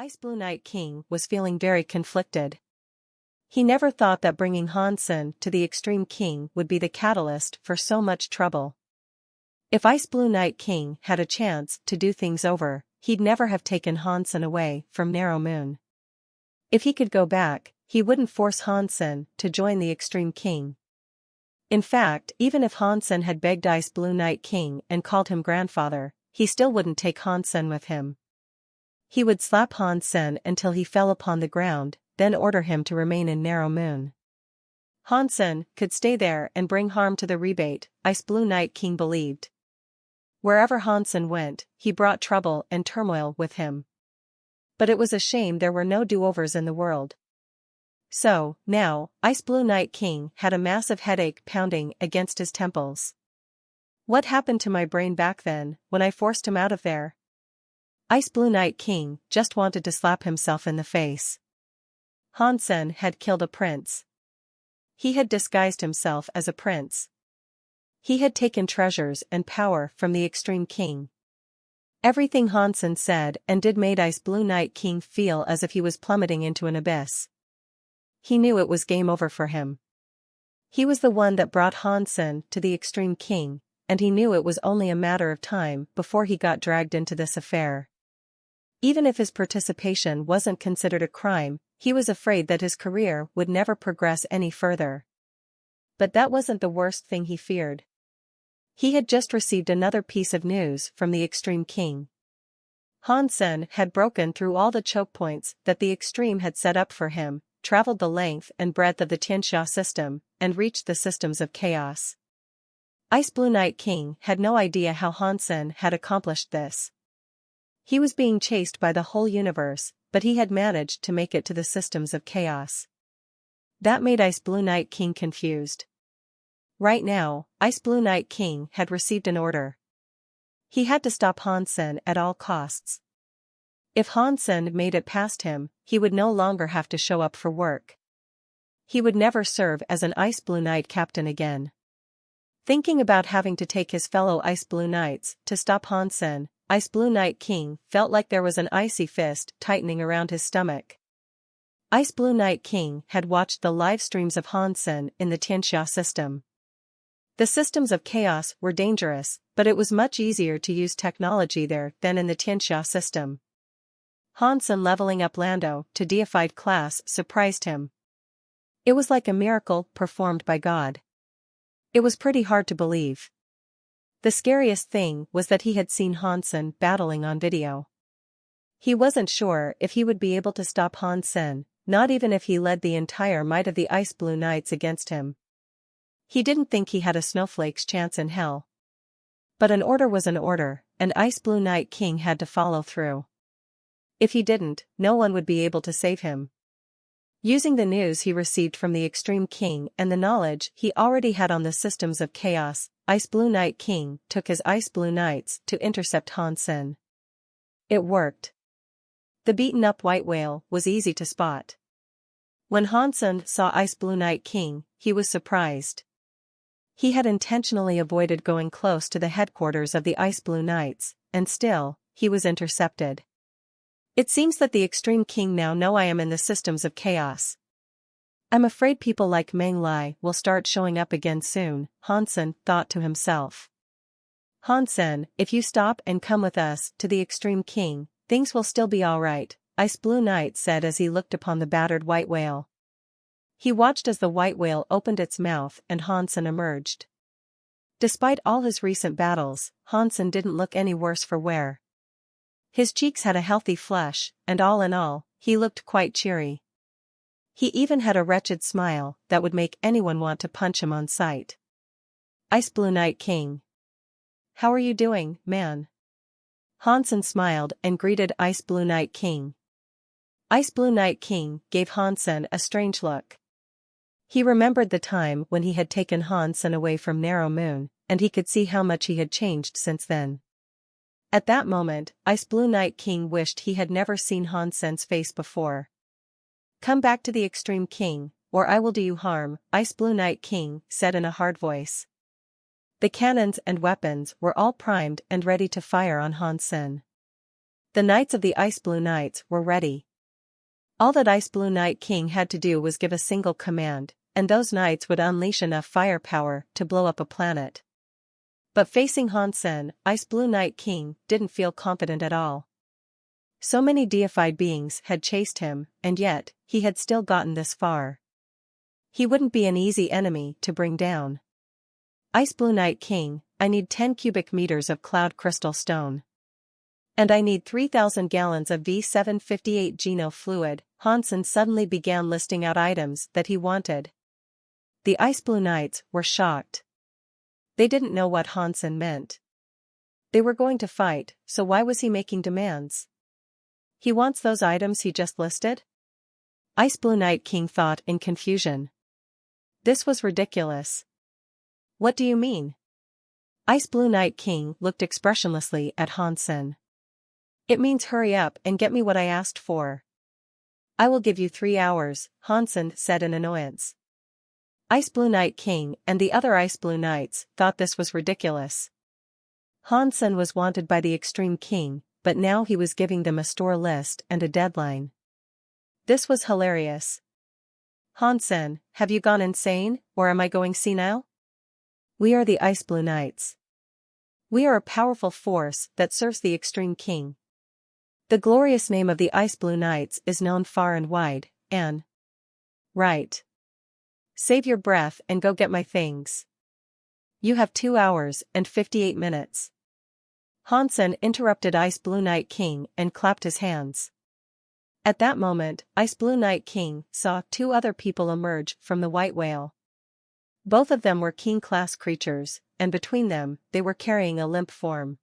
Ice Blue Night King was feeling very conflicted. He never thought that bringing Hansen to the Extreme King would be the catalyst for so much trouble. If Ice Blue Night King had a chance to do things over, he'd never have taken Hansen away from Narrow Moon. If he could go back, he wouldn't force Hansen to join the Extreme King. In fact, even if Hansen had begged Ice Blue Night King and called him grandfather, he still wouldn't take Hansen with him. He would slap Hansen until he fell upon the ground, then order him to remain in Narrow Moon. Hansen could stay there and bring harm to the rebate, Ice Blue Night King believed. Wherever Hansen went, he brought trouble and turmoil with him. But it was a shame there were no do-overs in the world. So, now, Ice Blue Night King had a massive headache pounding against his temples. What happened to my brain back then, when I forced him out of there? Ice Blue Night King just wanted to slap himself in the face. Hansen had killed a prince. He had disguised himself as a prince. He had taken treasures and power from the Extreme King. Everything Hansen said and did made Ice Blue Night King feel as if he was plummeting into an abyss. He knew it was game over for him. He was the one that brought Hansen to the Extreme King, and he knew it was only a matter of time before he got dragged into this affair. Even if his participation wasn't considered a crime, he was afraid that his career would never progress any further. But that wasn't the worst thing he feared. He had just received another piece of news from the Extreme King. Hansen had broken through all the choke points that the Extreme had set up for him, traveled the length and breadth of the Tianxia system, and reached the systems of chaos. Ice Blue Night King had no idea how Hansen had accomplished this. He was being chased by the whole universe, but he had managed to make it to the systems of chaos. That made Ice Blue Night King confused. Right now, Ice Blue Night King had received an order. He had to stop Hansen at all costs. If Hansen made it past him, he would no longer have to show up for work. He would never serve as an Ice Blue Knight captain again. Thinking about having to take his fellow Ice Blue Knights to stop Hansen, Ice Blue Night King felt like there was an icy fist tightening around his stomach. Ice Blue Night King had watched the live streams of Hansen in the Tianxia system. The systems of chaos were dangerous, but it was much easier to use technology there than in the Tianxia system. Hansen leveling up Lando to deified class surprised him. It was like a miracle performed by God. It was pretty hard to believe. The scariest thing was that he had seen Hansen battling on video. He wasn't sure if he would be able to stop Hansen, not even if he led the entire might of the Ice Blue Knights against him. He didn't think he had a snowflake's chance in hell. But an order was an order, and Ice Blue Night King had to follow through. If he didn't, no one would be able to save him. Using the news he received from the Extreme King and the knowledge he already had on the systems of chaos, Ice Blue Night King took his Ice Blue Knights to intercept Hansen. It worked. The beaten-up white whale was easy to spot. When Hansen saw Ice Blue Night King, he was surprised. He had intentionally avoided going close to the headquarters of the Ice Blue Knights, and still, he was intercepted. It seems that the Extreme King now know I am in the systems of chaos. I'm afraid people like Meng Lai will start showing up again soon, Hansen thought to himself. Hansen, if you stop and come with us to the Extreme King, things will still be alright, Ice Blue Knight said as he looked upon the battered white whale. He watched as the white whale opened its mouth and Hansen emerged. Despite all his recent battles, Hansen didn't look any worse for wear. His cheeks had a healthy flush, and all in all, he looked quite cheery. He even had a wretched smile that would make anyone want to punch him on sight. Ice Blue Night King. How are you doing, man? Hansen smiled and greeted Ice Blue Night King. Ice Blue Night King gave Hansen a strange look. He remembered the time when he had taken Hansen away from Narrow Moon, and he could see how much he had changed since then. At that moment, Ice Blue Night King wished he had never seen Hansen's face before. Come back to the Extreme King, or I will do you harm, Ice Blue Night King said in a hard voice. The cannons and weapons were all primed and ready to fire on Hansen. The Knights of the Ice Blue Knights were ready. All that Ice Blue Night King had to do was give a single command, and those knights would unleash enough firepower to blow up a planet. But facing Hansen, Ice Blue Night King didn't feel confident at all. So many deified beings had chased him, and yet, he had still gotten this far. He wouldn't be an easy enemy to bring down. Ice Blue Night King, I need 10 cubic meters of cloud crystal stone. And I need 3,000 gallons of V758 Geno fluid. Hansen suddenly began listing out items that he wanted. The Ice Blue Knights were shocked. They didn't know what Hansen meant. They were going to fight, so why was he making demands? He wants those items he just listed? Ice Blue Night King thought in confusion. This was ridiculous. What do you mean? Ice Blue Night King looked expressionlessly at Hansen. It means hurry up and get me what I asked for. I will give you 3 hours, Hansen said in annoyance. Ice Blue Night King and the other Ice Blue Knights thought this was ridiculous. Hansen was wanted by the Extreme King, but now he was giving them a store list and a deadline. This was hilarious. Hansen, have you gone insane, or am I going senile? We are the Ice Blue Knights. We are a powerful force that serves the Extreme King. The glorious name of the Ice Blue Knights is known far and wide, and... Right. Save your breath and go get my things. You have 2 hours and 58 minutes. Hansen interrupted Ice Blue Night King and clapped his hands. At that moment, Ice Blue Night King saw 2 other people emerge from the white whale. Both of them were king-class creatures, and between them, they were carrying a limp form.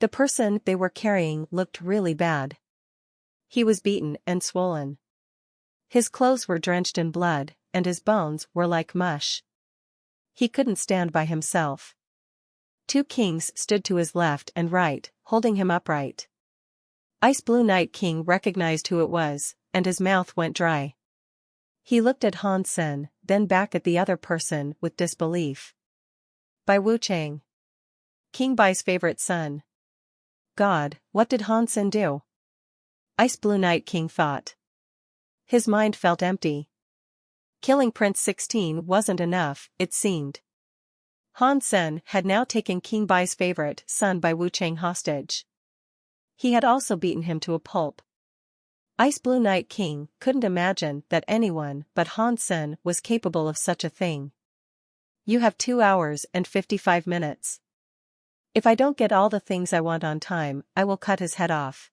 The person they were carrying looked really bad. He was beaten and swollen. His clothes were drenched in blood, and his bones were like mush. He couldn't stand by himself. 2 kings stood to his left and right, holding him upright. Ice Blue Night King recognized who it was, and his mouth went dry. He looked at Hansen, then back at the other person with disbelief. Bai Wuchang. King Bai's favorite son. God, what did Hansen do? Ice Blue Night King thought. His mind felt empty. Killing Prince 16 wasn't enough, it seemed. Hansen had now taken King Bai's favorite son Bai Wuchang hostage. He had also beaten him to a pulp. Ice Blue Night King couldn't imagine that anyone but Hansen was capable of such a thing. You have 2 hours and 55 minutes. If I don't get all the things I want on time, I will cut his head off.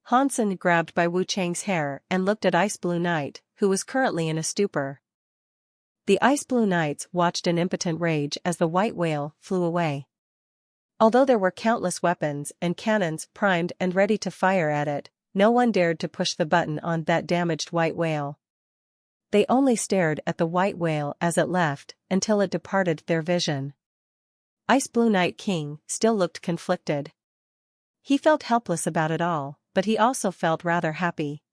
Hansen grabbed Bai Wuchang's hair and looked at Ice Blue Night, who was currently in a stupor. The Ice Blue Knights watched in impotent rage as the white whale flew away. Although there were countless weapons and cannons primed and ready to fire at it, no one dared to push the button on that damaged white whale. They only stared at the white whale as it left, until it departed their vision. Ice Blue Night King still looked conflicted. He felt helpless about it all, but he also felt rather happy.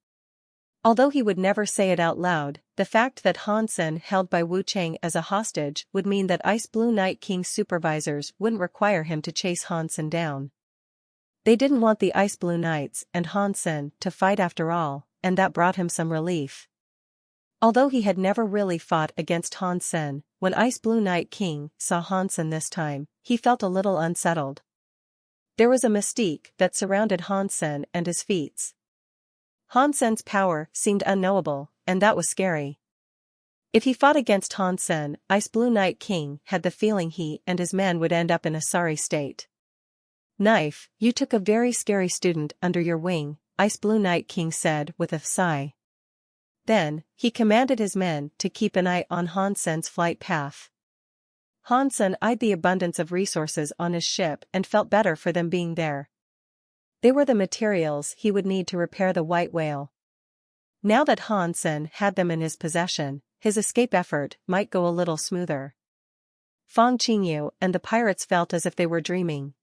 Although he would never say it out loud, the fact that Hansen held Bai Wuchang as a hostage would mean that Ice Blue Night King's supervisors wouldn't require him to chase Hansen down. They didn't want the Ice Blue Knights and Hansen to fight after all, and that brought him some relief. Although he had never really fought against Hansen, when Ice Blue Night King saw Hansen this time, he felt a little unsettled. There was a mystique that surrounded Hansen and his feats. Hansen's power seemed unknowable, and that was scary. If he fought against Hansen, Ice Blue Night King had the feeling he and his men would end up in a sorry state. Knife, you took a very scary student under your wing, Ice Blue Night King said with a sigh. Then, he commanded his men to keep an eye on Hansen's flight path. Hansen eyed the abundance of resources on his ship and felt better for them being there. They were the materials he would need to repair the white whale. Now that Hansen had them in his possession, his escape effort might go a little smoother. Fang Qingyu and the pirates felt as if they were dreaming.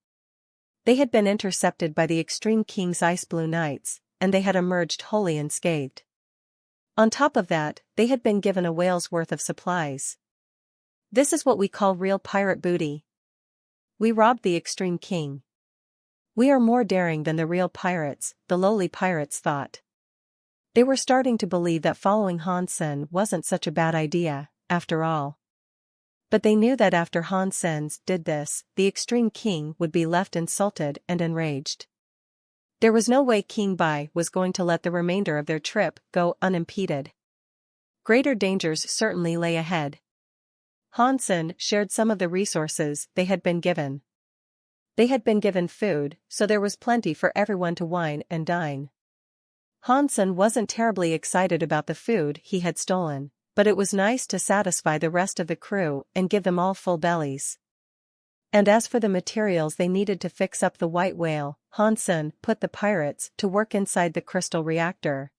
They had been intercepted by the Extreme King's Ice Blue Knights, and they had emerged wholly unscathed. On top of that, they had been given a whale's worth of supplies. This is what we call real pirate booty. We robbed the Extreme King. We are more daring than the real pirates, the lowly pirates thought. They were starting to believe that following Hansen wasn't such a bad idea, after all. But they knew that after Hansen did this, the extreme king would be left insulted and enraged. There was no way King Bai was going to let the remainder of their trip go unimpeded. Greater dangers certainly lay ahead. Hansen shared some of the resources they had been given. They had been given food, so there was plenty for everyone to wine and dine. Hansen wasn't terribly excited about the food he had stolen, but it was nice to satisfy the rest of the crew and give them all full bellies. And as for the materials they needed to fix up the white whale, Hansen put the pirates to work inside the crystal reactor.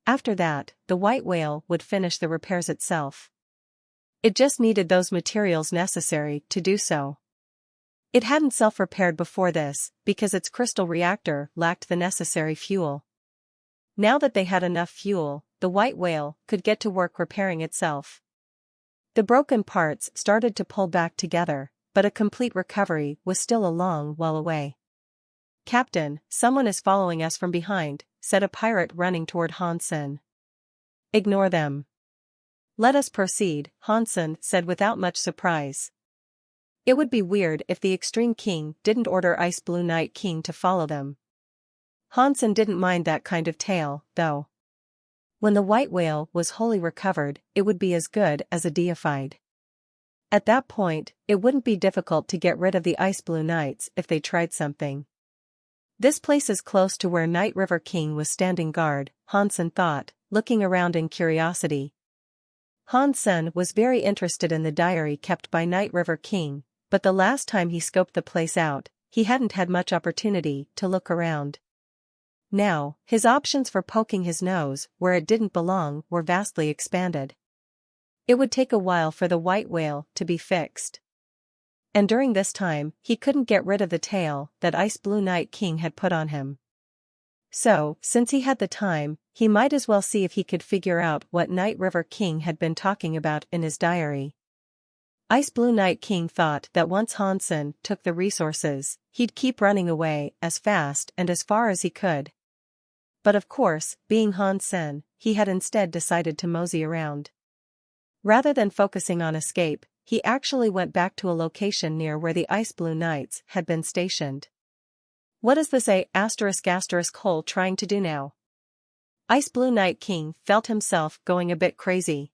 After that, the white whale would finish the repairs itself. It just needed those materials necessary to do so. It hadn't self-repaired before this, because its crystal reactor lacked the necessary fuel. Now that they had enough fuel, the white whale could get to work repairing itself. The broken parts started to pull back together, but a complete recovery was still a long while away. "Captain, someone is following us from behind," said a pirate running toward Hansen. "Ignore them. Let us proceed," Hansen said without much surprise. It would be weird if the Extreme King didn't order Ice Blue Night King to follow them. Hansen didn't mind that kind of tale, though. When the white whale was wholly recovered, it would be as good as a deified. At that point, it wouldn't be difficult to get rid of the Ice Blue Knights if they tried something. This place is close to where Night River King was standing guard, Hansen thought, looking around in curiosity. Hansen was very interested in the diary kept by Night River King, but the last time he scoped the place out, he hadn't had much opportunity to look around. Now, his options for poking his nose where it didn't belong were vastly expanded. It would take a while for the white whale to be fixed. And during this time, he couldn't get rid of the tail that Ice Blue Night King had put on him. So, since he had the time, he might as well see if he could figure out what Night River King had been talking about in his diary. Ice Blue Night King thought that once Hansen took the resources, he'd keep running away as fast and as far as he could. But of course, being Hansen, he had instead decided to mosey around. Rather than focusing on escape, he actually went back to a location near where the Ice Blue Knights had been stationed. What is this hole trying to do now? Ice Blue Night King felt himself going a bit crazy.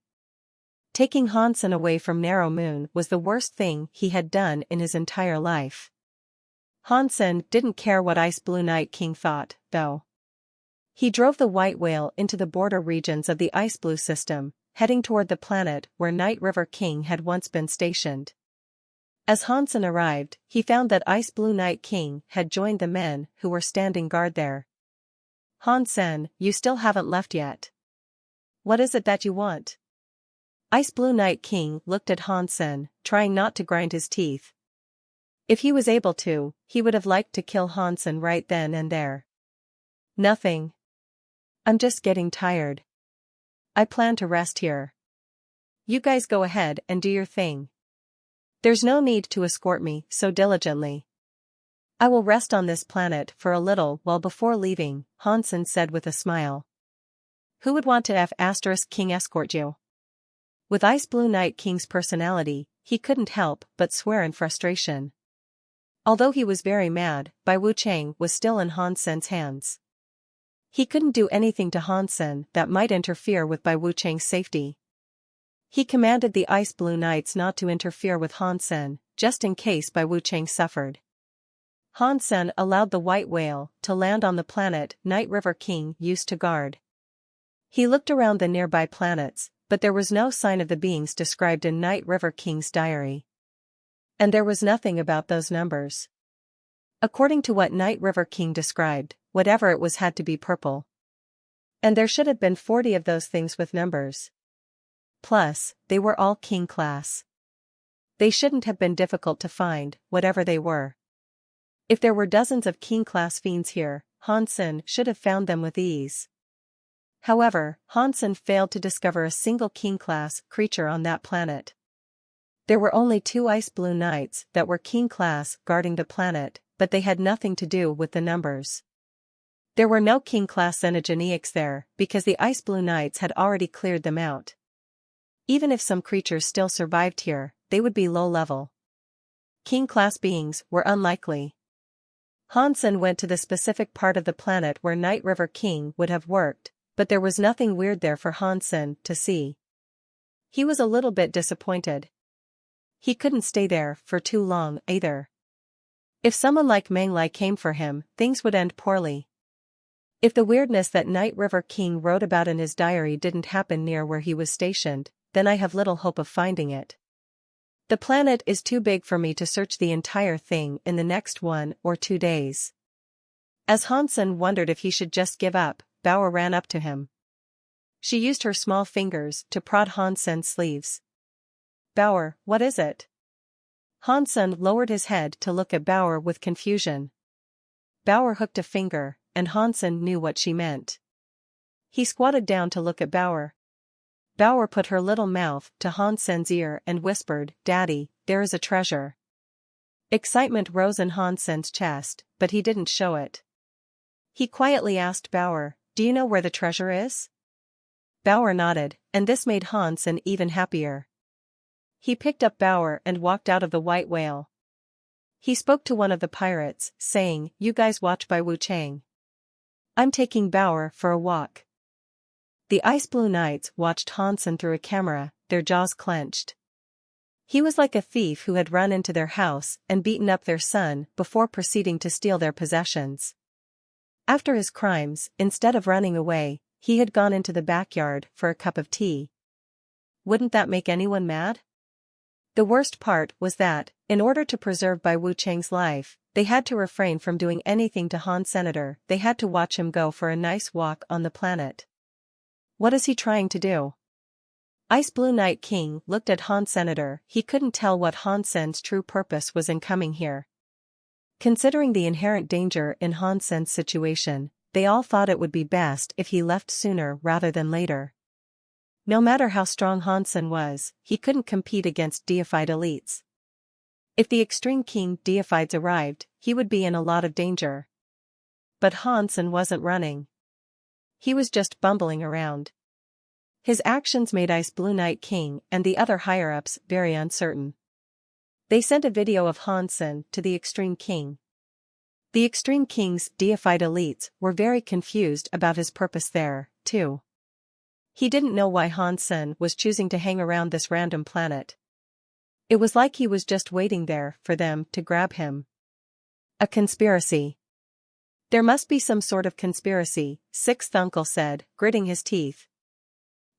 Taking Hansen away from Narrow Moon was the worst thing he had done in his entire life. Hansen didn't care what Ice Blue Night King thought, though. He drove the white whale into the border regions of the Ice Blue system, heading toward the planet where Night River King had once been stationed. As Hansen arrived, he found that Ice Blue Night King had joined the men who were standing guard there. "Hansen, you still haven't left yet. What is it that you want?" Ice Blue Night King looked at Hansen, trying not to grind his teeth. If he was able to, he would have liked to kill Hansen right then and there. "Nothing. I'm just getting tired. I plan to rest here. You guys go ahead and do your thing. There's no need to escort me so diligently. I will rest on this planet for a little while before leaving," Hansen said with a smile. "Who would want to King escort you?" With Ice Blue Night King's personality, he couldn't help but swear in frustration. Although he was very mad, Bai Wuchang was still in Hansen's hands. He couldn't do anything to Hansen that might interfere with Bai Wuchang's safety. He commanded the Ice Blue Knights not to interfere with Hansen, just in case Bai Wuchang suffered. Hansen allowed the white whale to land on the planet Night River King used to guard. He looked around the nearby planets, but there was no sign of the beings described in Night River King's diary. And there was nothing about those numbers. According to what Night River King described, whatever it was had to be purple. And there should have been 40 of those things with numbers. Plus, they were all King class. They shouldn't have been difficult to find, whatever they were. If there were dozens of King class fiends here, Hansen should have found them with ease. However, Hansen failed to discover a single King class creature on that planet. There were only 2 Ice Blue Knights that were King class guarding the planet, but they had nothing to do with the numbers. There were no King-class xenogeneics there, because the Ice Blue Knights had already cleared them out. Even if some creatures still survived here, they would be low-level. King-class beings were unlikely. Hansen went to the specific part of the planet where Night River King would have worked, but there was nothing weird there for Hansen to see. He was a little bit disappointed. He couldn't stay there for too long either. If someone like Meng Lai came for him, things would end poorly. If the weirdness that Night River King wrote about in his diary didn't happen near where he was stationed, then I have little hope of finding it. The planet is too big for me to search the entire thing in the next 1 or 2 days. As Hansen wondered if he should just give up, Bauer ran up to him. She used her small fingers to prod Hansen's sleeves. "Bauer, what is it?" Hansen lowered his head to look at Bauer with confusion. Bauer hooked a finger, and Hansen knew what she meant. He squatted down to look at Bauer. Bauer put her little mouth to Hansen's ear and whispered, "Daddy, there is a treasure." Excitement rose in Hansen's chest, but he didn't show it. He quietly asked Bauer, "Do you know where the treasure is?" Bauer nodded, and this made Hansen even happier. He picked up Bauer and walked out of the White Whale. He spoke to one of the pirates, saying, "You guys watch by Wu Chang. I'm taking Bauer for a walk." The Ice Blue Knights watched Hansen through a camera, their jaws clenched. He was like a thief who had run into their house and beaten up their son before proceeding to steal their possessions. After his crimes, instead of running away, he had gone into the backyard for a cup of tea. Wouldn't that make anyone mad? The worst part was that, in order to preserve Bai Wu Chang's life, they had to refrain from doing anything to Han Senator. They had to watch him go for a nice walk on the planet. What is he trying to do? Ice Blue Knight King looked at Han Senator. He couldn't tell what Hansen's true purpose was in coming here. Considering the inherent danger in Hansen's situation, they all thought it would be best if he left sooner rather than later. No matter how strong Hansen was, he couldn't compete against deified elites. If the Extreme King deifieds arrived, he would be in a lot of danger. But Hansen wasn't running. He was just bumbling around. His actions made Ice Blue Knight King and the other higher-ups very uncertain. They sent a video of Hansen to the Extreme King. The Extreme King's deified elites were very confused about his purpose there, too. He didn't know why Hansen was choosing to hang around this random planet. It was like he was just waiting there for them to grab him. A conspiracy. "There must be some sort of conspiracy," Sixth Uncle said, gritting his teeth.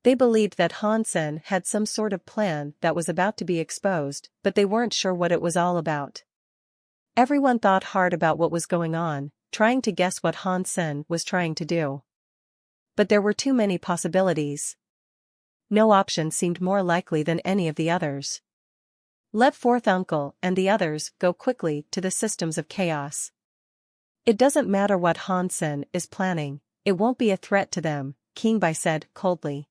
They believed that Hansen had some sort of plan that was about to be exposed, but they weren't sure what it was all about. Everyone thought hard about what was going on, trying to guess what Hansen was trying to do. But there were too many possibilities. No option seemed more likely than any of the others. Let Fourth Uncle and the others go quickly to the systems of chaos. "It doesn't matter what Hansen is planning, it won't be a threat to them," King Bai said coldly.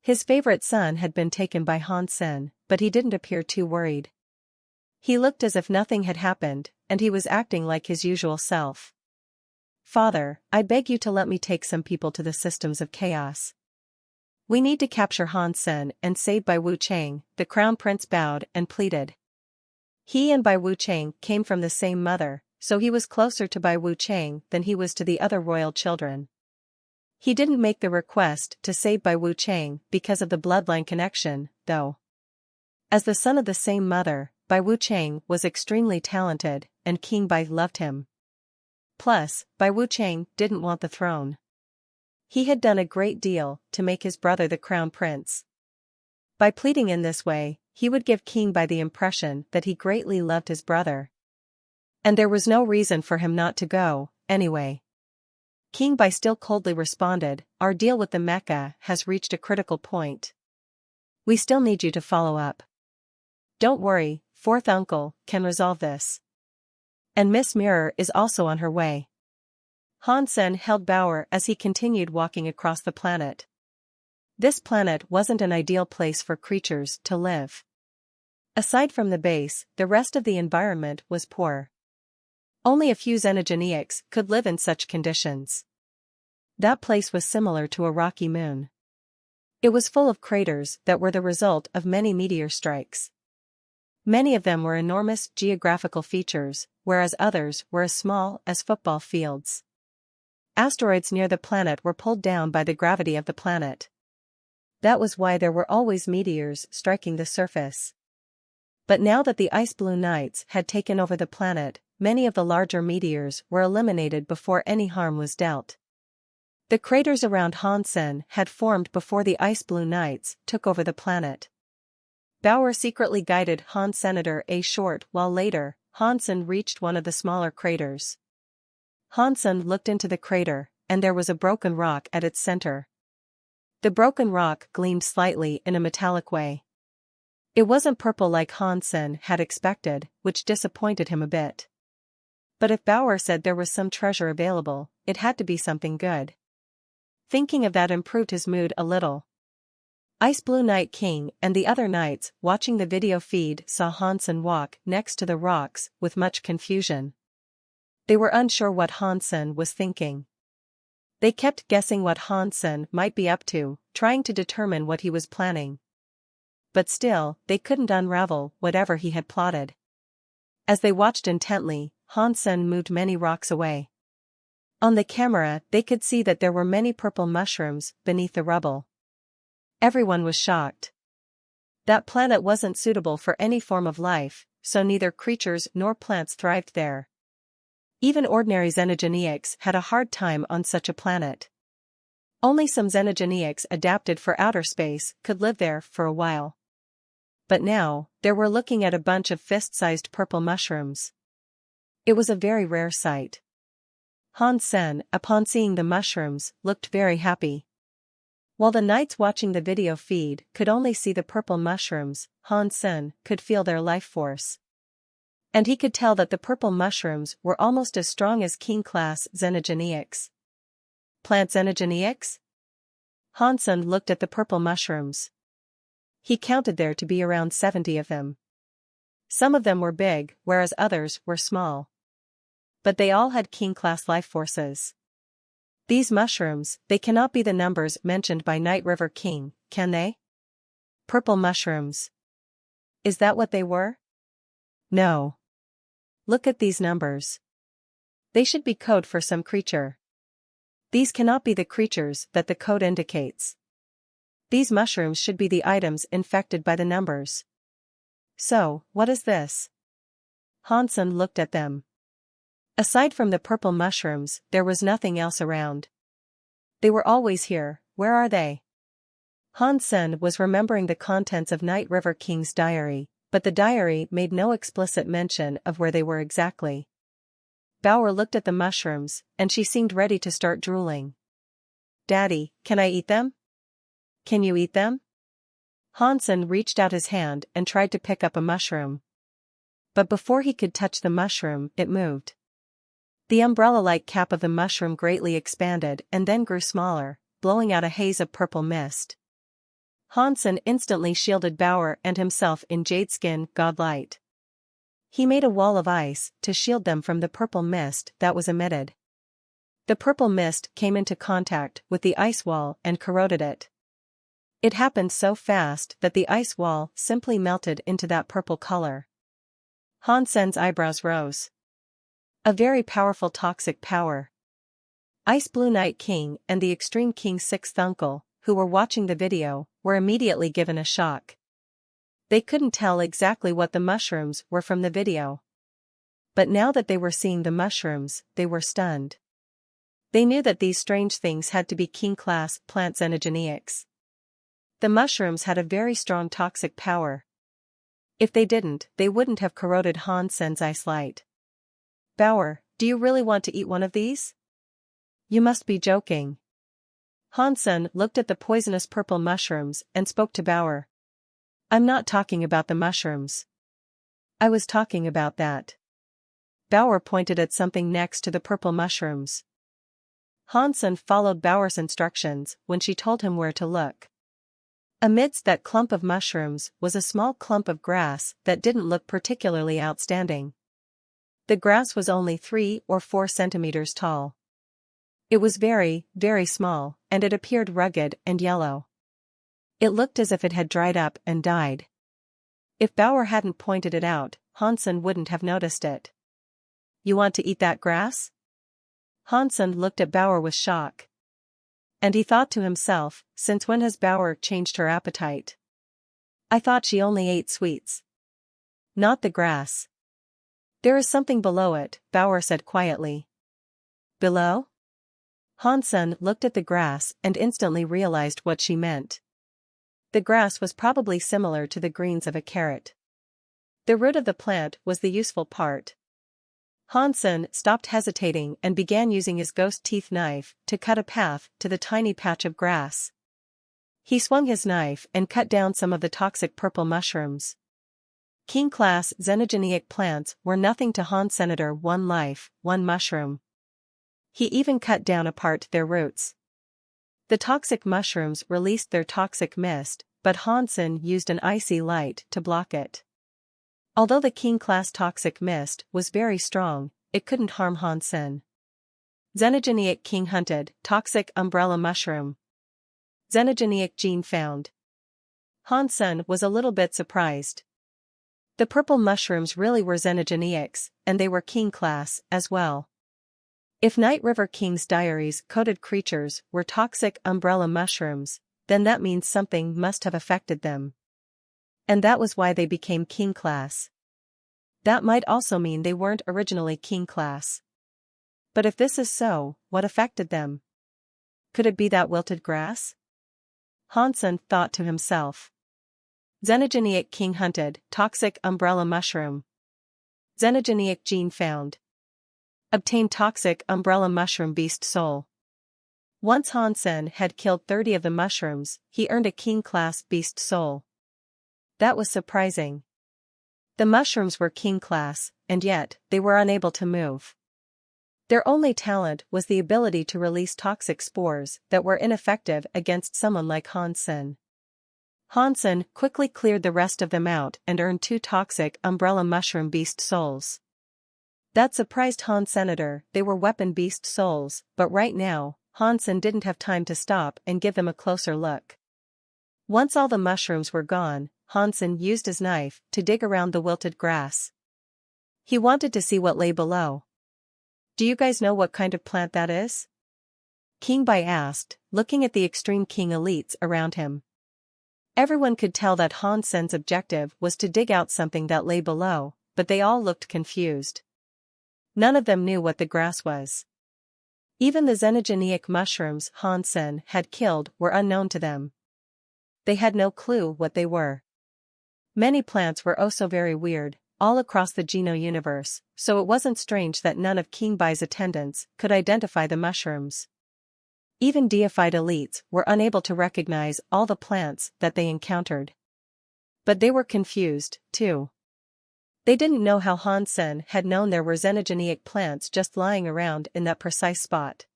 His favorite son had been taken by Hansen, but he didn't appear too worried. He looked as if nothing had happened, and he was acting like his usual self. "Father, I beg you to let me take some people to the systems of chaos. We need to capture Hansen and save Bai Wu Chang." The Crown Prince bowed and pleaded. He and Bai Wu Chang came from the same mother, so he was closer to Bai Wu Chang than he was to the other royal children. He didn't make the request to save Bai Wu Chang because of the bloodline connection, though. As the son of the same mother, Bai Wu Chang was extremely talented, and King Bai loved him. Plus, Bai Wu Chang didn't want the throne. He had done a great deal to make his brother the crown prince. By pleading in this way, he would give King Bai the impression that he greatly loved his brother. And there was no reason for him not to go, anyway. King Bai still coldly responded, "Our deal with the Mecha has reached a critical point. We still need you to follow up. Don't worry, Fourth Uncle can resolve this. And Miss Mirror is also on her way." Hansen held Bauer as he continued walking across the planet. This planet wasn't an ideal place for creatures to live. Aside from the base, the rest of the environment was poor. Only a few xenogeniacs could live in such conditions. That place was similar to a rocky moon. It was full of craters that were the result of many meteor strikes. Many of them were enormous geographical features, whereas others were as small as football fields. Asteroids near the planet were pulled down by the gravity of the planet. That was why there were always meteors striking the surface. But now that the ice blue nights had taken over the planet, many of the larger meteors were eliminated before any harm was dealt. The craters around Hansen had formed before the ice blue nights took over the planet. Bauer secretly guided Han Senator a short while later. Hansen reached one of the smaller craters. Hansen looked into the crater, and there was a broken rock at its center. The broken rock gleamed slightly in a metallic way. It wasn't purple like Hansen had expected, which disappointed him a bit. But if Bauer said there was some treasure available, it had to be something good. Thinking of that improved his mood a little. Ice Blue Night King and the other knights watching the video feed saw Hansen walk next to the rocks with much confusion. They were unsure what Hansen was thinking. They kept guessing what Hansen might be up to, trying to determine what he was planning. But still, they couldn't unravel whatever he had plotted. As they watched intently, Hansen moved many rocks away. On the camera, they could see that there were many purple mushrooms beneath the rubble. Everyone was shocked. That planet wasn't suitable for any form of life, so neither creatures nor plants thrived there. Even ordinary xenogeniacs had a hard time on such a planet. Only some xenogeniacs adapted for outer space could live there for a while. But now, they were looking at a bunch of fist-sized purple mushrooms. It was a very rare sight. Hansen, upon seeing the mushrooms, looked very happy. While the knights watching the video feed could only see the purple mushrooms, Hansen could feel their life force. And he could tell that the purple mushrooms were almost as strong as king-class xenogeniacs. Plant xenogeniacs? Hansen looked at the purple mushrooms. He counted there to be around 70 of them. Some of them were big, whereas others were small. But they all had king-class life forces. These mushrooms, they cannot be the numbers mentioned by Night River King, can they? Purple mushrooms. Is that what they were? No. Look at these numbers. They should be code for some creature. These cannot be the creatures that the code indicates. These mushrooms should be the items infected by the numbers. So, what is this? Hansen looked at them. Aside from the purple mushrooms, there was nothing else around. They were always here, where are they? Hansen was remembering the contents of Night River King's diary, but the diary made no explicit mention of where they were exactly. Bauer looked at the mushrooms, and she seemed ready to start drooling. Daddy, can I eat them? Can you eat them? Hansen reached out his hand and tried to pick up a mushroom. But before he could touch the mushroom, it moved. The umbrella-like cap of the mushroom greatly expanded and then grew smaller, blowing out a haze of purple mist. Hansen instantly shielded Bauer and himself in jadeskin godlight. He made a wall of ice to shield them from the purple mist that was emitted. The purple mist came into contact with the ice wall and corroded it. It happened so fast that the ice wall simply melted into that purple color. Hansen's eyebrows rose. A very powerful toxic power. Ice Blue Night King and the Extreme King's sixth uncle, who were watching the video, were immediately given a shock. They couldn't tell exactly what the mushrooms were from the video. But now that they were seeing the mushrooms, they were stunned. They knew that these strange things had to be king-class plant xenogeniacs. The mushrooms had a very strong toxic power. If they didn't, they wouldn't have corroded Hansen's eyesight. Bauer, do you really want to eat one of these? You must be joking. Hansen looked at the poisonous purple mushrooms and spoke to Bauer. I'm not talking about the mushrooms. I was talking about that. Bauer pointed at something next to the purple mushrooms. Hansen followed Bauer's instructions when she told him where to look. Amidst that clump of mushrooms was a small clump of grass that didn't look particularly outstanding. The grass was only 3 or 4 centimeters tall. It was very, very small, and it appeared rugged and yellow. It looked as if it had dried up and died. If Bauer hadn't pointed it out, Hansen wouldn't have noticed it. "You want to eat that grass?" Hansen looked at Bauer with shock. And he thought to himself, since when has Bauer changed her appetite? I thought she only ate sweets. Not the grass. "There is something below it," Bauer said quietly. "Below?" Hansen looked at the grass and instantly realized what she meant. The grass was probably similar to the greens of a carrot. The root of the plant was the useful part. Hansen stopped hesitating and began using his ghost teeth knife to cut a path to the tiny patch of grass. He swung his knife and cut down some of the toxic purple mushrooms. King-class xenogenic plants were nothing to Hansenator one life, one mushroom. He even cut down apart their roots. The toxic mushrooms released their toxic mist, but Hansen used an icy light to block it. Although the king-class toxic mist was very strong, it couldn't harm Hansen. Xenogenic king hunted, toxic umbrella mushroom. Xenogenic gene found. Hansen was a little bit surprised. The purple mushrooms really were xenogenics, and they were king-class as well. If Night River King's diaries coded creatures were toxic umbrella mushrooms, then that means something must have affected them. And that was why they became king-class. That might also mean they weren't originally king-class. But if this is so, what affected them? Could it be that wilted grass? Hansen thought to himself. Xenogenic king hunted, toxic umbrella mushroom. Xenogenic gene found. Obtained toxic umbrella mushroom beast soul. Once Hansen had killed 30 of the mushrooms, he earned a king-class beast soul. That was surprising. The mushrooms were king-class, and yet, they were unable to move. Their only talent was the ability to release toxic spores that were ineffective against someone like Hansen. Hansen quickly cleared the rest of them out and earned 2 toxic umbrella mushroom beast souls. That surprised Hansenator. They were weapon beast souls, but right now, Hansen didn't have time to stop and give them a closer look. Once all the mushrooms were gone, Hansen used his knife to dig around the wilted grass. He wanted to see what lay below. "Do you guys know what kind of plant that is?" King Bai asked, looking at the extreme king elites around him. Everyone could tell that Hansen's objective was to dig out something that lay below, but they all looked confused. None of them knew what the grass was. Even the xenogenic mushrooms Hansen had killed were unknown to them. They had no clue what they were. Many plants were oh so very weird, all across the Geno universe, so it wasn't strange that none of King Bai's attendants could identify the mushrooms. Even deified elites were unable to recognize all the plants that they encountered. But they were confused, too. They didn't know how Hansen had known there were xenogenic plants just lying around in that precise spot.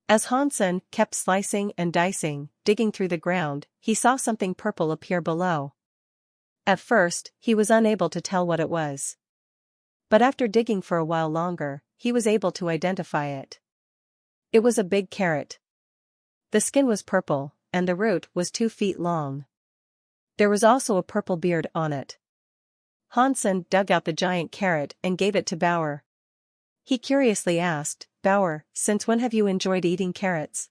As Hansen kept slicing and dicing, digging through the ground, he saw something purple appear below. At first, he was unable to tell what it was. But after digging for a while longer, he was able to identify it. It was a big carrot. The skin was purple, and the root was 2 feet long. There was also a purple beard on it. Hansen dug out the giant carrot and gave it to Bauer. He curiously asked, "Bauer, since when have you enjoyed eating carrots?"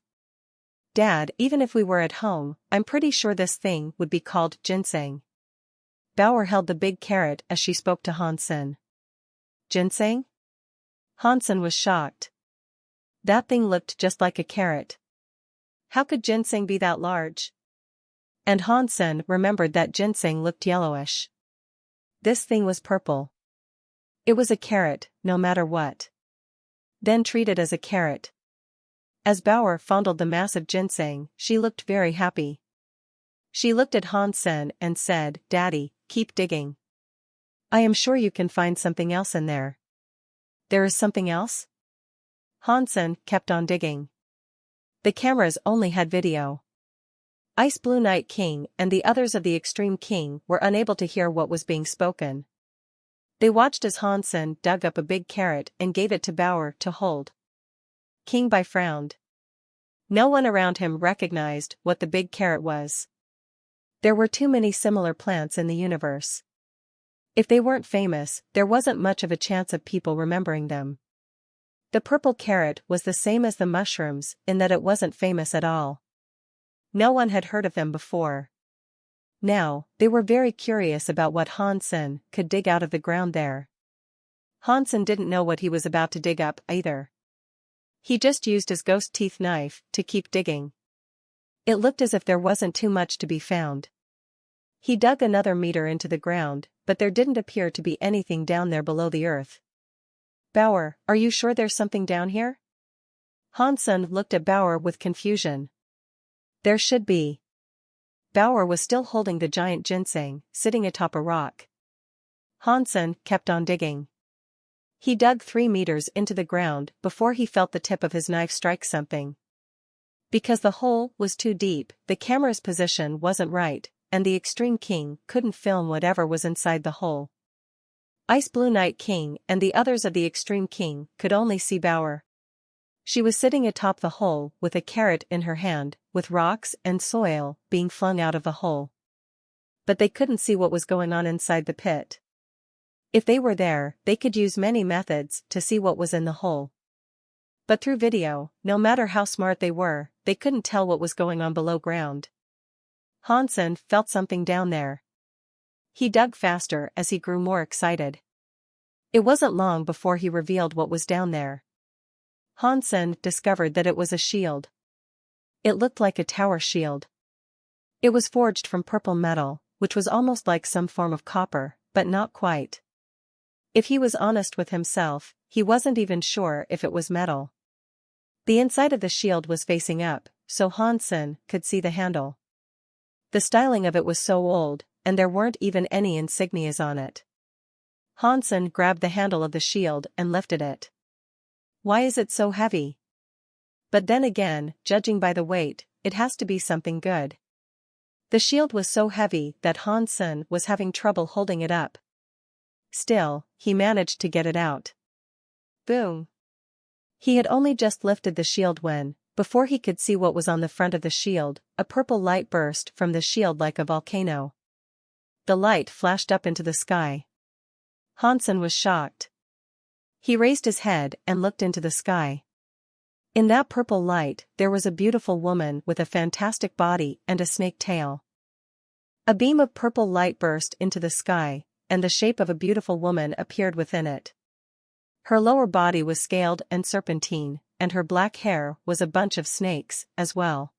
"Dad, even if we were at home, I'm pretty sure this thing would be called ginseng." Bauer held the big carrot as she spoke to Hansen. "Ginseng?" Hansen was shocked. That thing looked just like a carrot. How could ginseng be that large? And Hansen remembered that ginseng looked yellowish. This thing was purple. It was a carrot, no matter what. Then treat it as a carrot. As Bauer fondled the massive ginseng, she looked very happy. She looked at Hansen and said, "Daddy, keep digging. I am sure you can find something else in there." "There is something else?" Hansen kept on digging. The cameras only had video. Ice Blue Night King and the others of the Extreme King were unable to hear what was being spoken. They watched as Hansen dug up a big carrot and gave it to Bauer to hold. King Bai frowned. No one around him recognized what the big carrot was. There were too many similar plants in the universe. If they weren't famous, there wasn't much of a chance of people remembering them. The purple carrot was the same as the mushrooms in that it wasn't famous at all. No one had heard of them before. Now, they were very curious about what Hansen could dig out of the ground there. Hansen didn't know what he was about to dig up either. He just used his ghost teeth knife to keep digging. It looked as if there wasn't too much to be found. He dug another meter into the ground, but there didn't appear to be anything down there below the earth. Bauer, are you sure there's something down here? Hansen looked at Bauer with confusion. There should be. Bauer was still holding the giant ginseng, sitting atop a rock. Hansen kept on digging. He dug 3 meters into the ground before he felt the tip of his knife strike something. Because the hole was too deep, the camera's position wasn't right, and the Extreme King couldn't film whatever was inside the hole. Ice Blue Night King and the others of the Extreme King could only see Bauer. She was sitting atop the hole with a carrot in her hand, with rocks and soil being flung out of the hole. But they couldn't see what was going on inside the pit. If they were there, they could use many methods to see what was in the hole. But through video, no matter how smart they were, they couldn't tell what was going on below ground. Hansen felt something down there. He dug faster as he grew more excited. It wasn't long before he revealed what was down there. Hansen discovered that it was a shield. It looked like a tower shield. It was forged from purple metal, which was almost like some form of copper, but not quite. If he was honest with himself, he wasn't even sure if it was metal. The inside of the shield was facing up, so Hansen could see the handle. The styling of it was so old, and there weren't even any insignias on it. Hansen grabbed the handle of the shield and lifted it. Why is it so heavy? But then again, judging by the weight, it has to be something good. The shield was so heavy that Hansen was having trouble holding it up. Still, he managed to get it out. Boom! He had only just lifted the shield when, before he could see what was on the front of the shield, a purple light burst from the shield like a volcano. The light flashed up into the sky. Hansen was shocked. He raised his head and looked into the sky. In that purple light, there was a beautiful woman with a fantastic body and a snake tail. A beam of purple light burst into the sky, and the shape of a beautiful woman appeared within it. Her lower body was scaled and serpentine, and her black hair was a bunch of snakes, as well.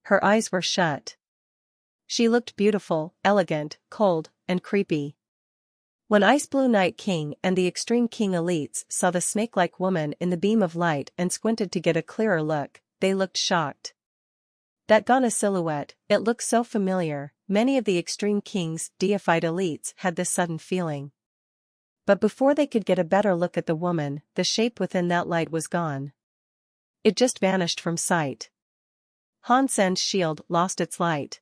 Her eyes were shut. She looked beautiful, elegant, cold, and creepy. When Ice Blue Night King and the Extreme King elites saw the snake-like woman in the beam of light and squinted to get a clearer look, they looked shocked. That Ghana silhouette, it looked so familiar. Many of the Extreme King's deified elites had this sudden feeling. But before they could get a better look at the woman, the shape within that light was gone. It just vanished from sight. Hansen's shield lost its light.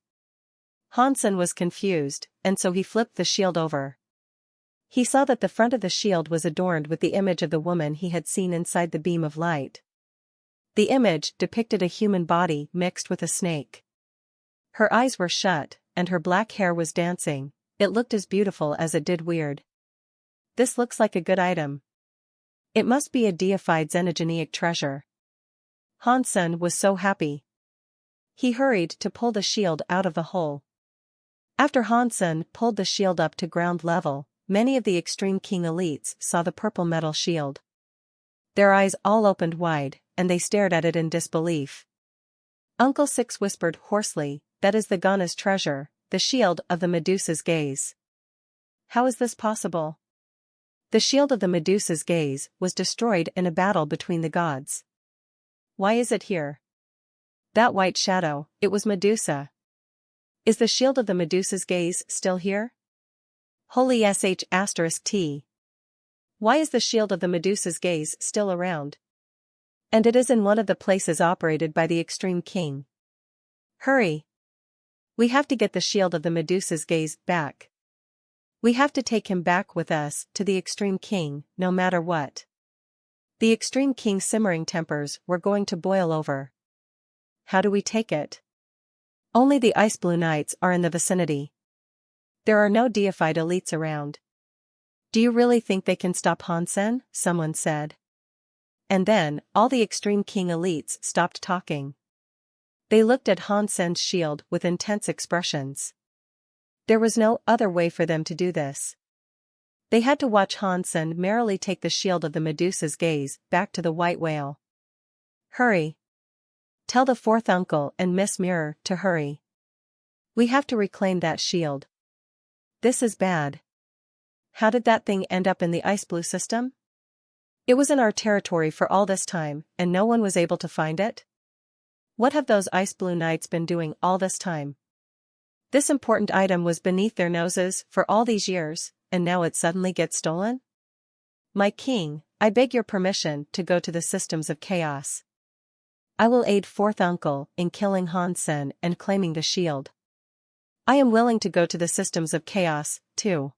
Hansen was confused, and so he flipped the shield over. He saw that the front of the shield was adorned with the image of the woman he had seen inside the beam of light. The image depicted a human body mixed with a snake. Her eyes were shut, and her black hair was dancing. It looked as beautiful as it did weird. This looks like a good item. It must be a deified xenogeneic treasure. Hansen was so happy. He hurried to pull the shield out of the hole. After Hansen pulled the shield up to ground level, many of the Extreme King elites saw the purple metal shield. Their eyes all opened wide, and they stared at it in disbelief. Uncle Six whispered hoarsely, "That is the Ghana's treasure, the shield of the Medusa's gaze." How is this possible? The shield of the Medusa's gaze was destroyed in a battle between the gods. Why is it here? That white shadow, it was Medusa. Is the shield of the Medusa's gaze still here? Holy **T. Why is the shield of the Medusa's gaze still around? And it is in one of the places operated by the Extreme King. Hurry! We have to get the shield of the Medusa's gaze back. We have to take him back with us to the Extreme King, no matter what. The Extreme King's simmering tempers were going to boil over. How do we take it? Only the Ice Blue Knights are in the vicinity. There are no deified elites around. Do you really think they can stop Hansen? Someone said. And then, all the Extreme King elites stopped talking. They looked at Hansen's shield with intense expressions. There was no other way for them to do this. They had to watch Hansen merrily take the shield of the Medusa's gaze back to the white whale. Hurry. Tell the fourth uncle and Miss Mirror to hurry. We have to reclaim that shield. This is bad. How did that thing end up in the Ice Blue system? It was in our territory for all this time, and no one was able to find it? What have those Ice Blue Knights been doing all this time? This important item was beneath their noses for all these years, and now it suddenly gets stolen? My king, I beg your permission to go to the systems of chaos. I will aid fourth uncle in killing Hansen and claiming the shield. I am willing to go to the systems of chaos, too.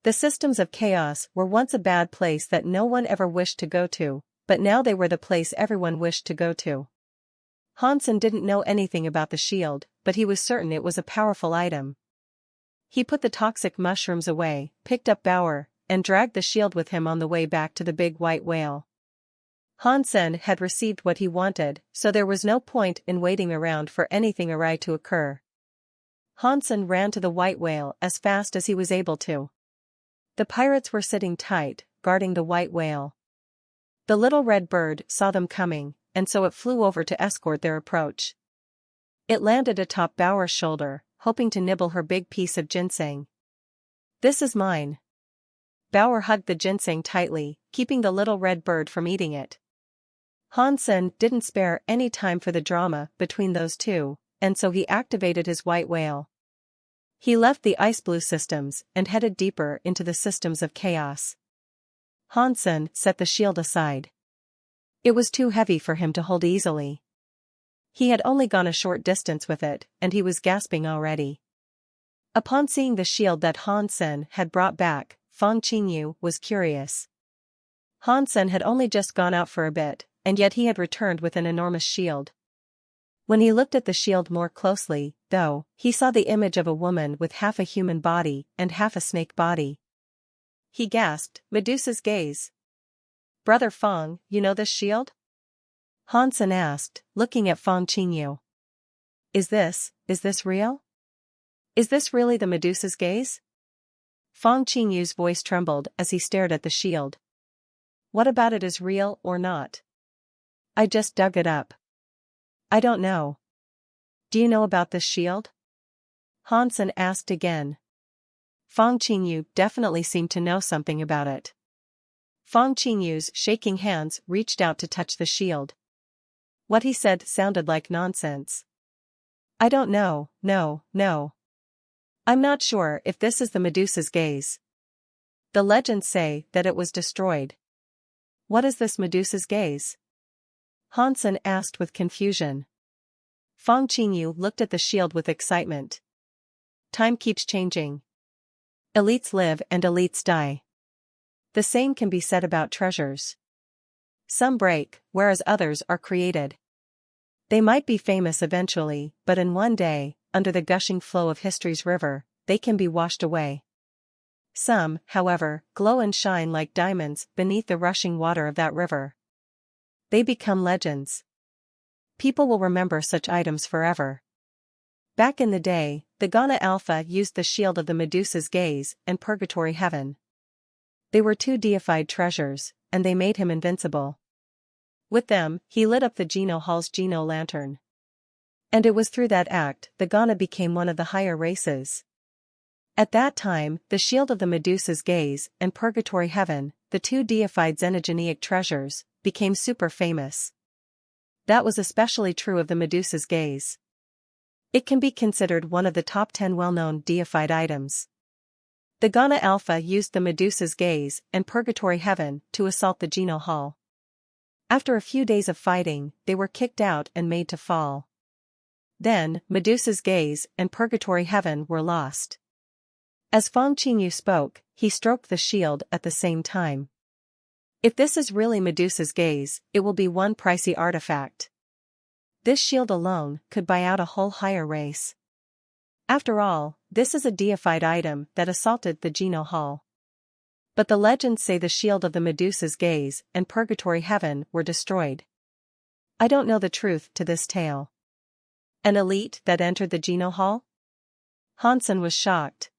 The systems of chaos were once a bad place that no one ever wished to go to, but now they were the place everyone wished to go to. Hansen didn't know anything about the shield, but he was certain it was a powerful item. He put the toxic mushrooms away, picked up Bauer, and dragged the shield with him on the way back to the big white whale. Hansen had received what he wanted, so there was no point in waiting around for anything awry to occur. Hansen ran to the white whale as fast as he was able to. The pirates were sitting tight, guarding the white whale. The little red bird saw them coming, and so it flew over to escort their approach. It landed atop Bauer's shoulder, hoping to nibble her big piece of ginseng. This is mine. Bauer hugged the ginseng tightly, keeping the little red bird from eating it. Hansen didn't spare any time for the drama between those two, and so he activated his white whale. He left the Ice Blue systems and headed deeper into the systems of chaos. Hansen set the shield aside. It was too heavy for him to hold easily. He had only gone a short distance with it, and he was gasping already. Upon seeing the shield that Hansen had brought back, Fang Qingyu was curious. Hansen had only just gone out for a bit, and yet he had returned with an enormous shield. When he looked at the shield more closely, though, he saw the image of a woman with half a human body and half a snake body. He gasped, Medusa's gaze. Brother Fang, you know this shield? Hansen asked, looking at Fang Qingyu. Is this real? Is this really the Medusa's gaze? Fang Qingyu's voice trembled as he stared at the shield. What about it is real or not? I just dug it up. I don't know. Do you know about this shield? Hansen asked again. Fang Qingyu definitely seemed to know something about it. Fang Qingyu's shaking hands reached out to touch the shield. What he said sounded like nonsense. I don't know, no. I'm not sure if this is the Medusa's gaze. The legends say that it was destroyed. What is this Medusa's gaze? Hansen asked with confusion. Fang Qingyu looked at the shield with excitement. Time keeps changing. Elites live and elites die. The same can be said about treasures. Some break, whereas others are created. They might be famous eventually, but in one day, under the gushing flow of history's river, they can be washed away. Some, however, glow and shine like diamonds beneath the rushing water of that river. They become legends. People will remember such items forever. Back in the day, the Ghana Alpha used the shield of the Medusa's gaze and Purgatory Heaven. They were two deified treasures, and they made him invincible. With them, he lit up the Geno Hall's Geno lantern. And it was through that act the Ghana became one of the higher races. At that time, the shield of the Medusa's gaze and Purgatory Heaven, the two deified xenogeneic treasures, became super famous. That was especially true of the Medusa's gaze. It can be considered one of the top 10 well-known deified items. The Ghana Alpha used the Medusa's gaze and Purgatory Heaven to assault the Geno Hall. After a few days of fighting, they were kicked out and made to fall. Then, Medusa's gaze and Purgatory Heaven were lost. As Feng Qingyu spoke, he stroked the shield at the same time. If this is really Medusa's gaze, it will be one pricey artifact. This shield alone could buy out a whole higher race. After all, this is a deified item that assaulted the Geno Hall. But the legends say the shield of the Medusa's gaze and Purgatory Heaven were destroyed. I don't know the truth to this tale. An elite that entered the Geno Hall? Hansen was shocked.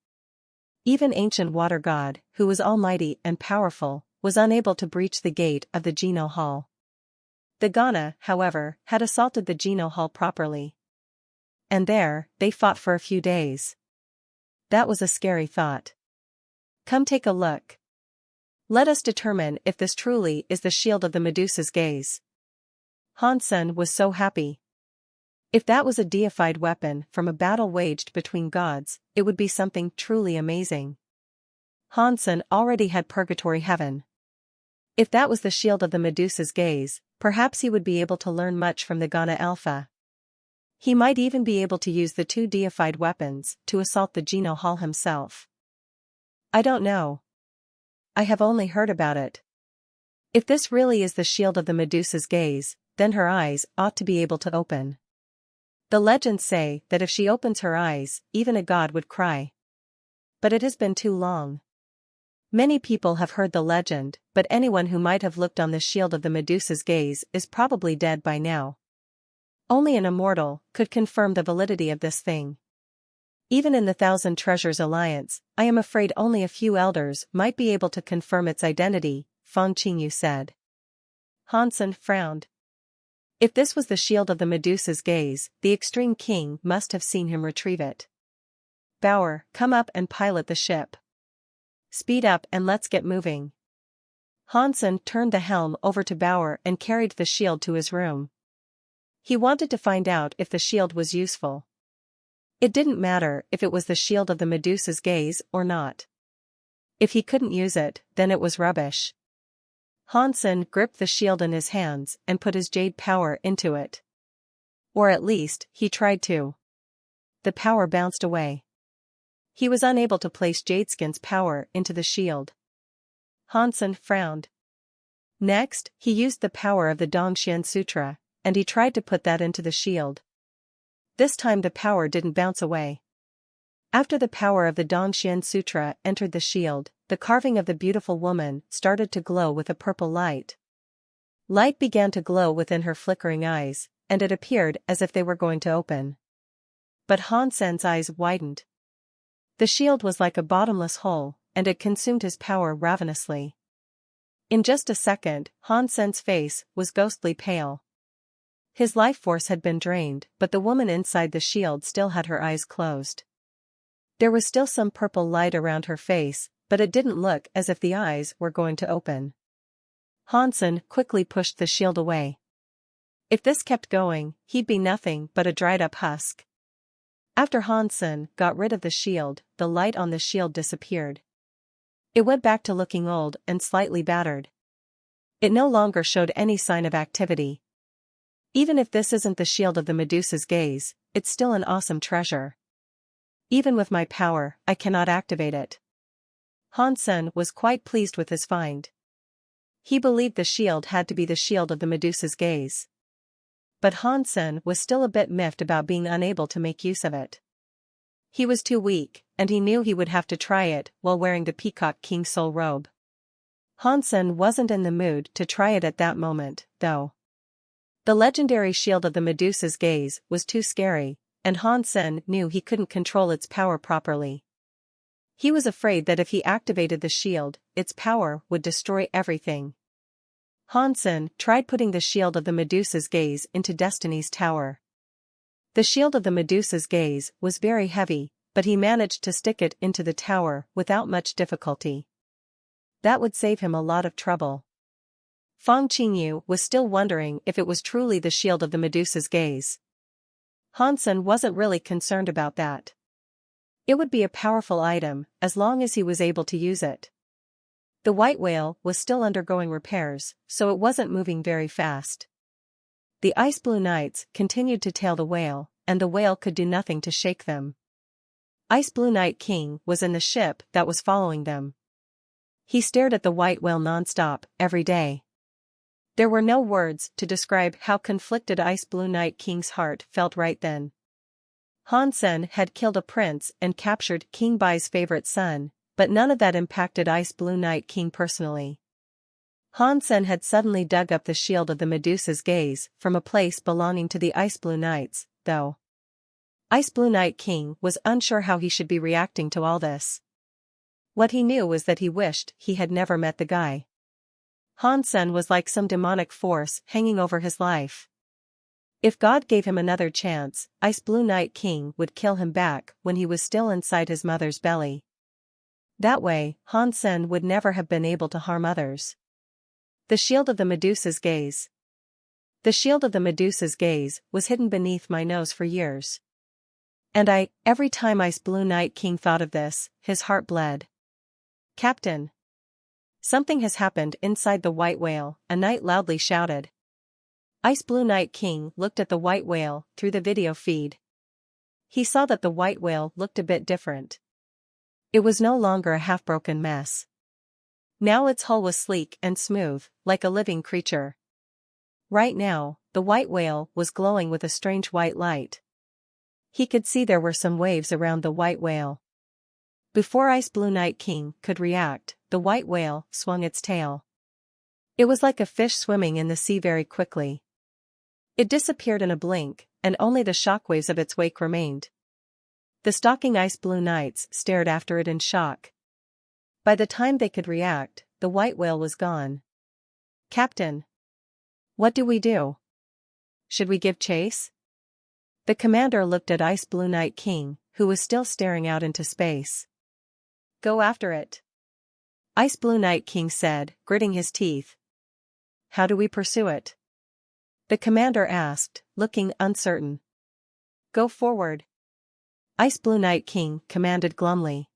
Even ancient water god, who was almighty and powerful, was unable to breach the gate of the Geno Hall. The Ghana, however, had assaulted the Geno Hall properly. And there, they fought for a few days. That was a scary thought. Come take a look. Let us determine if this truly is the shield of the Medusa's gaze. Hansen was so happy. If that was a deified weapon from a battle waged between gods, it would be something truly amazing. Hansen already had Purgatory Heaven. If that was the shield of the Medusa's gaze, perhaps he would be able to learn much from the Ghana Alpha. He might even be able to use the two deified weapons to assault the Geno Hall himself. I don't know. I have only heard about it. If this really is the shield of the Medusa's gaze, then her eyes ought to be able to open. The legends say that if she opens her eyes, even a god would cry. But it has been too long. Many people have heard the legend, but anyone who might have looked on the shield of the Medusa's gaze is probably dead by now. Only an immortal could confirm the validity of this thing. Even in the Thousand Treasures Alliance, I am afraid only a few elders might be able to confirm its identity, Feng Qingyu said. Hansen frowned. If this was the shield of the Medusa's gaze, the Extreme King must have seen him retrieve it. Bauer, come up and pilot the ship. Speed up and let's get moving. Hansen turned the helm over to Bauer and carried the shield to his room. He wanted to find out if the shield was useful. It didn't matter if it was the shield of the Medusa's gaze or not. If he couldn't use it, then it was rubbish. Hansen gripped the shield in his hands and put his jade power into it. Or at least, he tried to. The power bounced away. He was unable to place Jadeskin's power into the shield. Hansen frowned. Next, he used the power of the Dongxian Sutra, and he tried to put that into the shield. This time the power didn't bounce away. After the power of the Dongxian Sutra entered the shield, the carving of the beautiful woman started to glow with a purple light. Light began to glow within her flickering eyes, and it appeared as if they were going to open. But Hansen's eyes widened. The shield was like a bottomless hole, and it consumed his power ravenously. In just a second, Hansen's face was ghostly pale. His life force had been drained, but the woman inside the shield still had her eyes closed. There was still some purple light around her face, but it didn't look as if the eyes were going to open. Hansen quickly pushed the shield away. If this kept going, he'd be nothing but a dried-up husk. After Hansen got rid of the shield, the light on the shield disappeared. It went back to looking old and slightly battered. It no longer showed any sign of activity. Even if this isn't the shield of the Medusa's gaze, it's still an awesome treasure. Even with my power, I cannot activate it. Hansen was quite pleased with his find. He believed the shield had to be the shield of the Medusa's gaze. But Hansen was still a bit miffed about being unable to make use of it. He was too weak, and he knew he would have to try it while wearing the Peacock King Soul robe. Hansen wasn't in the mood to try it at that moment, though. The legendary shield of the Medusa's gaze was too scary, and Hansen knew he couldn't control its power properly. He was afraid that if he activated the shield, its power would destroy everything. Hansen tried putting the shield of the Medusa's gaze into Destiny's tower. The shield of the Medusa's gaze was very heavy, but he managed to stick it into the tower without much difficulty. That would save him a lot of trouble. Feng Qingyu was still wondering if it was truly the shield of the Medusa's gaze. Hansen wasn't really concerned about that. It would be a powerful item, as long as he was able to use it. The white whale was still undergoing repairs, so it wasn't moving very fast. The ice blue knights continued to tail the whale, and the whale could do nothing to shake them. Ice Blue Night King was in the ship that was following them. He stared at the white whale nonstop, every day. There were no words to describe how conflicted Ice Blue Night King's heart felt right then. Hansen had killed a prince and captured King Bai's favorite son, but none of that impacted Ice Blue Night King personally. Hansen had suddenly dug up the shield of the Medusa's gaze from a place belonging to the Ice Blue Knights, though. Ice Blue Night King was unsure how he should be reacting to all this. What he knew was that he wished he had never met the guy. Hansen was like some demonic force hanging over his life. If God gave him another chance, Ice Blue Night King would kill him back when he was still inside his mother's belly. That way, Hansen would never have been able to harm others. The shield of the Medusa's gaze. The shield of the Medusa's gaze was hidden beneath my nose for years. And every time Ice Blue Night King thought of this, his heart bled. Captain! Something has happened inside the white whale, a knight loudly shouted. Ice Blue Night King looked at the white whale through the video feed. He saw that the white whale looked a bit different. It was no longer a half-broken mess. Now its hull was sleek and smooth, like a living creature. Right now, the white whale was glowing with a strange white light. He could see there were some waves around the white whale. Before Ice Blue Night King could react, the white whale swung its tail. It was like a fish swimming in the sea very quickly. It disappeared in a blink, and only the shockwaves of its wake remained. The stalking Ice Blue Knights stared after it in shock. By the time they could react, the white whale was gone. Captain! What do we do? Should we give chase? The commander looked at Ice Blue Night King, who was still staring out into space. Go after it. Ice Blue Night King said, gritting his teeth. How do we pursue it? The commander asked, looking uncertain. Go forward. Ice Blue Night King commanded glumly.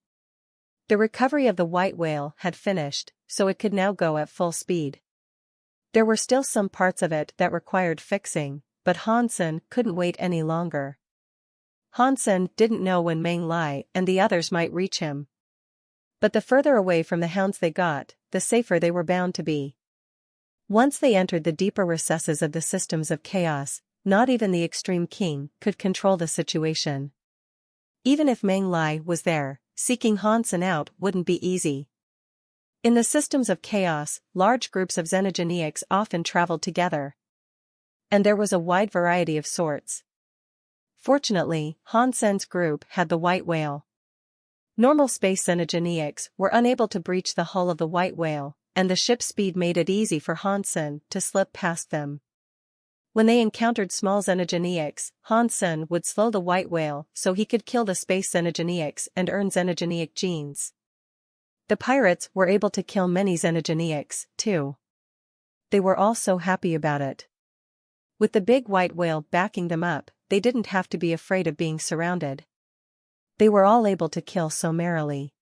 The recovery of the white whale had finished, so it could now go at full speed. There were still some parts of it that required fixing, but Hansen couldn't wait any longer. Hansen didn't know when Meng Lai and the others might reach him. But the further away from the hounds they got, the safer they were bound to be. Once they entered the deeper recesses of the systems of chaos, not even the Extreme King could control the situation. Even if Meng Lai was there, seeking Hansen out wouldn't be easy. In the systems of chaos, large groups of xenogeneics often traveled together. And there was a wide variety of sorts. Fortunately, Hansen's group had the white whale. Normal space xenogeneics were unable to breach the hull of the white whale, and the ship's speed made it easy for Hansen to slip past them. When they encountered small xenogeneics, Hansen would slow the white whale so he could kill the space xenogeneics and earn xenogeneic genes. The pirates were able to kill many xenogeneics, too. They were all so happy about it. With the big white whale backing them up, they didn't have to be afraid of being surrounded. They were all able to kill so merrily.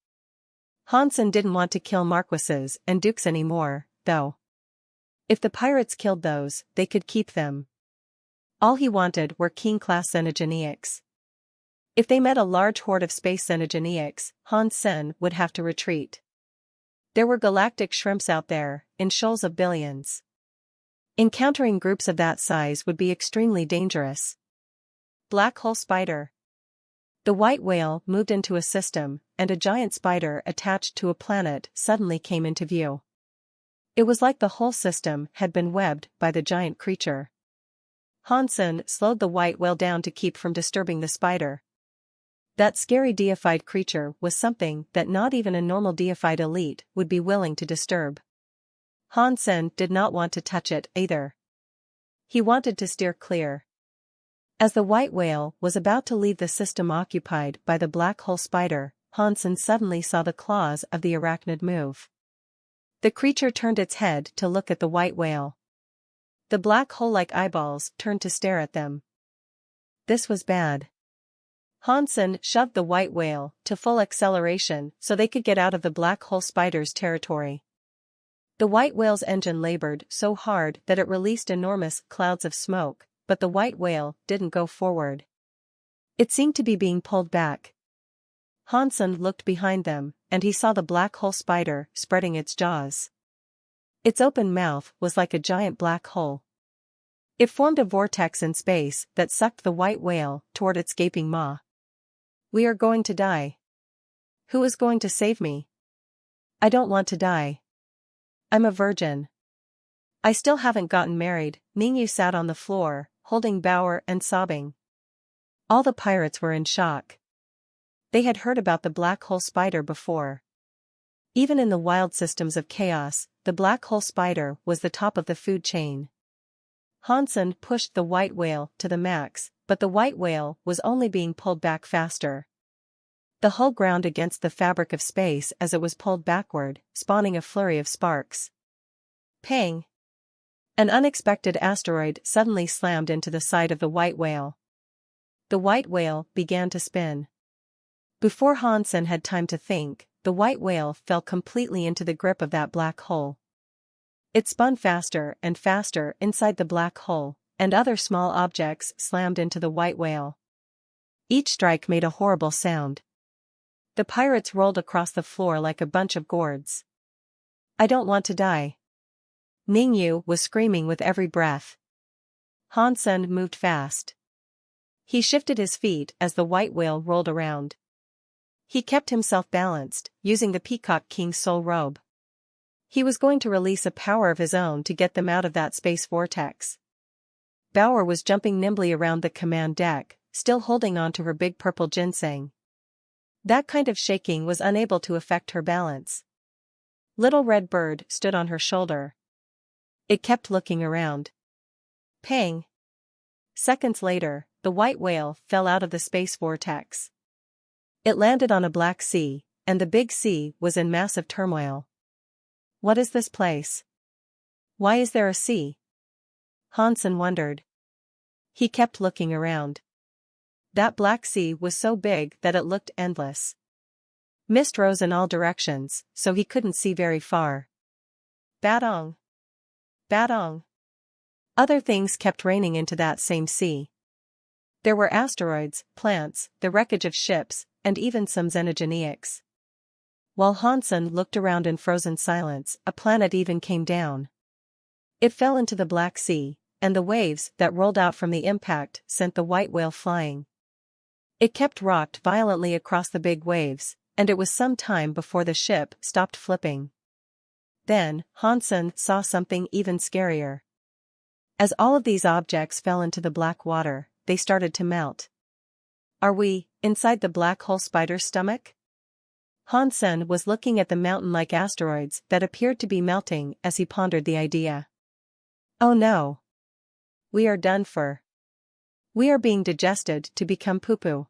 Hansen didn't want to kill marquises and dukes anymore, though. If the pirates killed those, they could keep them. All he wanted were king-class xenogeneics. If they met a large horde of space xenogeneics, Hansen would have to retreat. There were galactic shrimps out there, in shoals of billions. Encountering groups of that size would be extremely dangerous. Black hole spider. The white whale moved into a system, and a giant spider attached to a planet suddenly came into view. It was like the whole system had been webbed by the giant creature. Hansen slowed the white whale down to keep from disturbing the spider. That scary deified creature was something that not even a normal deified elite would be willing to disturb. Hansen did not want to touch it either. He wanted to steer clear. As the white whale was about to leave the system occupied by the black hole spider, Hansen suddenly saw the claws of the arachnid move. The creature turned its head to look at the white whale. The black hole-like eyeballs turned to stare at them. This was bad. Hansen shoved the white whale to full acceleration so they could get out of the black hole spider's territory. The white whale's engine labored so hard that it released enormous clouds of smoke, but the white whale didn't go forward. It seemed to be being pulled back. Hansen looked behind them, and he saw the black hole spider spreading its jaws. Its open mouth was like a giant black hole. It formed a vortex in space that sucked the white whale toward its gaping maw. "We are going to die. Who is going to save me? I don't want to die. I'm a virgin. I still haven't gotten married." Ningyu sat on the floor, holding Bauer and sobbing. All the pirates were in shock. They had heard about the black hole spider before. Even in the wild systems of chaos, the black hole spider was the top of the food chain. Hansen pushed the white whale to the max, but the white whale was only being pulled back faster. The hull ground against the fabric of space as it was pulled backward, spawning a flurry of sparks. Pang! An unexpected asteroid suddenly slammed into the side of the white whale. The white whale began to spin. Before Hansen had time to think, the white whale fell completely into the grip of that black hole. It spun faster and faster inside the black hole, and other small objects slammed into the white whale. Each strike made a horrible sound. The pirates rolled across the floor like a bunch of gourds. "I don't want to die." Ningyu was screaming with every breath. Hansen moved fast. He shifted his feet as the white whale rolled around. He kept himself balanced, using the Peacock King's soul robe. He was going to release a power of his own to get them out of that space vortex. Bauer was jumping nimbly around the command deck, still holding on to her big purple ginseng. That kind of shaking was unable to affect her balance. Little Red Bird stood on her shoulder. It kept looking around. Pang! Seconds later, the white whale fell out of the space vortex. It landed on a black sea, and the big sea was in massive turmoil. "What is this place? Why is there a sea?" Hansen wondered. He kept looking around. That black sea was so big that it looked endless. Mist rose in all directions, so he couldn't see very far. Badong! Badong! Other things kept raining into that same sea. There were asteroids, plants, the wreckage of ships, and even some xenogeneics. While Hansen looked around in frozen silence, a planet even came down. It fell into the Black Sea, and the waves that rolled out from the impact sent the white whale flying. It kept rocked violently across the big waves, and it was some time before the ship stopped flipping. Then, Hansen saw something even scarier. As all of these objects fell into the black water, they started to melt. "Are we inside the black hole spider's stomach?" Hansen was looking at the mountain-like asteroids that appeared to be melting as he pondered the idea. "Oh no! We are done for. We are being digested to become poo-poo.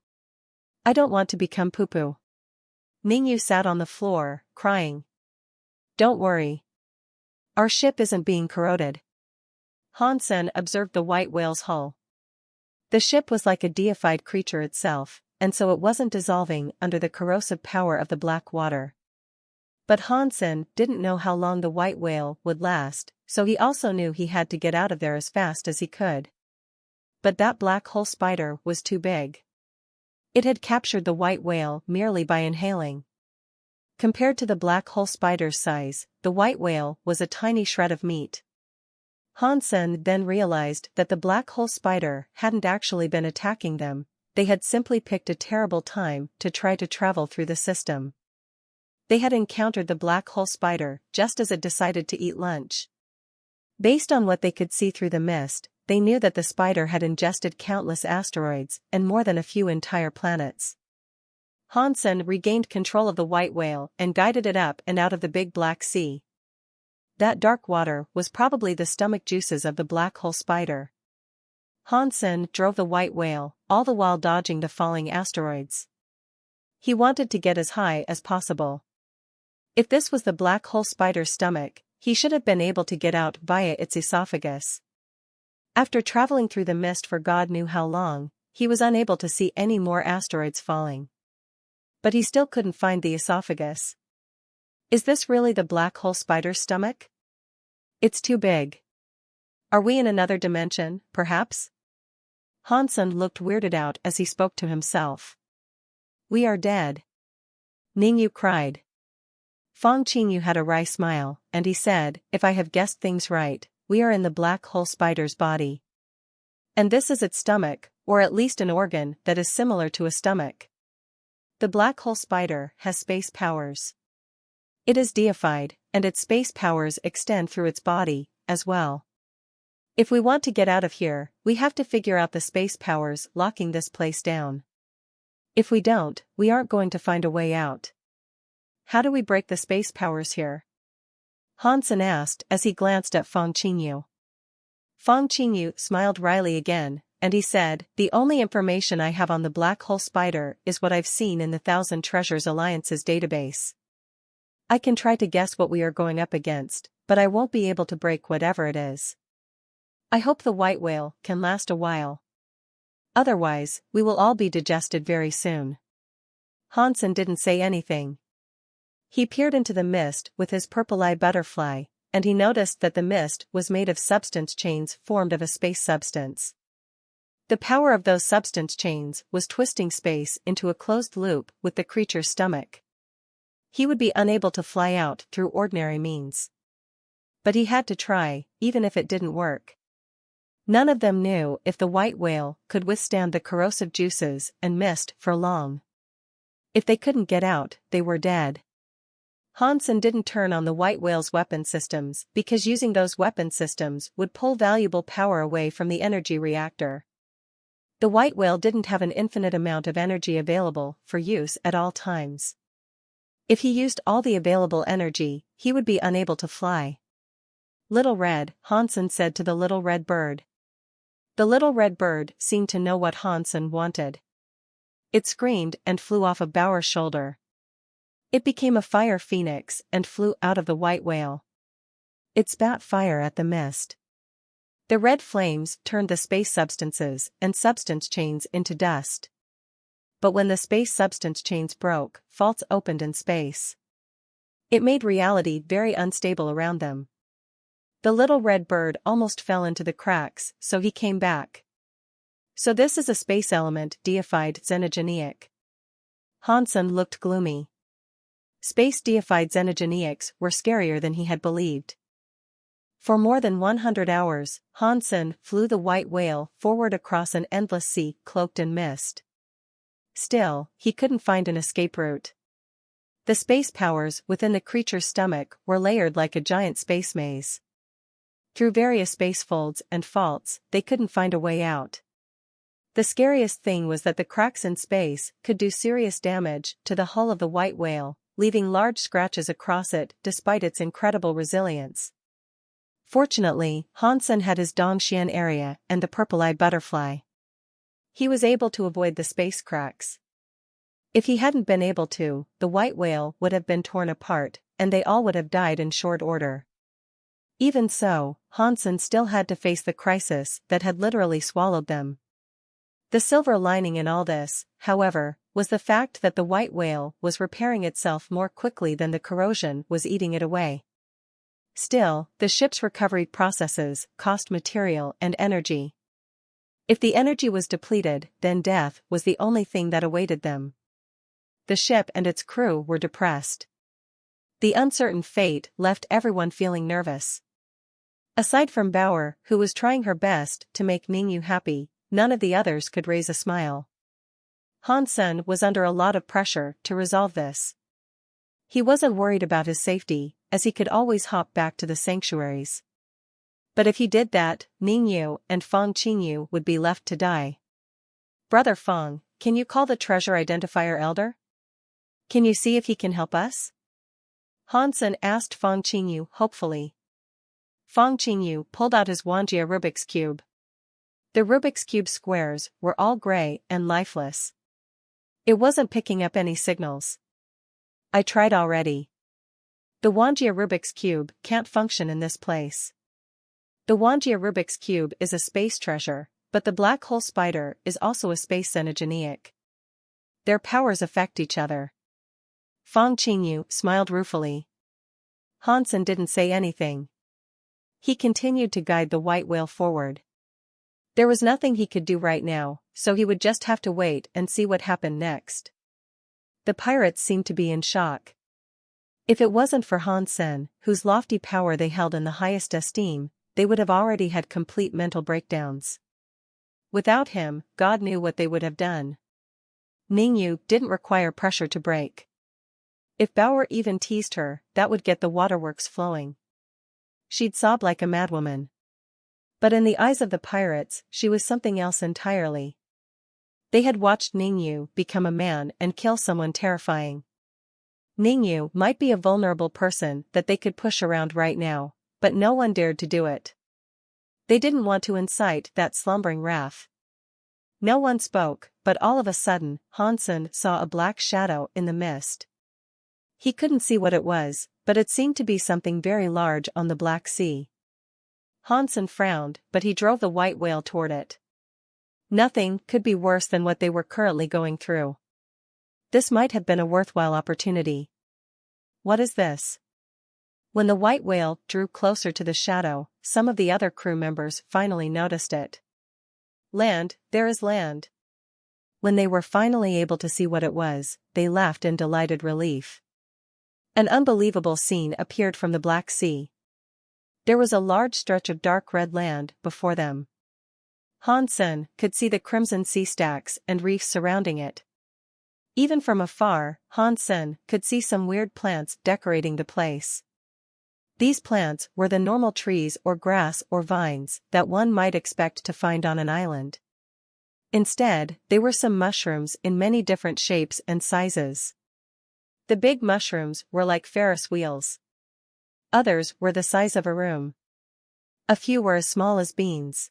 I don't want to become poo-poo." Ningyu sat on the floor, crying. "Don't worry. Our ship isn't being corroded." Hansen observed the white whale's hull. The ship was like a deified creature itself, and so it wasn't dissolving under the corrosive power of the black water. But Hansen didn't know how long the white whale would last, so he also knew he had to get out of there as fast as he could. But that black hole spider was too big. It had captured the white whale merely by inhaling. Compared to the black hole spider's size, the white whale was a tiny shred of meat. Hansen then realized that the black hole spider hadn't actually been attacking them, they had simply picked a terrible time to try to travel through the system. They had encountered the black hole spider just as it decided to eat lunch. Based on what they could see through the mist, they knew that the spider had ingested countless asteroids and more than a few entire planets. Hansen regained control of the white whale and guided it up and out of the big black sea. That dark water was probably the stomach juices of the black hole spider. Hansen drove the white whale, all the while dodging the falling asteroids. He wanted to get as high as possible. If this was the black hole spider's stomach, he should have been able to get out via its esophagus. After traveling through the mist for God knew how long, he was unable to see any more asteroids falling. But he still couldn't find the esophagus. Is this really the black hole spider's stomach? It's too big. Are we in another dimension, perhaps? Hansen looked weirded out as he spoke to himself. We are dead. Ningyu cried. Fang Qingyu had a wry smile, and he said, if I have guessed things right, we are in the black hole spider's body. And this is its stomach, or at least an organ that is similar to a stomach. The black hole spider has space powers. It is deified, and its space powers extend through its body, as well. If we want to get out of here, we have to figure out the space powers locking this place down. If we don't, we aren't going to find a way out. How do we break the space powers here? Hansen asked as he glanced at Fang Qingyu. Fang Qingyu smiled wryly again, and he said, the only information I have on the black hole spider is what I've seen in the Thousand Treasures Alliance's database. I can try to guess what we are going up against, but I won't be able to break whatever it is. I hope the white whale can last a while. Otherwise, we will all be digested very soon. Hansen didn't say anything. He peered into the mist with his purple-eye butterfly, and he noticed that the mist was made of substance chains formed of a space substance. The power of those substance chains was twisting space into a closed loop with the creature's stomach. He would be unable to fly out through ordinary means. But he had to try, even if it didn't work. None of them knew if the white whale could withstand the corrosive juices and mist for long. If they couldn't get out, they were dead. Hansen didn't turn on the white whale's weapon systems because using those weapon systems would pull valuable power away from the energy reactor. The white whale didn't have an infinite amount of energy available for use at all times. If he used all the available energy, he would be unable to fly. Little Red, Hansen said to the little red bird. The little red bird seemed to know what Hansen wanted. It screamed and flew off of Bauer's shoulder. It became a fire phoenix and flew out of the white whale. It spat fire at the mist. The red flames turned the space substances and substance chains into dust. But when the space substance chains broke, faults opened in space. It made reality very unstable around them. The little red bird almost fell into the cracks, so he came back. So this is a space element deified xenogeneic. Hansen looked gloomy. Space deified xenogeneics were scarier than he had believed. For more than 100 hours, Hansen flew the white whale forward across an endless sea cloaked in mist. Still, he couldn't find an escape route. The space powers within the creature's stomach were layered like a giant space maze. Through various space folds and faults, they couldn't find a way out. The scariest thing was that the cracks in space could do serious damage to the hull of the white whale, leaving large scratches across it despite its incredible resilience. Fortunately, Hansen had his Dongxian area and the purple-eye butterfly. He was able to avoid the space cracks. If he hadn't been able to, the white whale would have been torn apart, and they all would have died in short order. Even so, Hansen still had to face the crisis that had literally swallowed them. The silver lining in all this, however, was the fact that the white whale was repairing itself more quickly than the corrosion was eating it away. Still, the ship's recovery processes cost material and energy. If the energy was depleted, then death was the only thing that awaited them. The ship and its crew were depressed. The uncertain fate left everyone feeling nervous. Aside from Bauer, who was trying her best to make Ningyu happy, none of the others could raise a smile. Hansen was under a lot of pressure to resolve this. He wasn't worried about his safety, as he could always hop back to the sanctuaries. But if he did that, Ningyu and Fang Qingyu would be left to die. Brother Fang, can you call the treasure identifier elder? Can you see if he can help us? Hansen asked Fang Qingyu hopefully. Fang Qingyu pulled out his Wanjia Rubik's Cube. The Rubik's Cube squares were all gray and lifeless. It wasn't picking up any signals. I tried already. The Wanjia Rubik's Cube can't function in this place. The Wanjia Rubik's Cube is a space treasure, but the black hole spider is also a space xenogeneic. Their powers affect each other. Fang Qingyu smiled ruefully. Hansen didn't say anything. He continued to guide the white whale forward. There was nothing he could do right now, so he would just have to wait and see what happened next. The pirates seemed to be in shock. If it wasn't for Hansen, whose lofty power they held in the highest esteem, they would have already had complete mental breakdowns. Without him, God knew what they would have done. Ningyu didn't require pressure to break. If Bauer even teased her, that would get the waterworks flowing. She'd sob like a madwoman. But in the eyes of the pirates, she was something else entirely. They had watched Ningyu become a man and kill someone terrifying. Ningyu might be a vulnerable person that they could push around right now, but no one dared to do it. They didn't want to incite that slumbering wrath. No one spoke, but all of a sudden, Hansen saw a black shadow in the mist. He couldn't see what it was, but it seemed to be something very large on the Black Sea. Hansen frowned, but he drove the white whale toward it. Nothing could be worse than what they were currently going through. This might have been a worthwhile opportunity. What is this? When the white whale drew closer to the shadow, some of the other crew members finally noticed it. Land, there is land. When they were finally able to see what it was, they laughed in delighted relief. An unbelievable scene appeared from the Black Sea. There was a large stretch of dark red land before them. Hansen could see the crimson sea stacks and reefs surrounding it. Even from afar, Hansen could see some weird plants decorating the place. These plants were the normal trees or grass or vines that one might expect to find on an island. Instead, they were some mushrooms in many different shapes and sizes. The big mushrooms were like Ferris wheels. Others were the size of a room. A few were as small as beans.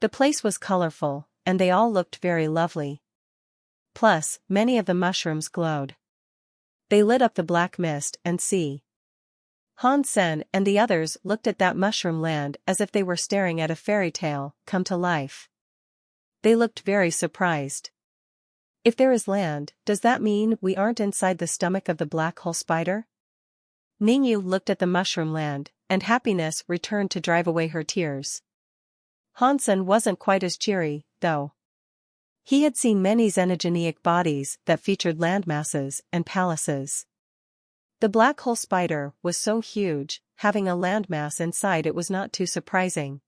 The place was colorful, and they all looked very lovely. Plus, many of the mushrooms glowed. They lit up the black mist and sea. Hansen and the others looked at that mushroom land as if they were staring at a fairy tale come to life. They looked very surprised. If there is land, does that mean we aren't inside the stomach of the black hole spider? Ningyu looked at the mushroom land, and happiness returned to drive away her tears. Hansen wasn't quite as cheery, though. He had seen many xenogeneic bodies that featured landmasses and palaces. The black hole spider was so huge, having a landmass inside it was not too surprising.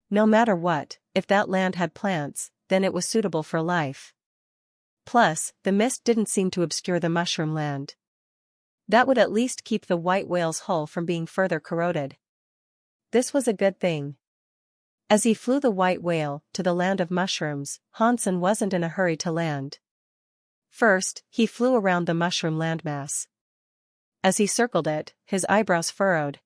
No matter what, if that land had plants, then it was suitable for life. Plus, the mist didn't seem to obscure the mushroom land. That would at least keep the white whale's hull from being further corroded. This was a good thing. As he flew the white whale to the land of mushrooms, Hansen wasn't in a hurry to land. First, he flew around the mushroom landmass. As he circled it, his eyebrows furrowed.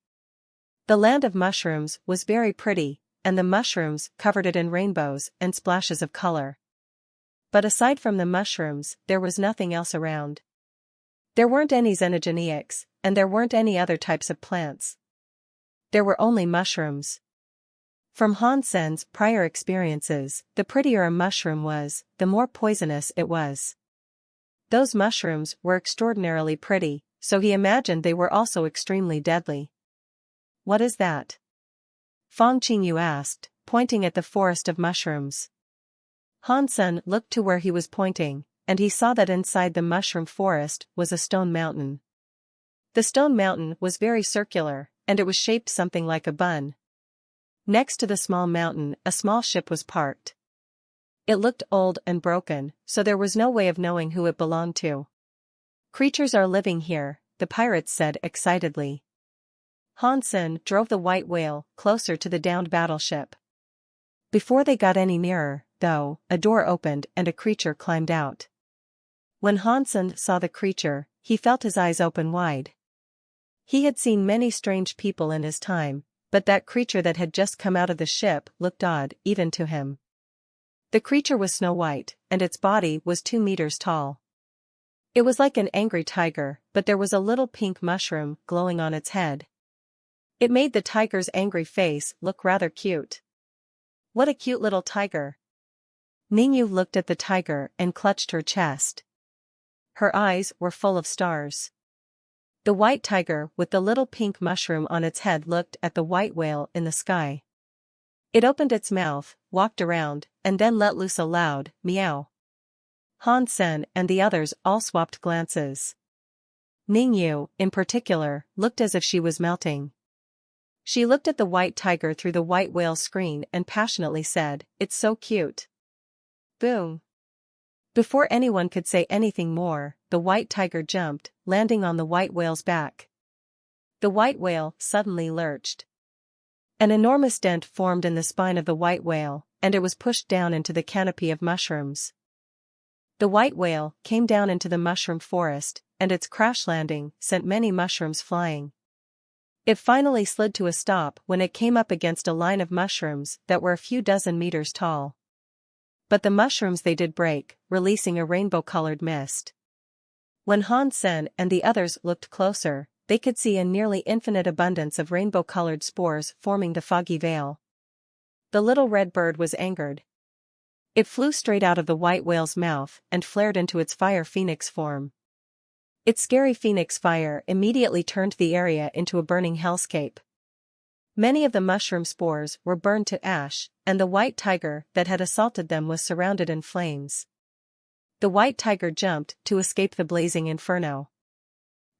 The land of mushrooms was very pretty, and the mushrooms covered it in rainbows and splashes of color. But aside from the mushrooms, there was nothing else around. There weren't any xenogeneics, and there weren't any other types of plants. There were only mushrooms. From Hansen's prior experiences, the prettier a mushroom was, the more poisonous it was. Those mushrooms were extraordinarily pretty, so he imagined they were also extremely deadly. What is that? Fang Qingyu asked, pointing at the forest of mushrooms. Hansen looked to where he was pointing, and he saw that inside the mushroom forest was a stone mountain. The stone mountain was very circular, and it was shaped something like a bun. Next to the small mountain, a small ship was parked. It looked old and broken, so there was no way of knowing who it belonged to. Creatures are living here, the pirates said excitedly. Hansen drove the white whale closer to the downed battleship. Before they got any nearer, though, a door opened and a creature climbed out. When Hansen saw the creature, he felt his eyes open wide. He had seen many strange people in his time, but that creature that had just come out of the ship looked odd even to him. The creature was snow white, and its body was 2 meters tall. It was like an angry tiger, but there was a little pink mushroom glowing on its head. It made the tiger's angry face look rather cute. What a cute little tiger! Ningyu looked at the tiger and clutched her chest. Her eyes were full of stars. The white tiger with the little pink mushroom on its head looked at the white whale in the sky. It opened its mouth, walked around, and then let loose a loud meow. Hansen and the others all swapped glances. Ningyu, in particular, looked as if she was melting. She looked at the white tiger through the white whale screen and passionately said, "It's so cute." Boom. Before anyone could say anything more, the white tiger jumped, landing on the white whale's back. The white whale suddenly lurched. An enormous dent formed in the spine of the white whale, and it was pushed down into the canopy of mushrooms. The white whale came down into the mushroom forest, and its crash landing sent many mushrooms flying. It finally slid to a stop when it came up against a line of mushrooms that were a few dozen meters tall. But the mushrooms they did break, releasing a rainbow-colored mist. When Hansen and the others looked closer, they could see a nearly infinite abundance of rainbow-colored spores forming the foggy veil. The little red bird was angered. It flew straight out of the white whale's mouth and flared into its fire phoenix form. Its scary phoenix fire immediately turned the area into a burning hellscape. Many of the mushroom spores were burned to ash, and the white tiger that had assaulted them was surrounded in flames. The white tiger jumped to escape the blazing inferno.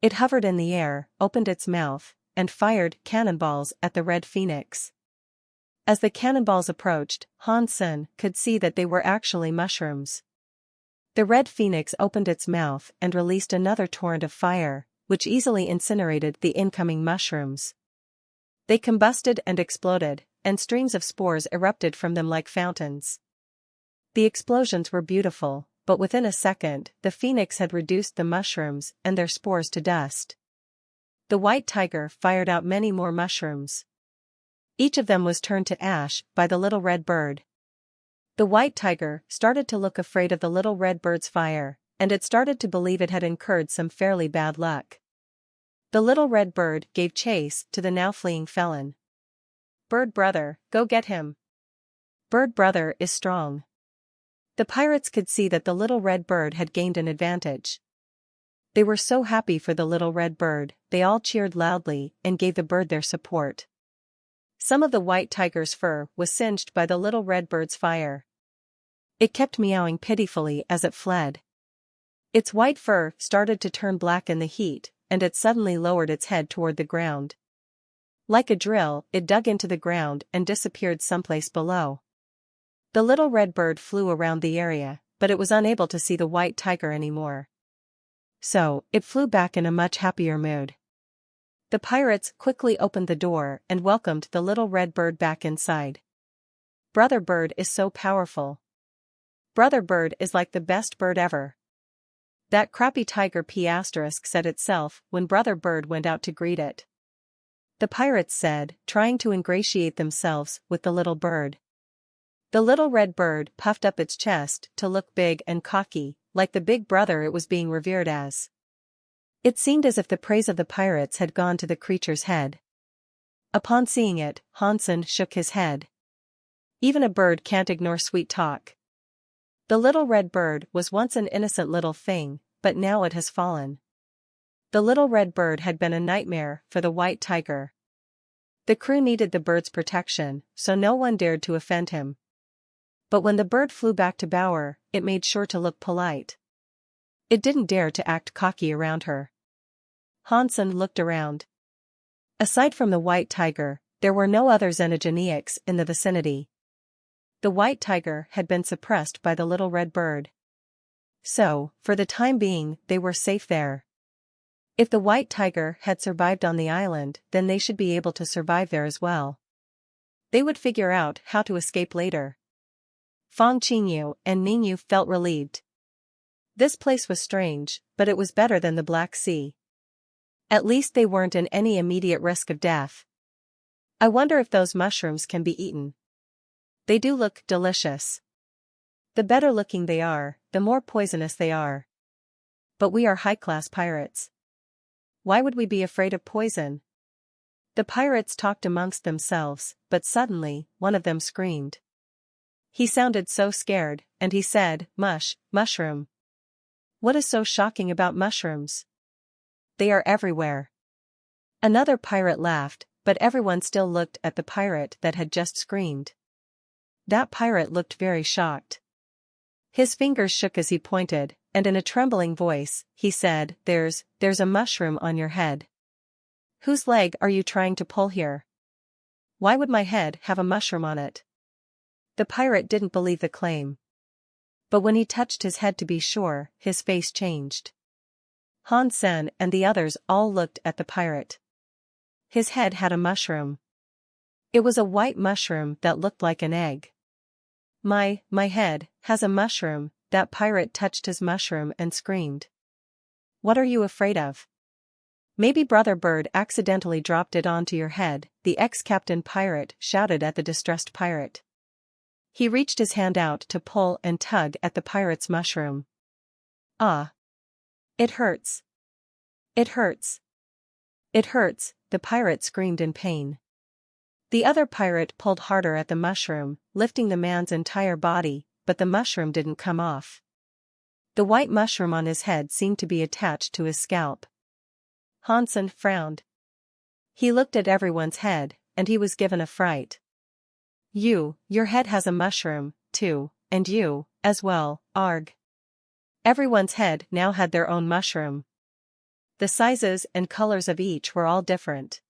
It hovered in the air, opened its mouth, and fired cannonballs at the red phoenix. As the cannonballs approached, Hansen could see that they were actually mushrooms. The red phoenix opened its mouth and released another torrent of fire, which easily incinerated the incoming mushrooms. They combusted and exploded, and streams of spores erupted from them like fountains. The explosions were beautiful, but within a second, the phoenix had reduced the mushrooms and their spores to dust. The white tiger fired out many more mushrooms. Each of them was turned to ash by the little red bird. The white tiger started to look afraid of the little red bird's fire, and it started to believe it had incurred some fairly bad luck. The little red bird gave chase to the now fleeing felon. "Bird brother, go get him. Bird brother is strong." The pirates could see that the little red bird had gained an advantage. They were so happy for the little red bird, they all cheered loudly and gave the bird their support. Some of the white tiger's fur was singed by the little red bird's fire. It kept meowing pitifully as it fled. Its white fur started to turn black in the heat, and it suddenly lowered its head toward the ground. Like a drill, it dug into the ground and disappeared someplace below. The little red bird flew around the area, but it was unable to see the white tiger anymore. So, it flew back in a much happier mood. The pirates quickly opened the door and welcomed the little red bird back inside. "Brother bird is so powerful. Brother bird is like the best bird ever. That crappy tiger said itself when Brother Bird went out to greet it." The pirates said, trying to ingratiate themselves with the little bird. The little red bird puffed up its chest to look big and cocky, like the big brother it was being revered as. It seemed as if the praise of the pirates had gone to the creature's head. Upon seeing it, Hansen shook his head. Even a bird can't ignore sweet talk. The little red bird was once an innocent little thing, but now it has fallen. The little red bird had been a nightmare for the white tiger. The crew needed the bird's protection, so no one dared to offend him. But when the bird flew back to bower, it made sure to look polite. It didn't dare to act cocky around her. Hansen looked around. Aside from the white tiger, there were no other xenogeneics in the vicinity. The white tiger had been suppressed by the little red bird. So, for the time being, they were safe there. If the white tiger had survived on the island, then they should be able to survive there as well. They would figure out how to escape later. Fang Qingyu and Ningyu felt relieved. This place was strange, but it was better than the Black Sea. At least they weren't in any immediate risk of death. I wonder if those mushrooms can be eaten. They do look delicious. The better looking they are, the more poisonous they are. But we are high-class pirates. Why would we be afraid of poison? The pirates talked amongst themselves, but suddenly, one of them screamed. He sounded so scared, and he said, "Mushroom. What is so shocking about mushrooms? They are everywhere." Another pirate laughed, but everyone still looked at the pirate that had just screamed. That pirate looked very shocked. His fingers shook as he pointed, and in a trembling voice, he said, There's a mushroom on your head. Whose leg are you trying to pull here? Why would my head have a mushroom on it? The pirate didn't believe the claim. But when he touched his head to be sure, his face changed. Hansen and the others all looked at the pirate. His head had a mushroom. It was a white mushroom that looked like an egg. My head has a mushroom. That pirate touched his mushroom and screamed. What are you afraid of? Maybe Brother Bird accidentally dropped it onto your head, the ex-captain pirate shouted at the distressed pirate. He reached his hand out to pull and tug at the pirate's mushroom. Ah! It hurts. It hurts. It hurts, the pirate screamed in pain. The other pirate pulled harder at the mushroom, lifting the man's entire body, but the mushroom didn't come off. The white mushroom on his head seemed to be attached to his scalp. Hansen frowned. He looked at everyone's head, and he was given a fright. Your head has a mushroom, too, and you, as well, arg. Everyone's head now had their own mushroom. The sizes and colors of each were all different.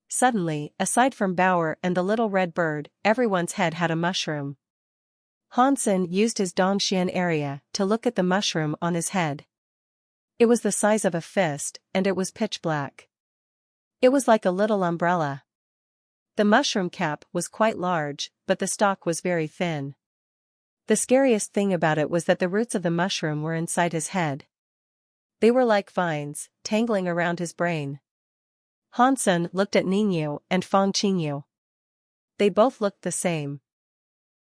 Suddenly, aside from Bauer and the little red bird, everyone's head had a mushroom. Hansen used his Dongxian area to look at the mushroom on his head. It was the size of a fist, and it was pitch black. It was like a little umbrella. The mushroom cap was quite large, but the stalk was very thin. The scariest thing about it was that the roots of the mushroom were inside his head. They were like vines, tangling around his brain. Hansen looked at Ningyu and Fang Qingyu. They both looked the same.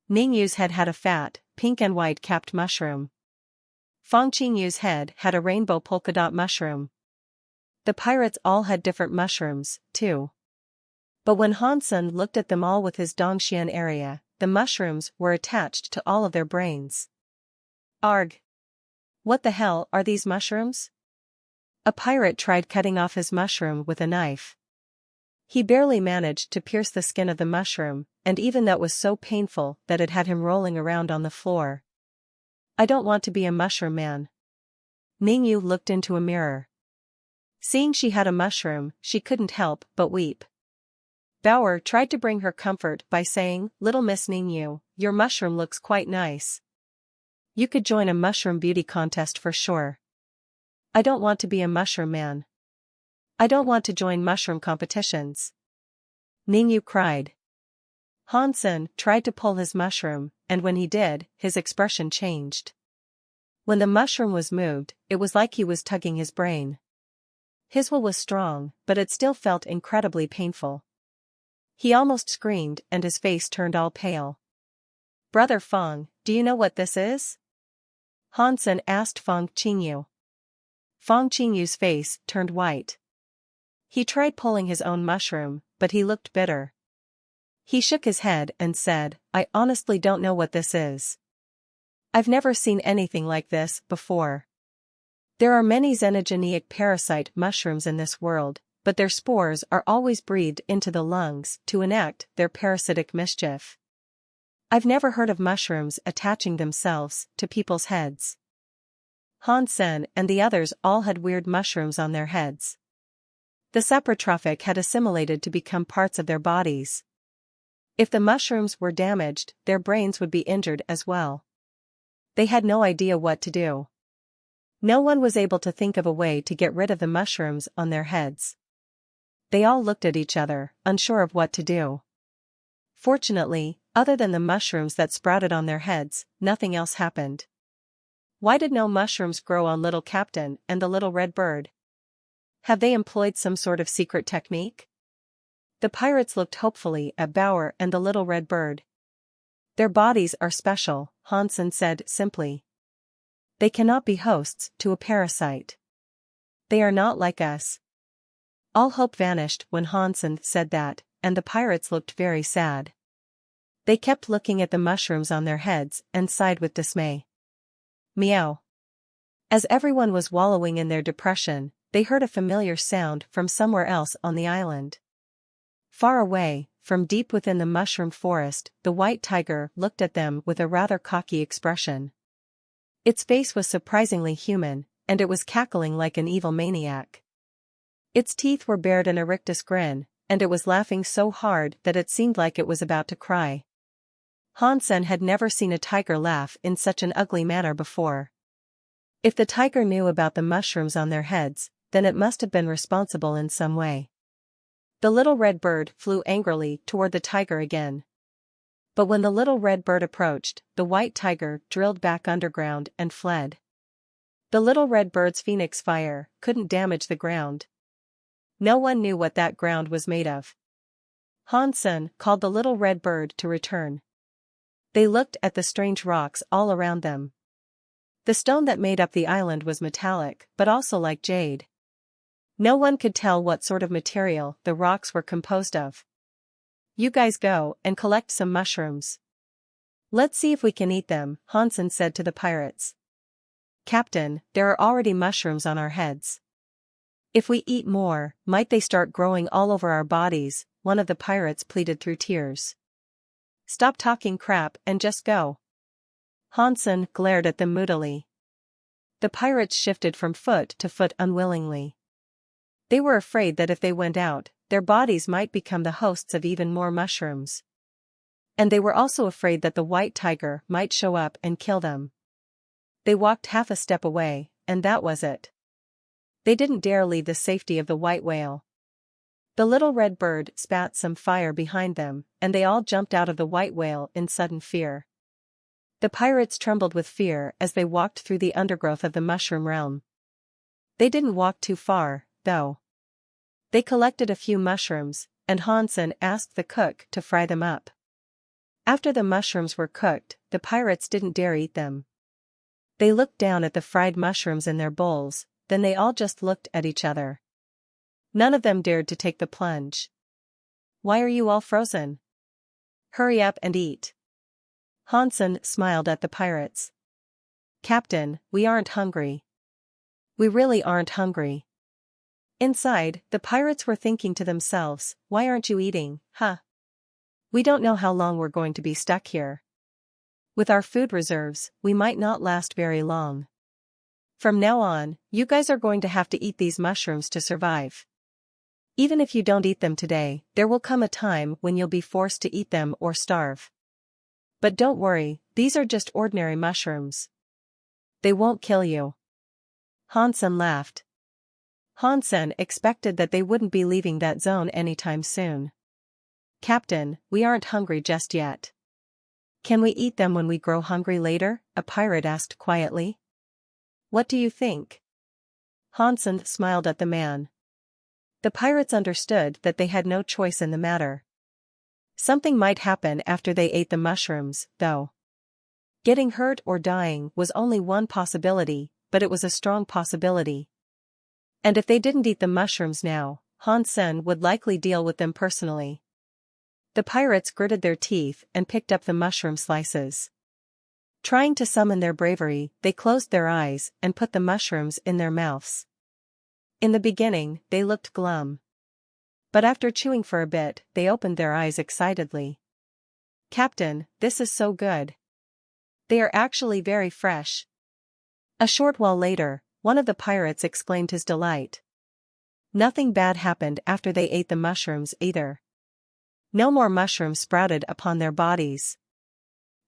Ningyu's head had a fat, pink and white capped mushroom. Fang Qingyu's head had a rainbow polka dot mushroom. The pirates all had different mushrooms, too. But when Hansen looked at them all with his Dongxian area, the mushrooms were attached to all of their brains. Arg! What the hell are these mushrooms? A pirate tried cutting off his mushroom with a knife. He barely managed to pierce the skin of the mushroom, and even that was so painful that it had him rolling around on the floor. I don't want to be a mushroom man. Ningyu looked into a mirror. Seeing she had a mushroom, she couldn't help but weep. Bauer tried to bring her comfort by saying, Little Miss Ningyu, your mushroom looks quite nice. You could join a mushroom beauty contest for sure. I don't want to be a mushroom man. I don't want to join mushroom competitions. Ningyu cried. Hansen tried to pull his mushroom, and when he did, his expression changed. When the mushroom was moved, it was like he was tugging his brain. His will was strong, but it still felt incredibly painful. He almost screamed and his face turned all pale. Brother Fang, do you know what this is? Hansen asked Fang Qingyu. Fang Qingyu's face turned white. He tried pulling his own mushroom, but he looked bitter. He shook his head and said, I honestly don't know what this is. I've never seen anything like this before. There are many xenogeneic parasite mushrooms in this world, but their spores are always breathed into the lungs to enact their parasitic mischief. I've never heard of mushrooms attaching themselves to people's heads. Hansen and the others all had weird mushrooms on their heads. The saprotrophic had assimilated to become parts of their bodies. If the mushrooms were damaged, their brains would be injured as well. They had no idea what to do. No one was able to think of a way to get rid of the mushrooms on their heads. They all looked at each other, unsure of what to do. Fortunately, other than the mushrooms that sprouted on their heads, nothing else happened. Why did no mushrooms grow on Little Captain and the Little Red Bird? Have they employed some sort of secret technique? The pirates looked hopefully at Bauer and the Little Red Bird. Their bodies are special, Hansen said simply. They cannot be hosts to a parasite. They are not like us. All hope vanished when Hansen said that, and the pirates looked very sad. They kept looking at the mushrooms on their heads and sighed with dismay. Meow. As everyone was wallowing in their depression, they heard a familiar sound from somewhere else on the island. Far away, from deep within the mushroom forest, the white tiger looked at them with a rather cocky expression. Its face was surprisingly human, and it was cackling like an evil maniac. Its teeth were bared in a rictus grin, and it was laughing so hard that it seemed like it was about to cry. Hansen had never seen a tiger laugh in such an ugly manner before. If the tiger knew about the mushrooms on their heads, then it must have been responsible in some way. The little red bird flew angrily toward the tiger again. But when the little red bird approached, the white tiger drilled back underground and fled. The little red bird's phoenix fire couldn't damage the ground. No one knew what that ground was made of. Hansen called the little red bird to return. They looked at the strange rocks all around them. The stone that made up the island was metallic, but also like jade. No one could tell what sort of material the rocks were composed of. "You guys go and collect some mushrooms. Let's see if we can eat them," Hansen said to the pirates. "Captain, there are already mushrooms on our heads. If we eat more, might they start growing all over our bodies?" one of the pirates pleaded through tears. "Stop talking crap and just go." Hansen glared at them moodily. The pirates shifted from foot to foot unwillingly. They were afraid that if they went out, their bodies might become the hosts of even more mushrooms. And they were also afraid that the white tiger might show up and kill them. They walked half a step away, and that was it. They didn't dare leave the safety of the white whale. The little red bird spat some fire behind them, and they all jumped out of the white whale in sudden fear. The pirates trembled with fear as they walked through the undergrowth of the mushroom realm. They didn't walk too far, though. They collected a few mushrooms, and Hansen asked the cook to fry them up. After the mushrooms were cooked, the pirates didn't dare eat them. They looked down at the fried mushrooms in their bowls, then they all just looked at each other. None of them dared to take the plunge. "Why are you all frozen? Hurry up and eat." Hansen smiled at the pirates. "Captain, we aren't hungry. We really aren't hungry." Inside, the pirates were thinking to themselves, "Why aren't you eating, huh? We don't know how long we're going to be stuck here. With our food reserves, we might not last very long. From now on, you guys are going to have to eat these mushrooms to survive. Even if you don't eat them today, there will come a time when you'll be forced to eat them or starve. But don't worry, these are just ordinary mushrooms. They won't kill you." Hansen laughed. Hansen expected that they wouldn't be leaving that zone anytime soon. "Captain, we aren't hungry just yet." "Can we eat them when we grow hungry later?" a pirate asked quietly. "What do you think?" Hansen smiled at the man. The pirates understood that they had no choice in the matter. Something might happen after they ate the mushrooms, though. Getting hurt or dying was only one possibility, but it was a strong possibility. And if they didn't eat the mushrooms now, Hansen would likely deal with them personally. The pirates gritted their teeth and picked up the mushroom slices. Trying to summon their bravery, they closed their eyes and put the mushrooms in their mouths. In the beginning, they looked glum. But after chewing for a bit, they opened their eyes excitedly. "Captain, this is so good. They are actually very fresh." A short while later, one of the pirates exclaimed his delight. Nothing bad happened after they ate the mushrooms either. No more mushrooms sprouted upon their bodies.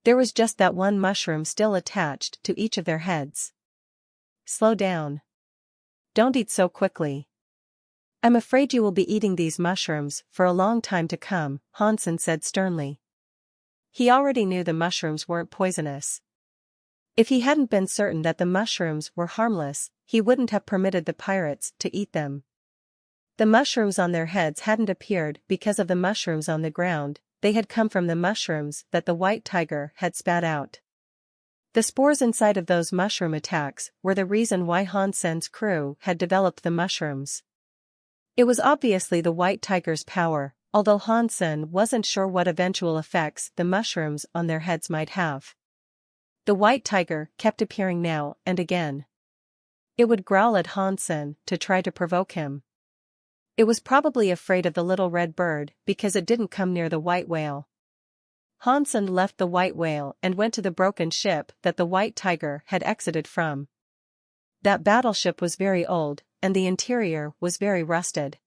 There was just that one mushroom still attached to each of their heads. "Slow down. Don't eat so quickly. I'm afraid you will be eating these mushrooms for a long time to come," Hansen said sternly. He already knew the mushrooms weren't poisonous. If he hadn't been certain that the mushrooms were harmless, he wouldn't have permitted the pirates to eat them. The mushrooms on their heads hadn't appeared because of the mushrooms on the ground, they had come from the mushrooms that the white tiger had spat out. The spores inside of those mushroom attacks were the reason why Hansen's crew had developed the mushrooms. It was obviously the white tiger's power, although Hansen wasn't sure what eventual effects the mushrooms on their heads might have. The white tiger kept appearing now and again. It would growl at Hansen to try to provoke him. It was probably afraid of the little red bird because it didn't come near the white whale. Hansen left the white whale and went to the broken ship that the white tiger had exited from. That battleship was very old, and the interior was very rusted.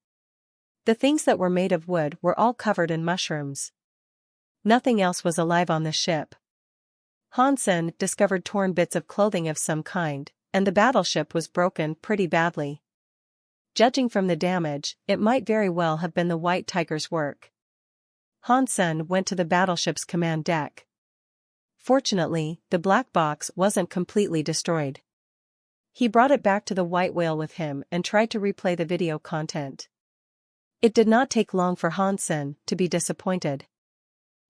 The things that were made of wood were all covered in mushrooms. Nothing else was alive on the ship. Hansen discovered torn bits of clothing of some kind, and the battleship was broken pretty badly. Judging from the damage, it might very well have been the white tiger's work. Hansen went to the battleship's command deck. Fortunately, the black box wasn't completely destroyed. He brought it back to the white whale with him and tried to replay the video content. It did not take long for Hansen to be disappointed.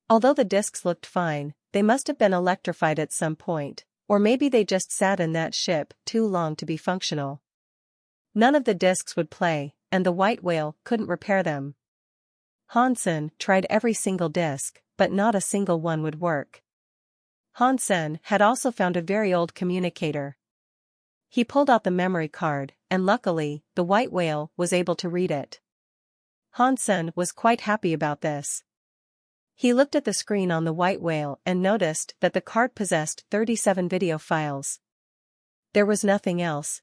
Although the discs looked fine, they must have been electrified at some point, or maybe they just sat in that ship too long to be functional. None of the discs would play, and the white whale couldn't repair them. Hansen tried every single disc, but not a single one would work. Hansen had also found a very old communicator. He pulled out the memory card, and luckily, the white whale was able to read it. Hansen was quite happy about this. He looked at the screen on the white whale and noticed that the card possessed 37 video files. There was nothing else.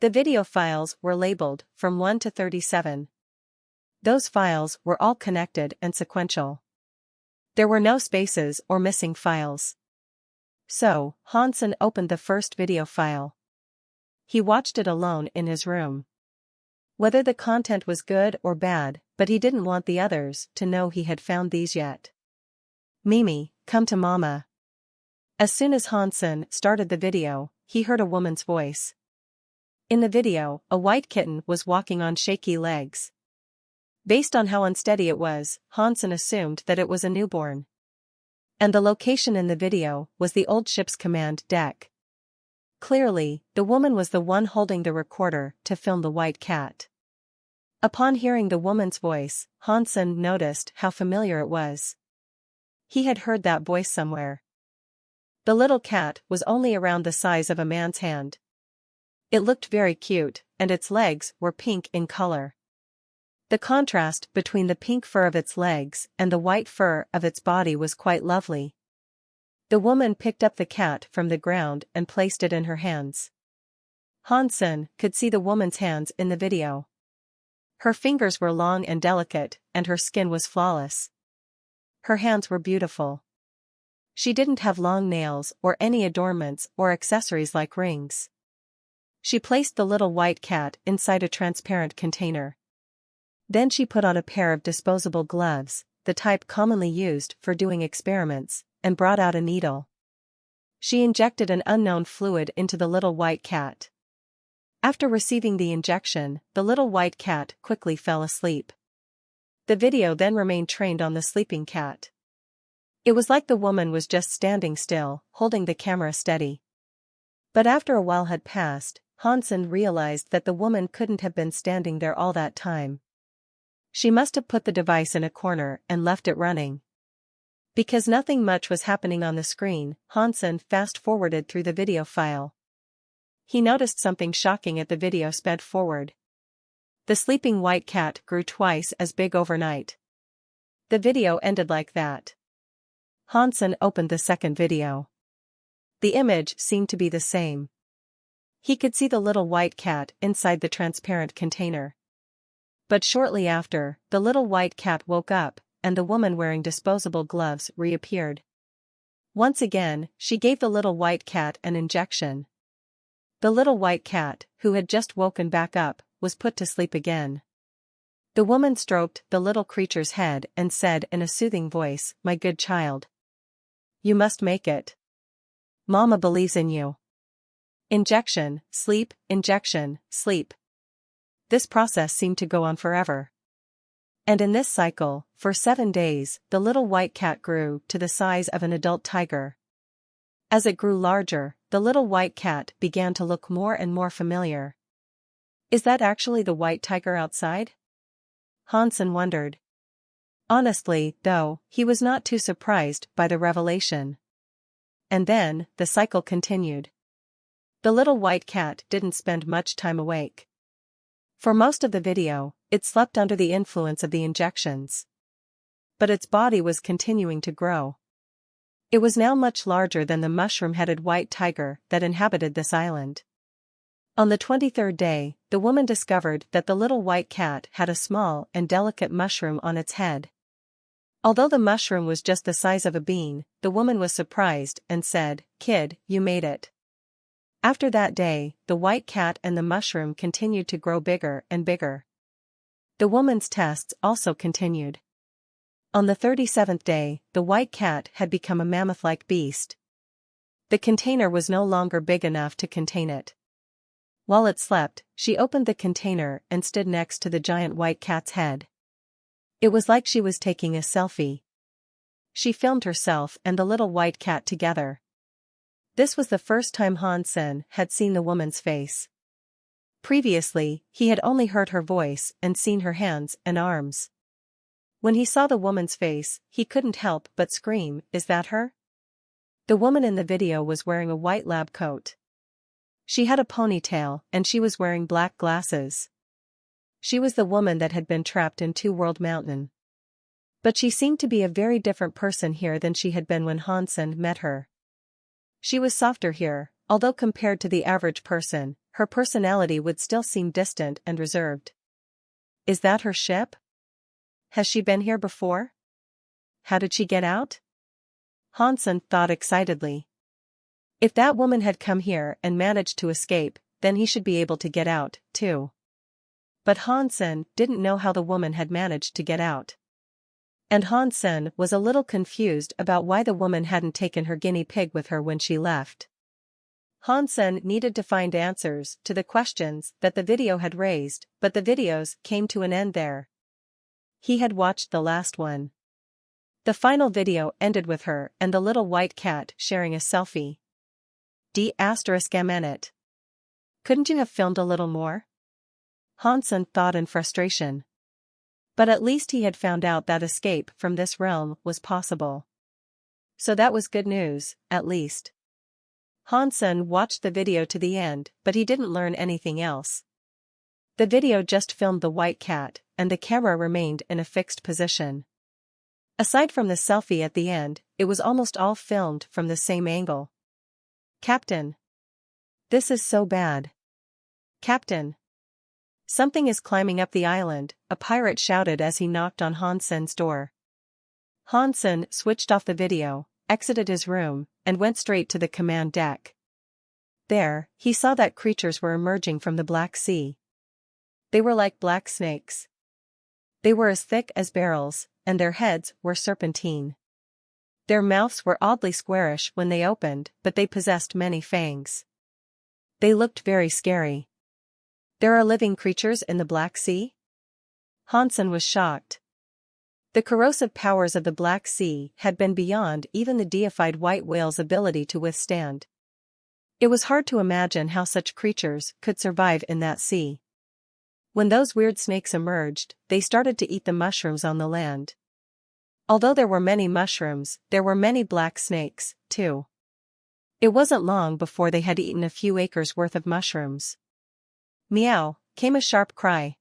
The video files were labeled from 1 to 37. Those files were all connected and sequential. There were no spaces or missing files. So, Hansen opened the first video file. He watched it alone in his room. Whether the content was good or bad, but he didn't want the others to know he had found these yet. "Mimi, come to Mama." As soon as Hansen started the video, he heard a woman's voice. In the video, a white kitten was walking on shaky legs. Based on how unsteady it was, Hansen assumed that it was a newborn. And the location in the video was the old ship's command deck. Clearly, the woman was the one holding the recorder to film the white cat. Upon hearing the woman's voice, Hansen noticed how familiar it was. He had heard that voice somewhere. The little cat was only around the size of a man's hand. It looked very cute, and its legs were pink in color. The contrast between the pink fur of its legs and the white fur of its body was quite lovely. The woman picked up the cat from the ground and placed it in her hands. Hansen could see the woman's hands in the video. Her fingers were long and delicate, and her skin was flawless. Her hands were beautiful. She didn't have long nails or any adornments or accessories like rings. She placed the little white cat inside a transparent container. Then she put on a pair of disposable gloves, the type commonly used for doing experiments, and brought out a needle. She injected an unknown fluid into the little white cat. After receiving the injection, the little white cat quickly fell asleep. The video then remained trained on the sleeping cat. It was like the woman was just standing still, holding the camera steady. But after a while had passed, Hansen realized that the woman couldn't have been standing there all that time. She must have put the device in a corner and left it running. Because nothing much was happening on the screen, Hansen fast-forwarded through the video file. He noticed something shocking as the video sped forward. The sleeping white cat grew twice as big overnight. The video ended like that. Hansen opened the second video. The image seemed to be the same. He could see the little white cat inside the transparent container. But shortly after, the little white cat woke up, and the woman wearing disposable gloves reappeared. Once again, she gave the little white cat an injection. The little white cat, who had just woken back up, was put to sleep again. The woman stroked the little creature's head and said in a soothing voice, "My good child. You must make it. Mama believes in you." Injection, sleep, injection, sleep. This process seemed to go on forever. And in this cycle, for 7 days, the little white cat grew to the size of an adult tiger. As it grew larger, the little white cat began to look more and more familiar. Is that actually the white tiger outside? Hansen wondered. Honestly, though, he was not too surprised by the revelation. And then, the cycle continued. The little white cat didn't spend much time awake. For most of the video, it slept under the influence of the injections. but its body was continuing to grow. It was now much larger than the mushroom-headed white tiger that inhabited this island. On the 23rd day, the woman discovered that the little white cat had a small and delicate mushroom on its head. Although the mushroom was just the size of a bean, the woman was surprised and said, "Kid, you made it." After that day, the white cat and the mushroom continued to grow bigger and bigger. The woman's tests also continued. On the 37th day, the white cat had become a mammoth-like beast. The container was no longer big enough to contain it. While it slept, she opened the container and stood next to the giant white cat's head. It was like she was taking a selfie. She filmed herself and the little white cat together. This was the first time Hansen had seen the woman's face. Previously, he had only heard her voice and seen her hands and arms. When he saw the woman's face, he couldn't help but scream, "Is that her?" The woman in the video was wearing a white lab coat. She had a ponytail and she was wearing black glasses. She was the woman that had been trapped in Two World Mountain. But she seemed to be a very different person here than she had been when Hansen met her. She was softer here, although compared to the average person, her personality would still seem distant and reserved. Is that her ship? Has she been here before? How did she get out? Hansen thought excitedly. If that woman had come here and managed to escape, then he should be able to get out, too. But Hansen didn't know how the woman had managed to get out. And Hansen was a little confused about why the woman hadn't taken her guinea pig with her when she left. Hansen needed to find answers to the questions that the video had raised, but the videos came to an end there. He had watched the last one. The final video ended with her and the little white cat sharing a selfie. D***it. Couldn't you have filmed a little more? Hansen thought in frustration. But at least he had found out that escape from this realm was possible. So that was good news, at least. Hansen watched the video to the end, but he didn't learn anything else. The video just filmed the white cat, and the camera remained in a fixed position. Aside from the selfie at the end, it was almost all filmed from the same angle. "Captain. This is so bad. Captain. Something is climbing up the island," a pirate shouted as he knocked on Hansen's door. Hansen switched off the video, exited his room, and went straight to the command deck. There, he saw that creatures were emerging from the Black Sea. They were like black snakes. They were as thick as barrels, and their heads were serpentine. Their mouths were oddly squarish when they opened, but they possessed many fangs. They looked very scary. There are living creatures in the Black Sea? Hansen was shocked. The corrosive powers of the Black Sea had been beyond even the deified white whale's ability to withstand. It was hard to imagine how such creatures could survive in that sea. When those weird snakes emerged, they started to eat the mushrooms on the land. Although there were many mushrooms, there were many black snakes, too. It wasn't long before they had eaten a few acres worth of mushrooms. "Meow," came a sharp cry.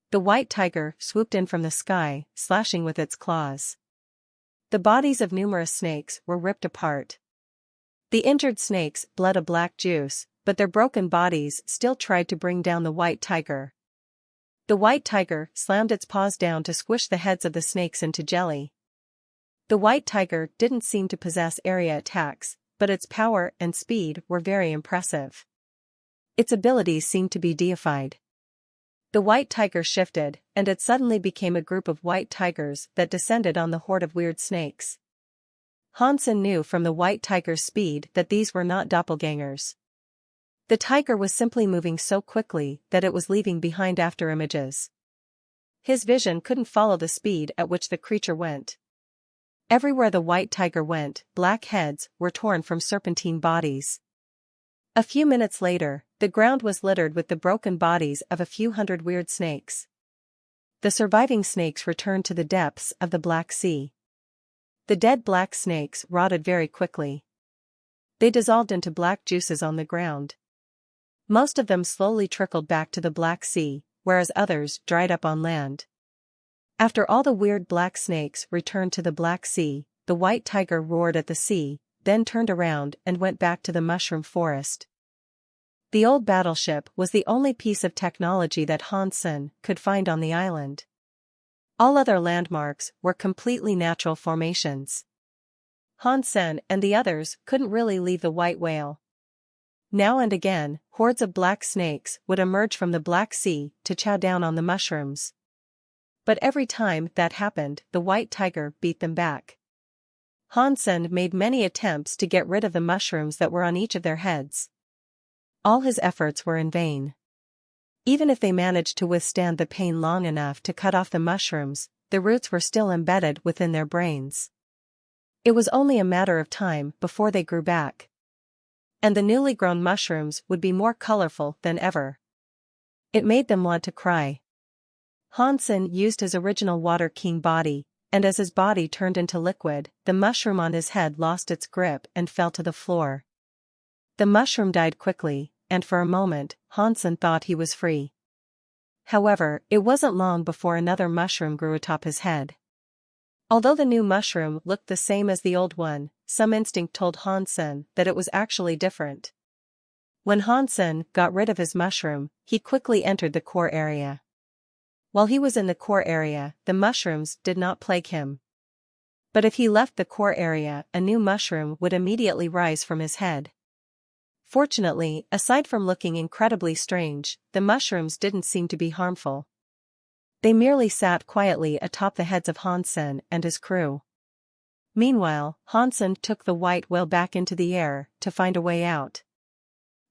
The white tiger swooped in from the sky, slashing with its claws. The bodies of numerous snakes were ripped apart. The injured snakes bled a black juice, but their broken bodies still tried to bring down the white tiger. The white tiger slammed its paws down to squish the heads of the snakes into jelly. The white tiger didn't seem to possess area attacks, but its power and speed were very impressive. Its abilities seemed to be deified. The white tiger shifted, and it suddenly became a group of white tigers that descended on the horde of weird snakes. Hansen knew from the white tiger's speed that these were not doppelgangers. The tiger was simply moving so quickly that it was leaving behind afterimages. His vision couldn't follow the speed at which the creature went. Everywhere the white tiger went, black heads were torn from serpentine bodies. A few minutes later, the ground was littered with the broken bodies of a few hundred weird snakes. The surviving snakes returned to the depths of the Black Sea. The dead black snakes rotted very quickly. They dissolved into black juices on the ground. Most of them slowly trickled back to the Black Sea, whereas others dried up on land. After all the weird black snakes returned to the Black Sea, the white tiger roared at the sea, then turned around and went back to the mushroom forest. The old battleship was the only piece of technology that Hansen could find on the island. All other landmarks were completely natural formations. Hansen and the others couldn't really leave the white whale. Now and again, hordes of black snakes would emerge from the Black Sea to chow down on the mushrooms. But every time that happened, the white tiger beat them back. Hansen made many attempts to get rid of the mushrooms that were on each of their heads. All his efforts were in vain. Even if they managed to withstand the pain long enough to cut off the mushrooms, the roots were still embedded within their brains. It was only a matter of time before they grew back. And the newly grown mushrooms would be more colorful than ever. It made them want to cry. Hansen used his original Water King body, and as his body turned into liquid, the mushroom on his head lost its grip and fell to the floor. The mushroom died quickly, and for a moment, Hansen thought he was free. However, it wasn't long before another mushroom grew atop his head. Although the new mushroom looked the same as the old one, some instinct told Hansen that it was actually different. When Hansen got rid of his mushroom, he quickly entered the core area. While he was in the core area, the mushrooms did not plague him. But if he left the core area, a new mushroom would immediately rise from his head. Fortunately, aside from looking incredibly strange, the mushrooms didn't seem to be harmful. They merely sat quietly atop the heads of Hansen and his crew. Meanwhile, Hansen took the white whale back into the air to find a way out.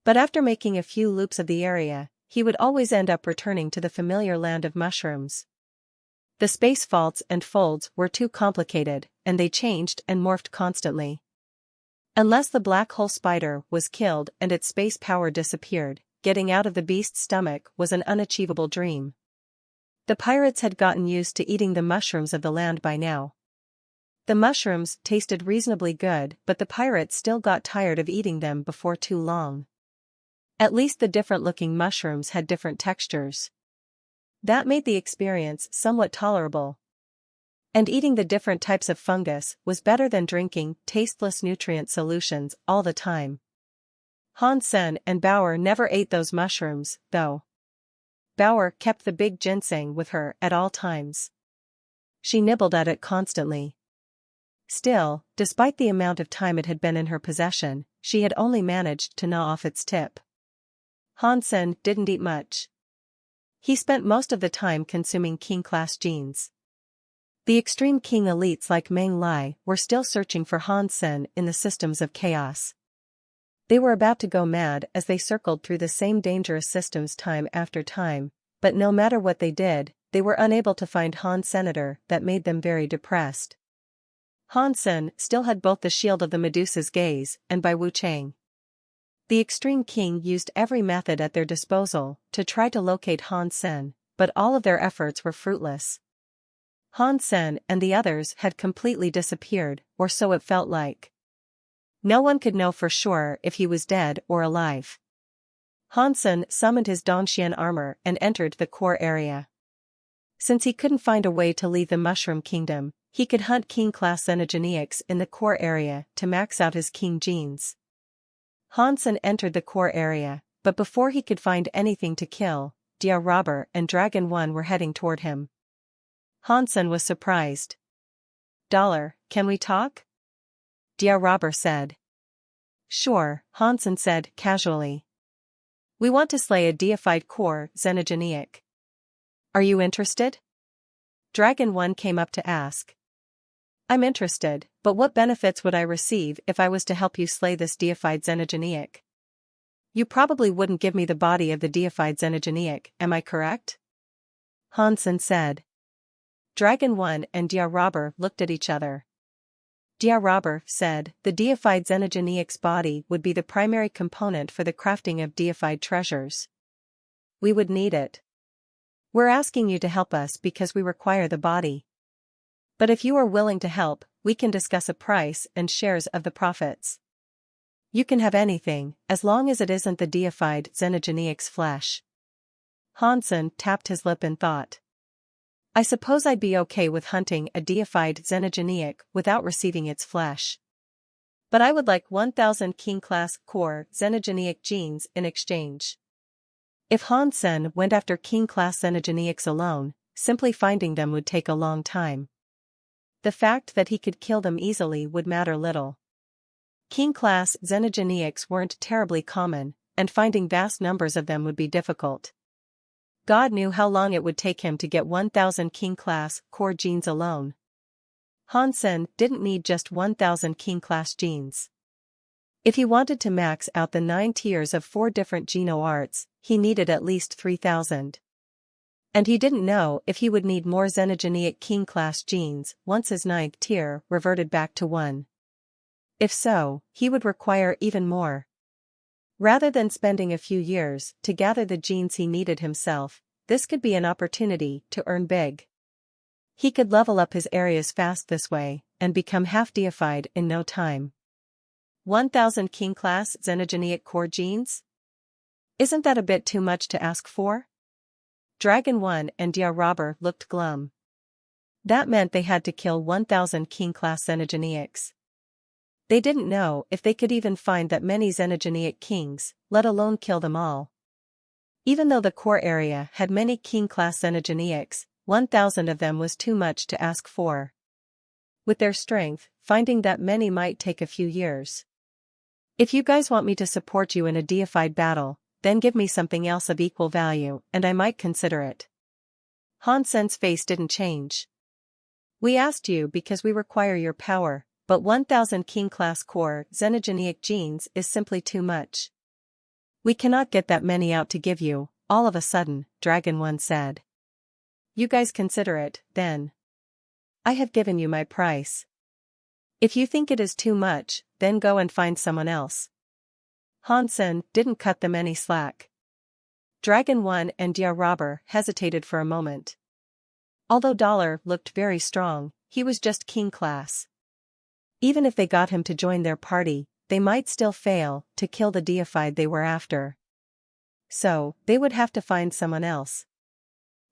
But after making a few loops of the area, he would always end up returning to the familiar land of mushrooms. The space faults and folds were too complicated, and they changed and morphed constantly. Unless the black hole spider was killed and its space power disappeared, getting out of the beast's stomach was an unachievable dream. The pirates had gotten used to eating the mushrooms of the land by now. The mushrooms tasted reasonably good, but the pirates still got tired of eating them before too long. At least the different-looking mushrooms had different textures. That made the experience somewhat tolerable. And eating the different types of fungus was better than drinking tasteless nutrient solutions all the time. Hansen and Bauer never ate those mushrooms, though. Bauer kept the big ginseng with her at all times. She nibbled at it constantly. Still, despite the amount of time it had been in her possession, she had only managed to gnaw off its tip. Hansen didn't eat much. He spent most of the time consuming king-class genes. The extreme king elites like Meng Lai were still searching for Hansen in the systems of chaos. They were about to go mad as they circled through the same dangerous systems time after time, but no matter what they did, they were unable to find Han Senator. That made them very depressed. Hansen still had both the Shield of the Medusa's Gaze and Bai Wu Chang. The Extreme King used every method at their disposal to try to locate Hansen, but all of their efforts were fruitless. Hansen and the others had completely disappeared, or so it felt like. No one could know for sure if he was dead or alive. Hansen summoned his Dongxian armor and entered the core area. Since he couldn't find a way to leave the Mushroom Kingdom, he could hunt King-class xenogeneics in the core area to max out his King genes. Hansen entered the core area, but before he could find anything to kill, Dia Robber and Dragon 1 were heading toward him. Hansen was surprised. "Dollar, can we talk?" Dia Robber said. "Sure," Hansen said casually. "We want to slay a deified core xenogeneic. Are you interested?" Dragon 1 came up to ask. "I'm interested, but what benefits would I receive if I was to help you slay this deified xenogeneic? You probably wouldn't give me the body of the deified xenogeneic, am I correct?" Hansen said. Dragon 1 and Dia Robber looked at each other. Dia Robber said, "The deified xenogeneic's body would be the primary component for the crafting of deified treasures. We would need it. We're asking you to help us because we require the body. But if you are willing to help, we can discuss a price and shares of the profits. You can have anything, as long as it isn't the deified xenogeneic's flesh." Hansen tapped his lip in thought. I suppose I'd be okay with hunting a deified xenogeneic without receiving its flesh. But I would like 1000 King-class core xenogeneic genes in exchange. If Hansen went after King-class xenogeneics alone, simply finding them would take a long time. The fact that he could kill them easily would matter little. King-class xenogeneics weren't terribly common, and finding vast numbers of them would be difficult. God knew how long it would take him to get 1000 King-class core genes alone. Hansen didn't need just 1000 King-class genes. If he wanted to max out the 9 tiers of 4 different geno-arts, he needed at least 3000. And he didn't know if he would need more xenogeneic King-class genes once his 9th tier reverted back to 1. If so, he would require even more. Rather than spending a few years to gather the genes he needed himself, this could be an opportunity to earn big. He could level up his areas fast this way, and become half-deified in no time. 1000 King-class xenogeneic core genes? Isn't that a bit too much to ask for? Dragon 1 and Dia Robber looked glum. That meant they had to kill 1000 King-class xenogeneics. They didn't know if they could even find that many xenogeneic kings, let alone kill them all. Even though the core area had many King-class xenogeneics, 1000 of them was too much to ask for. With their strength, finding that many might take a few years. If you guys want me to support you in a deified battle, then give me something else of equal value, and I might consider it. Hansen's face didn't change. We asked you because we require your power, but 1000 King-class core xenogeneic genes is simply too much. We cannot get that many out to give you, all of a sudden, Dragon 1 said. You guys consider it, then. I have given you my price. If you think it is too much, then go and find someone else. Hansen didn't cut them any slack. Dragon 1 and Dia Robber hesitated for a moment. Although Dollar looked very strong, he was just King class. Even if they got him to join their party, they might still fail to kill the deified they were after. So, they would have to find someone else.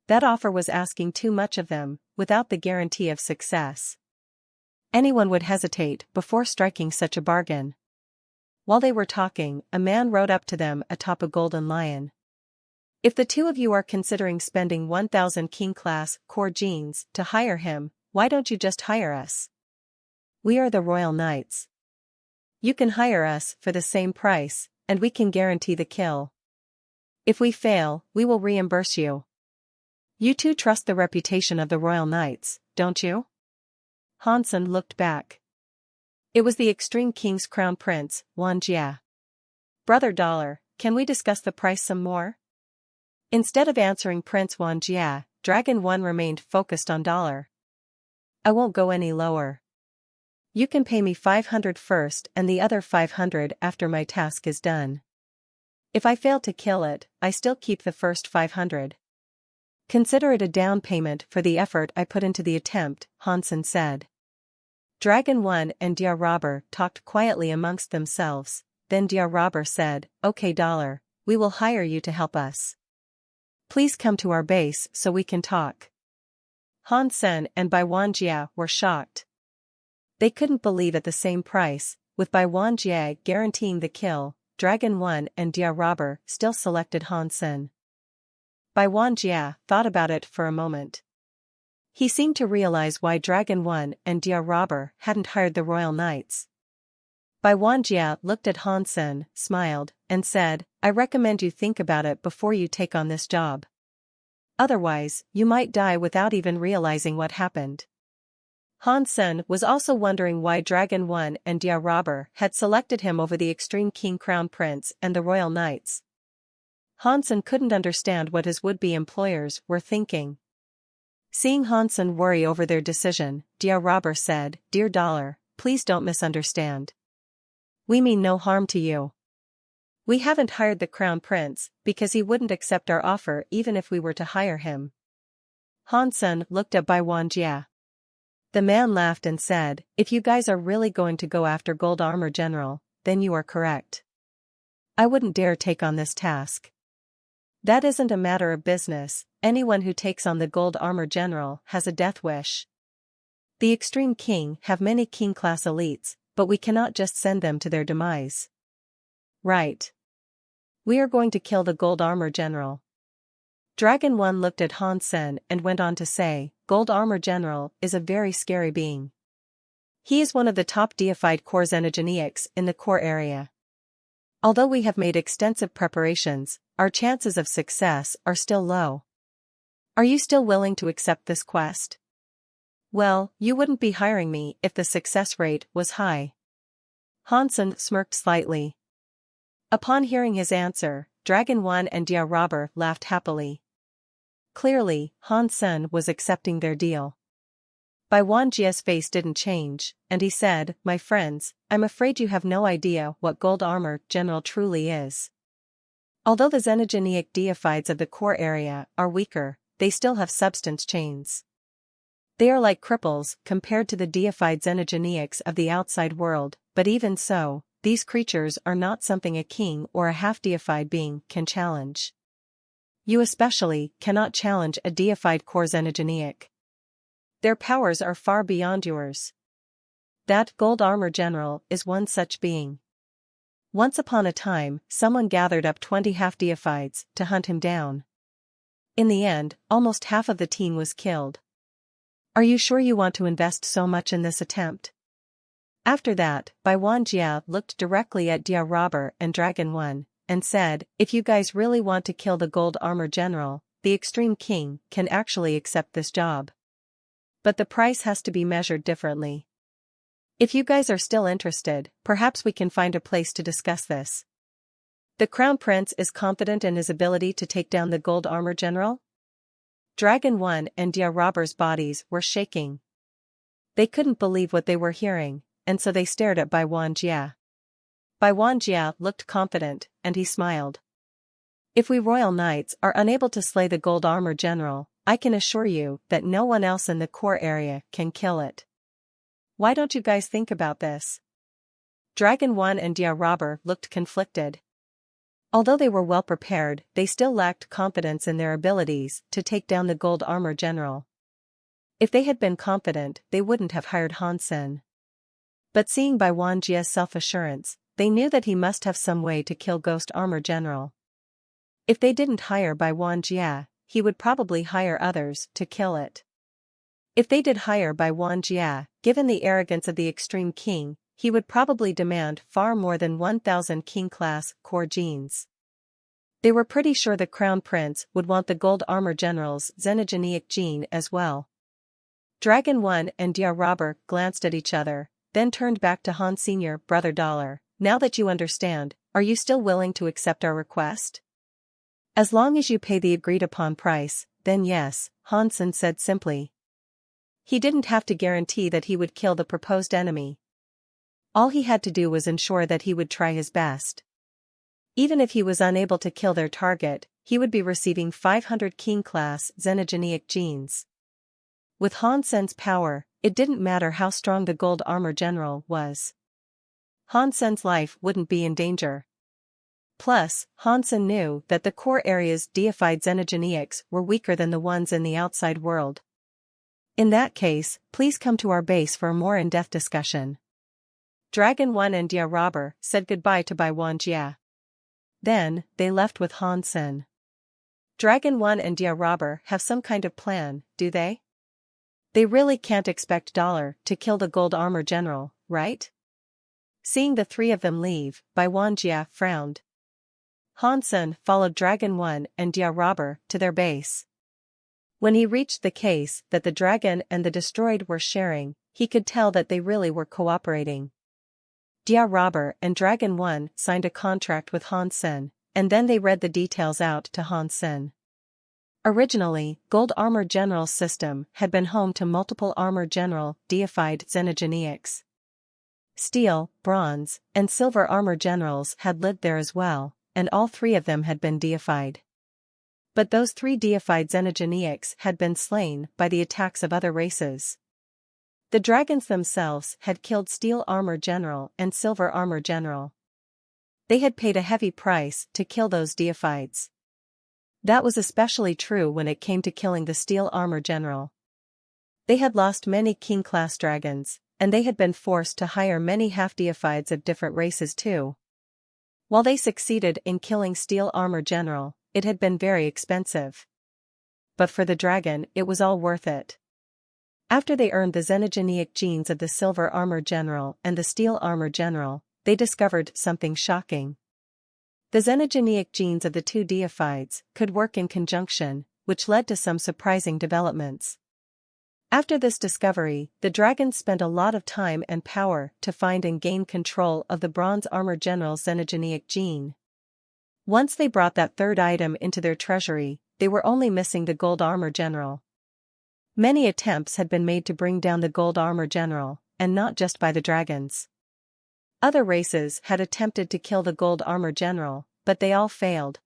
That offer was asking too much of them, without the guarantee of success. Anyone would hesitate before striking such a bargain. While they were talking, a man rode up to them atop a golden lion. If the two of you are considering spending 1000 King-class core genes to hire him, why don't you just hire us? We are the Royal Knights. You can hire us for the same price, and we can guarantee the kill. If we fail, we will reimburse you. You two trust the reputation of the Royal Knights, don't you? Hansen looked back. It was the Extreme King's Crown Prince, Wan Jia. Brother Dollar, can we discuss the price some more? Instead of answering Prince Wan Jia, Dragon 1 remained focused on Dollar. I won't go any lower. You can pay me 500 first and the other 500 after my task is done. If I fail to kill it, I still keep the first 500. Consider it a down payment for the effort I put into the attempt, Hansen said. Dragon 1 and Dia Robber talked quietly amongst themselves, then Dia Robber said, Okay Dollar, we will hire you to help us. Please come to our base so we can talk. Hansen and Bai Wanjia were shocked. They couldn't believe at the same price, with Bai Wanjia guaranteeing the kill, Dragon 1 and Dia Robber still selected Hansen. Bai Wanjia thought about it for a moment. He seemed to realize why Dragon 1 and Dia Robber hadn't hired the Royal Knights. Bai Wanjia looked at Hansen, smiled, and said, I recommend you think about it before you take on this job. Otherwise, you might die without even realizing what happened. Hansen was also wondering why Dragon 1 and Dia Robber had selected him over the Extreme King Crown Prince and the Royal Knights. Hansen couldn't understand what his would-be employers were thinking. Seeing Hansen worry over their decision, Dia Robber said, Dear Dollar, please don't misunderstand. We mean no harm to you. We haven't hired the Crown Prince because he wouldn't accept our offer even if we were to hire him. Hansen looked at Bai Wanjia. The man laughed and said, If you guys are really going to go after Gold Armor General, then you are correct. I wouldn't dare take on this task. That isn't a matter of business, anyone who takes on the gold armor general has a death wish. The Extreme King have many king-class elites, but we cannot just send them to their demise. Right. We are going to kill the gold armor general. Dragon 1 looked at Hansen and went on to say, Gold armor general is a very scary being. He is one of the top deified core xenogeneics in the core area. Although we have made extensive preparations, our chances of success are still low. Are you still willing to accept this quest? Well, you wouldn't be hiring me if the success rate was high. Hansen smirked slightly. Upon hearing his answer, Dragon 1 and Dia Robber laughed happily. Clearly, Hansen was accepting their deal. Bai Wanjia's face didn't change, and he said, My friends, I'm afraid you have no idea what gold armor general truly is. Although the xenogeneic deifieds of the core area are weaker, they still have substance chains. They are like cripples compared to the deified xenogeneics of the outside world, but even so, these creatures are not something a king or a half-deified being can challenge. You especially cannot challenge a deified core xenogeneic. Their powers are far beyond yours. That gold armor general is one such being. Once upon a time, someone gathered up 20 half-deifieds to hunt him down. In the end, almost half of the team was killed. Are you sure you want to invest so much in this attempt? After that, Bai Wanjia looked directly at Dia Robber and Dragon 1, and said, If you guys really want to kill the gold armor general, the Extreme King can actually accept this job. But the price has to be measured differently. If you guys are still interested, perhaps we can find a place to discuss this. The Crown Prince is confident in his ability to take down the gold armor general? Dragon 1 and Dia Robber's bodies were shaking. They couldn't believe what they were hearing, and so they stared at Bai Wanjia. Bai Wanjia looked confident, and he smiled. If we royal knights are unable to slay the gold armor general, I can assure you that no one else in the core area can kill it. Why don't you guys think about this? Dragon 1 and Dia Robber looked conflicted. Although they were well prepared, they still lacked confidence in their abilities to take down the gold armor general. If they had been confident, they wouldn't have hired Hansen. But seeing Bai Wanjia's self-assurance, they knew that he must have some way to kill Ghost Armor General. If they didn't hire Bai Wanjia, he would probably hire others to kill it. If they did hire Bai Wanjia, given the arrogance of the Extreme King, he would probably demand far more than 1,000 king-class core genes. They were pretty sure the Crown Prince would want the Gold Armor General's xenogeneic gene as well. Dragon 1 and Dia Robber glanced at each other, then turned back to Han Senior, Brother Dollar. Now that you understand, are you still willing to accept our request? As long as you pay the agreed-upon price, then yes, Hansen said simply. He didn't have to guarantee that he would kill the proposed enemy. All he had to do was ensure that he would try his best. Even if he was unable to kill their target, he would be receiving 500 king-class xenogeneic genes. With Hansen's power, it didn't matter how strong the Gold Armor General was. Hansen's life wouldn't be in danger. Plus, Hansen knew that the core area's deified xenogeneics were weaker than the ones in the outside world. In that case, please come to our base for a more in-depth discussion. Dragon 1 and Dia Robber said goodbye to Bai Wanjia. Then, they left with Hansen. Dragon 1 and Dia Robber have some kind of plan, do they? They really can't expect Dollar to kill the Gold Armor General, right? Seeing the three of them leave, Bai Wanjia frowned. Hansen followed Dragon 1 and Dia Robber to their base. When he reached the case that the dragon and the destroyed were sharing, he could tell that they really were cooperating. Dia Robber and Dragon 1 signed a contract with Hansen, and then they read the details out to Hansen. Originally, Gold Armor General's system had been home to multiple Armor General deified xenogeneics. Steel, Bronze, and Silver Armor Generals had lived there as well, and all three of them had been deified. But those three deified xenogeneics had been slain by the attacks of other races. The dragons themselves had killed Steel Armor General and Silver Armor General. They had paid a heavy price to kill those deifieds. That was especially true when it came to killing the steel armor general. They had lost many king-class dragons, and they had been forced to hire many half-deifieds of different races too. While they succeeded in killing steel armor general, it had been very expensive. But for the dragon, it was all worth it. After they earned the xenogeneic genes of the silver armor general and the steel armor general, they discovered something shocking. The xenogeneic genes of the two deifieds could work in conjunction, which led to some surprising developments. After this discovery, the dragons spent a lot of time and power to find and gain control of the bronze armor general's xenogeneic gene. Once they brought that third item into their treasury, they were only missing the gold armor general. Many attempts had been made to bring down the gold armor general, and not just by the dragons. Other races had attempted to kill the gold armor general, but they all failed.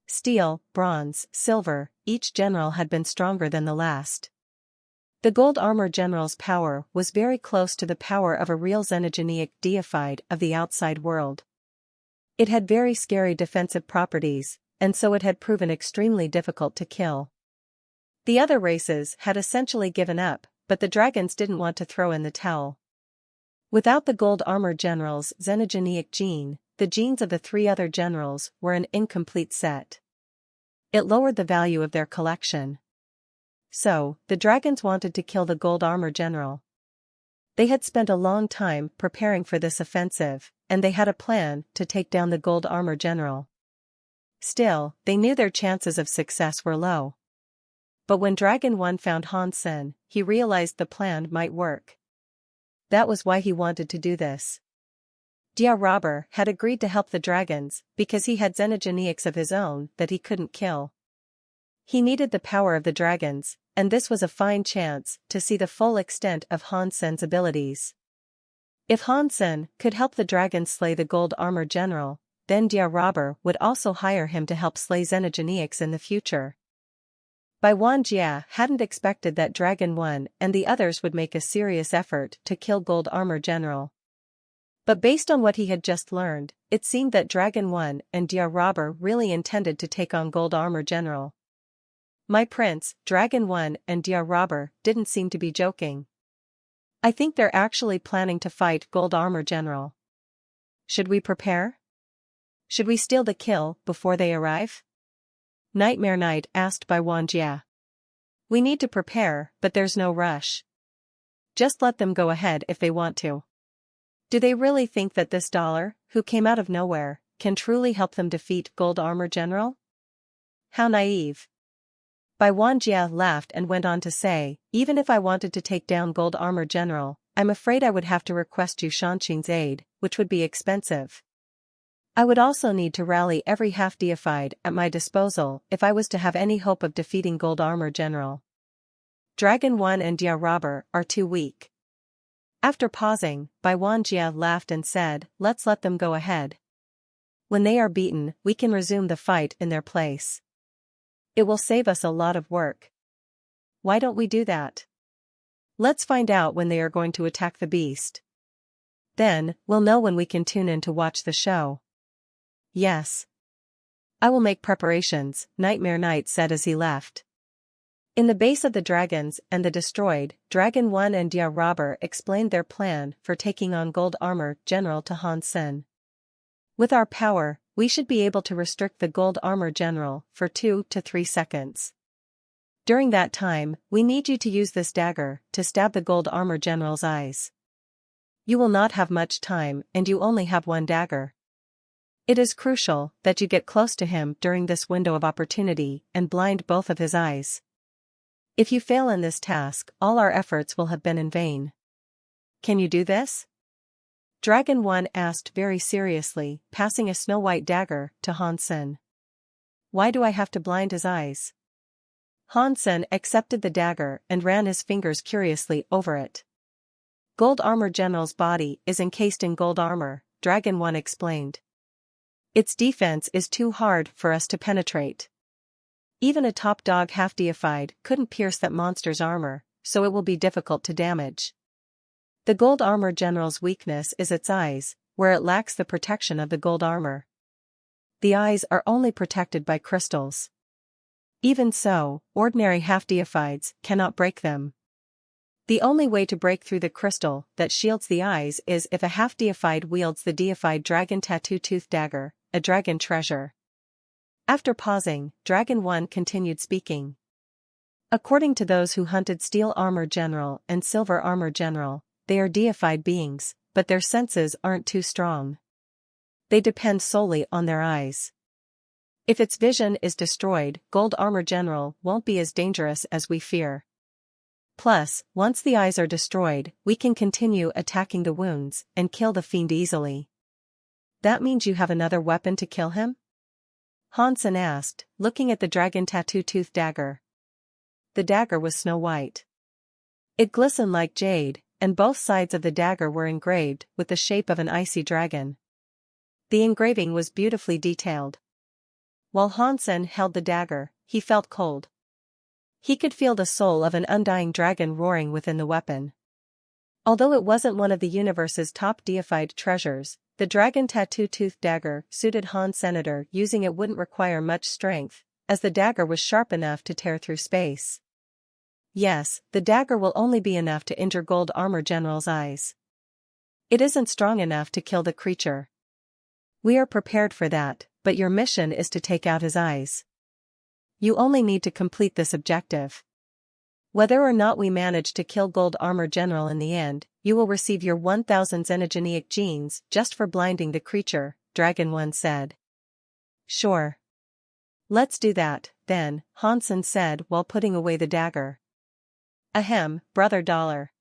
Steel, bronze, silver, each general had been stronger than the last. The gold armor general's power was very close to the power of a real xenogeneic deified of the outside world. It had very scary defensive properties, and so it had proven extremely difficult to kill. The other races had essentially given up, but the dragons didn't want to throw in the towel. Without the gold armor general's xenogeneic gene, the genes of the three other generals were an incomplete set. It lowered the value of their collection. So, the dragons wanted to kill the gold armor general. They had spent a long time preparing for this offensive, and they had a plan to take down the gold armor general. Still, they knew their chances of success were low. But when Dragon 1 found Hansen, he realized the plan might work. That was why he wanted to do this. Dia Robber had agreed to help the dragons because he had xenogeneics of his own that he couldn't kill. He needed the power of the dragons, and this was a fine chance to see the full extent of Hansen's abilities. If Hansen could help the dragons slay the gold armor general, then Dia Robber would also hire him to help slay xenogeneics in the future. Bai Wanjia hadn't expected that Dragon 1 and the others would make a serious effort to kill gold armor general. But based on what he had just learned, it seemed that Dragon 1 and Dia Robber really intended to take on gold armor general. My prince, Dragon 1 and Dia Robber didn't seem to be joking. I think they're actually planning to fight gold armor general. Should we prepare? Should we steal the kill before they arrive? Nightmare Knight asked Bai Wanjia. We need to prepare, but there's no rush. Just let them go ahead if they want to. Do they really think that this dollar, who came out of nowhere, can truly help them defeat gold armor general? How naive. Bai Wanjia laughed and went on to say, even if I wanted to take down gold armor general, I'm afraid I would have to request Yu Shanqing's aid, which would be expensive. I would also need to rally every half-deified at my disposal if I was to have any hope of defeating gold armor general. Dragon 1 and Dia Robber are too weak. After pausing, Bai Wanjia laughed and said, let's let them go ahead. When they are beaten, we can resume the fight in their place. It will save us a lot of work. Why don't we do that? Let's find out when they are going to attack the beast. Then, we'll know when we can tune in to watch the show. Yes. I will make preparations, Nightmare Knight said as he left. In the base of the dragons and the destroyed, Dragon 1 and Dia Robber explained their plan for taking on gold armor general to Hansen. With our power, we should be able to restrict the gold armor general for 2 to 3 seconds. During that time, we need you to use this dagger to stab the gold armor general's eyes. You will not have much time and you only have one dagger. It is crucial that you get close to him during this window of opportunity and blind both of his eyes. If you fail in this task, all our efforts will have been in vain. Can you do this? Dragon 1 asked very seriously, passing a snow-white dagger to Hansen. Why do I have to blind his eyes? Hansen accepted the dagger and ran his fingers curiously over it. Gold armor general's body is encased in gold armor, Dragon 1 explained. Its defense is too hard for us to penetrate. Even a top dog half-deified couldn't pierce that monster's armor, so it will be difficult to damage. The gold armor general's weakness is its eyes, where it lacks the protection of the gold armor. The eyes are only protected by crystals. Even so, ordinary half-deifieds cannot break them. The only way to break through the crystal that shields the eyes is if a half-deified wields the deified dragon tattoo-tooth dagger, a dragon treasure. After pausing, Dragon 1 continued speaking. According to those who hunted Steel Armor General and Silver Armor General, they are deified beings, but their senses aren't too strong. They depend solely on their eyes. If its vision is destroyed, Gold Armor General won't be as dangerous as we fear. Plus, once the eyes are destroyed, we can continue attacking the wounds and kill the fiend easily. That means you have another weapon to kill him? Hansen asked, looking at the dragon tattoo-tooth dagger. The dagger was snow white. It glistened like jade, and both sides of the dagger were engraved with the shape of an icy dragon. The engraving was beautifully detailed. While Hansen held the dagger, he felt cold. He could feel the soul of an undying dragon roaring within the weapon. Although it wasn't one of the universe's top deified treasures, the dragon tattoo-tooth dagger suited Han Senator. Using it wouldn't require much strength, as the dagger was sharp enough to tear through space. Yes, the dagger will only be enough to injure Gold Armor General's eyes. It isn't strong enough to kill the creature. We are prepared for that, but your mission is to take out his eyes. You only need to complete this objective. Whether or not we manage to kill Gold Armor General in the end, you will receive your 1000 xenogeneic genes just for blinding the creature, Dragon 1 said. Sure. Let's do that, then, Hansen said while putting away the dagger. Ahem, Brother Dollar.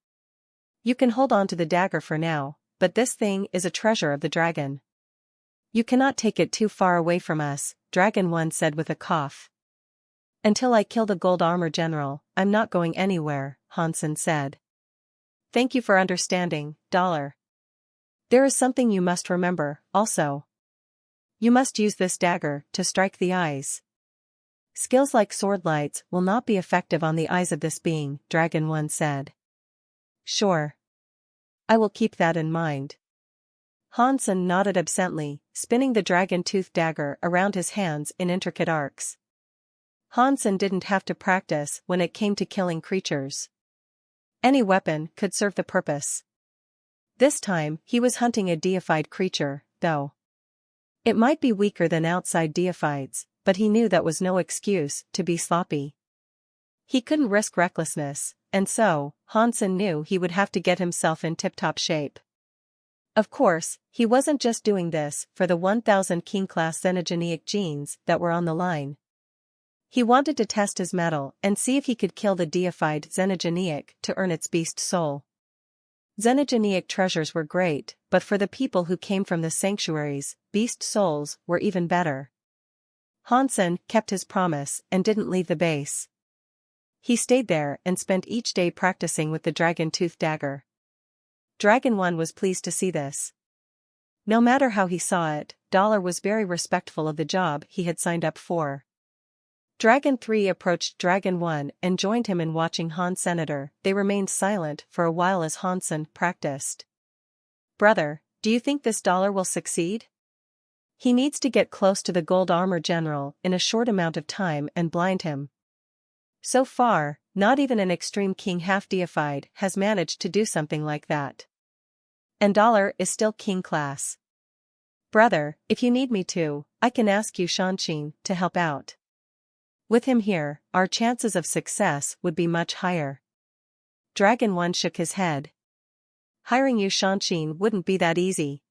You can hold on to the dagger for now, but this thing is a treasure of the dragon. You cannot take it too far away from us, Dragon 1 said with a cough. Until I kill the Gold Armor General, I'm not going anywhere, Hansen said. Thank you for understanding, Dollar. There is something you must remember, also. You must use this dagger to strike the eyes. Skills like sword lights will not be effective on the eyes of this being, Dragon 1 said. Sure. I will keep that in mind. Hansen nodded absently, spinning the dragon-tooth dagger around his hands in intricate arcs. Hansen didn't have to practice when it came to killing creatures. Any weapon could serve the purpose. This time, he was hunting a deified creature, though. It might be weaker than outside deifieds, but he knew that was no excuse to be sloppy. He couldn't risk recklessness, and so, Hansen knew he would have to get himself in tip-top shape. Of course, he wasn't just doing this for the 1000 King-class xenogeneic genes that were on the line. He wanted to test his mettle and see if he could kill the deified xenogeneic to earn its beast soul. Xenogeneic treasures were great, but for the people who came from the sanctuaries, beast souls were even better. Hansen kept his promise and didn't leave the base. He stayed there and spent each day practicing with the dragon-tooth dagger. Dragon 1 was pleased to see this. No matter how he saw it, Dollar was very respectful of the job he had signed up for. Dragon 3 approached Dragon 1 and joined him in watching Han Senator. They remained silent for a while as Hansen practiced. Brother, do you think this Dollar will succeed? He needs to get close to the Gold Armor General in a short amount of time and blind him. So far, not even an extreme king half-deified has managed to do something like that. And Dollar is still king class. Brother, if you need me to, I can ask Yu Shanshin to help out. With him here, our chances of success would be much higher. Dragon 1 shook his head. Hiring Yu Shanshin wouldn't be that easy.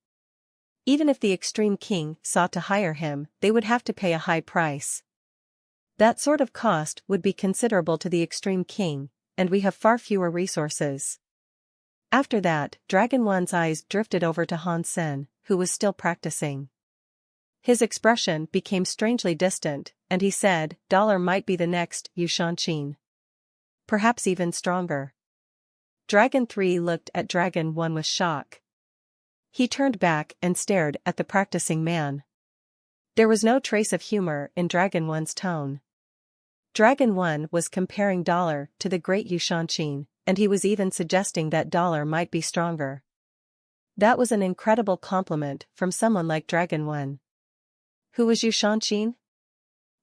Even if the extreme king sought to hire him, they would have to pay a high price. That sort of cost would be considerable to the extreme king, and we have far fewer resources. After that, Dragon 1's eyes drifted over to Hansen, who was still practicing. His expression became strangely distant, and he said, Dollar might be the next Yu Shanshin. Perhaps even stronger. Dragon 3 looked at Dragon 1 with shock. He turned back and stared at the practicing man. There was no trace of humor in Dragon 1's tone. Dragon 1 was comparing Dollar to the great Yu Shanshin, and he was even suggesting that Dollar might be stronger. That was an incredible compliment from someone like Dragon 1. Who was Yu Shanshin?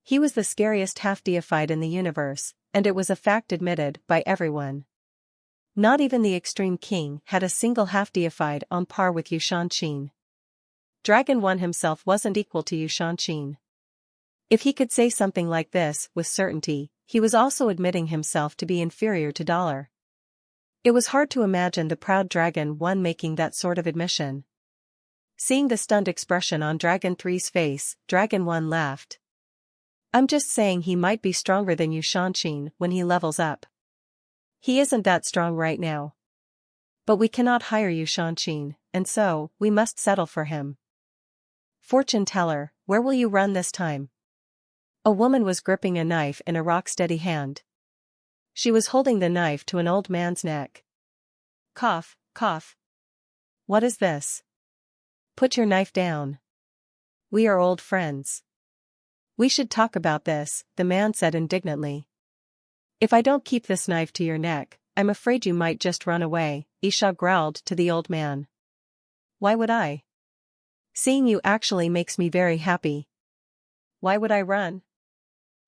He was the scariest half-deified in the universe, and it was a fact admitted by everyone. Not even the Extreme King had a single half-deified on par with Yushanqin. Dragon 1 himself wasn't equal to Yushanqin. If he could say something like this with certainty, he was also admitting himself to be inferior to Dollar. It was hard to imagine the proud Dragon 1 making that sort of admission. Seeing the stunned expression on Dragon 3's face, Dragon 1 laughed. I'm just saying he might be stronger than Yushanqin when he levels up. He isn't that strong right now. But we cannot hire Yushanqin, and so, we must settle for him. Fortune teller, where will you run this time? A woman was gripping a knife in a rock-steady hand. She was holding the knife to an old man's neck. Cough, cough. What is this? Put your knife down. We are old friends. We should talk about this, the man said indignantly. If I don't keep this knife to your neck, I'm afraid you might just run away, Isha growled to the old man. Why would I? Seeing you actually makes me very happy. Why would I run?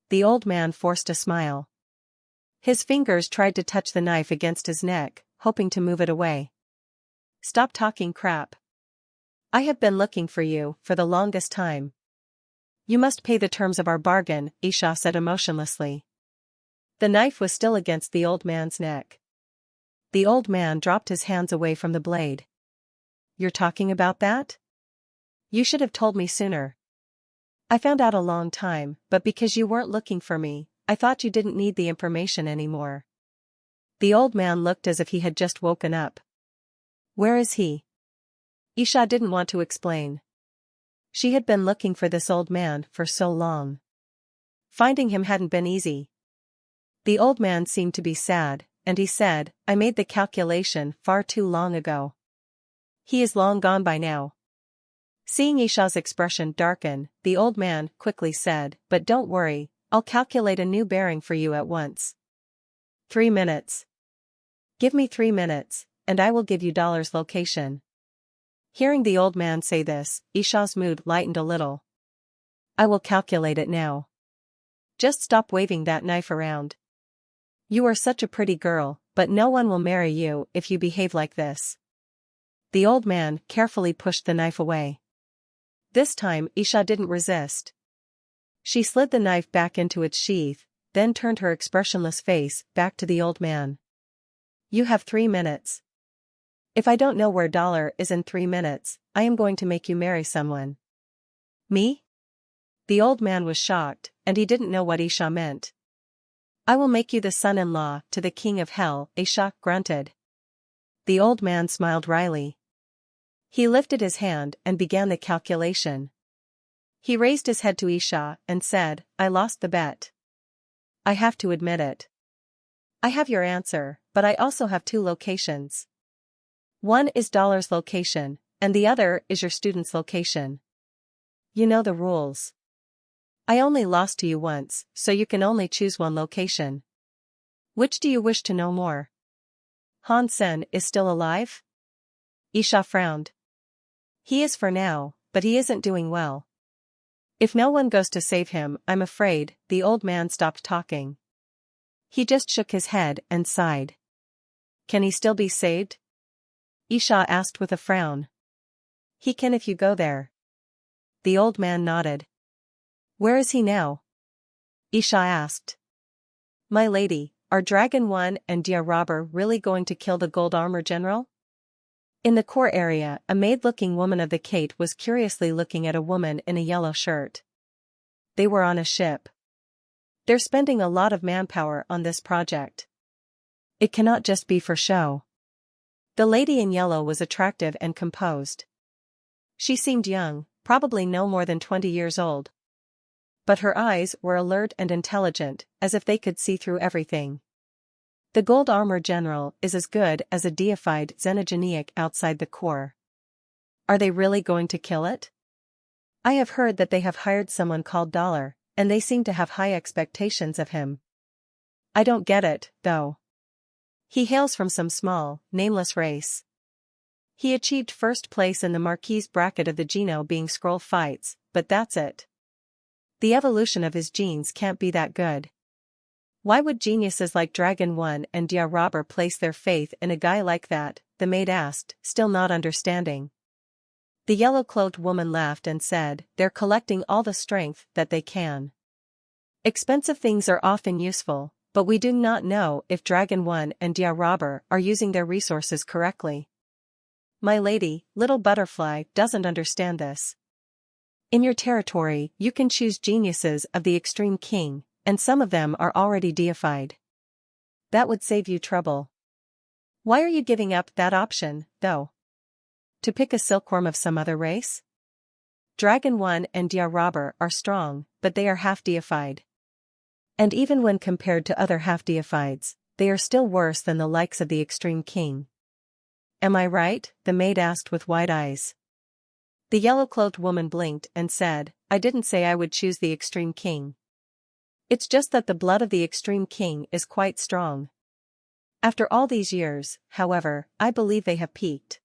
The old man forced a smile. His fingers tried to touch the knife against his neck, hoping to move it away. Stop talking crap. I have been looking for you for the longest time. You must pay the terms of our bargain, Isha said emotionlessly. The knife was still against the old man's neck. The old man dropped his hands away from the blade. You're talking about that? You should have told me sooner. I found out a long time, but because you weren't looking for me, I thought you didn't need the information anymore. The old man looked as if he had just woken up. Where is he? Isha didn't want to explain. She had been looking for this old man for so long. Finding him hadn't been easy. The old man seemed to be sad, and he said, I made the calculation far too long ago. He is long gone by now. Seeing Isha's expression darken, the old man quickly said, but don't worry, I'll calculate a new bearing for you at once. 3 minutes. Give me 3 minutes, and I will give you Dollar's location. Hearing the old man say this, Isha's mood lightened a little. I will calculate it now. Just stop waving that knife around. You are such a pretty girl, but no one will marry you if you behave like this. The old man carefully pushed the knife away. This time Isha didn't resist. She slid the knife back into its sheath, then turned her expressionless face back to the old man. You have 3 minutes. If I don't know where Dollar is in 3 minutes, I am going to make you marry someone. Me? The old man was shocked, and he didn't know what Isha meant. I will make you the son-in-law to the king of hell, Isha grunted. The old man smiled wryly. He lifted his hand and began the calculation. He raised his head to Isha and said, I lost the bet. I have to admit it. I have your answer, but I also have 2 locations. One is Dollar's location, and the other is your student's location. You know the rules. I only lost to you once, so you can only choose one location. Which do you wish to know more? Hansen is still alive? Isha frowned. He is for now, but he isn't doing well. If no one goes to save him, I'm afraid, the old man stopped talking. He just shook his head and sighed. Can he still be saved? Isha asked with a frown. He can if you go there. The old man nodded. Where is he now? Isha asked. My lady, are Dragon 1 and Dia Robber really going to kill the gold armor general? In the core area, a maid-looking woman of the Kate was curiously looking at a woman in a yellow shirt. They were on a ship. They're spending a lot of manpower on this project. It cannot just be for show. The lady in yellow was attractive and composed. She seemed young, probably no more than 20 years old. But her eyes were alert and intelligent, as if they could see through everything. The gold armor general is as good as a deified xenogeniac outside the core. Are they really going to kill it? I have heard that they have hired someone called Dollar, and they seem to have high expectations of him. I don't get it, though. He hails from some small, nameless race. He achieved first place in the Marquise bracket of the Geno being scroll fights, but that's it. The evolution of his genes can't be that good. Why would geniuses like Dragon 1 and Dia Robber place their faith in a guy like that? The maid asked, still not understanding. The yellow-cloaked woman laughed and said, they're collecting all the strength that they can. Expensive things are often useful, but we do not know if Dragon 1 and Dia Robber are using their resources correctly. My lady, Little Butterfly doesn't understand this. In your territory, you can choose geniuses of the Extreme King, and some of them are already deified. That would save you trouble. Why are you giving up that option, though? To pick a silkworm of some other race? Dragon 1 and Dia Robber are strong, but they are half-deified. And even when compared to other half-deifieds, they are still worse than the likes of the Extreme King. Am I right? The maid asked with wide eyes. The yellow-cloaked woman blinked and said, I didn't say I would choose the Extreme King. It's just that the blood of the Extreme King is quite strong. After all these years, however, I believe they have peaked.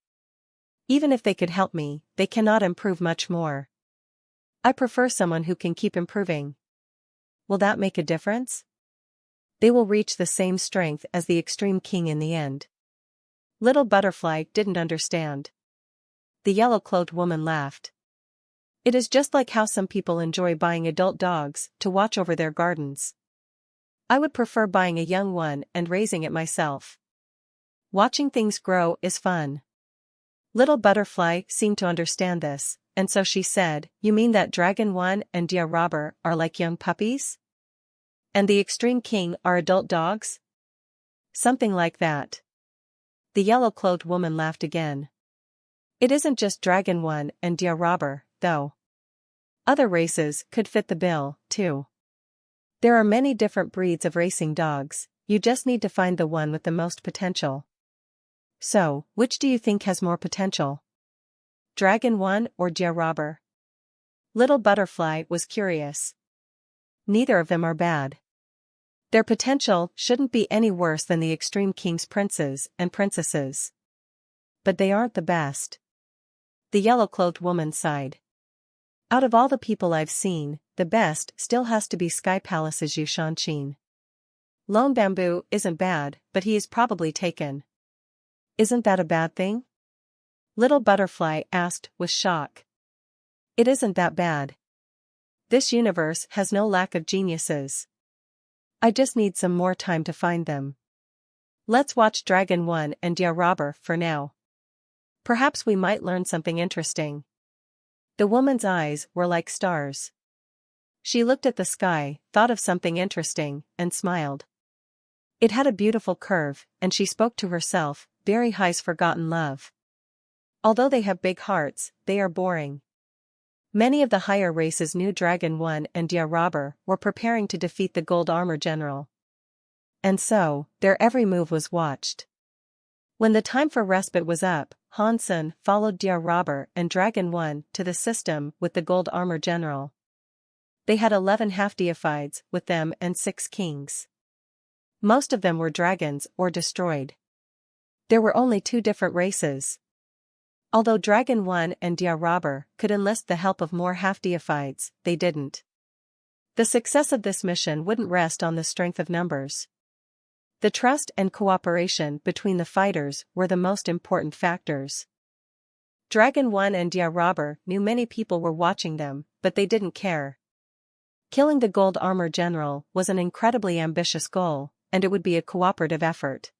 Even if they could help me, they cannot improve much more. I prefer someone who can keep improving. Will that make a difference? They will reach the same strength as the Extreme King in the end. Little Butterfly didn't understand. The yellow-cloaked woman laughed. It is just like how some people enjoy buying adult dogs to watch over their gardens. I would prefer buying a young one and raising it myself. Watching things grow is fun. Little Butterfly seemed to understand this, and so she said, you mean that Dragon 1 and Dia Robber are like young puppies? And the Extreme King are adult dogs? Something like that. The yellow-cloaked woman laughed again. It isn't just Dragon 1 and Dia Robber, though. Other races could fit the bill, too. There are many different breeds of racing dogs, you just need to find the one with the most potential. So, which do you think has more potential? Dragon 1 or Dia Robber? Little Butterfly was curious. Neither of them are bad. Their potential shouldn't be any worse than the Extreme King's princes and princesses. But they aren't the best. The yellow-cloaked woman sighed. Out of all the people I've seen, the best still has to be Sky Palace's Yu Shanshin. Lone Bamboo isn't bad, but he is probably taken. Isn't that a bad thing? Little Butterfly asked with shock. It isn't that bad. This universe has no lack of geniuses. I just need some more time to find them. Let's watch Dragon 1 and Dia Robber for now. Perhaps we might learn something interesting. The woman's eyes were like stars. She looked at the sky, thought of something interesting, and smiled. It had a beautiful curve, and she spoke to herself, Very High's forgotten love. Although they have big hearts, they are boring. Many of the higher races knew Dragon 1 and Dia Robber were preparing to defeat the Gold Armor General. And so, their every move was watched. When the time for respite was up, Hansen followed Dia Robber and Dragon 1 to the system with the Gold Armor General. They had 11 half-deifieds with them and 6 kings. Most of them were dragons or destroyed. There were only 2 different races. Although Dragon 1 and Dia Robber could enlist the help of more half-deifieds, they didn't. The success of this mission wouldn't rest on the strength of numbers. The trust and cooperation between the fighters were the most important factors. Dragon 1 and Dia Robber knew many people were watching them, but they didn't care. Killing the Gold Armor General was an incredibly ambitious goal, and it would be a cooperative effort.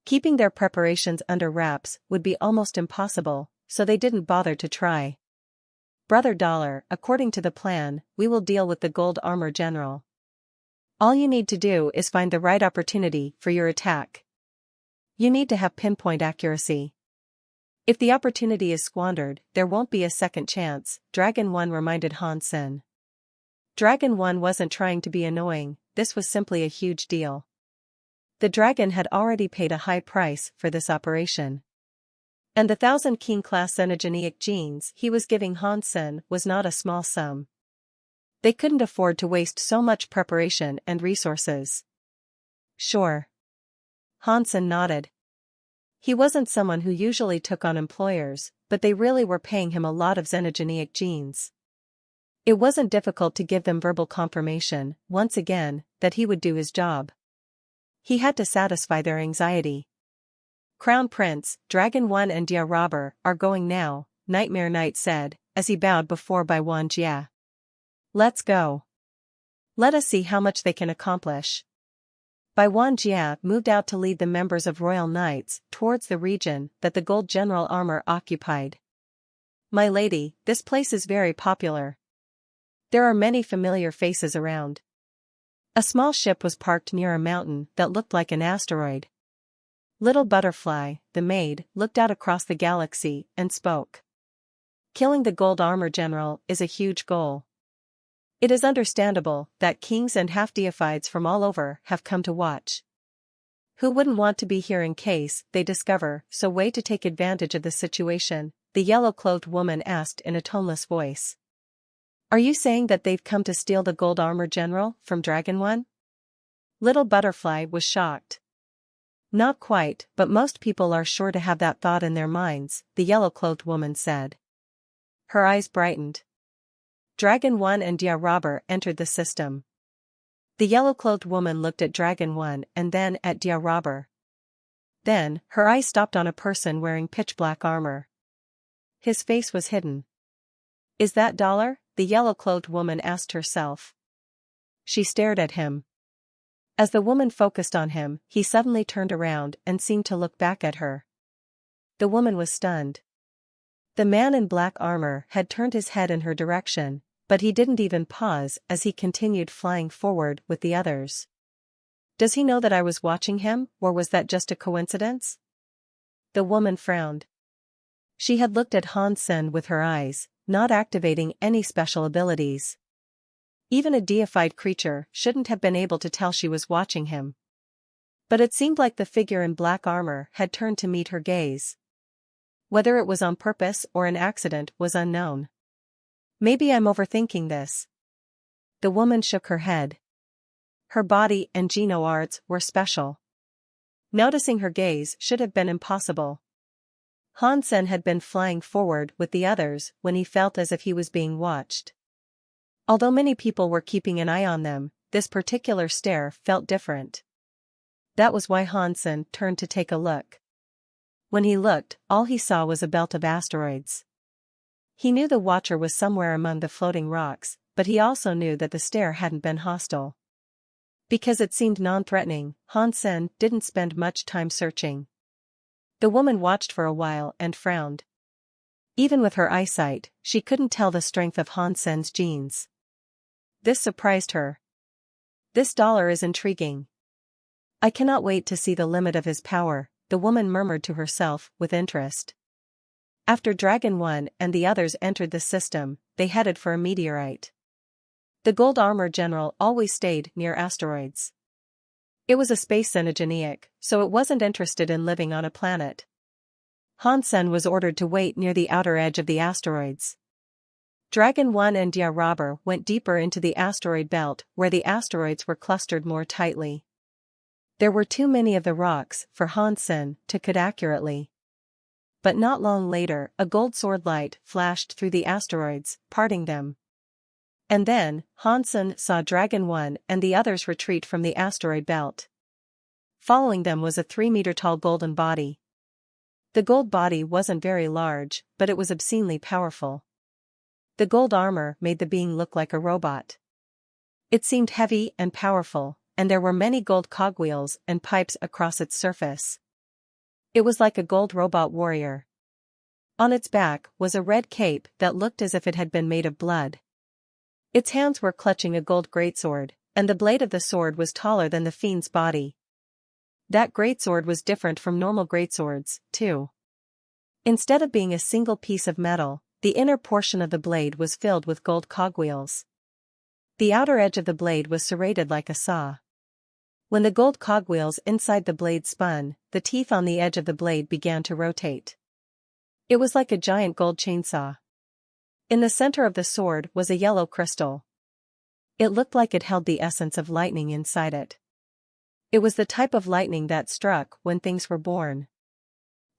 Keeping their preparations under wraps would be almost impossible, so they didn't bother to try. Brother Dollar, according to the plan, we will deal with the Gold Armor General. All you need to do is find the right opportunity for your attack. You need to have pinpoint accuracy. If the opportunity is squandered, there won't be a second chance, Dragon 1 reminded Hansen. Dragon 1 wasn't trying to be annoying, this was simply a huge deal. The dragon had already paid a high price for this operation. And the 1,000 King-class xenogeneic genes he was giving Hansen was not a small sum. They couldn't afford to waste so much preparation and resources. Sure. Hansen nodded. He wasn't someone who usually took on employers, but they really were paying him a lot of xenogeneic genes. It wasn't difficult to give them verbal confirmation, once again, that he would do his job. He had to satisfy their anxiety. Crown Prince, Dragon 1 and Dia Robber are going now, Nightmare Knight said, as he bowed before Bai Wan Jia. Let's go. Let us see how much they can accomplish. Bai Wan Jia moved out to lead the members of Royal Knights towards the region that the gold general armor occupied. My lady, this place is very popular. There are many familiar faces around. A small ship was parked near a mountain that looked like an asteroid. Little Butterfly, the maid, looked out across the galaxy and spoke. Killing the gold armor general is a huge goal. It is understandable that kings and half-deifieds from all over have come to watch. Who wouldn't want to be here in case they discover some way to take advantage of the situation? The yellow-clothed woman asked in a toneless voice. Are you saying that they've come to steal the gold armor general from Dragon 1? Little Butterfly was shocked. Not quite, but most people are sure to have that thought in their minds, the yellow-clothed woman said. Her eyes brightened. Dragon 1 and Dia Robber entered the system. The yellow-clothed woman looked at Dragon 1 and then at Dia Robber. Then, her eyes stopped on a person wearing pitch-black armor. His face was hidden. Is that Dollar? The yellow-clothed woman asked herself. She stared at him. As the woman focused on him, he suddenly turned around and seemed to look back at her. The woman was stunned. The man in black armor had turned his head in her direction, but he didn't even pause as he continued flying forward with the others. Does he know that I was watching him, or was that just a coincidence? The woman frowned. She had looked at Han Sen with her eyes, not activating any special abilities. Even a deified creature shouldn't have been able to tell she was watching him. But it seemed like the figure in black armor had turned to meet her gaze. Whether it was on purpose or an accident was unknown. Maybe I'm overthinking this. The woman shook her head. Her body and Geno arts were special. Noticing her gaze should have been impossible. Han Sen had been flying forward with the others when he felt as if he was being watched. Although many people were keeping an eye on them, this particular stare felt different. That was why Han Sen turned to take a look. When he looked, all he saw was a belt of asteroids. He knew the watcher was somewhere among the floating rocks, but he also knew that the stare hadn't been hostile. Because it seemed non-threatening, Han Sen didn't spend much time searching. The woman watched for a while and frowned. Even with her eyesight, she couldn't tell the strength of Han Sen's genes. This surprised her. This Dollar is intriguing. I cannot wait to see the limit of his power, the woman murmured to herself with interest. After Dragon 1 and the others entered the system, they headed for a meteorite. The gold armor general always stayed near asteroids. It was a space xenogenic, so it wasn't interested in living on a planet. Han Sen was ordered to wait near the outer edge of the asteroids. Dragon 1 and Dia Robber went deeper into the asteroid belt where the asteroids were clustered more tightly. There were too many of the rocks for Han Sen to cut accurately. But not long later, a gold sword light flashed through the asteroids, parting them. And then, Han Sen saw Dragon 1 and the others retreat from the asteroid belt. Following them was a 3-meter-tall golden body. The gold body wasn't very large, but it was obscenely powerful. The gold armor made the being look like a robot. It seemed heavy and powerful, and there were many gold cogwheels and pipes across its surface. It was like a gold robot warrior. On its back was a red cape that looked as if it had been made of blood. Its hands were clutching a gold greatsword, and the blade of the sword was taller than the fiend's body. That greatsword was different from normal greatswords, too. Instead of being a single piece of metal, the inner portion of the blade was filled with gold cogwheels. The outer edge of the blade was serrated like a saw. When the gold cogwheels inside the blade spun, the teeth on the edge of the blade began to rotate. It was like a giant gold chainsaw. In the center of the sword was a yellow crystal. It looked like it held the essence of lightning inside it. It was the type of lightning that struck when things were born.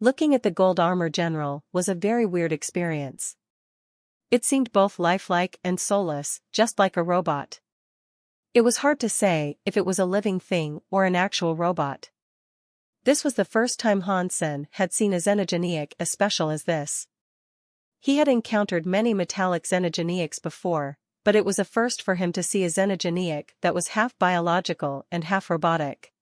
Looking at the gold armor general was a very weird experience. It seemed both lifelike and soulless, just like a robot. It was hard to say if it was a living thing or an actual robot. This was the first time Hansen had seen a xenogeneic as special as this. He had encountered many metallic xenogeneics before, but it was a first for him to see a xenogeneic that was half biological and half robotic.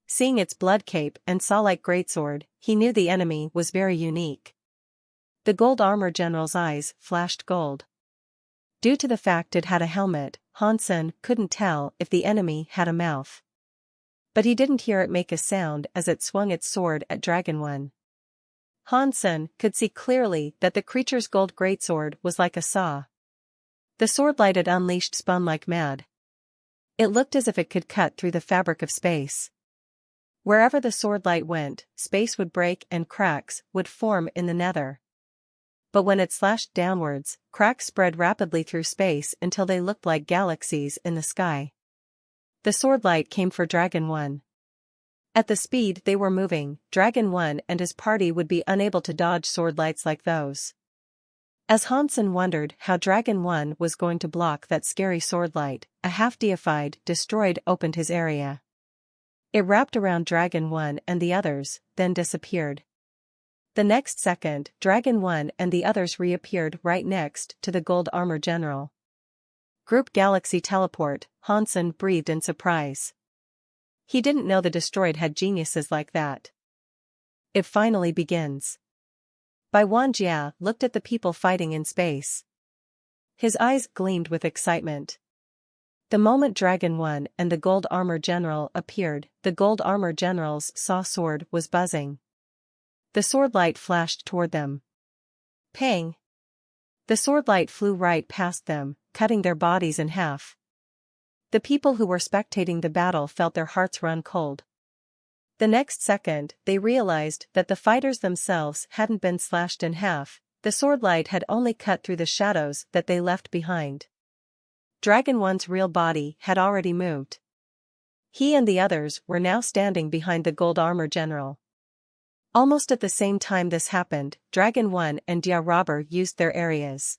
Seeing its blood cape and saw-like greatsword, he knew the enemy was very unique. The gold armor general's eyes flashed gold. Due to the fact it had a helmet, Hansen couldn't tell if the enemy had a mouth. But he didn't hear it make a sound as it swung its sword at Dragon One. Hansen could see clearly that the creature's gold greatsword was like a saw. The sword light it unleashed spun like mad. It looked as if it could cut through the fabric of space. Wherever the sword light went, space would break and cracks would form in the nether. But when it slashed downwards, cracks spread rapidly through space until they looked like galaxies in the sky. The sword light came for Dragon One. At the speed they were moving, Dragon One and his party would be unable to dodge sword lights like those. As Hansen wondered how Dragon One was going to block that scary sword light, a half-deified destroyed opened his area. It wrapped around Dragon One and the others, then disappeared. The next second, Dragon One and the others reappeared right next to the gold armor general. Group Galaxy Teleport, Hansen breathed in surprise. He didn't know the destroyed had geniuses like that. It finally begins. Bai Wanjia looked at the people fighting in space. His eyes gleamed with excitement. The moment Dragon One and the gold armor general appeared, the gold armor general's saw sword was buzzing. The sword light flashed toward them. Pang! The sword light flew right past them, cutting their bodies in half. The people who were spectating the battle felt their hearts run cold. The next second, they realized that the fighters themselves hadn't been slashed in half, the sword light had only cut through the shadows that they left behind. Dragon One's real body had already moved. He and the others were now standing behind the gold armor general. Almost at the same time this happened, Dragon One and Dia Robber used their areas.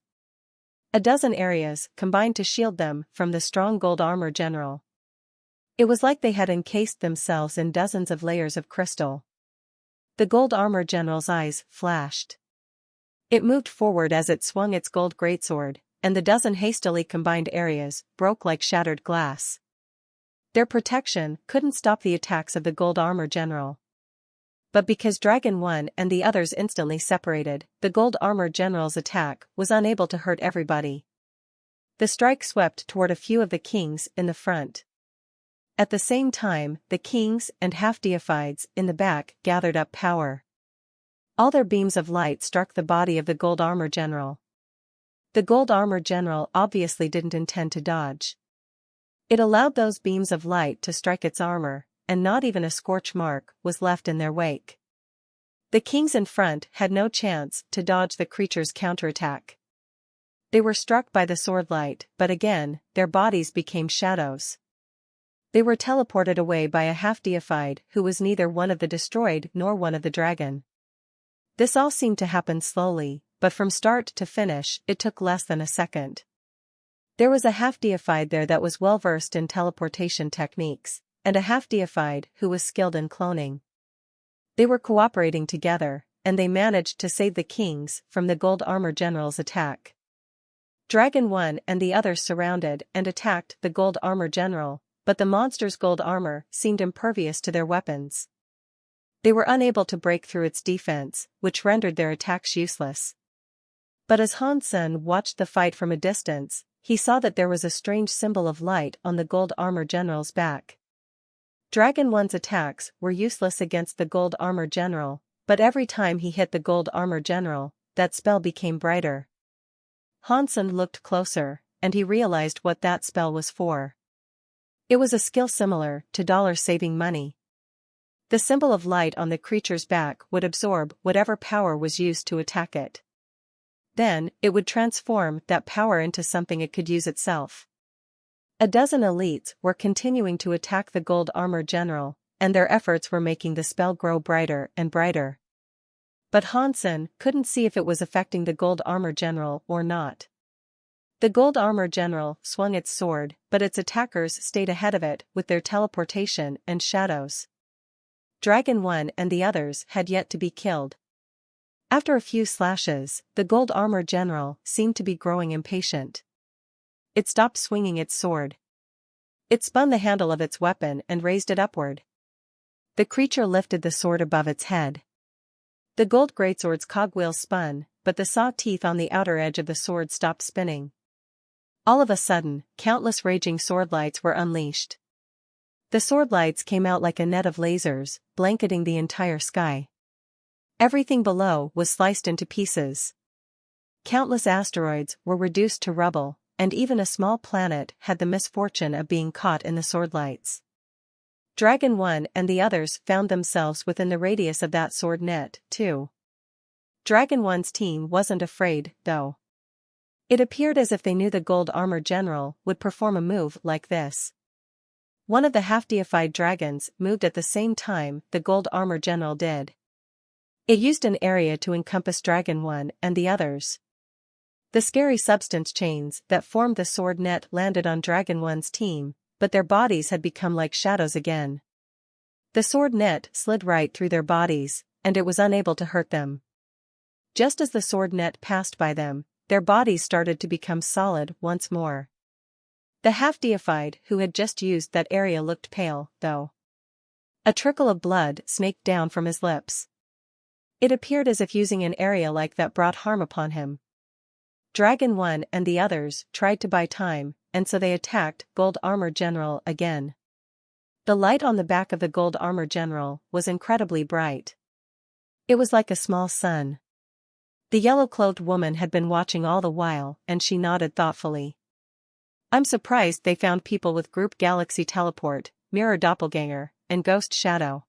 A dozen areas combined to shield them from the strong gold armor general. It was like they had encased themselves in dozens of layers of crystal. The gold armor general's eyes flashed. It moved forward as it swung its gold greatsword, and the dozen hastily combined areas broke like shattered glass. Their protection couldn't stop the attacks of the gold armor general. But because Dragon One and the others instantly separated, the gold armor general's attack was unable to hurt everybody. The strike swept toward a few of the kings in the front. At the same time, the kings and half-deifieds in the back gathered up power. All their beams of light struck the body of the gold armor general. The gold armor general obviously didn't intend to dodge. It allowed those beams of light to strike its armor, and not even a scorch mark was left in their wake. The kings in front had no chance to dodge the creature's counterattack. They were struck by the sword light, but again, their bodies became shadows. They were teleported away by a half-deified who was neither one of the destroyed nor one of the dragon. This all seemed to happen slowly, but from start to finish, it took less than a second. There was a half-deified there that was well-versed in teleportation techniques, and a half-deified who was skilled in cloning. They were cooperating together, and they managed to save the kings from the gold armor general's attack. Dragon One and the others surrounded and attacked the gold armor general, but the monster's gold armor seemed impervious to their weapons. They were unable to break through its defense, which rendered their attacks useless. But as Hansen watched the fight from a distance, he saw that there was a strange symbol of light on the gold armor general's back. Dragon One's attacks were useless against the gold armor general, but every time he hit the gold armor general, that spell became brighter. Hansen looked closer, and he realized what that spell was for. It was a skill similar to saving money. The symbol of light on the creature's back would absorb whatever power was used to attack it. Then, it would transform that power into something it could use itself. A dozen elites were continuing to attack the gold armor general, and their efforts were making the spell grow brighter and brighter. But Hansen couldn't see if it was affecting the gold armor general or not. The gold armor general swung its sword, but its attackers stayed ahead of it with their teleportation and shadows. Dragon 1 and the others had yet to be killed. After a few slashes, the gold armor general seemed to be growing impatient. It stopped swinging its sword. It spun the handle of its weapon and raised it upward. The creature lifted the sword above its head. The gold greatsword's cogwheel spun, but the saw teeth on the outer edge of the sword stopped spinning. All of a sudden, countless raging sword lights were unleashed. The sword lights came out like a net of lasers, blanketing the entire sky. Everything below was sliced into pieces. Countless asteroids were reduced to rubble, and even a small planet had the misfortune of being caught in the sword lights. Dragon 1 and the others found themselves within the radius of that sword net, too. Dragon 1's team wasn't afraid, though. It appeared as if they knew the gold armor general would perform a move like this. One of the half-deified dragons moved at the same time the gold armor general did. It used an area to encompass Dragon 1 and the others. The scary substance chains that formed the sword net landed on Dragon 1's team, but their bodies had become like shadows again. The sword net slid right through their bodies, and it was unable to hurt them. Just as the sword net passed by them, their bodies started to become solid once more. The half-deified who had just used that area looked pale, though. A trickle of blood snaked down from his lips. It appeared as if using an area like that brought harm upon him. Dragon 1 and the others tried to buy time, and so they attacked Gold Armor General again. The light on the back of the Gold Armor General was incredibly bright. It was like a small sun. The yellow-clothed woman had been watching all the while, and she nodded thoughtfully. I'm surprised they found people with Group Galaxy Teleport, Mirror Doppelganger, and Ghost Shadow.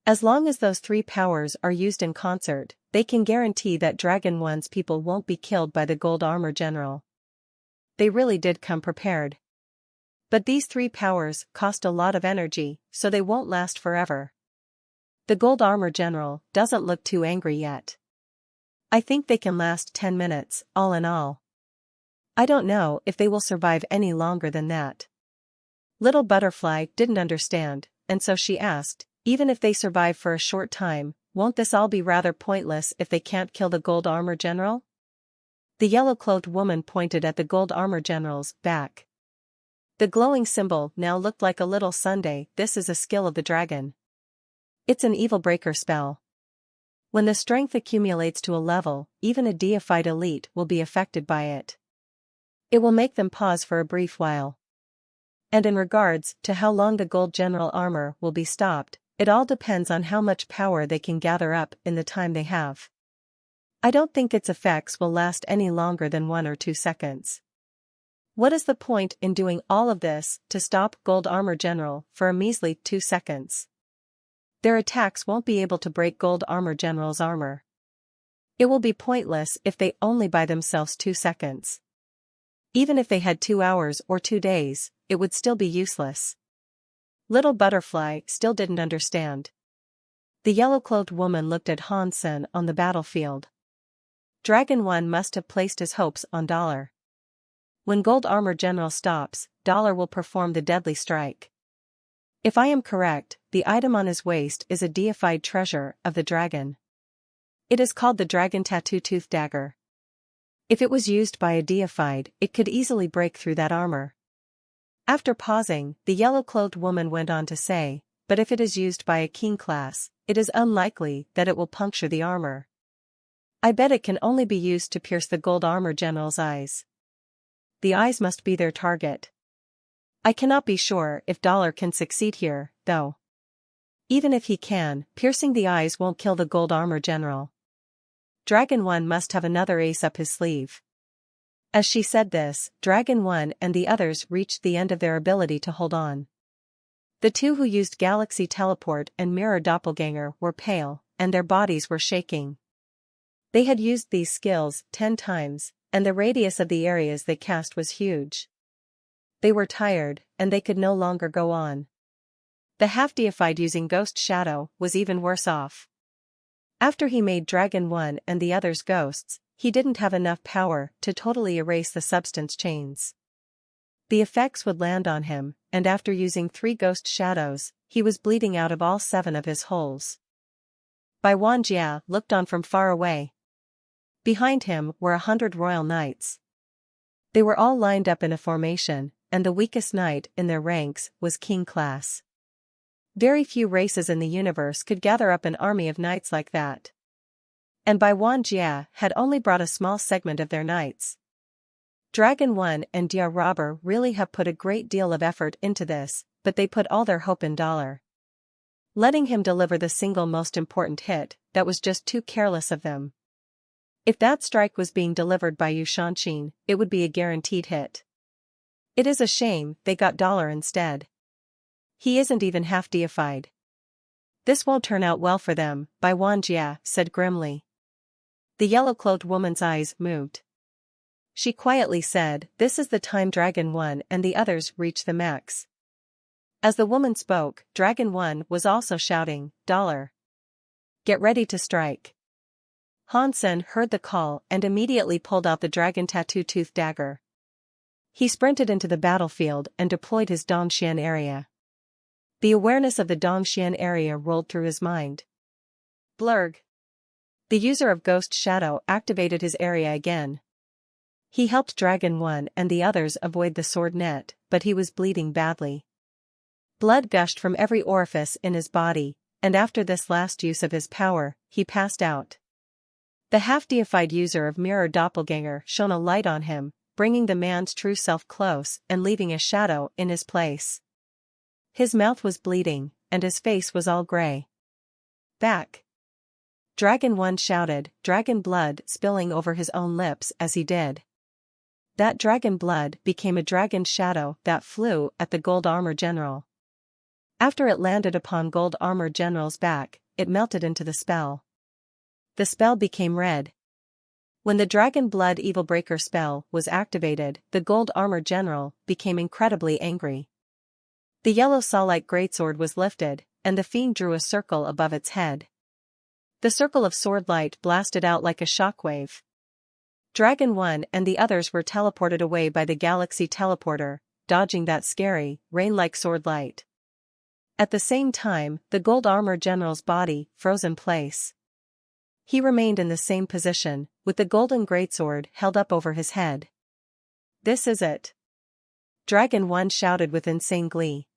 As long as those three powers are used in concert, they can guarantee that Dragon 1's people won't be killed by the Gold Armor General. They really did come prepared. But these three powers cost a lot of energy, so they won't last forever. The Gold Armor General doesn't look too angry yet. I think they can last 10 minutes, all in all. I don't know if they will survive any longer than that. Little Butterfly didn't understand, and so she asked, even if they survive for a short time, won't this all be rather pointless if they can't kill the Gold Armor General? The yellow-clothed woman pointed at the Gold Armor General's back. The glowing symbol now looked like a little sundae. This is a skill of the dragon. It's an evil breaker spell. When the strength accumulates to a level, even a deified elite will be affected by it. It will make them pause for a brief while. And in regards to how long the Gold General armor will be stopped, it all depends on how much power they can gather up in the time they have. I don't think its effects will last any longer than 1 or 2 seconds. What is the point in doing all of this to stop Gold Armor General for a measly 2 seconds? Their attacks won't be able to break Gold Armor General's armor. It will be pointless if they only buy themselves 2 seconds. Even if they had 2 hours or 2 days, it would still be useless. Little Butterfly still didn't understand. The yellow-clothed woman looked at Hansen on the battlefield. Dragon 1 must have placed his hopes on Dollar. When Gold Armor General stops, Dollar will perform the deadly strike. If I am correct, the item on his waist is a deified treasure of the dragon. It is called the Dragon Tattoo Tooth Dagger. If it was used by a deified, it could easily break through that armor. After pausing, the yellow-clothed woman went on to say, but if it is used by a king class, it is unlikely that it will puncture the armor. I bet it can only be used to pierce the Gold Armor General's eyes. The eyes must be their target. I cannot be sure if Dollar can succeed here, though. Even if he can, piercing the eyes won't kill the Gold Armor General. Dragon 1 must have another ace up his sleeve. As she said this, Dragon 1 and the others reached the end of their ability to hold on. The two who used Galaxy Teleport and Mirror Doppelganger were pale, and their bodies were shaking. They had used these skills 10 times, and the radius of the areas they cast was huge. They were tired, and they could no longer go on. The half-deified using Ghost Shadow was even worse off. After he made Dragon 1 and the others ghosts, he didn't have enough power to totally erase the substance chains. The effects would land on him, and after using 3 ghost shadows, he was bleeding out of all 7 of his holes. Bai Wanjia looked on from far away. Behind him were 100 royal knights. They were all lined up in a formation, and the weakest knight in their ranks was king class. Very few races in the universe could gather up an army of knights like that. And Bai Wanjia had only brought a small segment of their knights. Dragon 1 and Dia Robber really have put a great deal of effort into this, but they put all their hope in Dollar. Letting him deliver the single most important hit, that was just too careless of them. If that strike was being delivered by Yu Shanxin, it would be a guaranteed hit. It is a shame they got Dollar instead. He isn't even half deified. This won't turn out well for them, Bai Wanjia said grimly. The yellow-cloaked woman's eyes moved. She quietly said, "This is the time Dragon 1 and the others reach the max." As the woman spoke, Dragon 1 was also shouting, "Dollar! Get ready to strike." Hansen heard the call and immediately pulled out the dragon tattoo-tooth dagger. He sprinted into the battlefield and deployed his Dongxian area. The awareness of the Dongxian area rolled through his mind. Blurg. The user of Ghost Shadow activated his area again. He helped Dragon 1 and the others avoid the sword net, but he was bleeding badly. Blood gushed from every orifice in his body, and after this last use of his power, he passed out. The half-deified user of Mirror Doppelganger shone a light on him, bringing the man's true self close and leaving a shadow in his place. His mouth was bleeding, and his face was all gray. Back! Dragon 1 shouted, dragon blood spilling over his own lips as he did. That dragon blood became a dragon shadow that flew at the Gold Armor General. After it landed upon Gold Armor General's back, it melted into the spell. The spell became red. When the Dragon Blood Evil Breaker spell was activated, the Gold Armor General became incredibly angry. The yellow saw-like greatsword was lifted, and the fiend drew a circle above its head. The circle of sword light blasted out like a shockwave. Dragon 1 and the others were teleported away by the Galaxy Teleporter, dodging that scary, rain-like sword light. At the same time, the Gold Armor General's body froze in place. He remained in the same position, with the golden greatsword held up over his head. "This is it!" Dragon 1 shouted with insane glee.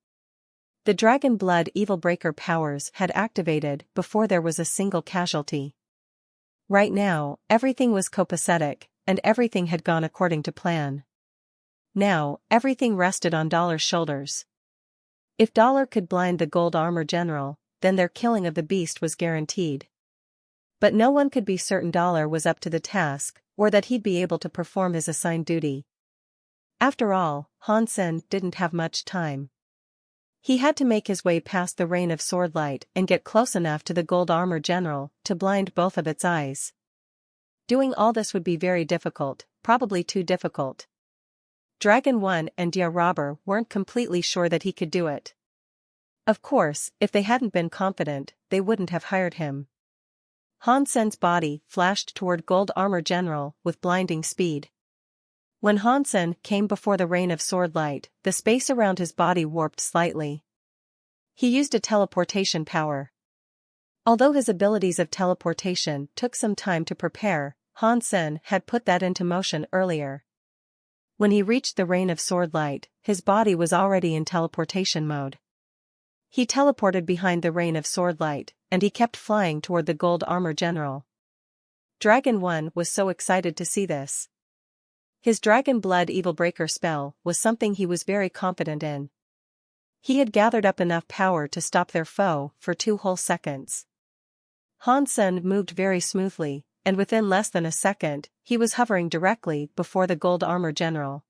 The Dragon Blood Evil Breaker powers had activated before there was a single casualty. Right now, everything was copacetic, and everything had gone according to plan. Now, everything rested on Dollar's shoulders. If Dollar could blind the Gold Armor General, then their killing of the beast was guaranteed. But no one could be certain Dollar was up to the task, or that he'd be able to perform his assigned duty. After all, Hansen didn't have much time. He had to make his way past the rain of swordlight and get close enough to the Gold Armor General to blind both of its eyes. Doing all this would be very difficult, probably too difficult. Dragon 1 and Dia Robber weren't completely sure that he could do it. Of course, if they hadn't been confident, they wouldn't have hired him. Hansen's body flashed toward Gold Armor General with blinding speed. When Hansen came before the rain of swordlight, the space around his body warped slightly. He used a teleportation power. Although his abilities of teleportation took some time to prepare, Hansen had put that into motion earlier. When he reached the rain of swordlight, his body was already in teleportation mode. He teleported behind the rain of swordlight, and he kept flying toward the Gold Armor General. Dragon 1 was so excited to see this. His Dragon Blood Evil Breaker spell was something he was very confident in. He had gathered up enough power to stop their foe for 2 whole seconds. Hansen moved very smoothly, and within less than a second, he was hovering directly before the Gold Armor General.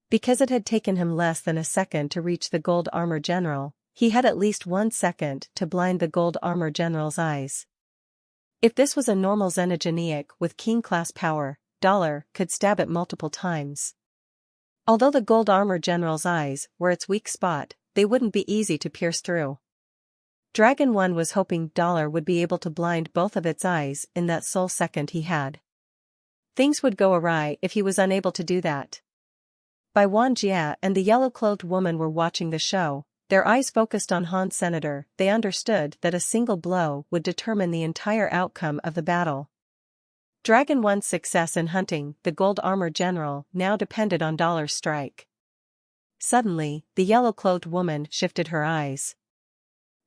Because it had taken him less than a second to reach the Gold Armor General, he had at least 1 second to blind the Gold Armor General's eyes. If this was a normal Xenogeneic with King-class power, Dollar could stab it multiple times. Although the Gold Armor General's eyes were its weak spot, they wouldn't be easy to pierce through. Dragon 1 was hoping Dollar would be able to blind both of its eyes in that sole second he had. Things would go awry if he was unable to do that. Bai Wanjie and the yellow-clothed woman were watching the show, their eyes focused on Han's senator. They understood that a single blow would determine the entire outcome of the battle. Dragon 1's success in hunting the gold armor general now depended on Dollar's strike. Suddenly, the yellow-clothed woman shifted her eyes.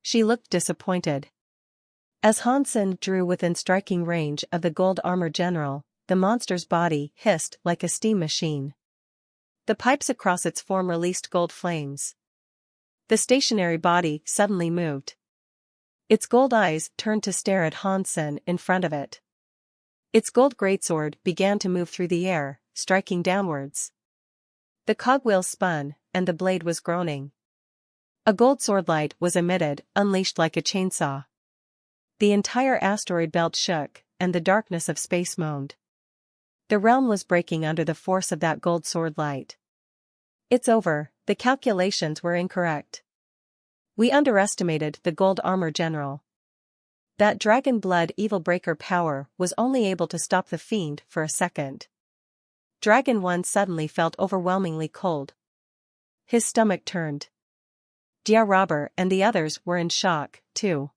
She looked disappointed. As Hansen drew within striking range of the gold armor general, the monster's body hissed like a steam machine. The pipes across its form released gold flames. The stationary body suddenly moved. Its gold eyes turned to stare at Hansen in front of it. Its gold greatsword began to move through the air, striking downwards. The cogwheel spun, and the blade was groaning. A gold swordlight was emitted, unleashed like a chainsaw. The entire asteroid belt shook, and the darkness of space moaned. The realm was breaking under the force of that gold swordlight. It's over, the calculations were incorrect. We underestimated the gold armor general. That dragon blood evil breaker power was only able to stop the fiend for a second. Dragon 1 suddenly felt overwhelmingly cold. His stomach turned. Dia Robber and the others were in shock, too.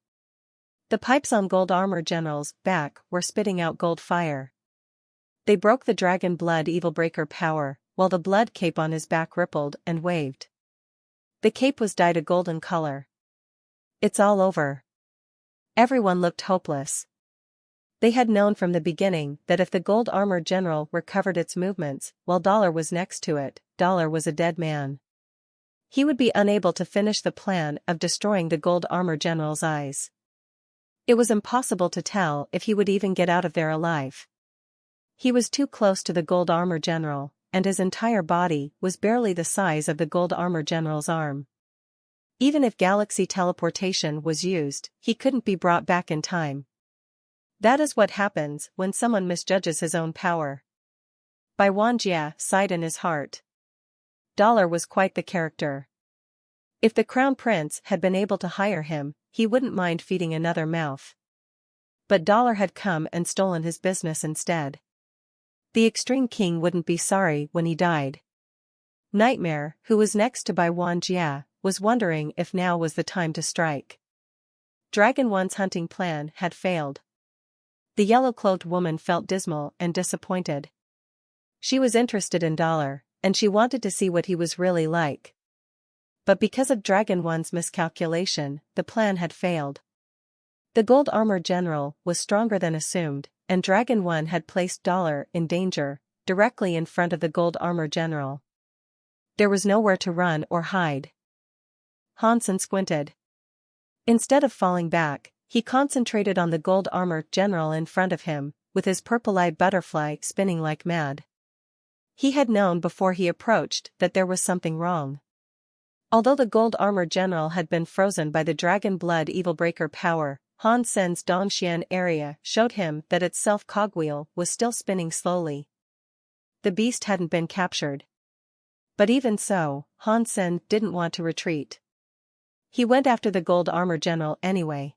The pipes on gold armor general's back were spitting out gold fire. They broke the dragon blood evil breaker power, while the blood cape on his back rippled and waved. The cape was dyed a golden color. It's all over. Everyone looked hopeless. They had known from the beginning that if the gold armor general recovered its movements while Dollar was next to it, Dollar was a dead man. He would be unable to finish the plan of destroying the gold armor general's eyes. It was impossible to tell if he would even get out of there alive. He was too close to the gold armor general, and his entire body was barely the size of the gold armor general's arm. Even if galaxy teleportation was used, he couldn't be brought back in time. That is what happens when someone misjudges his own power. Bai Wanjie sighed in his heart. Dollar was quite the character. If the crown prince had been able to hire him, he wouldn't mind feeding another mouth. But Dollar had come and stolen his business instead. The extreme king wouldn't be sorry when he died. Nightmare, who was next to Bai Wanjie, was wondering if now was the time to strike. Dragon 1's hunting plan had failed. The yellow-cloaked woman felt dismal and disappointed. She was interested in Dollar, and she wanted to see what he was really like. But because of Dragon 1's miscalculation, the plan had failed. The gold armor general was stronger than assumed, and Dragon 1 had placed Dollar in danger, directly in front of the gold armor general. There was nowhere to run or hide. Hansen squinted. Instead of falling back, he concentrated on the gold armor general in front of him, with his purple-eyed butterfly spinning like mad. He had known before he approached that there was something wrong. Although the gold armor general had been frozen by the dragon blood evil breaker power, Hansen's Dongxian area showed him that its self-cogwheel was still spinning slowly. The beast hadn't been captured. But even so, Hansen didn't want to retreat. He went after the gold armor general anyway.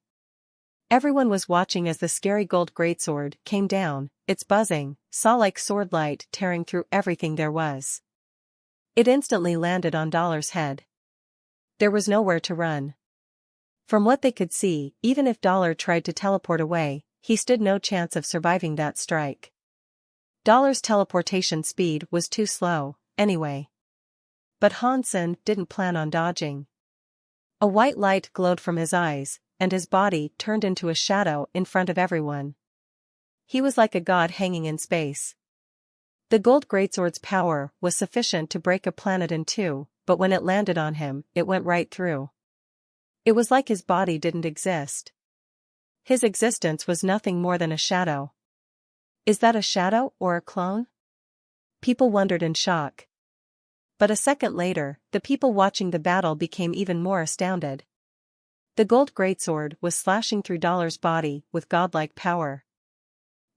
Everyone was watching as the scary gold greatsword came down, its buzzing, saw-like sword light tearing through everything there was. It instantly landed on Dollar's head. There was nowhere to run. From what they could see, even if Dollar tried to teleport away, he stood no chance of surviving that strike. Dollar's teleportation speed was too slow, anyway. But Hansen didn't plan on dodging. A white light glowed from his eyes, and his body turned into a shadow in front of everyone. He was like a god hanging in space. The gold greatsword's power was sufficient to break a planet in two, but when it landed on him, it went right through. It was like his body didn't exist. His existence was nothing more than a shadow. Is that a shadow or a clone? People wondered in shock. But a second later, the people watching the battle became even more astounded. The gold greatsword was slashing through Dollar's body with godlike power.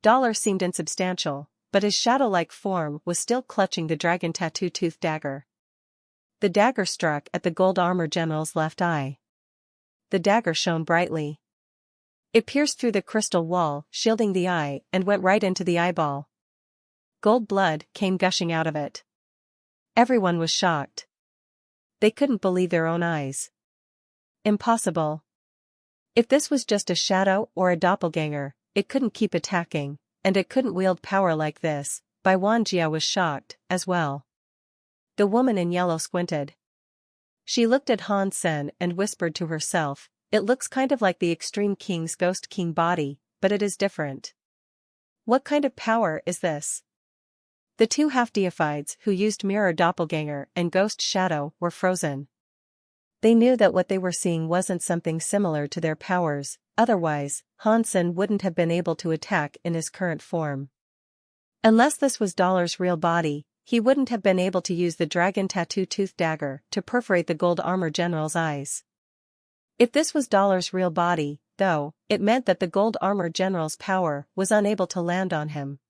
Dollar seemed insubstantial, but his shadow-like form was still clutching the dragon tattoo-toothed dagger. The dagger struck at the gold armor general's left eye. the dagger shone brightly. It pierced through the crystal wall, shielding the eye, and went right into the eyeball. Gold blood came gushing out of it. Everyone was shocked. They couldn't believe their own eyes. Impossible. If this was just a shadow or a doppelganger, it couldn't keep attacking, and it couldn't wield power like this. Bai Wanjia was shocked, as well. The woman in yellow squinted. She looked at Han Sen and whispered to herself, "It looks kind of like the Extreme King's Ghost King body, but it is different. What kind of power is this?" The two half-deifieds who used Mirror Doppelganger and Ghost Shadow were frozen. They knew that what they were seeing wasn't something similar to their powers, otherwise, Han Sen wouldn't have been able to attack in his current form. Unless this was Dollar's real body, he wouldn't have been able to use the dragon tattoo tooth dagger to perforate the gold armor general's eyes. If this was Dollar's real body, though, it meant that the gold armor general's power was unable to land on him.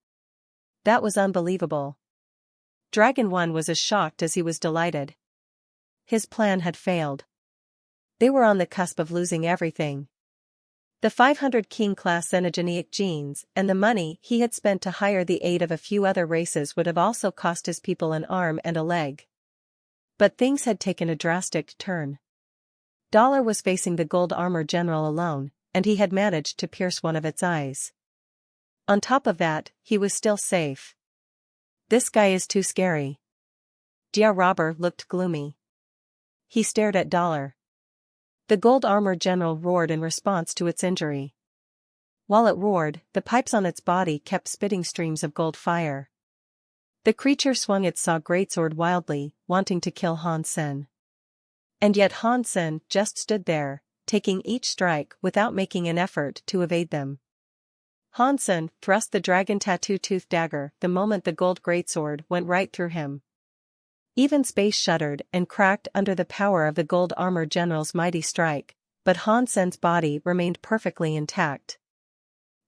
That was unbelievable. Dragon 1 was as shocked as he was delighted. His plan had failed. They were on the cusp of losing everything. The 500 King-class xenogeneic genes and the money he had spent to hire the aid of a few other races would have also cost his people an arm and a leg. But things had taken a drastic turn. Dollar was facing the gold armor general alone, and he had managed to pierce one of its eyes. On top of that, he was still safe. This guy is too scary. Dia Robber looked gloomy. He stared at Dollar. The gold armor general roared in response to its injury. While it roared, the pipes on its body kept spitting streams of gold fire. The creature swung its saw greatsword wildly, wanting to kill Han Sen. And yet Han Sen just stood there, taking each strike without making an effort to evade them. Han Sen thrust the dragon tattoo tooth dagger the moment the gold greatsword went right through him. Even space shuddered and cracked under the power of the gold armor general's mighty strike, but Han Sen's body remained perfectly intact.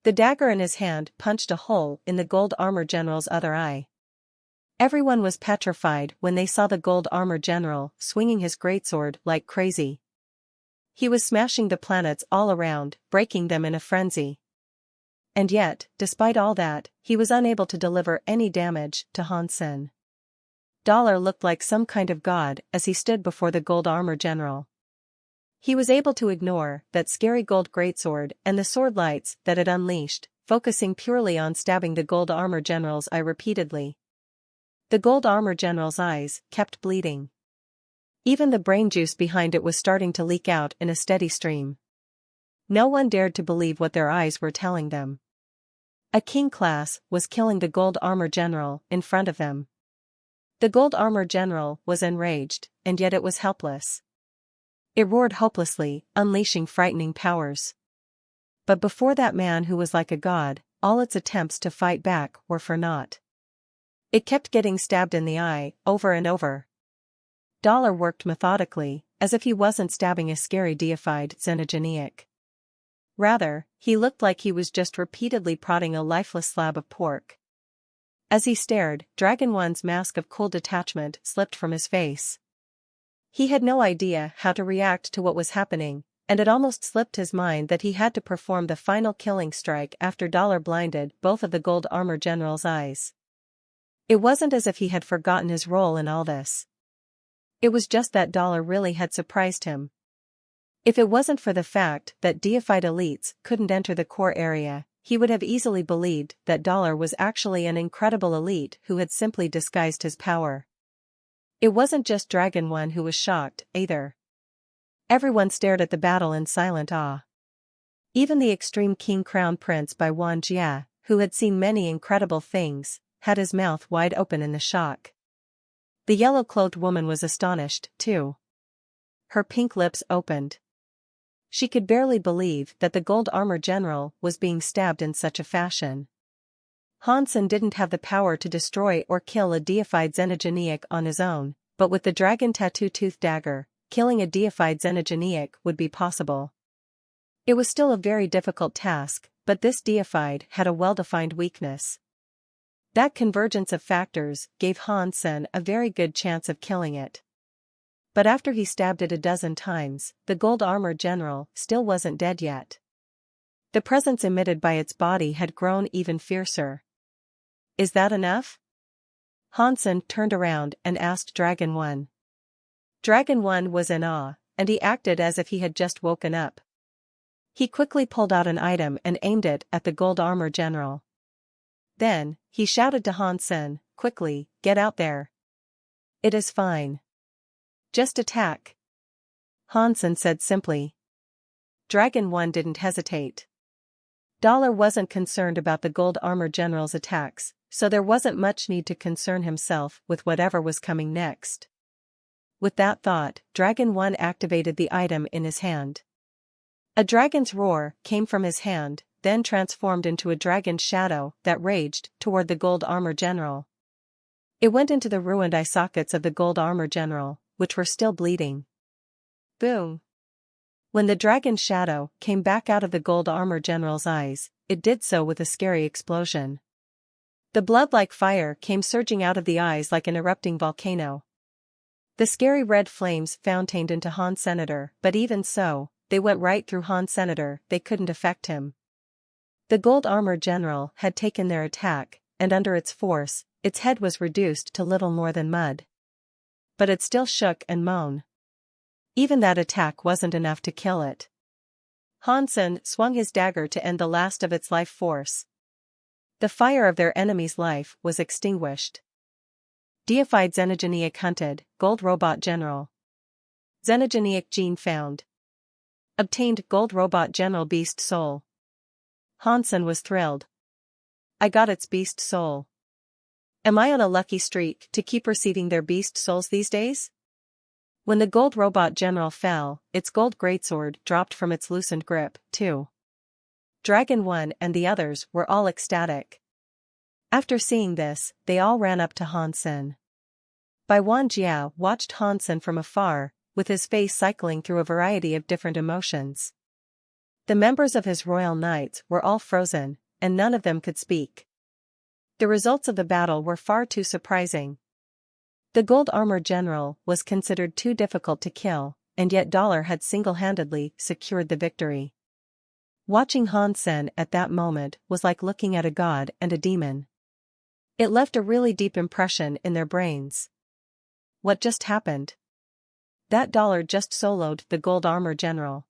The dagger in his hand punched a hole in the gold armor general's other eye. Everyone was petrified when they saw the gold armor general swinging his greatsword like crazy. He was smashing the planets all around, breaking them in a frenzy. And yet, despite all that, he was unable to deliver any damage to Han Sen. Dollar looked like some kind of god as he stood before the gold armor general. He was able to ignore that scary gold greatsword and the sword lights that it unleashed, focusing purely on stabbing the gold armor general's eye repeatedly. The gold armor general's eyes kept bleeding. Even the brain juice behind it was starting to leak out in a steady stream. No one dared to believe what their eyes were telling them. A king class was killing the gold armor general in front of them. The gold armor general was enraged, and yet it was helpless. It roared hopelessly, unleashing frightening powers. But before that man who was like a god, all its attempts to fight back were for naught. It kept getting stabbed in the eye, over and over. Dollar worked methodically, as if he wasn't stabbing a scary deified xenogeneic. Rather, he looked like he was just repeatedly prodding a lifeless slab of pork. As he stared, Dragon 1's mask of cool detachment slipped from his face. He had no idea how to react to what was happening, and it almost slipped his mind that he had to perform the final killing strike after Dollar blinded both of the gold armor general's eyes. It wasn't as if he had forgotten his role in all this. It was just that Dollar really had surprised him. If it wasn't for the fact that deified elites couldn't enter the core area, he would have easily believed that Dollar was actually an incredible elite who had simply disguised his power. It wasn't just Dragon 1 who was shocked, either. Everyone stared at the battle in silent awe. Even the Extreme King Crown Prince Bai Wanjia, who had seen many incredible things, had his mouth wide open in the shock. The yellow-clothed woman was astonished, too. Her pink lips opened. She could barely believe that the gold armor general was being stabbed in such a fashion. Han Sen didn't have the power to destroy or kill a deified xenogeneic on his own, but with the dragon tattoo tooth dagger, killing a deified xenogeneic would be possible. It was still a very difficult task, but this deified had a well-defined weakness. That convergence of factors gave Han Sen a very good chance of killing it. But after he stabbed it a dozen times, the gold armor general still wasn't dead yet. The presence emitted by its body had grown even fiercer. Is that enough? Hansen turned around and asked Dragon 1. Dragon 1 was in awe, and he acted as if he had just woken up. He quickly pulled out an item and aimed it at the gold armor general. Then, he shouted to Hansen, quickly, get out there. It is fine. Just attack. Hansen said simply. Dragon 1 didn't hesitate. Dollar wasn't concerned about the gold armor general's attacks, so there wasn't much need to concern himself with whatever was coming next. With that thought, Dragon 1 activated the item in his hand. A dragon's roar came from his hand, then transformed into a dragon's shadow that raged toward the gold armor general. It went into the ruined eye sockets of the gold armor general, which were still bleeding. Boom! When the dragon's shadow came back out of the gold armor general's eyes, it did so with a scary explosion. The blood-like fire came surging out of the eyes like an erupting volcano. The scary red flames fountained into Han Senator, but even so, they went right through Han Senator, they couldn't affect him. The gold armor general had taken their attack, and under its force, its head was reduced to little more than mud. But it still shook and moaned. Even that attack wasn't enough to kill it. Hansen swung his dagger to end the last of its life force. The fire of their enemy's life was extinguished. Deified Xenogeneic hunted, Gold Robot General. Xenogeneic gene found. Obtained Gold Robot General Beast Soul. Hansen was thrilled. I got its beast soul. Am I on a lucky streak to keep receiving their beast souls these days? When the Gold Robot General fell, its gold greatsword dropped from its loosened grip, too. Dragon 1 and the others were all ecstatic. After seeing this, they all ran up to Hansen. Bai Wanjia watched Hansen from afar, with his face cycling through a variety of different emotions. The members of his royal knights were all frozen, and none of them could speak. The results of the battle were far too surprising. The gold armor general was considered too difficult to kill, and yet Dollar had single-handedly secured the victory. Watching Hansen at that moment was like looking at a god and a demon. It left a really deep impression in their brains. What just happened? That Dollar just soloed the gold armor general.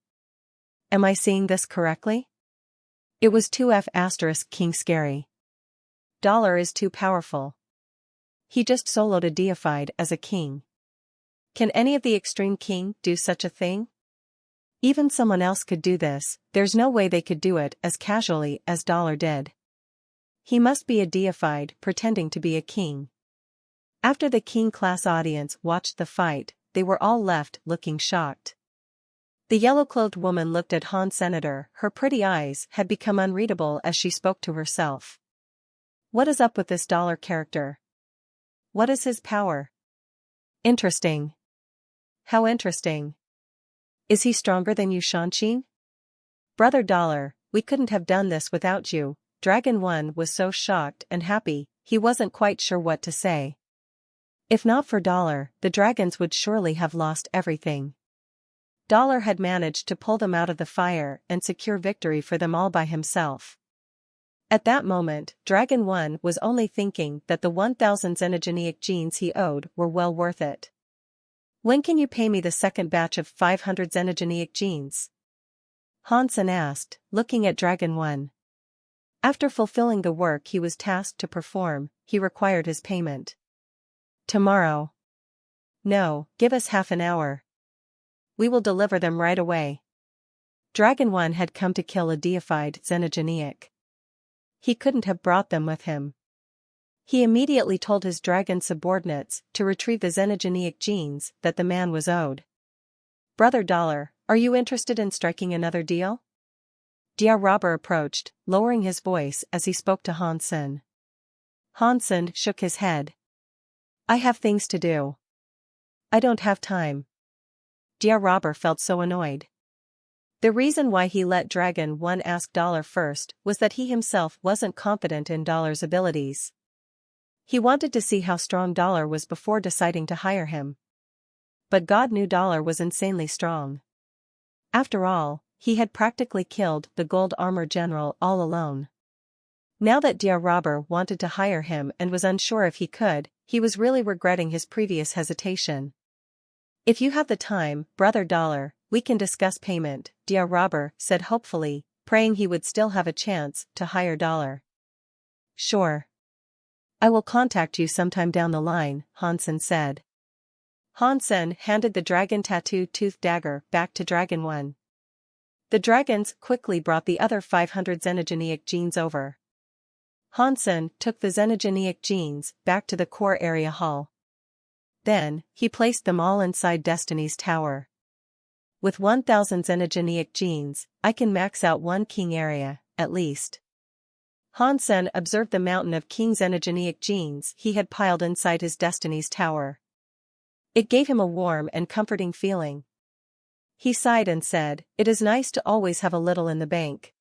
Am I seeing this correctly? It was 2F** King Scary. Dollar is too powerful. He just soloed a deified as a king. Can any of the Extreme King do such a thing? Even someone else could do this, there's no way they could do it as casually as Dollar did. He must be a deified pretending to be a king. After the king-class audience watched the fight, they were all left looking shocked. The yellow-clothed woman looked at Han Senator, her pretty eyes had become unreadable as she spoke to herself. What is up with this Dollar character? What is his power? Interesting. How interesting. Is he stronger than you, Shanshin? Brother Dollar, we couldn't have done this without you. Dragon 1 was so shocked and happy, he wasn't quite sure what to say. If not for Dollar, the dragons would surely have lost everything. Dollar had managed to pull them out of the fire and secure victory for them all by himself. At that moment, Dragon 1 was only thinking that the 1,000 Xenogeneic genes he owed were well worth it. When can you pay me the second batch of 500 Xenogeneic genes? Hansen asked, looking at Dragon 1. After fulfilling the work he was tasked to perform, he required his payment. Tomorrow. No, give us half an hour. We will deliver them right away. Dragon 1 had come to kill a deified Xenogeneic. He couldn't have brought them with him. He immediately told his dragon subordinates to retrieve the Xenogeneic genes that the man was owed. Brother Dollar, are you interested in striking another deal? Dia Robber approached, lowering his voice as he spoke to Hansen. Hansen shook his head. I have things to do. I don't have time. Dia Robber felt so annoyed. The reason why he let Dragon 1 ask Dollar first was that he himself wasn't confident in Dollar's abilities. He wanted to see how strong Dollar was before deciding to hire him. but God knew Dollar was insanely strong. After all, he had practically killed the gold armor general all alone. Now that Dia Robber wanted to hire him and was unsure if he could, he was really regretting his previous hesitation. If you have the time, Brother Dollar, we can discuss payment, Dia Robber said hopefully, praying he would still have a chance to hire Dollar. Sure. I will contact you sometime down the line, Hansen said. Hansen handed the dragon tattooed tooth dagger back to Dragon 1. The dragons quickly brought the other 500 xenogeneic genes over. Hansen took the xenogeneic genes back to the core area hall. Then, he placed them all inside Destiny's tower. With 1000 xenogeneic genes, I can max out one king area, at least. Hansen observed the mountain of king xenogeneic genes he had piled inside his Destiny's tower. It gave him a warm and comforting feeling. He sighed and said, "It is nice to always have a little in the bank."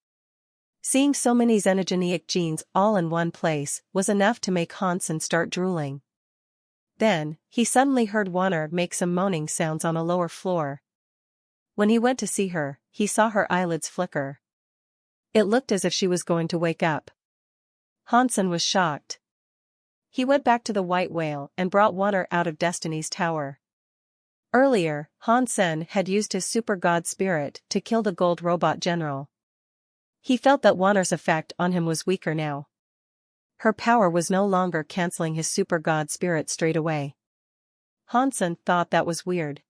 Seeing so many xenogeneic genes all in one place was enough to make Hansen start drooling. Then, he suddenly heard Wanner make some moaning sounds on a lower floor. When he went to see her, he saw her eyelids flicker. It looked as if she was going to wake up. Hansen was shocked. He went back to the White Whale and brought Wanner out of Destiny's tower. Earlier, Hansen had used his super god spirit to kill the gold robot general. He felt that Wanner's effect on him was weaker now. Her power was no longer canceling his super god spirit straight away. Hansen thought that was weird.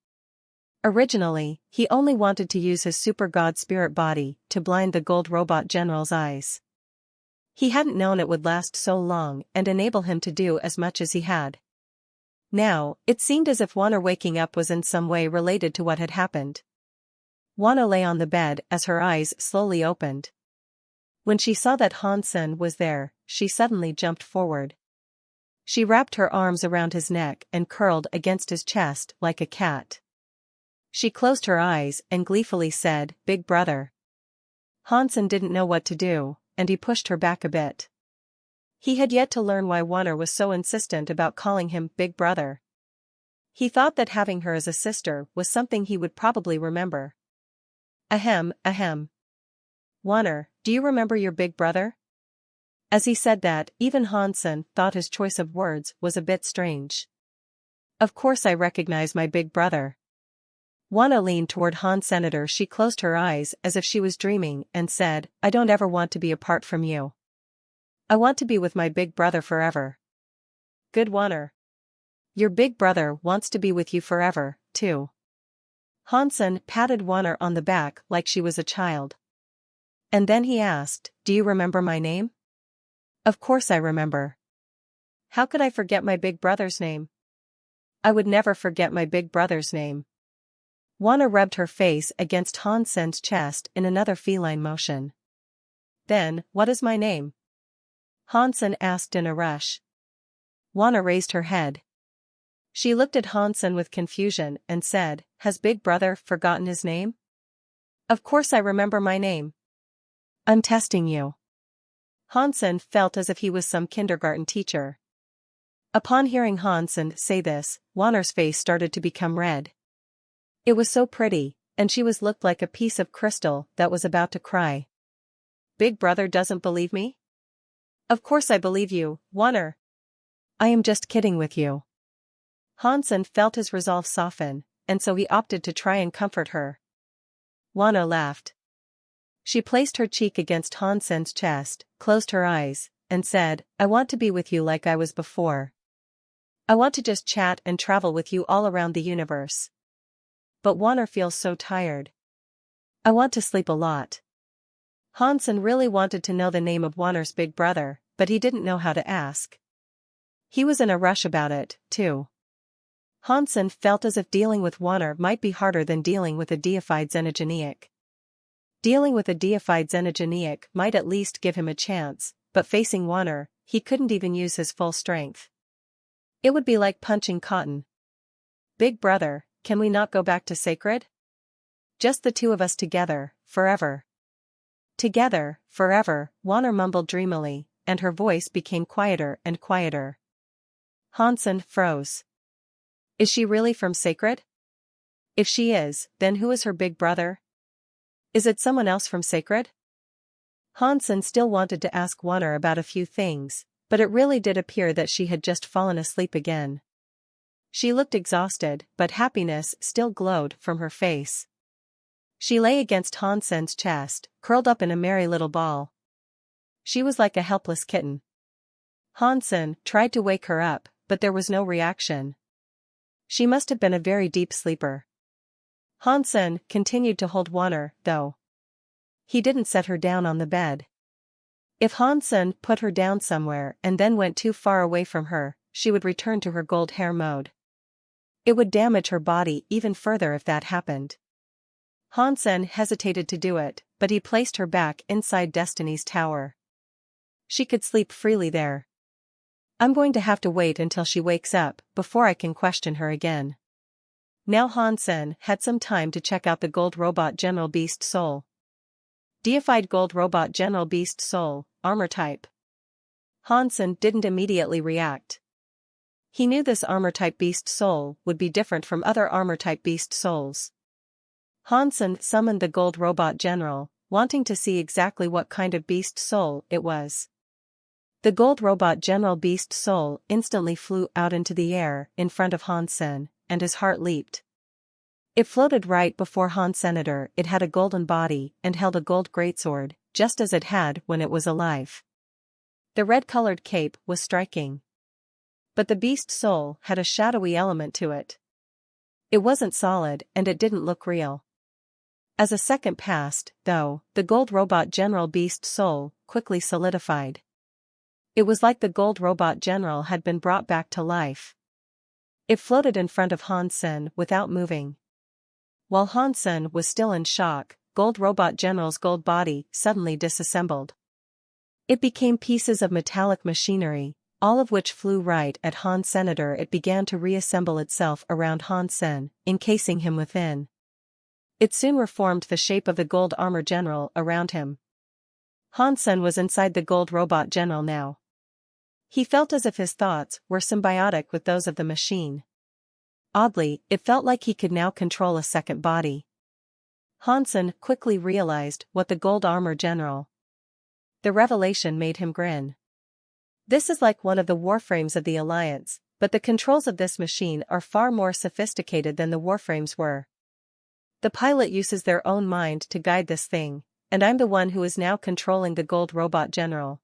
Originally, he only wanted to use his super god spirit body to blind the gold robot general's eyes. He hadn't known it would last so long and enable him to do as much as he had. Now, it seemed as if Wanner waking up was in some way related to what had happened. Wanner lay on the bed as her eyes slowly opened. When she saw that Hansen was there, she suddenly jumped forward. She wrapped her arms around his neck and curled against his chest like a cat. She closed her eyes and gleefully said, "Big brother." Hansen didn't know what to do, and he pushed her back a bit. He had yet to learn why Wanner was so insistent about calling him Big Brother. He thought that having her as a sister was something he would probably remember. Ahem, ahem. Wanner, do you remember your big brother? As he said that, even Hansen thought his choice of words was a bit strange. Of course I recognize my big brother. Wanner leaned toward Han Senator. She closed her eyes as if she was dreaming and said, "I don't ever want to be apart from you. I want to be with my big brother forever." Good Wanner. Your big brother wants to be with you forever, too. Hansen patted Wanner on the back like she was a child. And then he asked, "Do you remember my name?" Of course I remember. How could I forget my big brother's name? I would never forget my big brother's name. Wanner rubbed her face against Hansen's chest in another feline motion. Then, what is my name? Hansen asked in a rush. Wanner raised her head. She looked at Hansen with confusion and said, "Has Big Brother forgotten his name?" Of course I remember my name. I'm testing you. Hansen felt as if he was some kindergarten teacher. Upon hearing Hansen say this, Wanner's face started to become red. It was so pretty, and she looked like a piece of crystal that was about to cry. Big Brother doesn't believe me? Of course I believe you, Wanner. I am just kidding with you. Hansen felt his resolve soften, and so he opted to try and comfort her. Wanner laughed. She placed her cheek against Hansen's chest, closed her eyes, and said, "I want to be with you like I was before. I want to just chat and travel with you all around the universe. But Wanner feels so tired. I want to sleep a lot." Hansen really wanted to know the name of Wanner's big brother, but he didn't know how to ask. He was in a rush about it, too. Hansen felt as if dealing with Wanner might be harder than dealing with a deified xenogeneic. Dealing with a deified xenogeneic might at least give him a chance, but facing Wanner, he couldn't even use his full strength. It would be like punching cotton. Big brother, can we not go back to Sacred? Just the two of us together, forever. Together, forever, Wanner mumbled dreamily, and her voice became quieter and quieter. Hansen froze. Is she really from Sacred? If she is, then who is her big brother? Is it someone else from Sacred? Hansen still wanted to ask Wonner about a few things, but it really did appear that she had just fallen asleep again. She looked exhausted, but happiness still glowed from her face. She lay against Hansen's chest, curled up in a merry little ball. She was like a helpless kitten. Hansen tried to wake her up, but there was no reaction. She must have been a very deep sleeper. Hansen continued to hold Wonner, though. He didn't set her down on the bed. If Hansen put her down somewhere and then went too far away from her, she would return to her gold hair mode. It would damage her body even further if that happened. Hansen hesitated to do it, but he placed her back inside Destiny's tower. She could sleep freely there. I'm going to have to wait until she wakes up before I can question her again. Now Hansen had some time to check out the Gold Robot General Beast Soul. Deified Gold Robot General Beast Soul, Armor Type. Hansen didn't immediately react. He knew this Armor-type Beast Soul would be different from other Armor-type Beast Souls. Hansen summoned the Gold Robot General, wanting to see exactly what kind of Beast Soul it was. The Gold Robot General Beast Soul instantly flew out into the air in front of Hansen, and his heart leaped. It floated right before Hansenator. It had a golden body and held a gold greatsword, just as it had when it was alive. The red-colored cape was striking. But the Beast Soul had a shadowy element to it. It wasn't solid and it didn't look real. As a second passed, though, the Gold Robot General Beast Soul quickly solidified. It was like the Gold Robot General had been brought back to life. It floated in front of Hansen without moving. While Hansen was still in shock, Gold Robot General's gold body suddenly disassembled. It became pieces of metallic machinery, all of which flew right at Hansenator. It began to reassemble itself around Hansen, encasing him within. It soon reformed the shape of the Gold Armor General around him. Hansen was inside the Gold Robot General now. He felt as if his thoughts were symbiotic with those of the machine. Oddly, it felt like he could now control a second body. Hansen quickly realized what the Gold Armor General. The revelation made him grin. This is like one of the warframes of the Alliance, but the controls of this machine are far more sophisticated than the warframes were. The pilot uses their own mind to guide this thing, and I'm the one who is now controlling the Gold Robot General.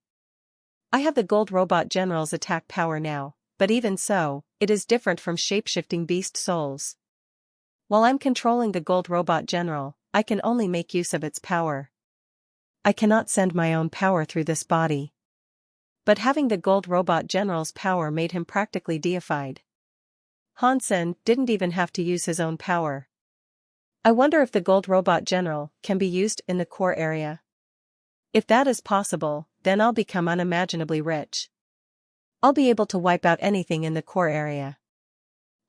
I have the Gold Robot General's attack power now, but even so, it is different from shape-shifting beast souls. While I'm controlling the Gold Robot General, I can only make use of its power. I cannot send my own power through this body. But having the Gold Robot General's power made him practically deified. Hansen didn't even have to use his own power. I wonder if the Gold Robot General can be used in the core area. If that is possible, then I'll become unimaginably rich. I'll be able to wipe out anything in the core area.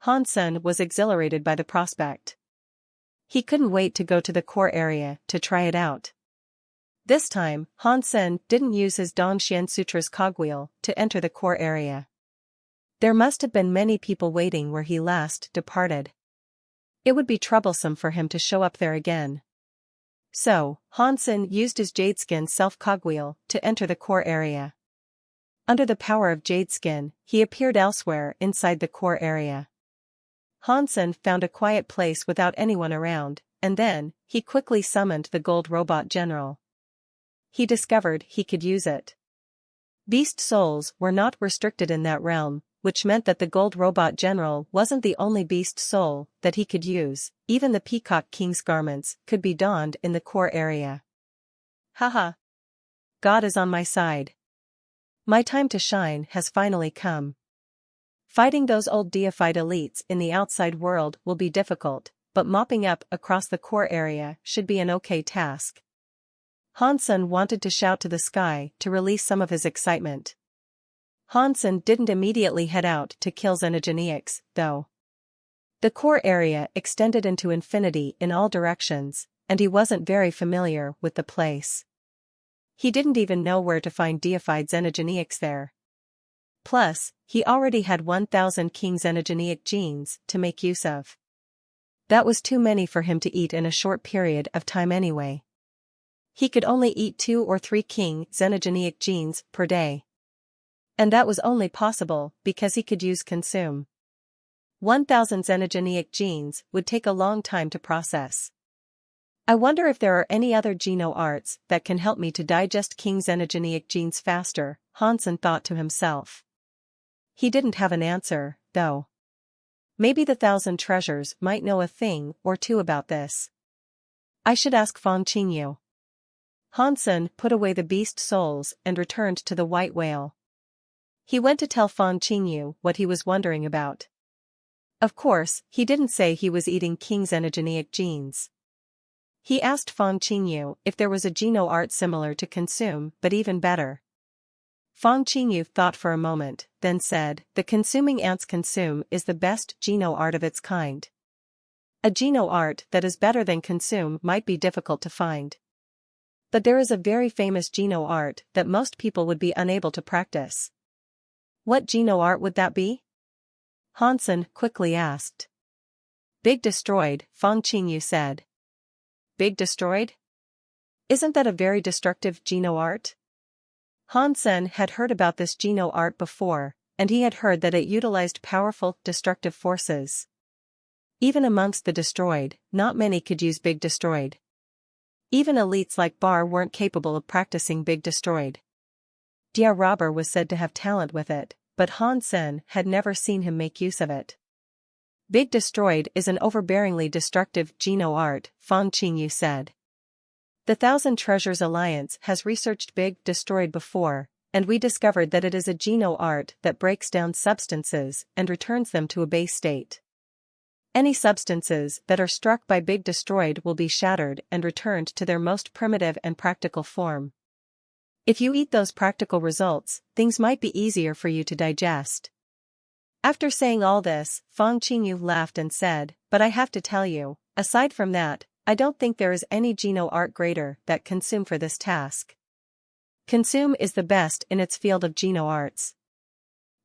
Hansen was exhilarated by the prospect. He couldn't wait to go to the core area to try it out. This time, Hansen didn't use his Dongxian Sutra's cogwheel to enter the core area. There must have been many people waiting where he last departed. It would be troublesome for him to show up there again. So, Hansen used his Jadeskin self-cogwheel to enter the core area. Under the power of Jadeskin, he appeared elsewhere inside the core area. Hansen found a quiet place without anyone around, and then, he quickly summoned the Gold Robot General. He discovered he could use it. Beast souls were not restricted in that realm, which meant that the Gold Robot General wasn't the only beast soul that he could use. Even the Peacock King's garments could be donned in the core area. Haha. God is on my side. My time to shine has finally come. Fighting those old deified elites in the outside world will be difficult, but mopping up across the core area should be an okay task. Hansen wanted to shout to the sky to release some of his excitement. Hansen didn't immediately head out to kill Xenogeneics, though. The core area extended into infinity in all directions, and he wasn't very familiar with the place. He didn't even know where to find deified Xenogeneics there. Plus, he already had 1,000 King Xenogeneic genes to make use of. That was too many for him to eat in a short period of time anyway. He could only eat 2 or 3 king xenogeneic genes per day. And that was only possible because he could use consume. 1,000 xenogeneic genes would take a long time to process. I wonder if there are any other geno-arts that can help me to digest king xenogeneic genes faster, Hansen thought to himself. He didn't have an answer, though. Maybe the 1,000 treasures might know a thing or two about this. I should ask Fang Qingyu. Hansen put away the beast souls and returned to the white whale. He went to tell Fang Qingyu what he was wondering about. Of course, he didn't say he was eating king xenogeneic genes. He asked Fang Qingyu if there was a geno-art similar to consume but even better. Fang Qingyu thought for a moment, then said, the consuming ants consume is the best geno-art of its kind. A geno-art that is better than consume might be difficult to find. But there is a very famous geno-art that most people would be unable to practice. What geno-art would that be? Hansen quickly asked. Big destroyed, Fang Qingyu said. Big destroyed? Isn't that a very destructive geno-art? Hansen had heard about this geno-art before, and he had heard that it utilized powerful, destructive forces. Even amongst the destroyed, not many could use big destroyed. Even elites like Bar weren't capable of practicing big destroyed. Dia Robber was said to have talent with it, but Hansen had never seen him make use of it. Big destroyed is an overbearingly destructive geno-art, Fang Qingyu said. The 1,000 Treasures Alliance has researched big destroyed before, and we discovered that it is a geno-art that breaks down substances and returns them to a base state. Any substances that are struck by big destroyed will be shattered and returned to their most primitive and practical form. If you eat those practical results, things might be easier for you to digest. After saying all this, Fang Qingyu laughed and said, but I have to tell you, aside from that, I don't think there is any geno-art greater that consume for this task. Consume is the best in its field of geno-arts.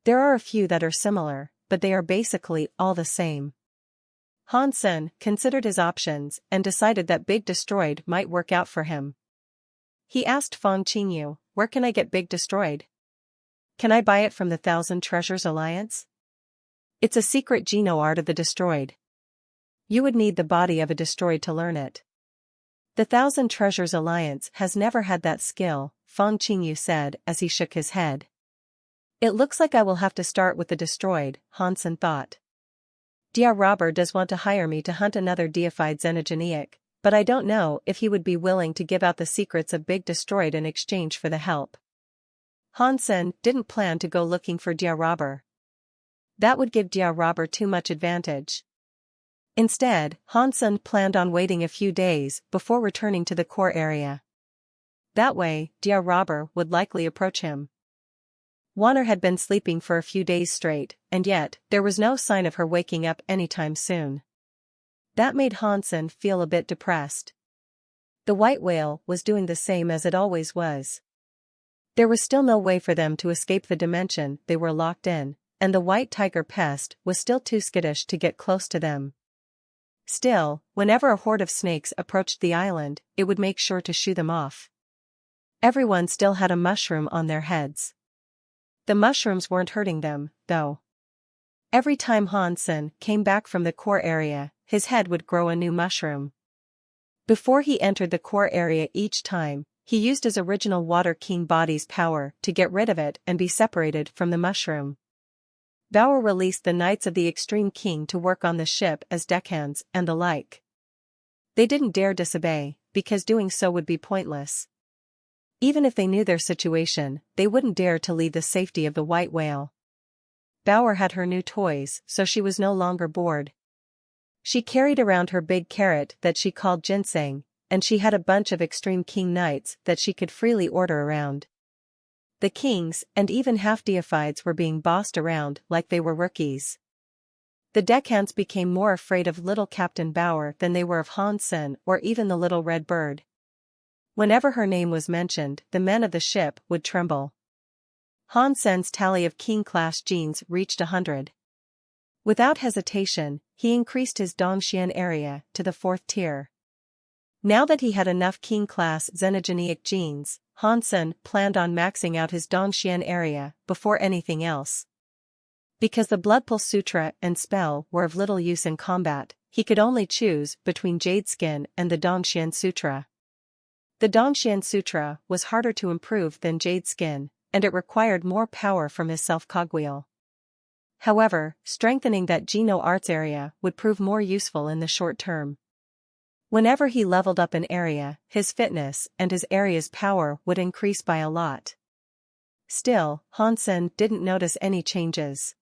There are a few that are similar, but they are basically all the same. Hansen considered his options and decided that Big Destroyed might work out for him. He asked Fang Qingyu, where can I get Big Destroyed? Can I buy it from the 1,000 Treasures Alliance? It's a secret geno-art of the destroyed. You would need the body of a destroyed to learn it. The 1,000 Treasures Alliance has never had that skill, Fang Qingyu said as he shook his head. It looks like I will have to start with the destroyed, Hansen thought. Dia Robber does want to hire me to hunt another deified xenogeneic, but I don't know if he would be willing to give out the secrets of Big Destroyed in exchange for the help. Hansen didn't plan to go looking for Dia Robber. That would give Dia Robber too much advantage. Instead, Hansen planned on waiting a few days before returning to the core area. That way, Dia Robber would likely approach him. Wanner had been sleeping for a few days straight, and yet, there was no sign of her waking up anytime soon. That made Hansen feel a bit depressed. The white whale was doing the same as it always was. There was still no way for them to escape the dimension they were locked in, and the white tiger pest was still too skittish to get close to them. Still, whenever a horde of snakes approached the island, it would make sure to shoo them off. Everyone still had a mushroom on their heads. The mushrooms weren't hurting them, though. Every time Hansen came back from the core area, his head would grow a new mushroom. Before he entered the core area each time, he used his original Water King body's power to get rid of it and be separated from the mushroom. Bauer released the Knights of the Extreme King to work on the ship as deckhands and the like. They didn't dare disobey, because doing so would be pointless. Even if they knew their situation, they wouldn't dare to leave the safety of the white whale. Bauer had her new toys, so she was no longer bored. She carried around her big carrot that she called ginseng, and she had a bunch of Extreme King Knights that she could freely order around. The kings and even half-deifieds were being bossed around like they were rookies. The deckhands became more afraid of little Captain Bauer than they were of Hansen or even the little red bird. Whenever her name was mentioned, the men of the ship would tremble. Hansen's tally of King-class genes reached 100. Without hesitation, he increased his Dongxian area to the 4th tier. Now that he had enough King-class xenogeneic genes, Hansen planned on maxing out his Dongxian area before anything else. Because the Bloodpool Sutra and spell were of little use in combat, he could only choose between Jade Skin and the Dongxian Sutra. The Dongxian Sutra was harder to improve than Jade Skin, and it required more power from his self-cogwheel. However, strengthening that Geno Arts area would prove more useful in the short term. Whenever he leveled up an area, his fitness and his area's power would increase by a lot. Still, Hansen didn't notice any changes.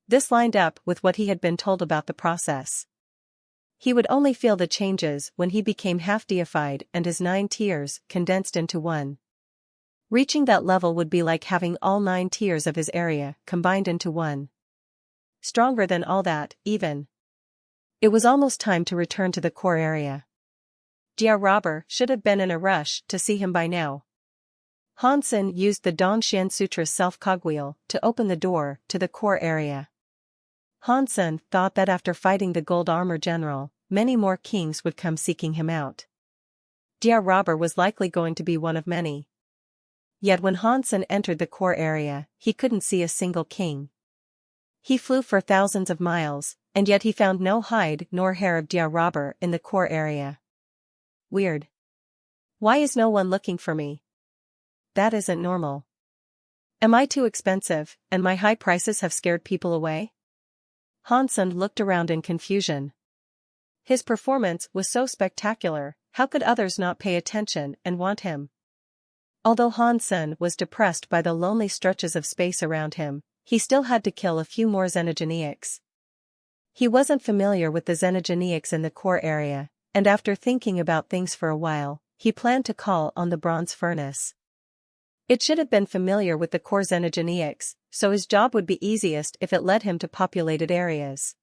This lined up with what he had been told about the process. He would only feel the changes when he became half-deified and his 9 tiers condensed into one. Reaching that level would be like having all 9 tiers of his area combined into one. Stronger than all that, even. It was almost time to return to the core area. Jia Robber should have been in a rush to see him by now. Hansen used the Dongxian Sutra's self-cogwheel to open the door to the core area. Hansen thought that after fighting the Gold Armor General, many more kings would come seeking him out. Jia Robber was likely going to be one of many. Yet when Hansen entered the core area, he couldn't see a single king. He flew for thousands of miles, and yet he found no hide nor hair of Jia Robber in the core area. Weird. Why is no one looking for me? That isn't normal. Am I too expensive, and my high prices have scared people away? Hansen looked around in confusion. His performance was so spectacular, how could others not pay attention and want him? Although Hansen was depressed by the lonely stretches of space around him, he still had to kill a few more xenogeneics. He wasn't familiar with the xenogeneics in the core area, and after thinking about things for a while, he planned to call on the bronze furnace. It should have been familiar with the core xenogeneics, so his job would be easiest if it led him to populated areas.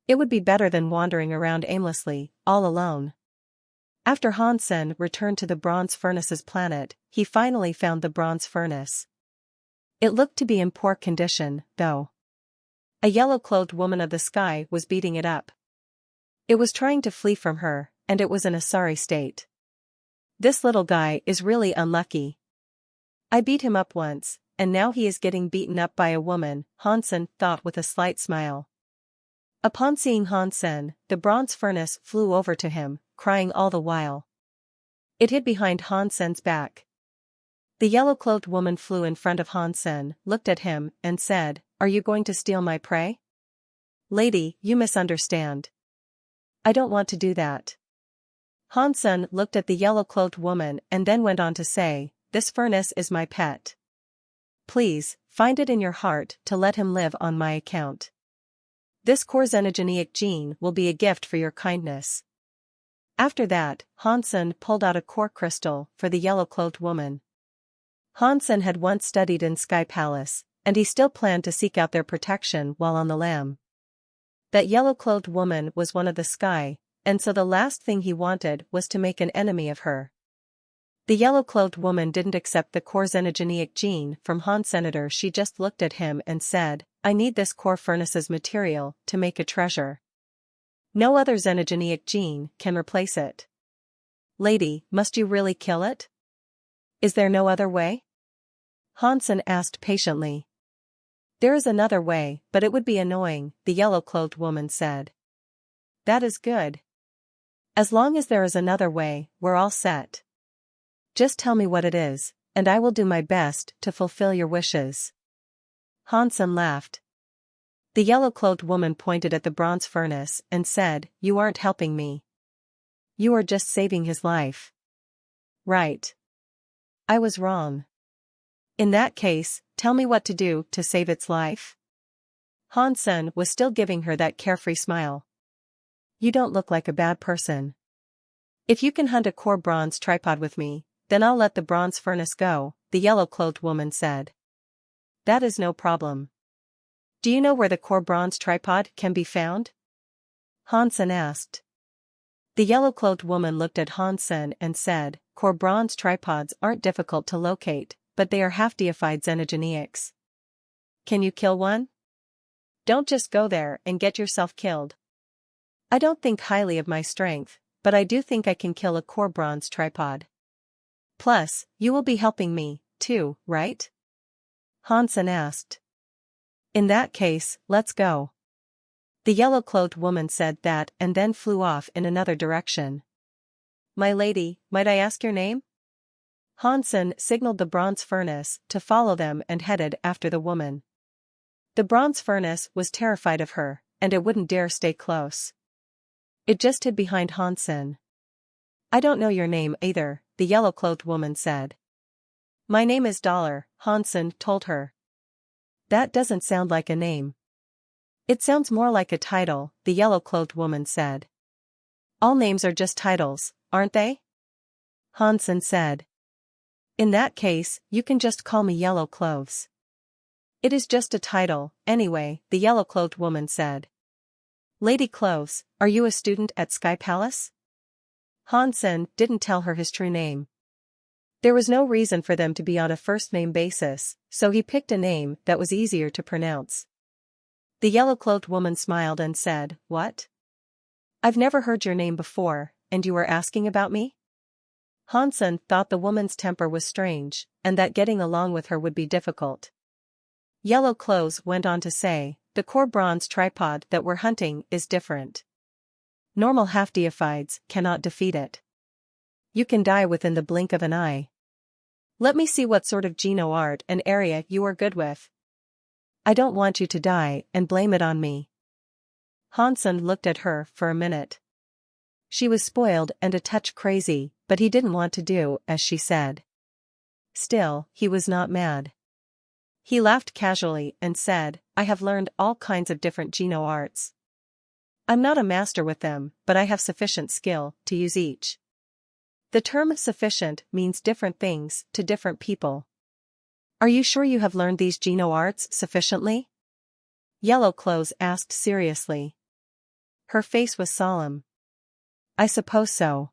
It would be better than wandering around aimlessly, all alone. After Hansen returned to the bronze furnace's planet, he finally found the bronze furnace. It looked to be in poor condition, though. A yellow-clothed woman of the sky was beating it up. It was trying to flee from her, and it was in a sorry state. This little guy is really unlucky. I beat him up once, and now he is getting beaten up by a woman, Hansen thought with a slight smile. Upon seeing Hansen, the bronze furnace flew over to him, crying all the while. It hid behind Hansen's back. The yellow-clothed woman flew in front of Hansen, looked at him, and said, "Are you going to steal my prey?" "Lady, you misunderstand. I don't want to do that." Hansen looked at the yellow-clothed woman and then went on to say, "This furnace is my pet. Please, find it in your heart to let him live on my account. This core xenogeneic gene will be a gift for your kindness." After that, Hansen pulled out a core crystal for the yellow-clothed woman. Hansen had once studied in Sky Palace, and he still planned to seek out their protection while on the lam. That yellow-clothed woman was one of the sky, and so the last thing he wanted was to make an enemy of her. The yellow-clothed woman didn't accept the core xenogeneic gene from Hansen. She just looked at him and said, "I need this core furnace's material to make a treasure. No other xenogeneic gene can replace it. Lady, must you really kill it? Is there no other way?" Hansen asked patiently. "There is another way, but it would be annoying," the yellow-clothed woman said. "That is good. As long as there is another way, we're all set. Just tell me what it is, and I will do my best to fulfill your wishes." Hansen laughed. The yellow-clothed woman pointed at the bronze furnace and said, "You aren't helping me. You are just saving his life." "Right. I was wrong. In that case, tell me what to do to save its life." Hansen was still giving her that carefree smile. "You don't look like a bad person. If you can hunt a core bronze tripod with me, then I'll let the bronze furnace go," the yellow-clothed woman said. "That is no problem. Do you know where the core bronze tripod can be found?" Hansen asked. The yellow-clothed woman looked at Hansen and said, "Core bronze tripods aren't difficult to locate, but they are half-deified xenogeneics. Can you kill one?" Don't just go there and get yourself killed. I don't think highly of my strength, but I do think I can kill a core bronze tripod. Plus, you will be helping me, too, right? Hansen asked. In that case, let's go. The yellow-clothed woman said that and then flew off in another direction. My lady, might I ask your name? Hansen signaled the bronze furnace to follow them and headed after the woman. The bronze furnace was terrified of her, and it wouldn't dare stay close. It just hid behind Hansen. I don't know your name either, the yellow-clothed woman said. My name is Dollar, Hansen told her. That doesn't sound like a name. It sounds more like a title, the yellow-clothed woman said. All names are just titles, aren't they? Hansen said. In that case, you can just call me Yellow Clothes. It is just a title, anyway, the yellow-clothed woman said. Lady Clothes, are you a student at Sky Palace? Hansen didn't tell her his true name. There was no reason for them to be on a first-name basis, so he picked a name that was easier to pronounce. The yellow-clothed woman smiled and said, What? I've never heard your name before, and you were asking about me? Hansen thought the woman's temper was strange, and that getting along with her would be difficult. Yellow Clothes went on to say, the core bronze tripod that we're hunting is different. Normal half-deifieds cannot defeat it. You can die within the blink of an eye. Let me see what sort of geno art and area you are good with. I don't want you to die and blame it on me. Hansen looked at her for a minute. She was spoiled and a touch crazy, but he didn't want to do as she said. Still, he was not mad. He laughed casually and said, I have learned all kinds of different geno arts. I'm not a master with them, but I have sufficient skill to use each. The term sufficient means different things to different people. Are you sure you have learned these geno arts sufficiently? Yellow Clothes asked seriously. Her face was solemn. I suppose so.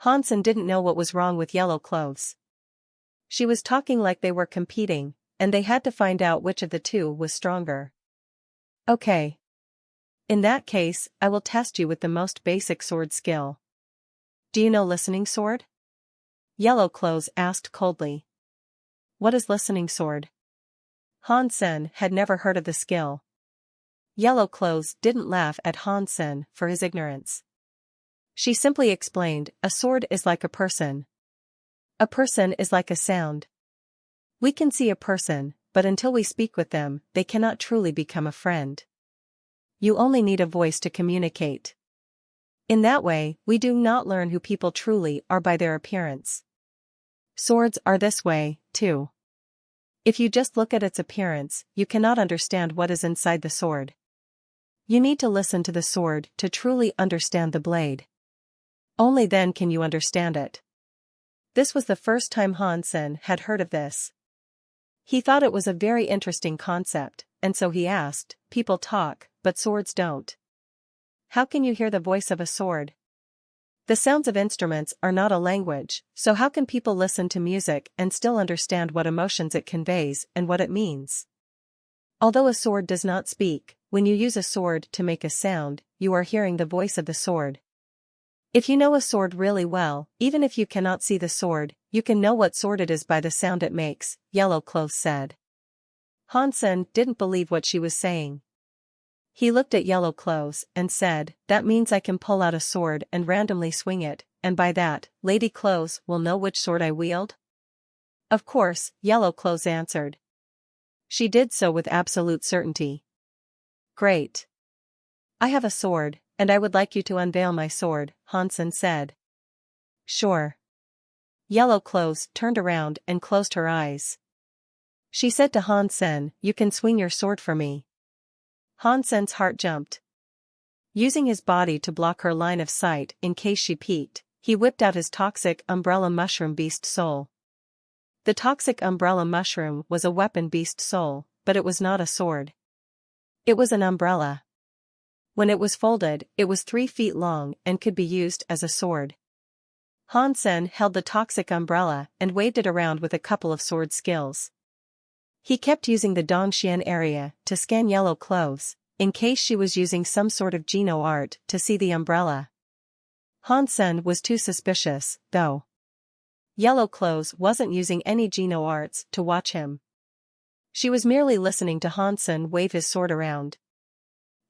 Hansen didn't know what was wrong with Yellow Clothes. She was talking like they were competing, and they had to find out which of the two was stronger. Okay. In that case, I will test you with the most basic sword skill. Do you know Listening Sword? Yellow Clothes asked coldly. What is Listening Sword? Hansen had never heard of the skill. Yellow Clothes didn't laugh at Hansen for his ignorance. She simply explained, a sword is like a person. A person is like a sound. We can see a person, but until we speak with them, they cannot truly become a friend. You only need a voice to communicate. In that way, we do not learn who people truly are by their appearance. Swords are this way, too. If you just look at its appearance, you cannot understand what is inside the sword. You need to listen to the sword to truly understand the blade. Only then can you understand it. This was the first time Hansen had heard of this. He thought it was a very interesting concept, and so he asked, people talk, but swords don't. How can you hear the voice of a sword? The sounds of instruments are not a language, so how can people listen to music and still understand what emotions it conveys and what it means? Although a sword does not speak, when you use a sword to make a sound, you are hearing the voice of the sword. If you know a sword really well, even if you cannot see the sword, you can know what sword it is by the sound it makes, Yellow Clothes said. Hansen didn't believe what she was saying. He looked at Yellow Clothes and said, that means I can pull out a sword and randomly swing it, and by that, Lady Clothes will know which sword I wield? Of course, Yellow Clothes answered. She did so with absolute certainty. Great. I have a sword, and I would like you to unveil my sword, Hansen said. Sure. Yellow Clothes turned around and closed her eyes. She said to Hansen, you can swing your sword for me. Hansen's heart jumped. Using his body to block her line of sight in case she peeked, he whipped out his toxic umbrella mushroom beast soul. The toxic umbrella mushroom was a weapon beast soul, but it was not a sword. It was an umbrella. When it was folded, it was 3 feet long and could be used as a sword. Hansen held the toxic umbrella and waved it around with a couple of sword skills. He kept using the Dongxian area to scan Yellow Clothes, in case she was using some sort of Geno art to see the umbrella. Han Sen was too suspicious, though. Yellow Clothes wasn't using any Geno arts to watch him. She was merely listening to Han Sen wave his sword around.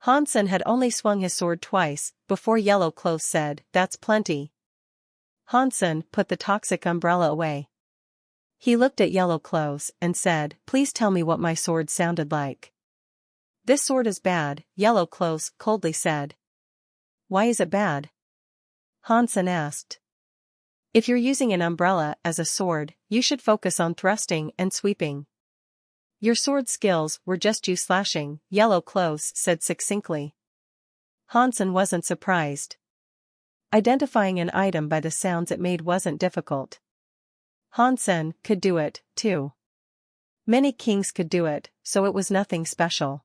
Han Sen had only swung his sword twice before Yellow Clothes said, "That's plenty." Han Sen put the toxic umbrella away. He looked at Yellow Clothes and said, "Please tell me what my sword sounded like." "This sword is bad," Yellow Clothes coldly said. "Why is it bad?" Han Sen asked. "If you're using an umbrella as a sword, you should focus on thrusting and sweeping. Your sword skills were just you slashing," Yellow Clothes said succinctly. Han Sen wasn't surprised. Identifying an item by the sounds it made wasn't difficult. Han Sen could do it, too. Many kings could do it, so it was nothing special.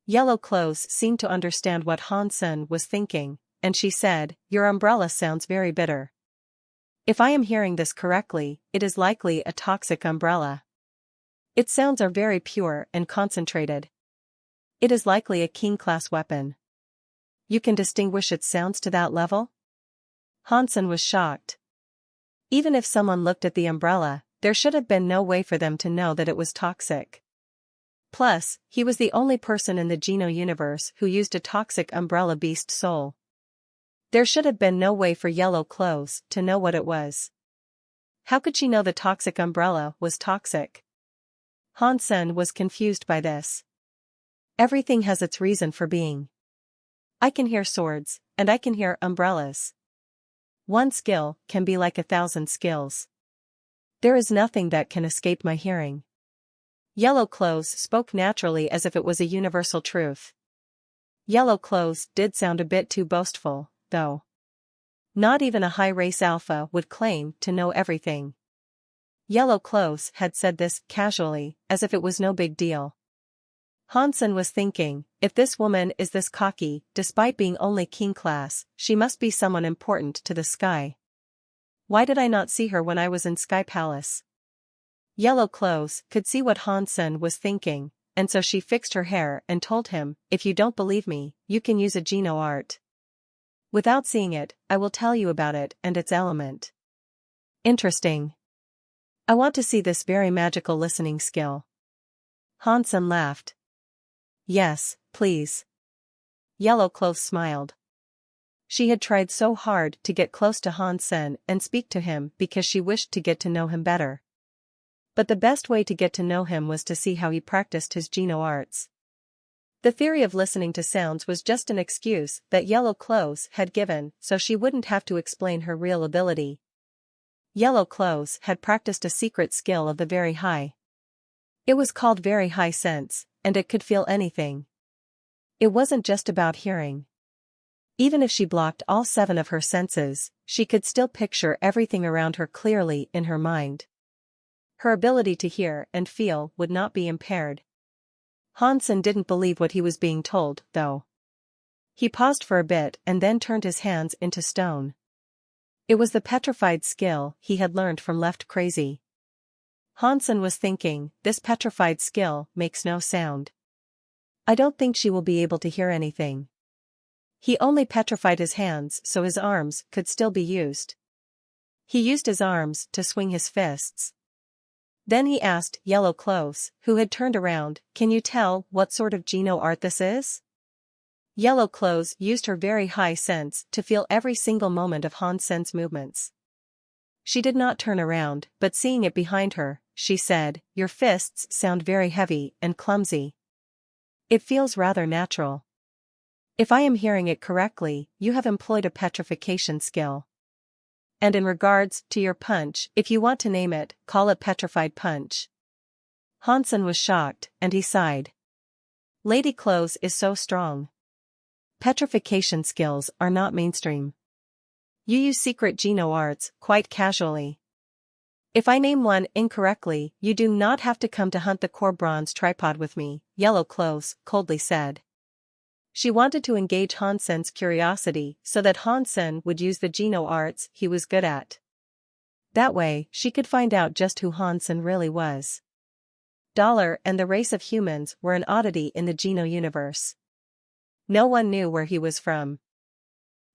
Yellow Clothes seemed to understand what Han Sen was thinking, and she said, "Your umbrella sounds very bitter. If I am hearing this correctly, it is likely a toxic umbrella. Its sounds are very pure and concentrated. It is likely a king-class weapon." "You can distinguish its sounds to that level?" Han Sen was shocked. Even if someone looked at the umbrella, there should have been no way for them to know that it was toxic. Plus, he was the only person in the Geno universe who used a toxic umbrella beast soul. There should have been no way for Yellow Clothes to know what it was. How could she know the toxic umbrella was toxic? Han Sen was confused by this. Everything has its reason for being. I can hear swords, and I can hear umbrellas. One skill can be like 1,000 skills. There is nothing that can escape my hearing. Yellow Clothes spoke naturally as if it was a universal truth. Yellow Clothes did sound a bit too boastful, though. Not even a high-race alpha would claim to know everything. Yellow Clothes had said this casually, as if it was no big deal. Han Sen was thinking, if this woman is this cocky, despite being only king class, she must be someone important to the sky. Why did I not see her when I was in Sky Palace? Yellow Clothes could see what Han Sen was thinking, and so she fixed her hair and told him, "If you don't believe me, you can use a Geno art. Without seeing it, I will tell you about it and its element." "Interesting. I want to see this very magical listening skill." Han Sen laughed. "Yes, please." Yellow Clothes smiled. She had tried so hard to get close to Han Sen and speak to him because she wished to get to know him better. But the best way to get to know him was to see how he practiced his Geno arts. The theory of listening to sounds was just an excuse that Yellow Clothes had given so she wouldn't have to explain her real ability. Yellow Clothes had practiced a secret skill of the very high. It was called very high sense, and it could feel anything. It wasn't just about hearing. Even if she blocked all 7 of her senses, she could still picture everything around her clearly in her mind. Her ability to hear and feel would not be impaired. Han Sen didn't believe what he was being told, though. He paused for a bit and then turned his hands into stone. It was the petrified skill he had learned from Left Crazy. Han Sen was thinking, this petrified skill makes no sound. I don't think she will be able to hear anything. He only petrified his hands so his arms could still be used. He used his arms to swing his fists. Then he asked Yellow Clothes, who had turned around, "Can you tell what sort of Geno art this is?" Yellow Clothes used her very high sense to feel every single moment of Han Sen's movements. She did not turn around, but seeing it behind her, she said, "Your fists sound very heavy and clumsy. It feels rather natural. If I am hearing it correctly, you have employed a petrification skill. And in regards to your punch, if you want to name it, call it Petrified Punch." Han Sen was shocked, and he sighed. Lady Clothes is so strong. Petrification skills are not mainstream. You use secret Geno arts quite casually. If I name one incorrectly, you do not have to come to hunt the core bronze tripod with me, Yellow Clothes coldly said. She wanted to engage Han Sen's curiosity so that Han Sen would use the Geno arts he was good at. That way, she could find out just who Han Sen really was. Dollar and the race of humans were an oddity in the Geno universe. No one knew where he was from.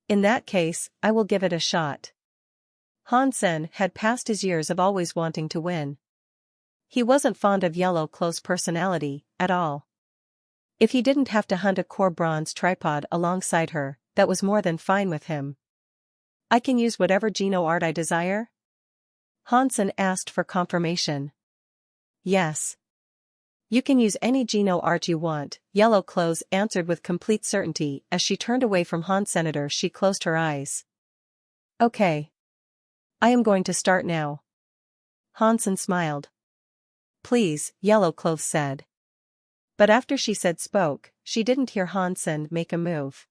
In that case, I will give it a shot. Hansen had passed his years of always wanting to win. He wasn't fond of Yellow Clothes' personality, at all. If he didn't have to hunt a core bronze tripod alongside her, that was more than fine with him. I can use whatever Geno art I desire? Hansen asked for confirmation. Yes. You can use any Geno art you want, Yellow Clothes answered with complete certainty. As she turned away from Senator, she closed her eyes. Okay. I am going to start now. Hansen smiled. Please, Yellow Clothes said. But after she spoke, she didn't hear Hansen make a move.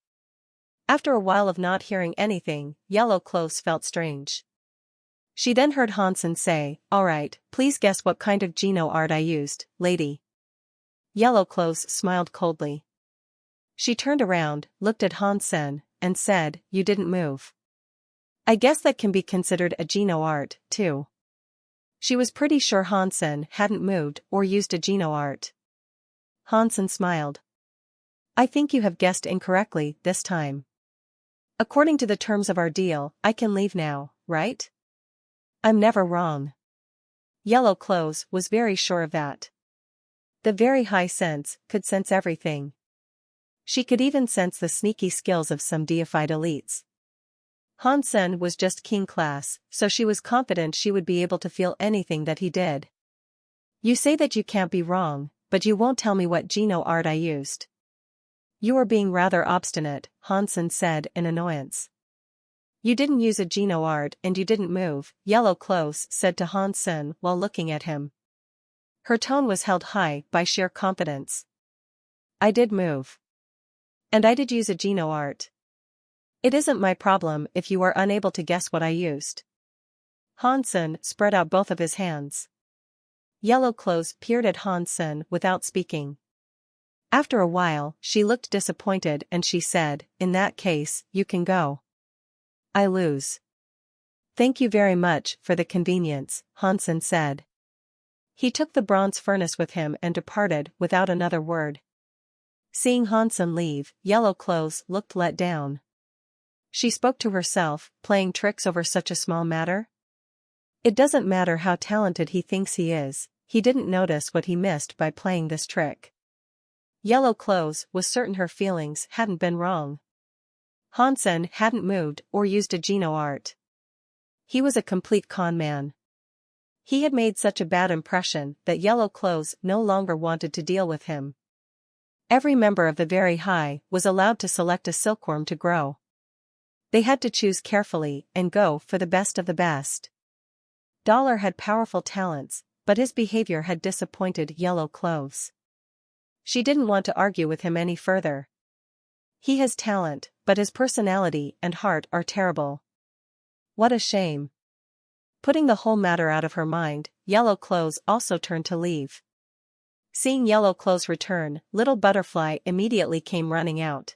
After a while of not hearing anything, Yellow Clothes felt strange. She then heard Hansen say, "All right, please guess what kind of Geno art I used, lady." Yellow Clothes smiled coldly. She turned around, looked at Hansen, and said, "You didn't move. I guess that can be considered a Geno art, too." She was pretty sure Hansen hadn't moved or used a Geno art. Hansen smiled. "I think you have guessed incorrectly this time. According to the terms of our deal, I can leave now, right? I'm never wrong." Yellow Clothes was very sure of that. The very high sense could sense everything. She could even sense the sneaky skills of some deified elites. Hansen was just king class, so she was confident she would be able to feel anything that he did. "You say that you can't be wrong, but you won't tell me what Geno art I used." "You are being rather obstinate," Hansen said in annoyance. "You didn't use a Geno art and you didn't move," Yellow Clothes said to Hansen while looking at him. Her tone was held high by sheer confidence. "I did move. And I did use a Geno art. It isn't my problem if you are unable to guess what I used." Hansen spread out both of his hands. Yellow Clothes peered at Hansen without speaking. After a while, she looked disappointed and she said, "In that case, you can go. I lose." "Thank you very much for the convenience," Hansen said. He took the bronze furnace with him and departed without another word. Seeing Hansen leave, Yellow Clothes looked let down. She spoke to herself, playing tricks over such a small matter? It doesn't matter how talented he thinks he is, he didn't notice what he missed by playing this trick. Yellow Clothes was certain her feelings hadn't been wrong. Hansen hadn't moved or used a Geno art. He was a complete con man. He had made such a bad impression that Yellow Clothes no longer wanted to deal with him. Every member of the Very High was allowed to select a silkworm to grow. They had to choose carefully and go for the best of the best. Dollar had powerful talents, but his behavior had disappointed Yellow Clothes. She didn't want to argue with him any further. He has talent, but his personality and heart are terrible. What a shame. Putting the whole matter out of her mind, Yellow Clothes also turned to leave. Seeing Yellow Clothes return, Little Butterfly immediately came running out.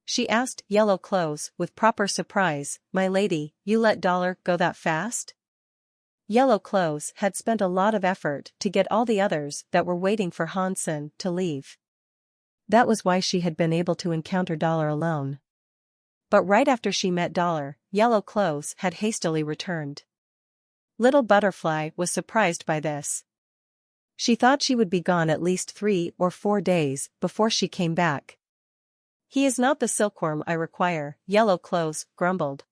She asked Yellow Clothes with proper surprise, "My lady, you let Dollar go that fast?" Yellow Clothes had spent a lot of effort to get all the others that were waiting for Hansen to leave. That was why she had been able to encounter Dollar alone. But right after she met Dollar, Yellow Clothes had hastily returned. Little Butterfly was surprised by this. She thought she would be gone at least 3 or 4 days before she came back. "He is not the silkworm I require," Yellow Clothes grumbled.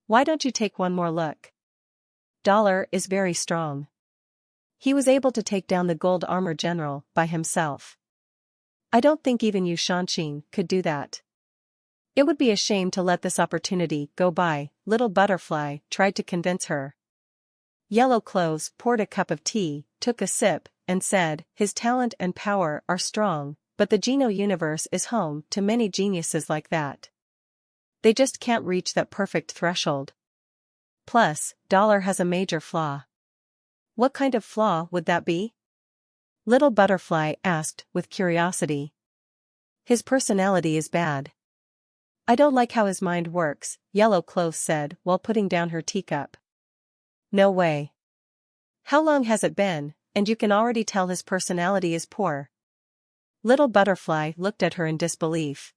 "Why don't you take one more look? Dollar is very strong. He was able to take down the gold armor general by himself. I don't think even you Shanshin could do that." "It would be a shame to let this opportunity go by," Little Butterfly tried to convince her. Yellow Clothes poured a cup of tea, took a sip, and said, "His talent and power are strong, but the Geno universe is home to many geniuses like that. They just can't reach that perfect threshold. Plus, Dollar has a major flaw." "What kind of flaw would that be?" Little Butterfly asked with curiosity. "His personality is bad. I don't like how his mind works," Yellow Clothes said while putting down her teacup. "No way. How long has it been?" and you can already tell his personality is poor. Little Butterfly looked at her in disbelief.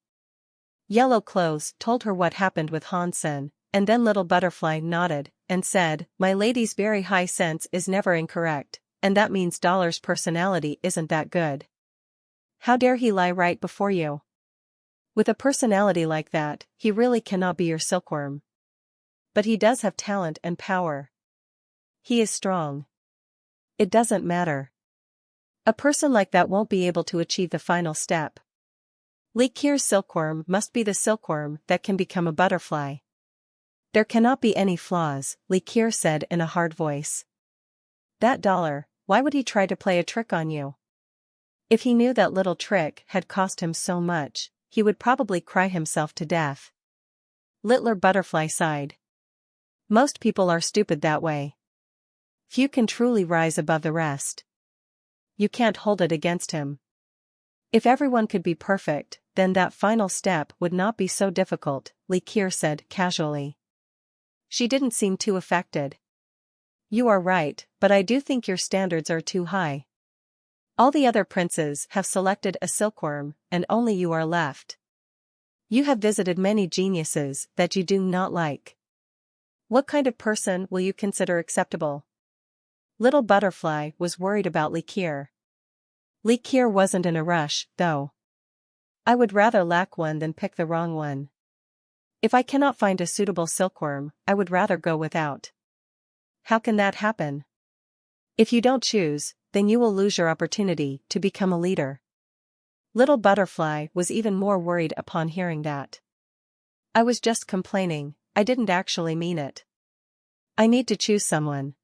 Yellow Clothes told her what happened with Hansen, and then Little Butterfly nodded, and said, "My lady's very high sense is never incorrect, and that means Dollar's personality isn't that good. How dare he lie right before you? With a personality like that, he really cannot be your silkworm. But he does have talent and power. He is strong. It doesn't matter. A person like that won't be able to achieve the final step. Li Kier's silkworm must be the silkworm that can become a butterfly. There cannot be any flaws," Li Kier said in a hard voice. "That Dollar, why would he try to play a trick on you? If he knew that little trick had cost him so much, he would probably cry himself to death." Littler Butterfly sighed. "Most people are stupid that way. Few can truly rise above the rest. You can't hold it against him. If everyone could be perfect, then that final step would not be so difficult," Li Kier said casually. She didn't seem too affected. "You are right, but I do think your standards are too high. All the other princes have selected a silkworm, and only you are left. You have visited many geniuses that you do not like. What kind of person will you consider acceptable?" Little Butterfly was worried about Li Kier. Li Kier wasn't in a rush, though. "I would rather lack one than pick the wrong one. If I cannot find a suitable silkworm, I would rather go without." "How can that happen?" "If you don't choose, then you will lose your opportunity to become a leader." Little Butterfly was even more worried upon hearing that. "I was just complaining, I didn't actually mean it. I need to choose someone.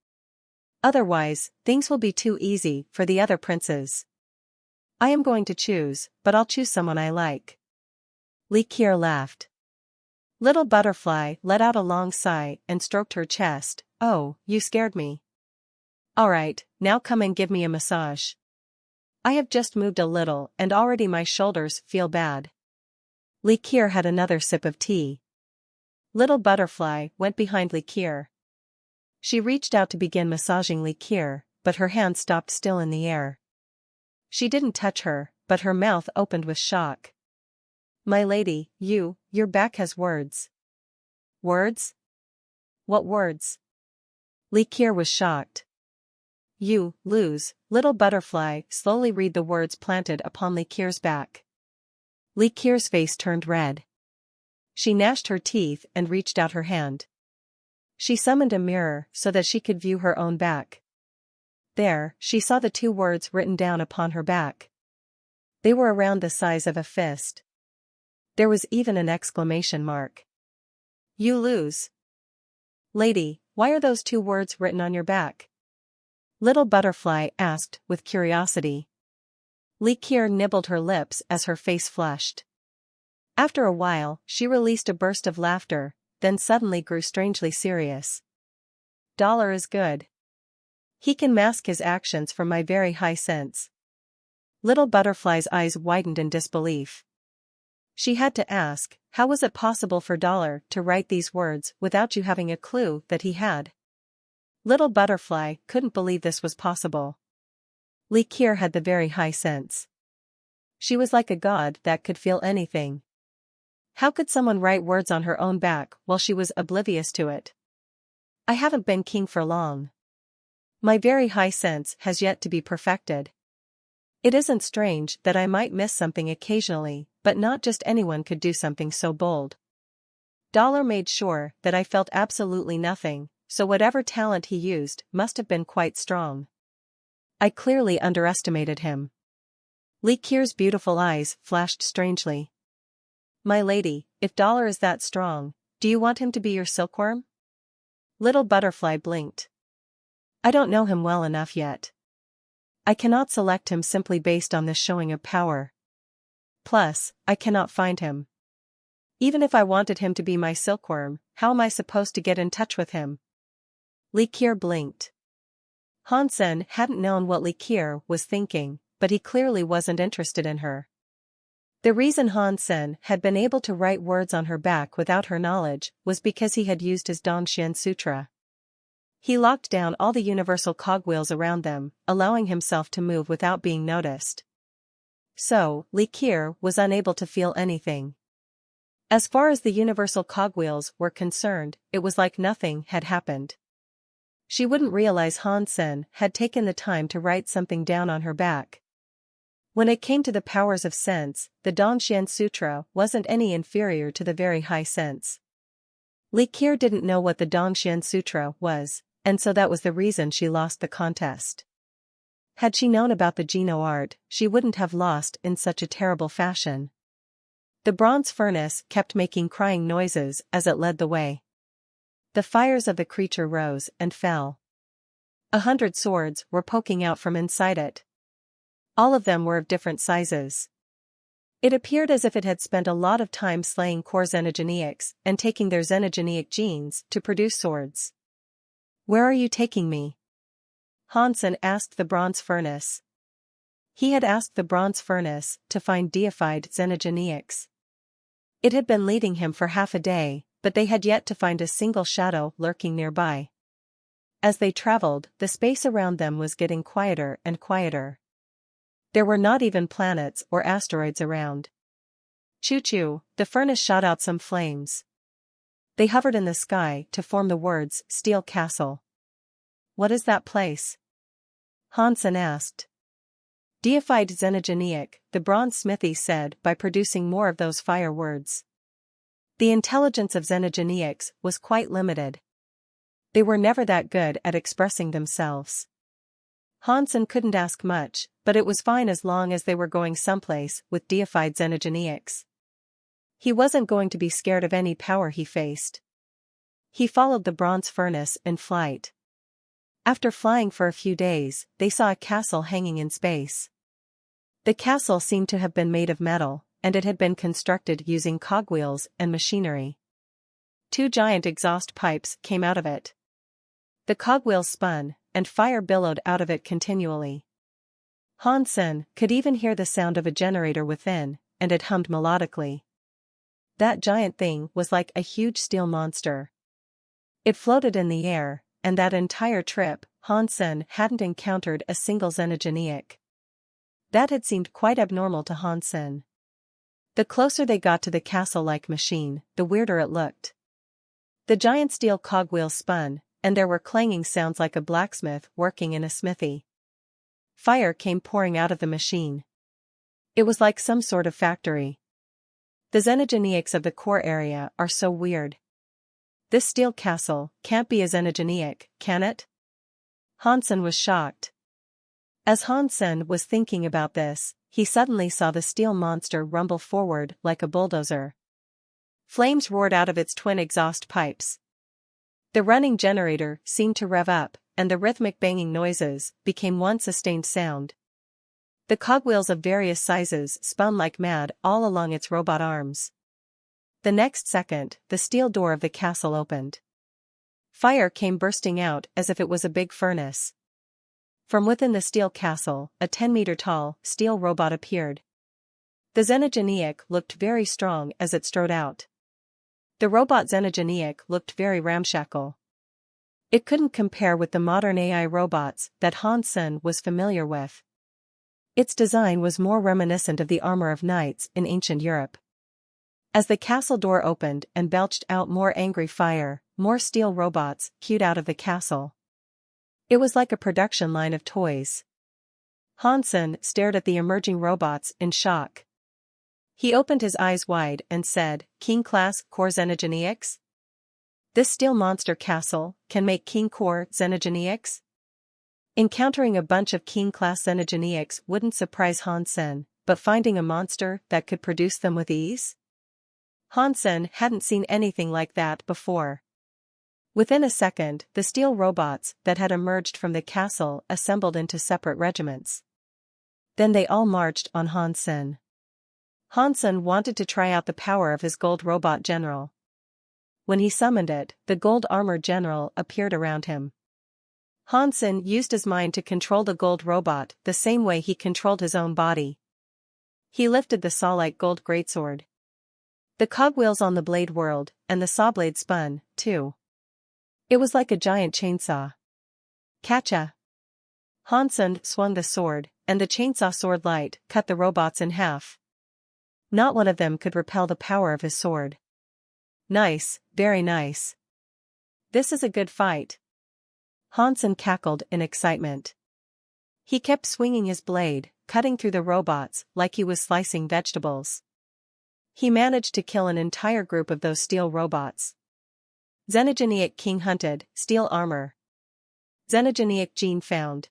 Otherwise, things will be too easy for the other princes. I am going to choose, but I'll choose someone I like." Li Kier laughed. Little Butterfly let out a long sigh and stroked her chest. "Oh, you scared me. All right, now come and give me a massage. I have just moved a little and already my shoulders feel bad." Li Kier had another sip of tea. Little Butterfly went behind Li Kier. She reached out to begin massaging Li Kier, but her hand stopped still in the air. She didn't touch her, but her mouth opened with shock. "My lady, your back has words." "Words? What words?" Li Kier was shocked. "You lose." Little Butterfly slowly read the words planted upon Li Kier's back. Li Kier's face turned red. She gnashed her teeth and reached out her hand. She summoned a mirror so that she could view her own back. There, she saw the two words written down upon her back. They were around the size of a fist. There was even an exclamation mark. "You lose." "Lady, why are those two words written on your back?" Little Butterfly asked with curiosity. Li Kier nibbled her lips as her face flushed. After a while, she released a burst of laughter, then suddenly grew strangely serious. "Dollar is good. He can mask his actions from my very high sense." Little Butterfly's eyes widened in disbelief. She had to ask, how was it possible for Dollar to write these words without you having a clue that he had? Little Butterfly couldn't believe this was possible. Li Kier had the very high sense. She was like a god that could feel anything. How could someone write words on her own back while she was oblivious to it? "I haven't been king for long. My very high sense has yet to be perfected. It isn't strange that I might miss something occasionally, but not just anyone could do something so bold. Dollar made sure that I felt absolutely nothing, so whatever talent he used must have been quite strong. I clearly underestimated him." Li Kier's beautiful eyes flashed strangely. "My lady, if Dollar is that strong, do you want him to be your silkworm?" Little Butterfly blinked. "I don't know him well enough yet. I cannot select him simply based on this showing of power. Plus, I cannot find him. Even if I wanted him to be my silkworm, how am I supposed to get in touch with him?" Li Kier blinked. Hansen hadn't known what Li Kier was thinking, but he clearly wasn't interested in her. The reason Hansen had been able to write words on her back without her knowledge was because he had used his Dongxian Sutra. He locked down all the universal cogwheels around them, allowing himself to move without being noticed. So, Likir was unable to feel anything. As far as the universal cogwheels were concerned, it was like nothing had happened. She wouldn't realize Hansen had taken the time to write something down on her back. When it came to the powers of sense, the Dongxian Sutra wasn't any inferior to the very high sense. Likir didn't know what the Dongxian Sutra was, and so that was the reason she lost the contest. Had she known about the Geno art, she wouldn't have lost in such a terrible fashion. The bronze furnace kept making crying noises as it led the way. The fires of the creature rose and fell. 100 swords were poking out from inside it. All of them were of different sizes. It appeared as if it had spent a lot of time slaying core xenogeneics and taking their xenogeneic genes to produce swords. "Where are you taking me?" Hansen asked the bronze furnace. He had asked the bronze furnace to find deified xenogeneics. It had been leading him for half a day, but they had yet to find a single shadow lurking nearby. As they traveled, the space around them was getting quieter and quieter. There were not even planets or asteroids around. Choo-choo, the furnace shot out some flames. They hovered in the sky to form the words Steel Castle. "What is that place?" Hansen asked. "Deified xenogeneic," the bronze smithy said by producing more of those fire words. The intelligence of xenogeneics was quite limited. They were never that good at expressing themselves. Hansen couldn't ask much, but it was fine as long as they were going someplace with deified xenogeneics. He wasn't going to be scared of any power he faced. He followed the bronze furnace in flight. After flying for a few days, they saw a castle hanging in space. The castle seemed to have been made of metal, and it had been constructed using cogwheels and machinery. 2 giant exhaust pipes came out of it. The cogwheels spun, and fire billowed out of it continually. Hansen could even hear the sound of a generator within, and it hummed melodically. That giant thing was like a huge steel monster. It floated in the air, and that entire trip, Hansen hadn't encountered a single xenogeneic. That had seemed quite abnormal to Hansen. The closer they got to the castle-like machine, the weirder it looked. The giant steel cogwheel spun, and there were clanging sounds like a blacksmith working in a smithy. Fire came pouring out of the machine. It was like some sort of factory. The xenogeneics of the core area are so weird. This steel castle can't be a xenogeneic, can it? Hansen was shocked. As Hansen was thinking about this, he suddenly saw the steel monster rumble forward like a bulldozer. Flames roared out of its twin exhaust pipes. The running generator seemed to rev up, and the rhythmic banging noises became one sustained sound. The cogwheels of various sizes spun like mad all along its robot arms. The next second, the steel door of the castle opened. Fire came bursting out as if it was a big furnace. From within the steel castle, a 10-meter-tall steel robot appeared. The xenogeneic looked very strong as it strode out. The robot xenogeneic looked very ramshackle. It couldn't compare with the modern AI robots that Hansen was familiar with. Its design was more reminiscent of the armor of knights in ancient Europe. As the castle door opened and belched out more angry fire, more steel robots queued out of the castle. It was like a production line of toys. Hansen stared at the emerging robots in shock. He opened his eyes wide and said, "King-class core xenogeneics? This steel monster castle can make king core xenogeneics?" Encountering a bunch of king-class xenogeneics wouldn't surprise Hansen, but finding a monster that could produce them with ease? Hansen hadn't seen anything like that before. Within a second, the steel robots that had emerged from the castle assembled into separate regiments. Then they all marched on Hansen. Hansen wanted to try out the power of his gold robot general. When he summoned it, the gold armored general appeared around him. Hansen used his mind to control the gold robot the same way he controlled his own body. He lifted the saw-like gold greatsword. The cogwheels on the blade whirled, and the saw blade spun, too. It was like a giant chainsaw. Catcha! Hansen swung the sword, and the chainsaw sword light cut the robots in half. Not one of them could repel the power of his sword. Nice, very nice. This is a good fight. Hansen cackled in excitement. He kept swinging his blade, cutting through the robots like he was slicing vegetables. He managed to kill an entire group of those steel robots. Xenogenic King hunted, steel armor. Xenogenic gene found.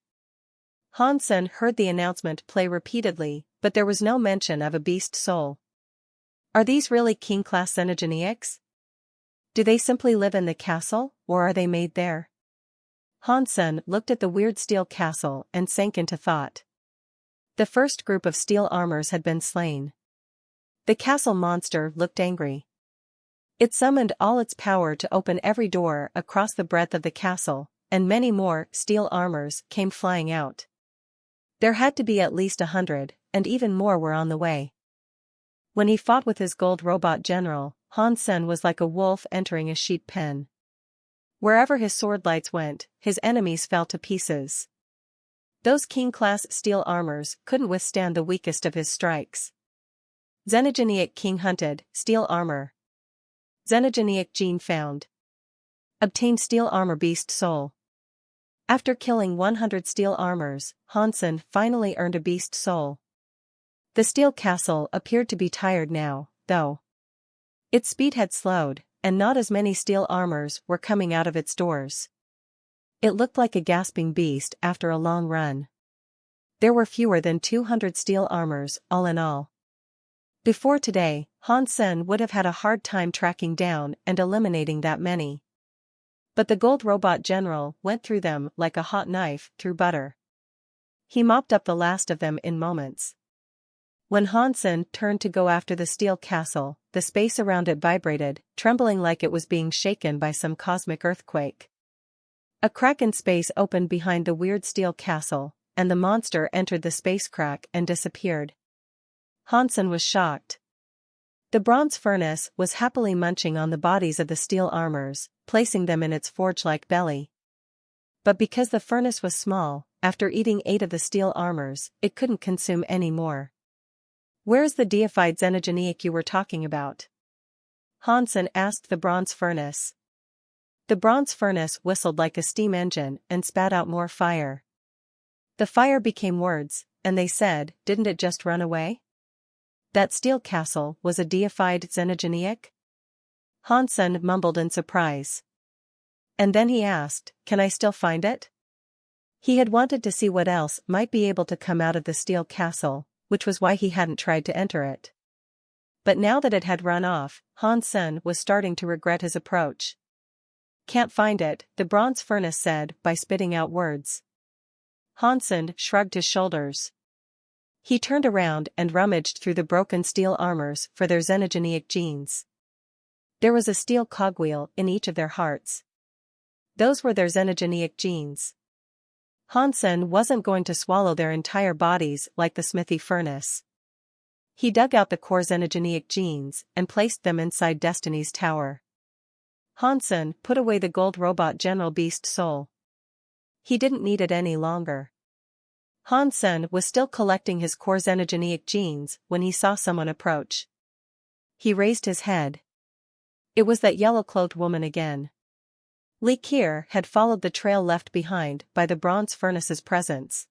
Hansen heard the announcement play repeatedly, but there was no mention of a beast soul. Are these really King-class Xenogenics? Do they simply live in the castle, or are they made there? Hansen looked at the weird steel castle and sank into thought. The first group of steel armors had been slain. The castle monster looked angry. It summoned all its power to open every door across the breadth of the castle, and many more steel armors came flying out. There had to be at least 100, and even more were on the way. When he fought with his gold robot general, Hansen was like a wolf entering a sheep pen. Wherever his sword lights went, his enemies fell to pieces. Those King-class steel armors couldn't withstand the weakest of his strikes. Xenogenic King hunted, steel armor. Xenogenic gene found. Obtained steel armor beast soul. After killing 100 steel armors, Hansen finally earned a beast soul. The steel castle appeared to be tired now, though. Its speed had slowed, and not as many steel armors were coming out of its doors. It looked like a gasping beast after a long run. There were fewer than 200 steel armors, all in all. Before today, Hansen would have had a hard time tracking down and eliminating that many. But the gold robot general went through them like a hot knife through butter. He mopped up the last of them in moments. When Hansen turned to go after the steel castle, the space around it vibrated, trembling like it was being shaken by some cosmic earthquake. A crack in space opened behind the weird steel castle, and the monster entered the space crack and disappeared. Hansen was shocked. The bronze furnace was happily munching on the bodies of the steel armors, placing them in its forge-like belly. But because the furnace was small, after eating 8 of the steel armors, it couldn't consume any more. Where's the deified Xenogenic you were talking about? Hansen asked the bronze furnace. The bronze furnace whistled like a steam engine and spat out more fire. The fire became words, and they said, didn't it just run away? That steel castle was a deified Xenogenic? Hansen mumbled in surprise. And then he asked, can I still find it? He had wanted to see what else might be able to come out of the steel castle, which was why he hadn't tried to enter it. But now that it had run off, Hansen was starting to regret his approach. Can't find it, the bronze furnace said by spitting out words. Hansen shrugged his shoulders. He turned around and rummaged through the broken steel armors for their Xenogenic genes. There was a steel cogwheel in each of their hearts. Those were their Xenogenic genes. Hansen wasn't going to swallow their entire bodies like the smithy furnace. He dug out the core Xenogenic genes and placed them inside Destiny's tower. Hansen put away the gold robot General Beast soul. He didn't need it any longer. Hansen was still collecting his core Xenogenic genes when he saw someone approach. He raised his head. It was that yellow-clothed woman again. Li Kier had followed the trail left behind by the bronze furnace's presence.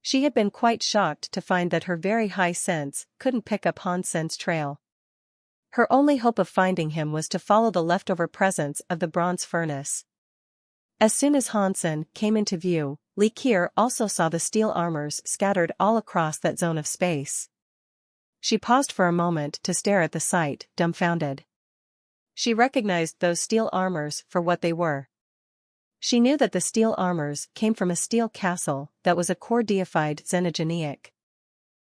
She had been quite shocked to find that her very high sense couldn't pick up Hansen's trail. Her only hope of finding him was to follow the leftover presence of the bronze furnace. As soon as Hansen came into view, Li Kier also saw the steel armors scattered all across that zone of space. She paused for a moment to stare at the sight, dumbfounded. She recognized those steel armors for what they were. She knew that the steel armors came from a steel castle that was a core deified Xenogenic.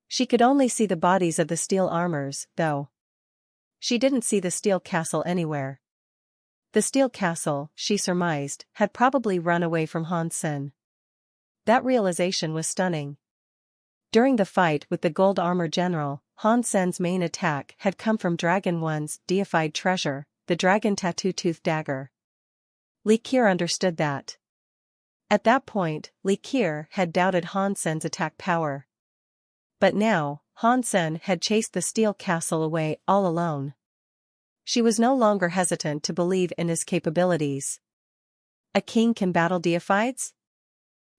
She could only see the bodies of the steel armors, though. She didn't see the steel castle anywhere. The steel castle, she surmised, had probably run away from Hansen. That realization was stunning. During the fight with the gold armor general, Hansen's main attack had come from Dragon One's deified treasure, the dragon tattoo-tooth dagger. Li Qier understood that. At that point, Li Qier had doubted Han Sen's attack power. But now, Han Sen had chased the steel castle away all alone. She was no longer hesitant to believe in his capabilities. A king can battle deifieds?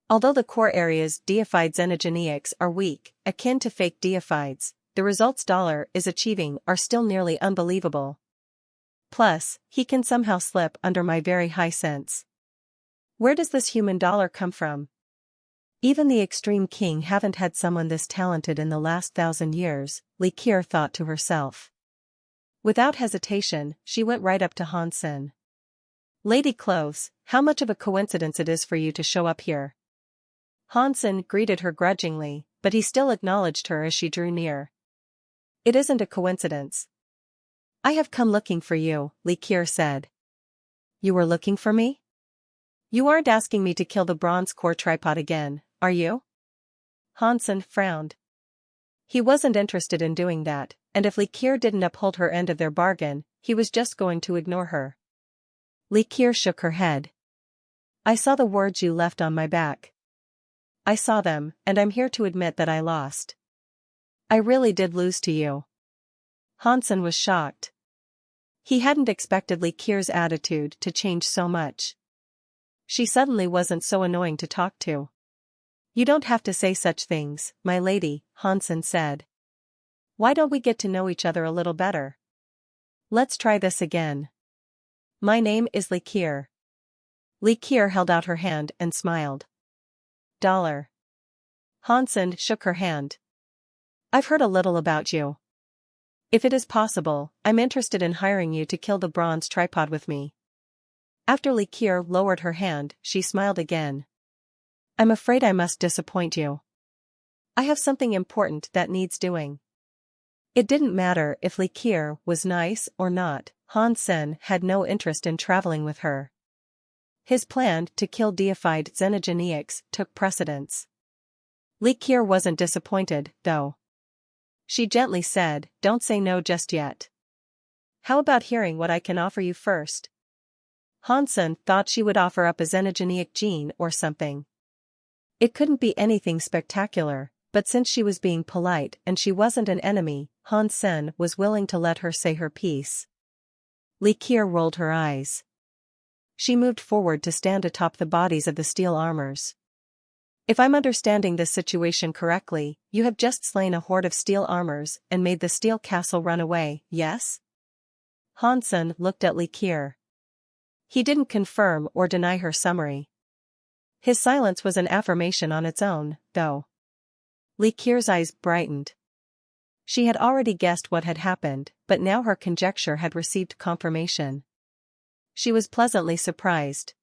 Although the core area's deified xenogeneics are weak, akin to fake deifieds, the results Dollar is achieving are still nearly unbelievable. Plus, he can somehow slip under my very high sense. Where does this human Dollar come from? Even the extreme king haven't had someone this talented in the last 1,000 years, Li Qier thought to herself. Without hesitation, she went right up to Han Sen. Lady Close, how much of a coincidence it is for you to show up here. Han Sen greeted her grudgingly, but he still acknowledged her as she drew near. It isn't a coincidence. I have come looking for you, Li Qier said. You were looking for me? You aren't asking me to kill the bronze core tripod again, are you? Han Sen frowned. He wasn't interested in doing that, and if Li Qier didn't uphold her end of their bargain, he was just going to ignore her. Li Qier shook her head. I saw the words you left on my back. I saw them, and I'm here to admit that I lost. I really did lose to you. Han Sen was shocked. He hadn't expected Li Qier's attitude to change so much. She suddenly wasn't so annoying to talk to. You don't have to say such things, my lady, Han Sen said. Why don't we get to know each other a little better? Let's try this again. My name is Li Qier. Li Qier held out her hand and smiled. Dollar. Han Sen shook her hand. I've heard a little about you. If it is possible, I'm interested in hiring you to kill the bronze tripod with me. After Li Qier lowered her hand, she smiled again. I'm afraid I must disappoint you. I have something important that needs doing. It didn't matter if Li Qier was nice or not, Han Sen had no interest in traveling with her. His plan to kill deified xenogeneics took precedence. Li Qier wasn't disappointed, though. She gently said, don't say no just yet. How about hearing what I can offer you first? Han Sen thought she would offer up a xenogeneic gene or something. It couldn't be anything spectacular, but since she was being polite and she wasn't an enemy, Han Sen was willing to let her say her piece. Li Qier rolled her eyes. She moved forward to stand atop the bodies of the steel armors. If I'm understanding this situation correctly, you have just slain a horde of steel armors and made the steel castle run away, yes? Han Sen looked at Li Qier. He didn't confirm or deny her summary. His silence was an affirmation on its own, though. Li Qier's eyes brightened. She had already guessed what had happened, but now her conjecture had received confirmation. She was pleasantly surprised.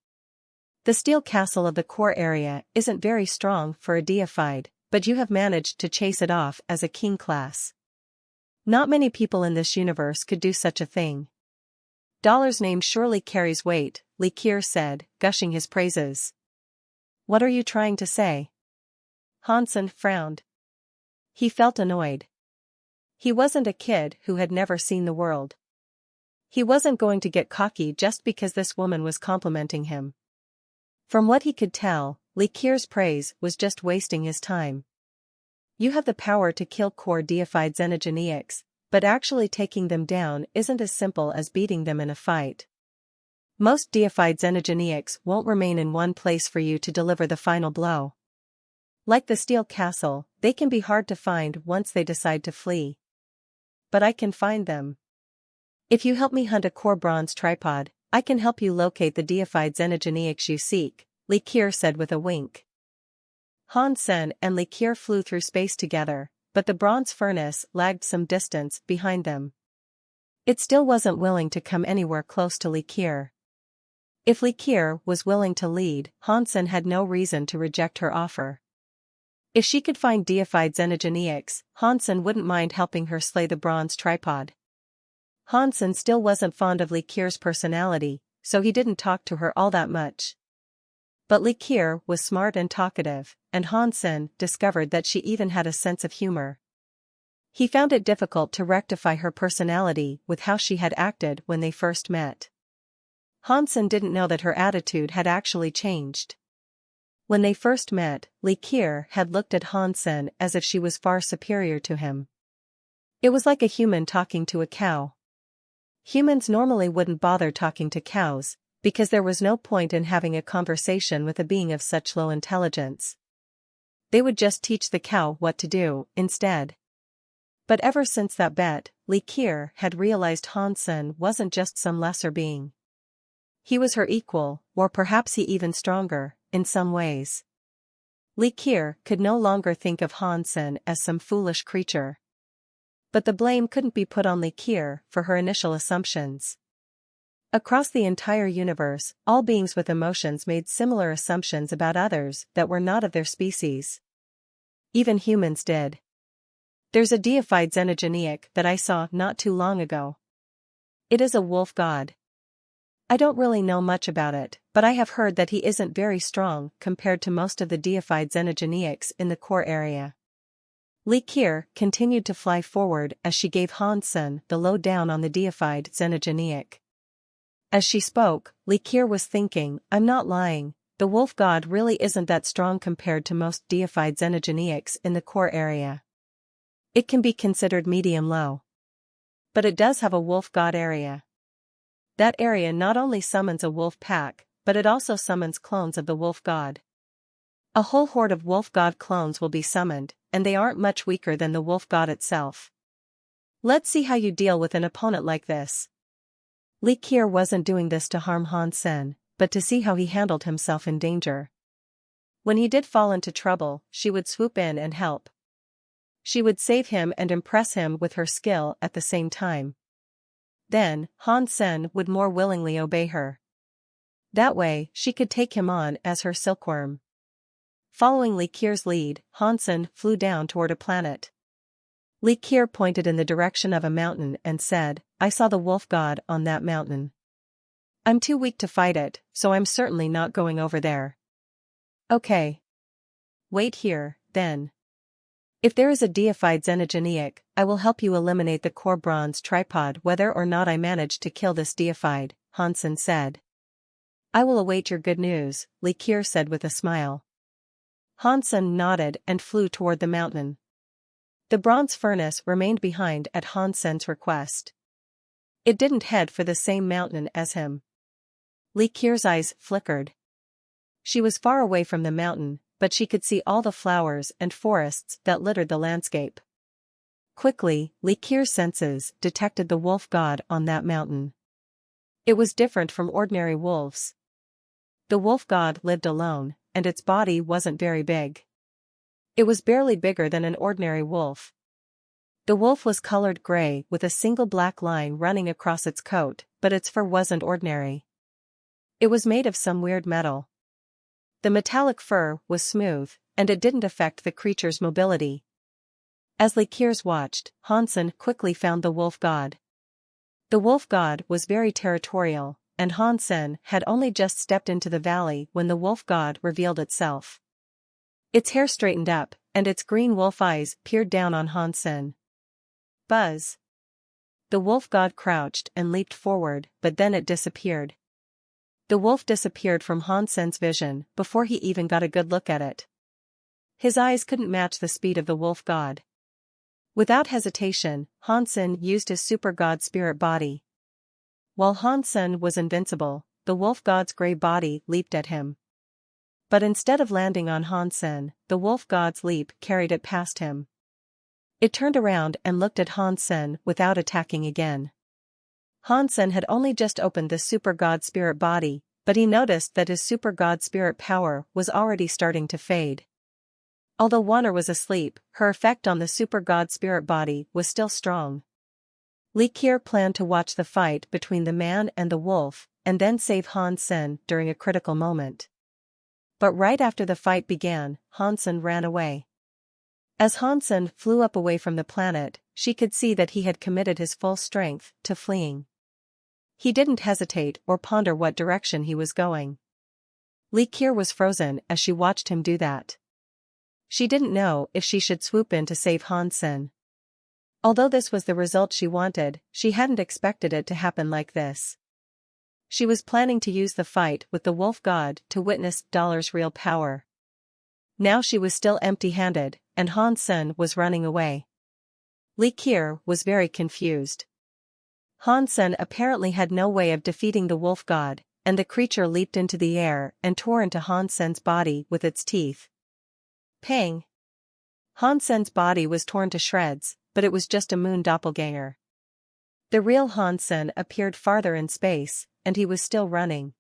The steel castle of the core area isn't very strong for a deified, but you have managed to chase it off as a king class. Not many people in this universe could do such a thing. Dollar's name surely carries weight, Li Qier said, gushing his praises. What are you trying to say? Han Sen frowned. He felt annoyed. He wasn't a kid who had never seen the world. He wasn't going to get cocky just because this woman was complimenting him. From what he could tell, Li Qier's praise was just wasting his time. You have the power to kill core deified xenogeneics, but actually taking them down isn't as simple as beating them in a fight. Most deified xenogeneics won't remain in one place for you to deliver the final blow. Like the steel castle, they can be hard to find once they decide to flee. But I can find them. If you help me hunt a core bronze tripod, I can help you locate the deified xenogeneics you seek, Li Qier said with a wink. Han Sen and Li Qier flew through space together, but the bronze furnace lagged some distance behind them. It still wasn't willing to come anywhere close to Li Qier. If Li Qier was willing to lead, Han Sen had no reason to reject her offer. If she could find deified xenogeneics, Han Sen wouldn't mind helping her slay the bronze tripod. Han Sen still wasn't fond of Li Qier's personality, so he didn't talk to her all that much. But Li Qier was smart and talkative, and Han Sen discovered that she even had a sense of humor. He found it difficult to rectify her personality with how she had acted when they first met. Hansen didn't know that her attitude had actually changed. When they first met, Li Qier had looked at Hansen as if she was far superior to him. It was like a human talking to a cow. Humans normally wouldn't bother talking to cows, because there was no point in having a conversation with a being of such low intelligence. They would just teach the cow what to do, instead. But ever since that bet, Li Qier had realized Hansen wasn't just some lesser being. He was her equal, or perhaps he even stronger, in some ways. Li Qier could no longer think of Hansen as some foolish creature. But the blame couldn't be put on Li Qier for her initial assumptions. Across the entire universe, all beings with emotions made similar assumptions about others that were not of their species. Even humans did. There's a deified xenogeniac that I saw not too long ago. It is a wolf god. I don't really know much about it, but I have heard that he isn't very strong compared to most of the deified xenogeniacs in the core area. Li Qier continued to fly forward as she gave Hansen the lowdown on the deified xenogeniac. As she spoke, Li Qier was thinking, I'm not lying, the wolf god really isn't that strong compared to most deified xenogeniacs in the core area. It can be considered medium-low. But it does have a wolf god area. That area not only summons a wolf pack, but it also summons clones of the wolf god. A whole horde of wolf god clones will be summoned, and they aren't much weaker than the wolf god itself. Let's see how you deal with an opponent like this. Li Qier wasn't doing this to harm Hansen, but to see how he handled himself in danger. When he did fall into trouble, she would swoop in and help. She would save him and impress him with her skill at the same time. Then, Hansen would more willingly obey her. That way, she could take him on as her silkworm. Following Li Qier's lead, Hansen flew down toward a planet. Li Qier pointed in the direction of a mountain and said, I saw the wolf god on that mountain. I'm too weak to fight it, so I'm certainly not going over there. Okay. Wait here, then. If there is a deified xenogeniac, I will help you eliminate the core bronze tripod whether or not I manage to kill this deified, Hansen said. I will await your good news, Li Qier said with a smile. Hansen nodded and flew toward the mountain. The bronze furnace remained behind at Hansen's request. It didn't head for the same mountain as him. Li Qier's eyes flickered. She was far away from the mountain, but she could see all the flowers and forests that littered the landscape. Quickly, Li Qier's senses detected the wolf god on that mountain. It was different from ordinary wolves. The wolf god lived alone, and its body wasn't very big. It was barely bigger than an ordinary wolf. The wolf was colored gray with a single black line running across its coat, but its fur wasn't ordinary. It was made of some weird metal. The metallic fur was smooth, and it didn't affect the creature's mobility. As Li Qier watched, Hansen quickly found the wolf god. The wolf god was very territorial, and Hansen had only just stepped into the valley when the wolf god revealed itself. Its hair straightened up, and its green wolf eyes peered down on Hansen. Buzz! The wolf god crouched and leaped forward, but then it disappeared. The wolf disappeared from Hansen's vision before he even got a good look at it. His eyes couldn't match the speed of the wolf god. Without hesitation, Hansen used his super god spirit body. While Hansen was invincible, the wolf god's gray body leaped at him. But instead of landing on Hansen, the wolf god's leap carried it past him. It turned around and looked at Hansen without attacking again. Hansen had only just opened the super god spirit body, but he noticed that his super god spirit power was already starting to fade. Although Wanner was asleep, her effect on the super god spirit body was still strong. Li Qier planned to watch the fight between the man and the wolf, and then save Hansen during a critical moment. But right after the fight began, Hansen ran away. As Hansen flew up away from the planet, she could see that he had committed his full strength to fleeing. He didn't hesitate or ponder what direction he was going. Li Qier was frozen as she watched him do that. She didn't know if she should swoop in to save Hansen. Although this was the result she wanted, she hadn't expected it to happen like this. She was planning to use the fight with the wolf god to witness Dollar's real power. Now she was still empty-handed, and Han Sen was running away. Li Qier was very confused. Han Sen apparently had no way of defeating the wolf god, and the creature leaped into the air and tore into Han Sen's body with its teeth. Pang! Han Sen's body was torn to shreds, but it was just a moon doppelganger. The real Han Sen appeared farther in space, and he was still running.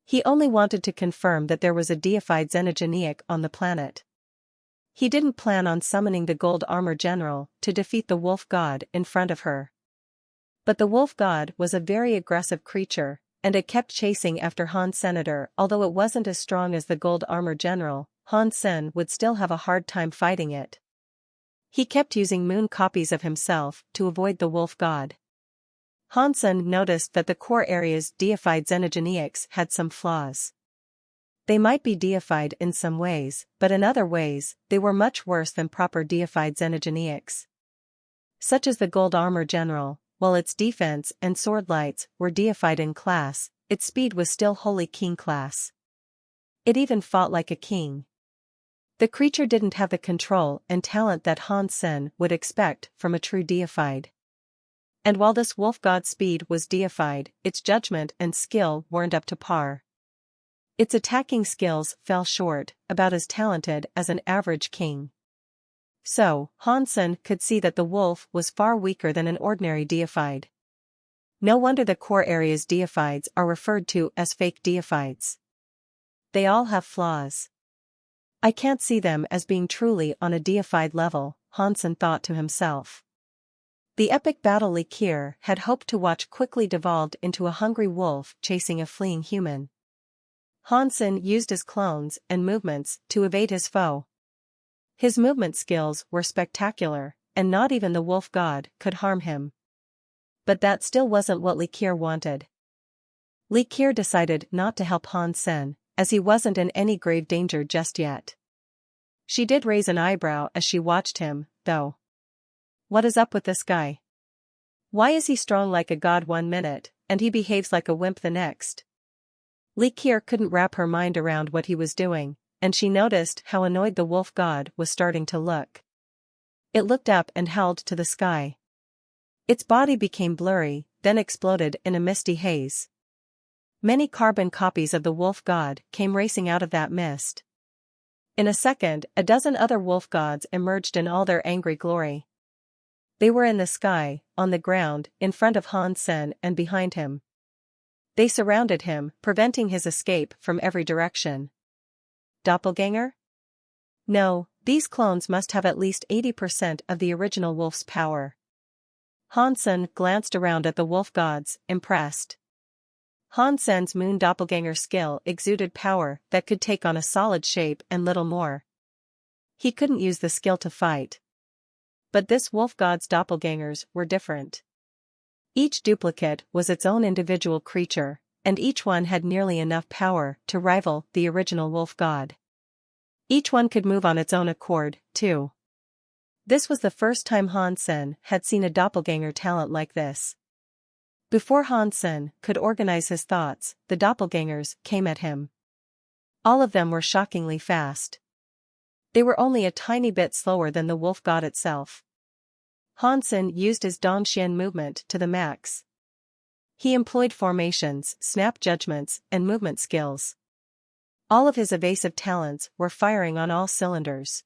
He only wanted to confirm that there was a deified xenogeneic on the planet. He didn't plan on summoning the gold armor general to defeat the wolf god in front of her. But the wolf god was a very aggressive creature, and it kept chasing after Han Senator. Although it wasn't as strong as the gold armor general, Han Sen would still have a hard time fighting it. He kept using moon copies of himself to avoid the wolf god. Han Sen noticed that the core area's deified xenogeneics had some flaws. They might be deified in some ways, but in other ways, they were much worse than proper deified xenogeneics. Such as the gold armor general, while its defense and sword lights were deified in class, its speed was still holy king class. It even fought like a king. The creature didn't have the control and talent that Han Sen would expect from a true deified. And while this wolf god's speed was deified, its judgment and skill weren't up to par. Its attacking skills fell short, about as talented as an average king. So, Han Sen could see that the wolf was far weaker than an ordinary deified. No wonder the core area's deifieds are referred to as fake deifieds. They all have flaws. I can't see them as being truly on a deified level, Han Sen thought to himself. The epic battle Li Qier had hoped to watch quickly devolved into a hungry wolf chasing a fleeing human. Han Sen used his clones and movements to evade his foe. His movement skills were spectacular, and not even the wolf god could harm him. But that still wasn't what Li Qier wanted. Li Qier decided not to help Han Sen, as he wasn't in any grave danger just yet. She did raise an eyebrow as she watched him, though. What is up with this guy? Why is he strong like a god one minute, and he behaves like a wimp the next? Li Qier couldn't wrap her mind around what he was doing, and she noticed how annoyed the wolf god was starting to look. It looked up and held to the sky. Its body became blurry, then exploded in a misty haze. Many carbon copies of the wolf god came racing out of that mist. In a second, a dozen other wolf gods emerged in all their angry glory. They were in the sky, on the ground, in front of Han Sen and behind him. They surrounded him, preventing his escape from every direction. Doppelganger? No, these clones must have at least 80% of the original wolf's power. Han Sen glanced around at the wolf gods, impressed. Han Sen's moon doppelganger skill exuded power that could take on a solid shape and little more. He couldn't use the skill to fight. But this wolf god's doppelgangers were different. Each duplicate was its own individual creature, and each one had nearly enough power to rival the original wolf god. Each one could move on its own accord, too. This was the first time Han Sen had seen a doppelganger talent like this. Before Han Sen could organize his thoughts, the doppelgangers came at him. All of them were shockingly fast. They were only a tiny bit slower than the wolf god itself. Han Sen used his Dongxian movement to the max. He employed formations, snap judgments, and movement skills. All of his evasive talents were firing on all cylinders.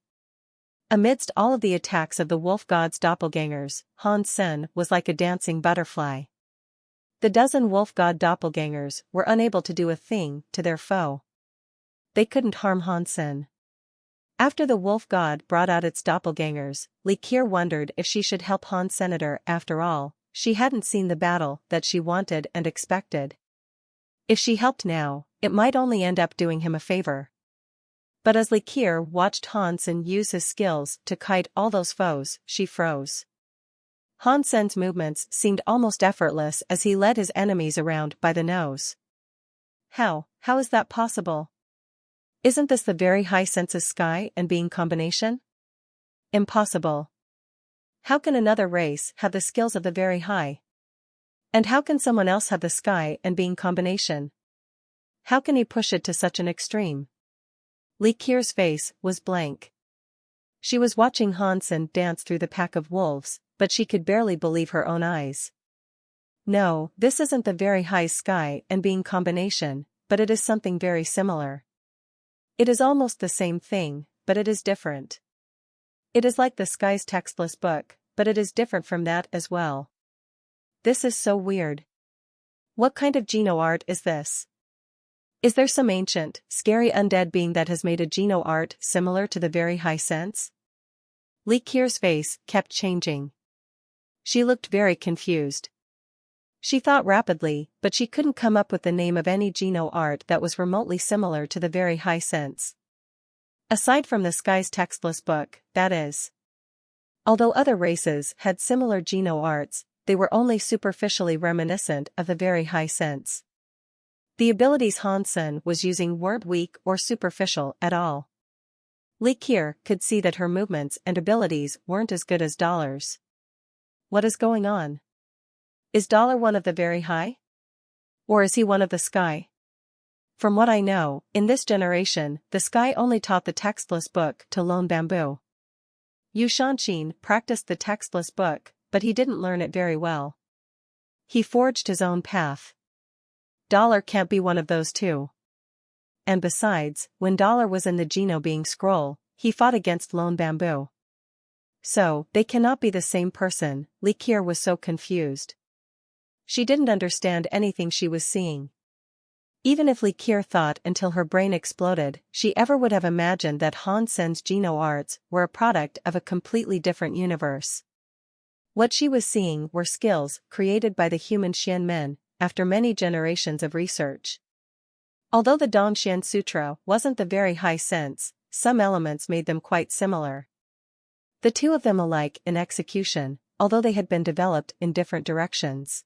Amidst all of the attacks of the wolf god's doppelgangers, Han Sen was like a dancing butterfly. The dozen wolf god doppelgangers were unable to do a thing to their foe. They couldn't harm Han Sen. After the wolf god brought out its doppelgangers, Li Qier wondered if she should help Han Senator after all. She hadn't seen the battle that she wanted and expected. If she helped now, it might only end up doing him a favor. But as Li Qier watched Han Sen use his skills to kite all those foes, she froze. Han Sen's movements seemed almost effortless as he led his enemies around by the nose. How is that possible? Isn't this the very high senses sky and being combination? Impossible. How can another race have the skills of the very high? And how can someone else have the sky and being combination? How can he push it to such an extreme? Li Kier's face was blank. She was watching Hansen dance through the pack of wolves, but she could barely believe her own eyes. No, this isn't the very high sky and being combination, but it is something very similar. It is almost the same thing, but it is different. It is like the sky's textless book, but it is different from that as well. This is so weird. What kind of Geno art is this? Is there some ancient, scary undead being that has made a Geno art similar to the very high sense? Li Kier's face kept changing. She looked very confused. She thought rapidly, but she couldn't come up with the name of any Geno art that was remotely similar to the very high sense. Aside from the sky's textless book, that is. Although other races had similar Geno arts, they were only superficially reminiscent of the very high sense. The abilities Hansen was using weren't weak or superficial at all. Li Kier could see that her movements and abilities weren't as good as Dollar's. What is going on? Is Dollar one of the very high? Or is he one of the sky? From what I know, in this generation, the sky only taught the textless book to Lone Bamboo. Yu Shanshin practiced the textless book, but he didn't learn it very well. He forged his own path. Dollar can't be one of those two. And besides, when Dollar was in the Geno being scroll, he fought against Lone Bamboo. So, they cannot be the same person. Li Kier was so confused. She didn't understand anything she was seeing. Even if Li Kier thought until her brain exploded, she ever would have imagined that Hansen's Geno arts were a product of a completely different universe. What she was seeing were skills created by the human Xian men, after many generations of research. Although the Dongxian Sutra wasn't the very high sense, some elements made them quite similar. The two of them alike in execution, although they had been developed in different directions.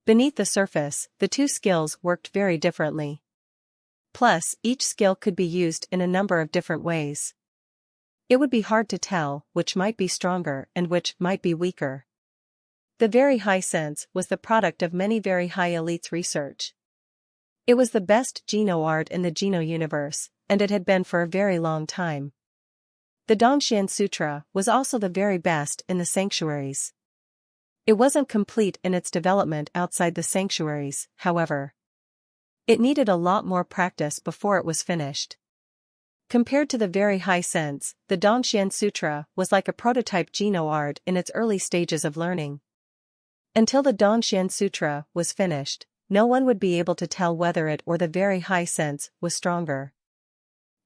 Beneath the surface, the two skills worked very differently. Plus, each skill could be used in a number of different ways. It would be hard to tell which might be stronger and which might be weaker. The very high sense was the product of many very high elites' research. It was the best Geno art in the Geno universe, and it had been for a very long time. The Dongxian Sutra was also the very best in the sanctuaries. It wasn't complete in its development outside the sanctuaries, however. It needed a lot more practice before it was finished. Compared to the very high sense, the Dongxian Sutra was like a prototype Geno art in its early stages of learning. Until the Dongxian Sutra was finished, no one would be able to tell whether it or the very high sense was stronger.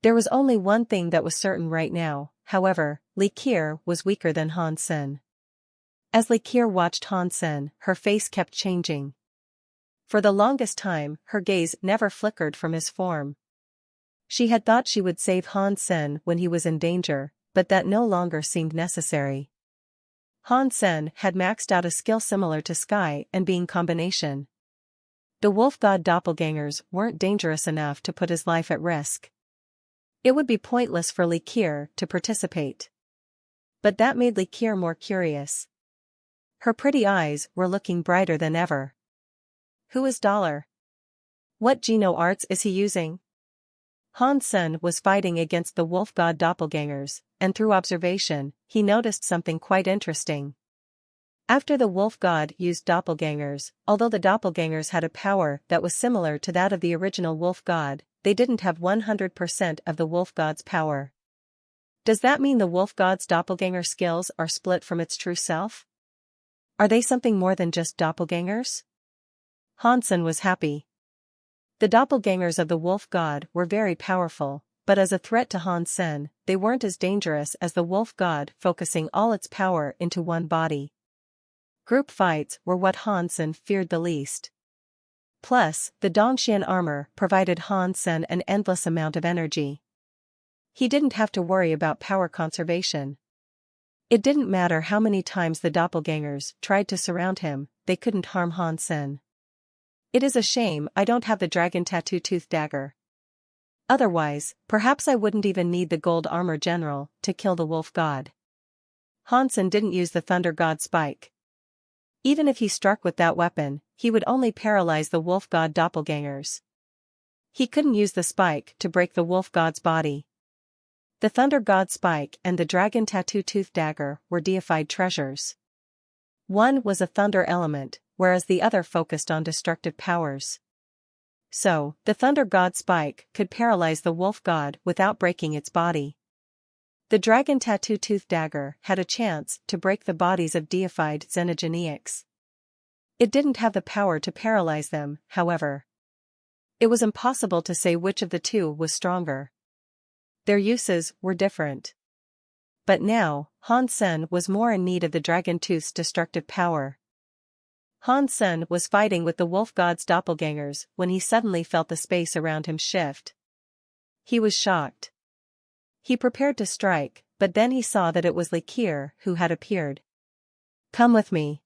There was only one thing that was certain right now, however, Li Kier was weaker than Hansen. As Li Kier watched Hansen, her face kept changing. For the longest time, her gaze never flickered from his form. She had thought she would save Hansen when he was in danger, but that no longer seemed necessary. Hansen had maxed out a skill similar to Sky and Being combination. The wolf god doppelgangers weren't dangerous enough to put his life at risk. It would be pointless for Li Kier to participate. But that made Li Kier more curious. Her pretty eyes were looking brighter than ever. Who is Dollar? What Geno arts is he using? Hansen was fighting against the wolf god doppelgangers, and through observation, he noticed something quite interesting. After the wolf god used doppelgangers, although the doppelgangers had a power that was similar to that of the original wolf god, they didn't have 100% of the wolf god's power. Does that mean the wolf god's doppelganger skills are split from its true self? Are they something more than just doppelgangers? Hansen was happy. The doppelgangers of the wolf god were very powerful, but as a threat to Hansen, they weren't as dangerous as the wolf god focusing all its power into one body. Group fights were what Hansen feared the least. Plus, the Dongxian armor provided Hansen an endless amount of energy. He didn't have to worry about power conservation. It didn't matter how many times the doppelgangers tried to surround him, they couldn't harm Hansen. It is a shame I don't have the dragon tattoo tooth dagger. Otherwise, perhaps I wouldn't even need the gold armor general to kill the wolf god. Hansen didn't use the thunder god spike. Even if he struck with that weapon, he would only paralyze the wolf god doppelgangers. He couldn't use the spike to break the wolf god's body. The thunder god spike and the dragon tattoo tooth dagger were deified treasures. One was a thunder element, whereas the other focused on destructive powers. So, the thunder god spike could paralyze the wolf god without breaking its body. The dragon tattoo tooth dagger had a chance to break the bodies of deified xenogeneics. It didn't have the power to paralyze them, however. It was impossible to say which of the two was stronger. Their uses were different. But now, Han Sen was more in need of the dragon tooth's destructive power. Han Sen was fighting with the wolf god's doppelgangers when he suddenly felt the space around him shift. He was shocked. He prepared to strike, but then he saw that it was Li Qier who had appeared. "Come with me."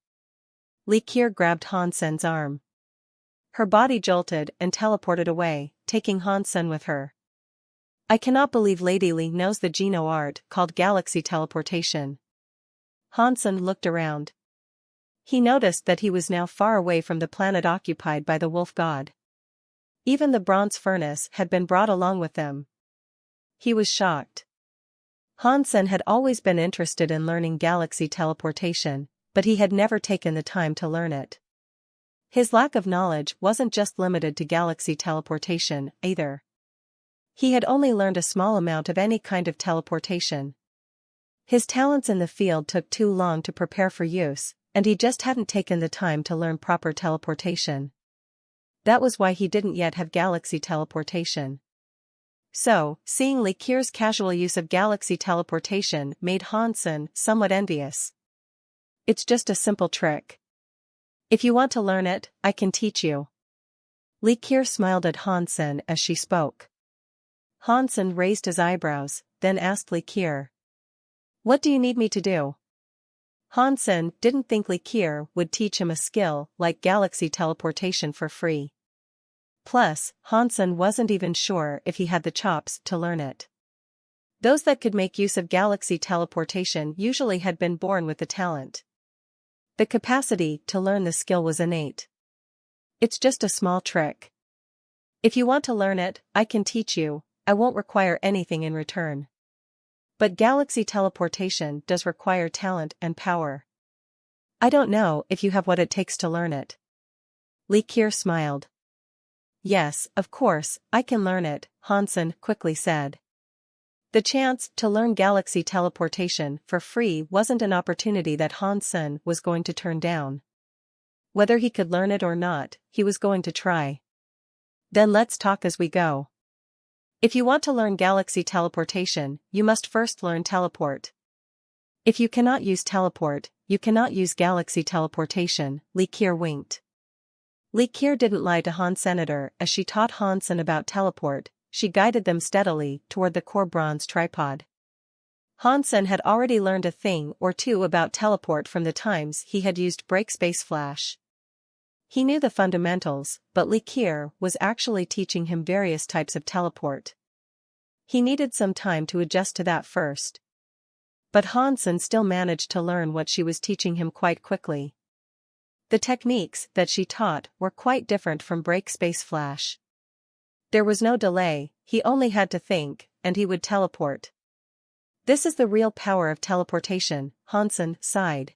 Li Qier grabbed Han Sen's arm. Her body jolted and teleported away, taking Han Sen with her. "I cannot believe Lady Li knows the Geno art called galaxy teleportation." Han Sen looked around. He noticed that he was now far away from the planet occupied by the wolf god. Even the bronze furnace had been brought along with them. He was shocked. Han Sen had always been interested in learning galaxy teleportation, but he had never taken the time to learn it. His lack of knowledge wasn't just limited to galaxy teleportation, either. He had only learned a small amount of any kind of teleportation. His talents in the field took too long to prepare for use, and he just hadn't taken the time to learn proper teleportation. That was why he didn't yet have galaxy teleportation. So, seeing Li Qier's casual use of galaxy teleportation made Han Sen somewhat envious. "It's just a simple trick. If you want to learn it, I can teach you." Li Qier smiled at Han Sen as she spoke. Han Sen raised his eyebrows, then asked Li Qier, "What do you need me to do?" Han Sen didn't think Li Qier would teach him a skill like galaxy teleportation for free. Plus, Han Sen wasn't even sure if he had the chops to learn it. Those that could make use of galaxy teleportation usually had been born with the talent. The capacity to learn the skill was innate. "It's just a small trick. If you want to learn it, I can teach you. I won't require anything in return. But galaxy teleportation does require talent and power. I don't know if you have what it takes to learn it." Li Qier smiled. "Yes, of course, I can learn it," Han Sen quickly said. The chance to learn galaxy teleportation for free wasn't an opportunity that Han Sen was going to turn down. Whether he could learn it or not, he was going to try. "Then let's talk as we go. If you want to learn galaxy teleportation, you must first learn teleport. If you cannot use teleport, you cannot use galaxy teleportation," Li Qier winked. Li Qier didn't lie to Han Senator as she taught Han Sen about teleport. She guided them steadily toward the core bronze tripod. Han Sen had already learned a thing or two about teleport from the times he had used break space flash. He knew the fundamentals, but Li Qier was actually teaching him various types of teleport. He needed some time to adjust to that first. But Han Sen still managed to learn what she was teaching him quite quickly. The techniques that she taught were quite different from break space flash. There was no delay, he only had to think, and he would teleport. "This is the real power of teleportation," Han Sen sighed.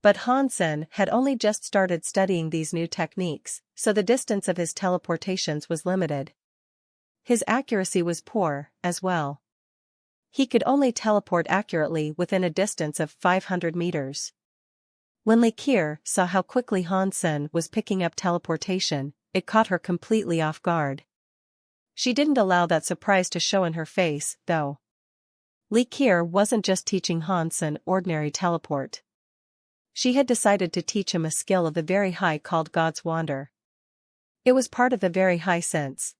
But Han Sen had only just started studying these new techniques, so the distance of his teleportations was limited. His accuracy was poor, as well. He could only teleport accurately within a distance of 500 meters. When Li Qier saw how quickly Han Sen was picking up teleportation, it caught her completely off guard. She didn't allow that surprise to show in her face, though. Li Qier wasn't just teaching Han Sen ordinary teleport. She had decided to teach him a skill of the very high called God's Wander. It was part of the very high sense.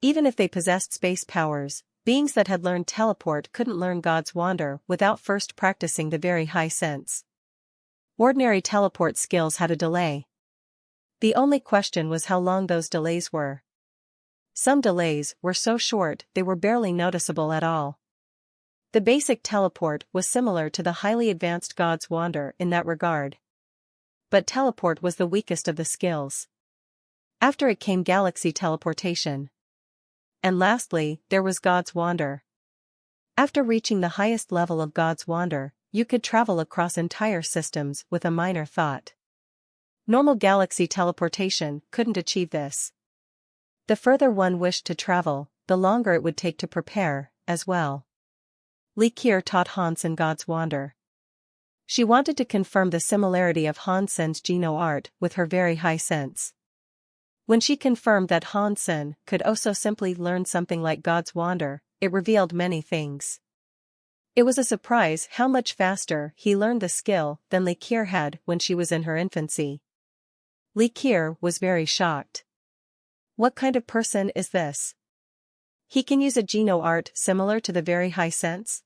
Even if they possessed space powers, beings that had learned teleport couldn't learn God's Wander without first practicing the very high sense. Ordinary teleport skills had a delay. The only question was how long those delays were. Some delays were so short they were barely noticeable at all. The basic teleport was similar to the highly advanced God's Wander in that regard. but teleport was the weakest of the skills. After it came galaxy teleportation. And lastly, there was God's Wander. After reaching the highest level of God's Wander, you could travel across entire systems with a minor thought. Normal galaxy teleportation couldn't achieve this. The further one wished to travel, the longer it would take to prepare, as well. Likier taught Hansen God's Wander. She wanted to confirm the similarity of Hansen's Geno art with her very high sense. When she confirmed that Hansen could also simply learn something like God's Wander, it revealed many things. It was a surprise how much faster he learned the skill than Likier had when she was in her infancy. Likier was very shocked. What kind of person is this? He can use a Geno art similar to the very high sense?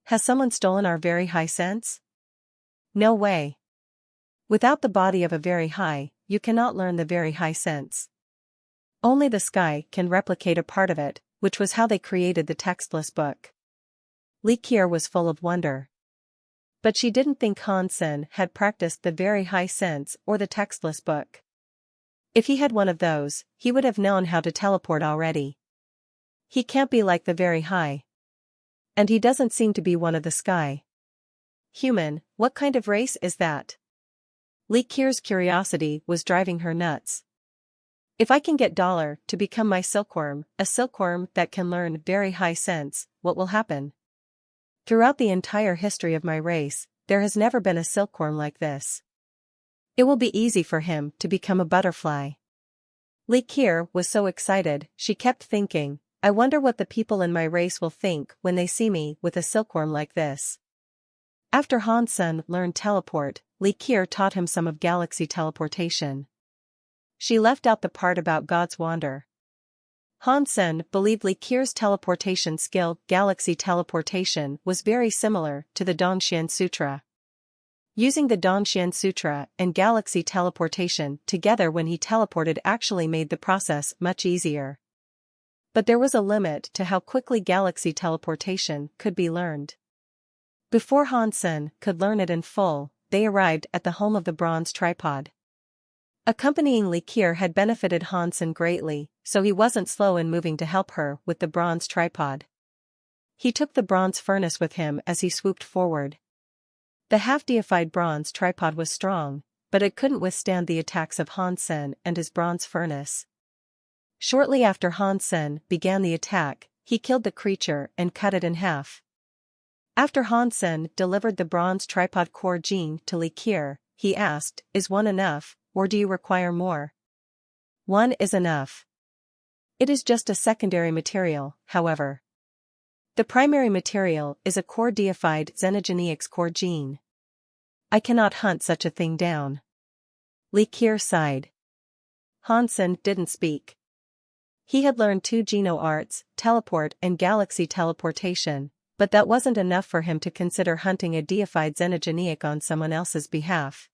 Has someone stolen our very high sense? No way. Without the body of a very high, you cannot learn the very high sense. Only the sky can replicate a part of it, which was how they created the textless book. Likier was full of wonder. But she didn't think Hansen had practiced the very high sense or the textless book. If he had one of those, he would have known how to teleport already. He can't be like the very high. And he doesn't seem to be one of the sky. Human, what kind of race is that? Likier's curiosity was driving her nuts. If I can get Dollar to become my silkworm, a silkworm that can learn very high sense, what will happen? Throughout the entire history of my race, there has never been a silkworm like this. It will be easy for him to become a butterfly. Likier was so excited, she kept thinking, I wonder what the people in my race will think when they see me with a silkworm like this. After Hansen learned teleport, Likier taught him some of galaxy teleportation. She left out the part about God's Wander. Hansen believed Likier's teleportation skill, galaxy teleportation, was very similar to the Dongxian Sutra. Using the Dongxian Sutra and galaxy teleportation together when he teleported actually made the process much easier. But there was a limit to how quickly galaxy teleportation could be learned. Before Hansen could learn it in full, they arrived at the home of the bronze tripod. Accompanying Likier had benefited Hansen greatly, so he wasn't slow in moving to help her with the bronze tripod. He took the bronze furnace with him as he swooped forward. The half-deified bronze tripod was strong, but it couldn't withstand the attacks of Hansen and his bronze furnace. Shortly after Hansen began the attack, he killed the creature and cut it in half. After Hansen delivered the bronze tripod core gene to Likier, he asked, Is one enough, or do you require more? One is enough. It is just a secondary material, however. The primary material is a core deified xenogeneics core gene. I cannot hunt such a thing down. Likier sighed. Hansen didn't speak. He had learned 2 Geno arts, teleport and galaxy teleportation, but that wasn't enough for him to consider hunting a deified xenogeneic on someone else's behalf.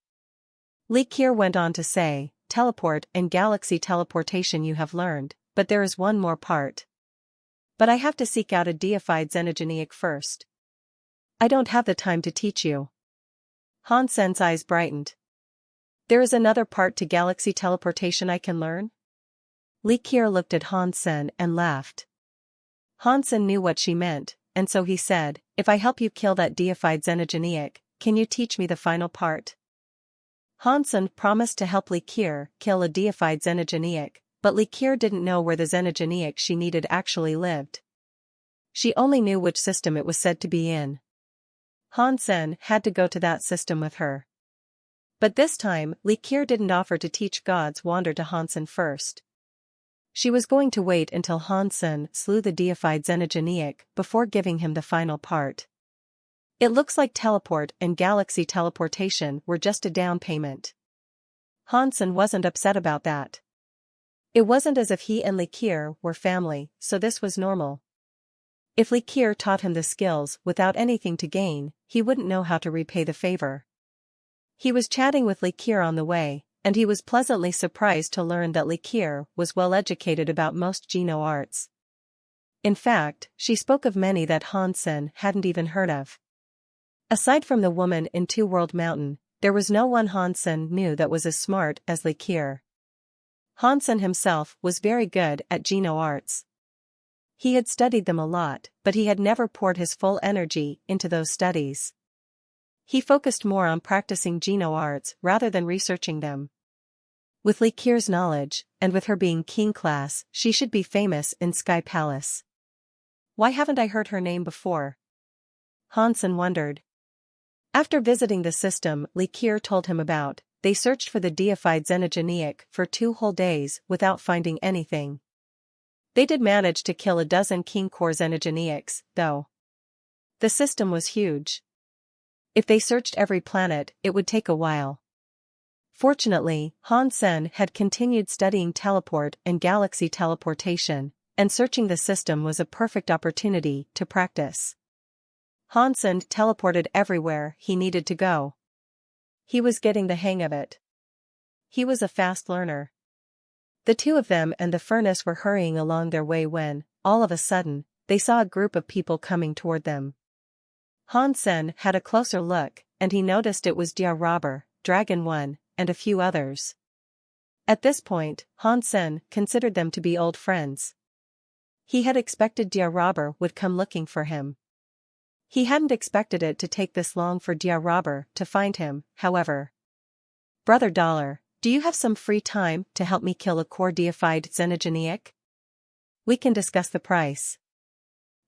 Likier went on to say, teleport and galaxy teleportation you have learned, but there is one more part. But I have to seek out a deified xenogeneic first. I don't have the time to teach you. Hansen's eyes brightened. There is another part to galaxy teleportation I can learn? Likier looked at Hansen and laughed. Hansen knew what she meant, and so he said, If I help you kill that deified xenogeneic, can you teach me the final part? Hansen promised to help Likier kill a deified xenogeneic, but Likier didn't know where the xenogeneic she needed actually lived. She only knew which system it was said to be in. Hansen had to go to that system with her. But this time, Likier didn't offer to teach God's Wander to Hansen first. She was going to wait until Hansen slew the deified xenogeneic before giving him the final part. It looks like teleport and galaxy teleportation were just a down payment. Hansen wasn't upset about that. It wasn't as if he and Likier were family, so this was normal. If Likier taught him the skills without anything to gain, he wouldn't know how to repay the favor. He was chatting with Likier on the way, and he was pleasantly surprised to learn that Likier was well educated about most Geno arts. In fact, she spoke of many that Hansen hadn't even heard of. Aside from the woman in Two World Mountain, there was no one Hansen knew that was as smart as Likir. Hansen himself was very good at Geno arts. He had studied them a lot, but he had never poured his full energy into those studies. He focused more on practicing Geno arts rather than researching them. With Likir's knowledge, and with her being king class, she should be famous in Sky Palace. Why haven't I heard her name before? Hansen wondered. After visiting the system Likir told him about, they searched for the deified Xenogeneic for 2 whole days without finding anything. They did manage to kill a dozen king core Xenogeneics, though. The system was huge. If they searched every planet, it would take a while. Fortunately, Hansen had continued studying teleport and galaxy teleportation, and searching the system was a perfect opportunity to practice. Hansen teleported everywhere he needed to go. He was getting the hang of it. He was a fast learner. The two of them and the furnace were hurrying along their way when, all of a sudden, they saw a group of people coming toward them. Hansen had a closer look, and he noticed it was Dia Robber, Dragon One, and a few others. At this point, Hansen considered them to be old friends. He had expected Dia Robber would come looking for him. He hadn't expected it to take this long for Dia Robber to find him, however. Brother Dollar, do you have some free time to help me kill a core deified Xenogeneic? We can discuss the price.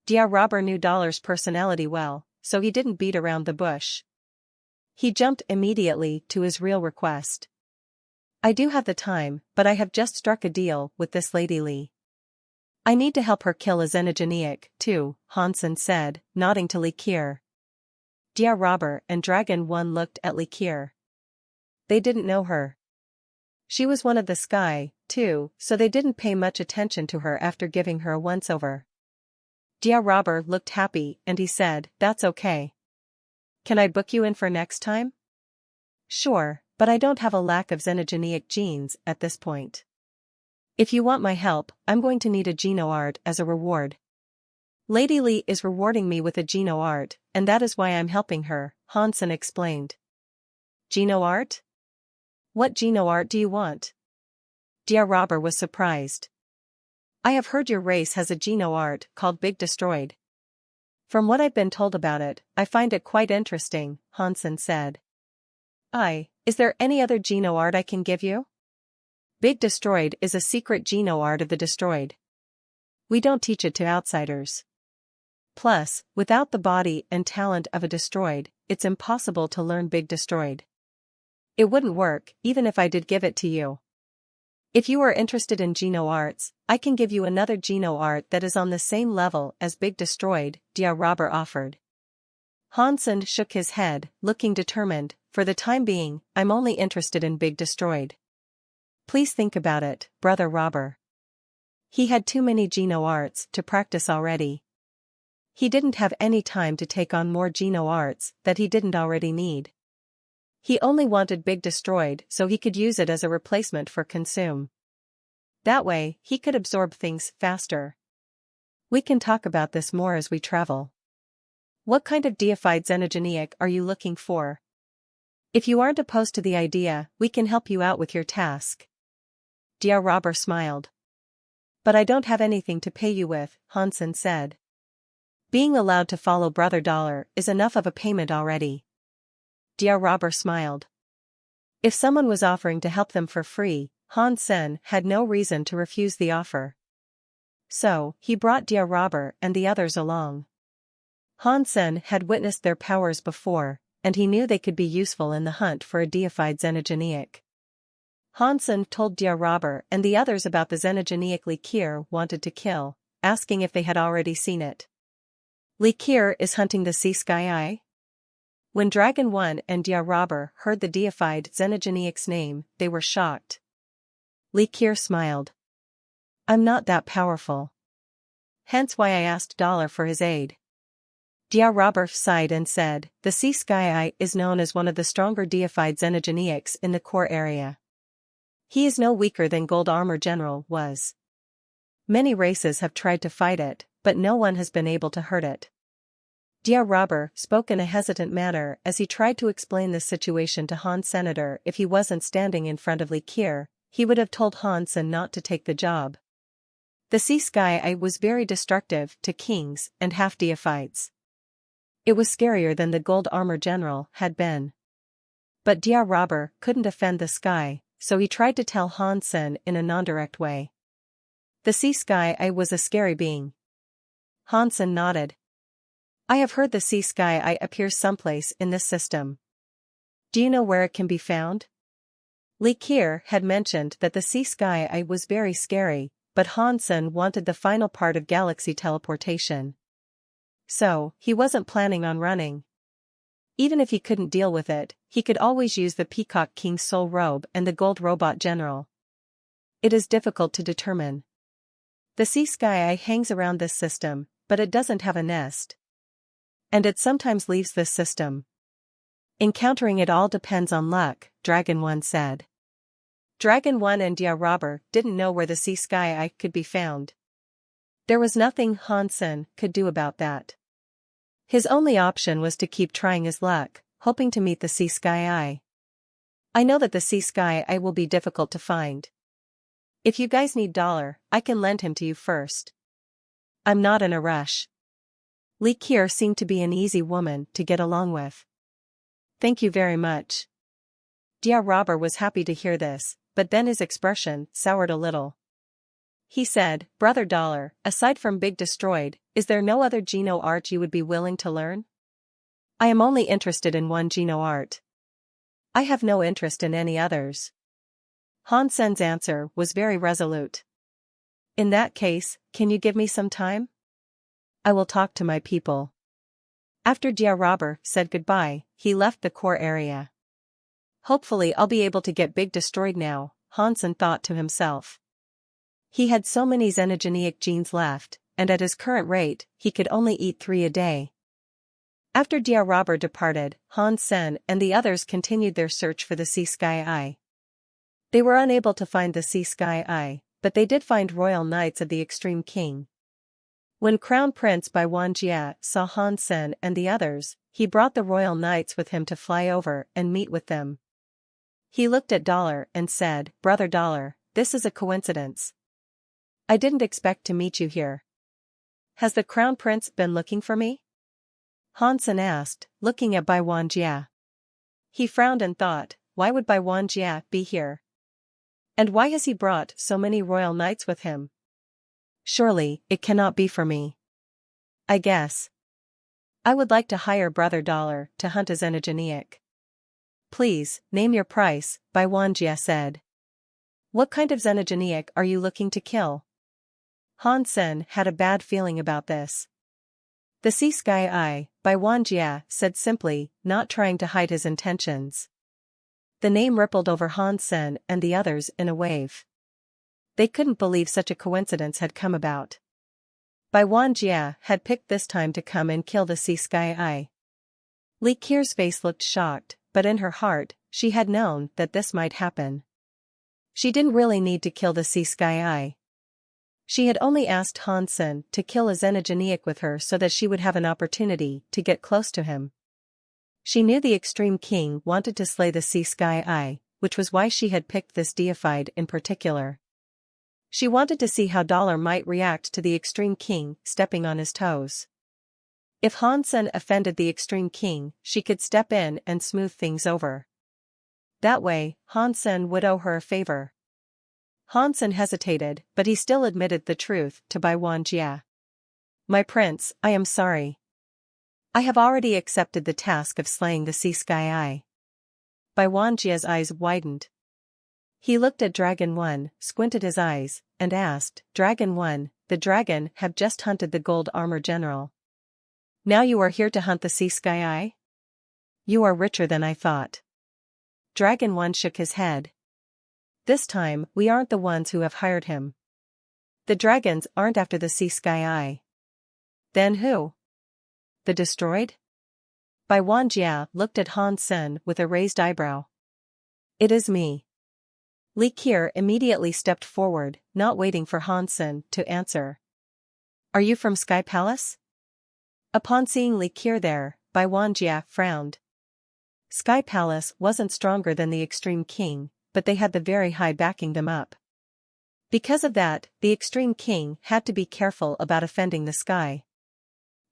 Dia Robber knew Dollar's personality well, so he didn't beat around the bush. He jumped immediately to his real request. I do have the time, but I have just struck a deal with this Lady Lee. I need to help her kill a Xenogeneic, too, Hansen said, nodding to Likir. Dia Robber and Dragon One looked at Likir. They didn't know her. She was one of the Sky, too, so they didn't pay much attention to her after giving her a once-over. Dia Robber looked happy and he said, "That's okay. Can I book you in for next time?" "Sure, but I don't have a lack of Xenogeneic genes at this point. If you want my help, I'm going to need a Geno art as a reward. Lady Lee is rewarding me with a Geno art, and that is why I'm helping her," Hansen explained. Geno art? What Geno art do you want? Dia Robber was surprised. I have heard your race has a Geno art called Big Destroyed. From what I've been told about it, I find it quite interesting, Hansen said. Is there any other Geno art I can give you? Big Destroyed is a secret Geno art of the Destroyed. We don't teach it to outsiders. Plus, without the body and talent of a Destroyed, it's impossible to learn Big Destroyed. It wouldn't work, even if I did give it to you. If you are interested in Geno arts, I can give you another Geno art that is on the same level as Big Destroyed, Dia Robber offered. Hansen shook his head, looking determined. For the time being, I'm only interested in Big Destroyed. Please think about it, Brother Robber. He had too many Geno arts to practice already. He didn't have any time to take on more Geno arts that he didn't already need. He only wanted Big Destroyed so he could use it as a replacement for Consume. That way, he could absorb things faster. We can talk about this more as we travel. What kind of deified Xenogeneic are you looking for? If you aren't opposed to the idea, we can help you out with your task. Dia Robber smiled. But I don't have anything to pay you with, Hansen said. Being allowed to follow Brother Dollar is enough of a payment already. Dia Robber smiled. If someone was offering to help them for free, Hansen had no reason to refuse the offer. So, he brought Dia Robber and the others along. Hansen had witnessed their powers before, and he knew they could be useful in the hunt for a deified Xenogeneic. Hansen told Dia Robber and the others about the Xenogeneic Likir wanted to kill, asking if they had already seen it. Likir is hunting the Sea Sky Eye? When Dragon One and Dia Robber heard the deified Xenogeneic's name, they were shocked. Likir smiled. I'm not that powerful. Hence why I asked Dollar for his aid. Dia Robber sighed and said, the Sea Sky Eye is known as one of the stronger deified Xenogeneics in the core area. He is no weaker than Gold Armor General was. Many races have tried to fight it, but no one has been able to hurt it. Dear Robber spoke in a hesitant manner as he tried to explain this situation to Han Senator. If he wasn't standing in front of Li Kier, he would have told Hansen not to take the job. The sea sky was very destructive to kings and half-deifites. It was scarier than the gold armor general had been. But Dear Robber couldn't offend the sky, so he tried to tell Hansen in a non-direct way. The sea sky was a scary being. Hansen nodded. I have heard the sea sky appears someplace in this system. Do you know where it can be found? Li Kier had mentioned that the sea sky was very scary, but Hansen wanted the final part of galaxy teleportation. So, he wasn't planning on running. Even if he couldn't deal with it, he could always use the Peacock King's soul robe and the gold robot general. It is difficult to determine. The sea sky hangs around this system, but it doesn't have a nest. And it sometimes leaves this system. Encountering it all depends on luck, Dragon 1 said. Dragon 1 and Dear Robber didn't know where the sea sky could be found. There was nothing Hansen could do about that. His only option was to keep trying his luck, hoping to meet the sea sky. I know that the sea sky will be difficult to find. If you guys need $, I can lend him to you first. I'm not in a rush. Li Kier seemed to be an easy woman to get along with. Thank you very much. Dear Robber was happy to hear this, but then his expression soured a little. He said, Brother $, aside from Big Destroyed, is there no other Geno art you would be willing to learn? I am only interested in one Geno art. I have no interest in any others. Hansen's answer was very resolute. In that case, can you give me some time? I will talk to my people. After Dear Robber said goodbye, he left the core area. Hopefully I'll be able to get Big Destroyed now, Hansen thought to himself. He had so many xenogeneic genes left, and at his current rate, he could only eat 3 a day. After Dear Robber departed, Hansen and the others continued their search for the sea sky. They were unable to find the sea sky, but they did find Royal Knights of the Extreme King. When Crown Prince Bai Wanjie saw Hansen and the others, he brought the Royal Knights with him to fly over and meet with them. He looked at $, and said, Brother $, this is a coincidence. I didn't expect to meet you here. Has the Crown Prince been looking for me? Hansen asked, looking at Bai Wanjie. He frowned and thought, why would Bai Wanjie be here? And why has he brought so many Royal Knights with him? Surely, it cannot be for me. I guess. I would like to hire Brother $, to hunt a xenogeneic. Please, name your price, Bai Wanjie said. What kind of xenogeneic are you looking to kill? Hansen had a bad feeling about this. The sea sky Bai Wanjie said simply, not trying to hide his intentions. The name rippled over Hansen and the others in a wave. They couldn't believe such a coincidence had come about. Bai Wanjie had picked this time to come and kill the sea sky. Li Kier's face looked shocked, but in her heart, she had known that this might happen. She didn't really need to kill the sea sky. She had only asked Hansen to kill a xenogeneic with her so that she would have an opportunity to get close to him. She knew the Extreme King wanted to slay the sea sky, which was why she had picked this deified in particular. She wanted to see how $, might react to the Extreme King stepping on his toes. If Hansen offended the Extreme King, she could step in and smooth things over. That way, Hansen would owe her a favor. Hansen hesitated, but he still admitted the truth to Bai Wanjie. My prince, I am sorry. I have already accepted the task of slaying the sea sky. Bai Wanjie's eyes widened. He looked at Dragon 1, squinted his eyes, and asked, Dragon 1, the dragon have just hunted the gold armor general. Now you are here to hunt the sea sky? You are richer than I thought. Dragon 1 shook his head. This time, we aren't the ones who have hired him. The dragons aren't after the sea sky. Then who? The destroyed? Bai Wanjie looked at Hansen with a raised eyebrow. It is me. Li Kier immediately stepped forward, not waiting for Hansen to answer. Are you from Sky Palace? Upon seeing Li Qiu there, Bai Wanjia frowned. Sky Palace wasn't stronger than the Extreme King, but they had the very high backing them up. Because of that, the Extreme King had to be careful about offending the sky.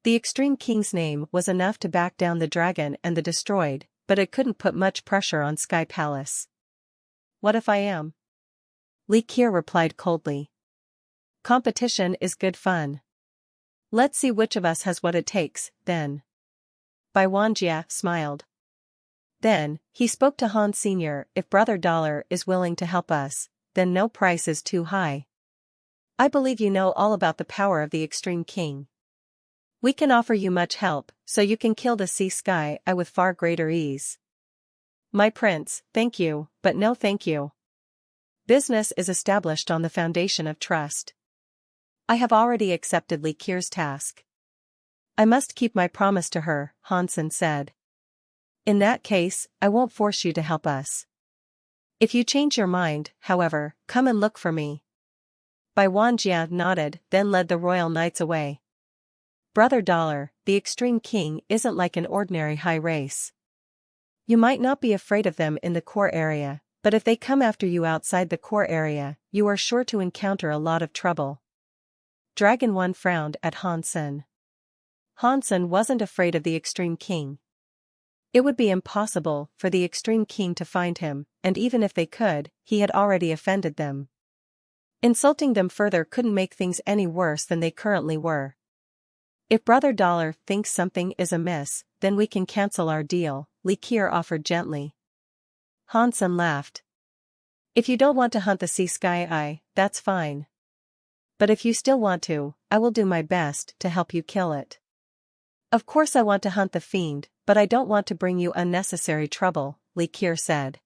The Extreme King's name was enough to back down the dragon and the destroyed, but it couldn't put much pressure on Sky Palace. What if I am? Li Qiu replied coldly. Competition is good fun. Let's see which of us has what it takes, then. Bai Wanjia smiled. Then, he spoke to Han Sr. If Brother Dollar is willing to help us, then no price is too high. I believe you know all about the power of the Extreme King. We can offer you much help, so you can kill the Sea Sky Eye with far greater ease. My prince, thank you, but no thank you. Business is established on the foundation of trust. I have already accepted Li Qiu's task. I must keep my promise to her, Hansen said. In that case, I won't force you to help us. If you change your mind, however, come and look for me. Bai Wanjia nodded, then led the royal knights away. Brother Dollar, the Extreme King isn't like an ordinary high race. You might not be afraid of them in the core area, but if they come after you outside the core area, you are sure to encounter a lot of trouble. Dragon One frowned at Hansen. Hansen wasn't afraid of the Extreme King. It would be impossible for the Extreme King to find him, and even if they could, he had already offended them. Insulting them further couldn't make things any worse than they currently were. If Brother Dollar thinks something is amiss, then we can cancel our deal, Li Qiu offered gently. Hansen laughed. If you don't want to hunt the Sea Sky Eye, that's fine. But if you still want to, I will do my best to help you kill it. Of course I want to hunt the fiend, but I don't want to bring you unnecessary trouble, Li Qiu said.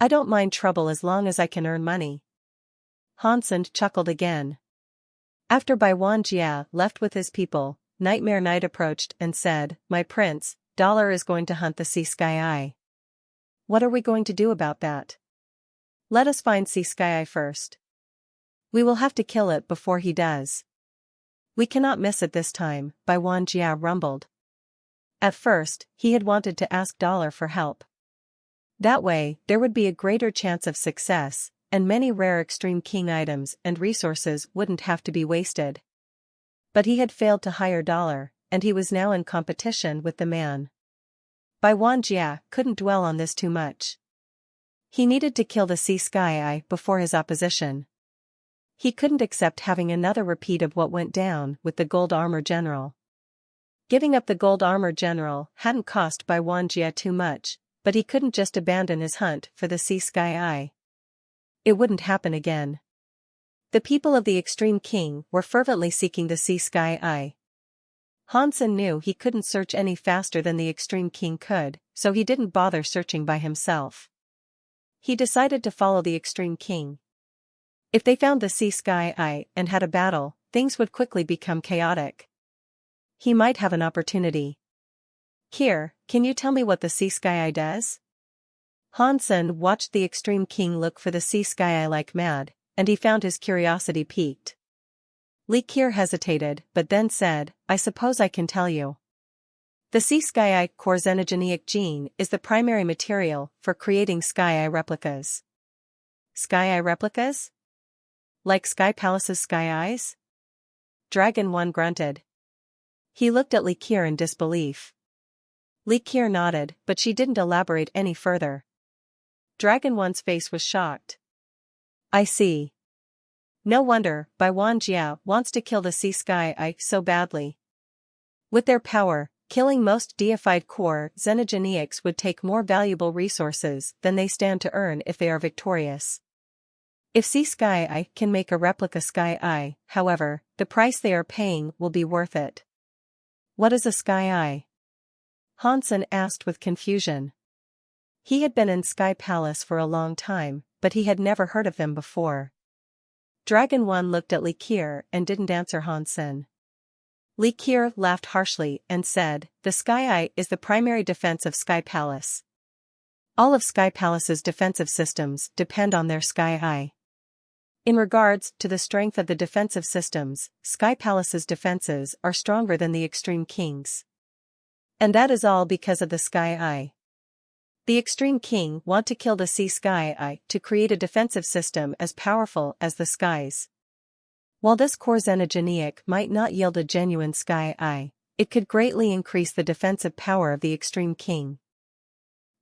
I don't mind trouble as long as I can earn money. Hansen chuckled again. After Bai Wanjia left with his people, Nightmare Knight approached and said, My prince, Dollar is going to hunt the Sea Sky Eye. What are we going to do about that? Let us find Sea Sky Eye first. We will have to kill it before he does. We cannot miss it this time, Bai Wanjia rumbled. At first, he had wanted to ask Dollar for help. That way, there would be a greater chance of success, and many rare Extreme King items and resources wouldn't have to be wasted. But he had failed to hire Dollar, and he was now in competition with the man. Bai Wanjia couldn't dwell on this too much. He needed to kill the Sea Sky Eye before his opposition. He couldn't accept having another repeat of what went down with the Gold Armor General. Giving up the Gold Armor General hadn't cost Bai Wanjia too much, but he couldn't just abandon his hunt for the Sea Sky Eye. It wouldn't happen again. The people of the Extreme King were fervently seeking the Sea Sky Eye. Hansen knew he couldn't search any faster than the Extreme King could, so he didn't bother searching by himself. He decided to follow the Extreme King. If they found the Sea Sky Eye and had a battle, things would quickly become chaotic. He might have an opportunity. Here, can you tell me what the Sea Sky Eye does? Hansen watched the Extreme King look for the Sea Sky Eye like mad, and he found his curiosity piqued. Li Qiu hesitated, but then said, I suppose I can tell you. The Sea Sky Eye core xenogeneic gene is the primary material for creating Sky Eye replicas. Sky Eye replicas? Like Sky Palace's Sky Eyes? Dragon One grunted. He looked at Li Qiu in disbelief. Li Qiu nodded, but she didn't elaborate any further. Dragon One's face was shocked. I see. No wonder Bai Wanjia wants to kill the Sea Sky Eye so badly. With their power, killing most deified core xenogeneics would take more valuable resources than they stand to earn if they are victorious. If Sea Sky Eye can make a replica Sky Eye, however, the price they are paying will be worth it. What is a Sky Eye? Hansen asked with confusion. He had been in Sky Palace for a long time, but he had never heard of them before. Dragon One looked at Li Qiu and didn't answer Hansen. Li Qiu laughed harshly and said, The Sky Eye is the primary defense of Sky Palace. All of Sky Palace's defensive systems depend on their Sky Eye. In regards to the strength of the defensive systems, Sky Palace's defenses are stronger than the Extreme King's. And that is all because of the Sky Eye. The Extreme King want to kill the Sea Sky Eye to create a defensive system as powerful as the skies. While this core Xenogeneic might not yield a genuine Sky Eye, it could greatly increase the defensive power of the Extreme King.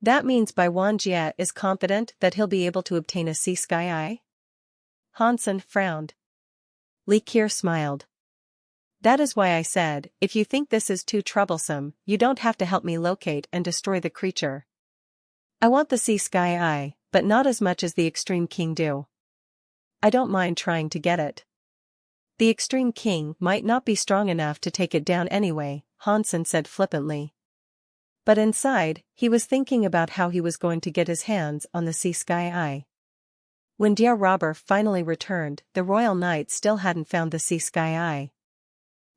That means Bai Wanjie is confident that he'll be able to obtain a Sea Sky Eye? Hansen frowned. Li Qiu smiled. That is why I said, if you think this is too troublesome, you don't have to help me locate and destroy the creature. I want the Sea Sky Eye, but not as much as the Extreme King do. I don't mind trying to get it. The Extreme King might not be strong enough to take it down anyway, Hansen said flippantly. But inside, he was thinking about how he was going to get his hands on the Sea Sky Eye. When Dia Robber finally returned, the Royal Knight still hadn't found the Sea Sky Eye.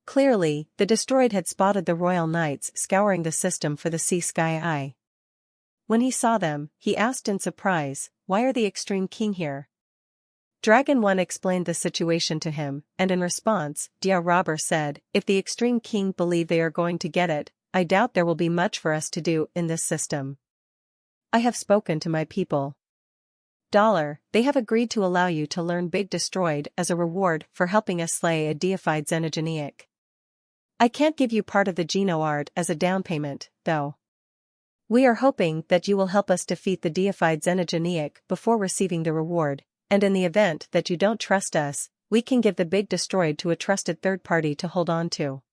Clearly, the Destroyed had spotted the Royal Knights scouring the system for the Sea Sky Eye. When he saw them, he asked in surprise, "Why are the Extreme King here?" Dragon One explained the situation to him, and in response, Dia Robber said, "If the Extreme King believe they are going to get it, I doubt there will be much for us to do in this system. I have spoken to my people. They have agreed to allow you to learn Big Destroyed as a reward for helping us slay a deified Xenogeneic. I can't give you part of the Geno Art as a down payment, though. We are hoping that you will help us defeat the deified Xenogeneic before receiving the reward, and in the event that you don't trust us, we can give the Big Destroyed to a trusted third party to hold on to.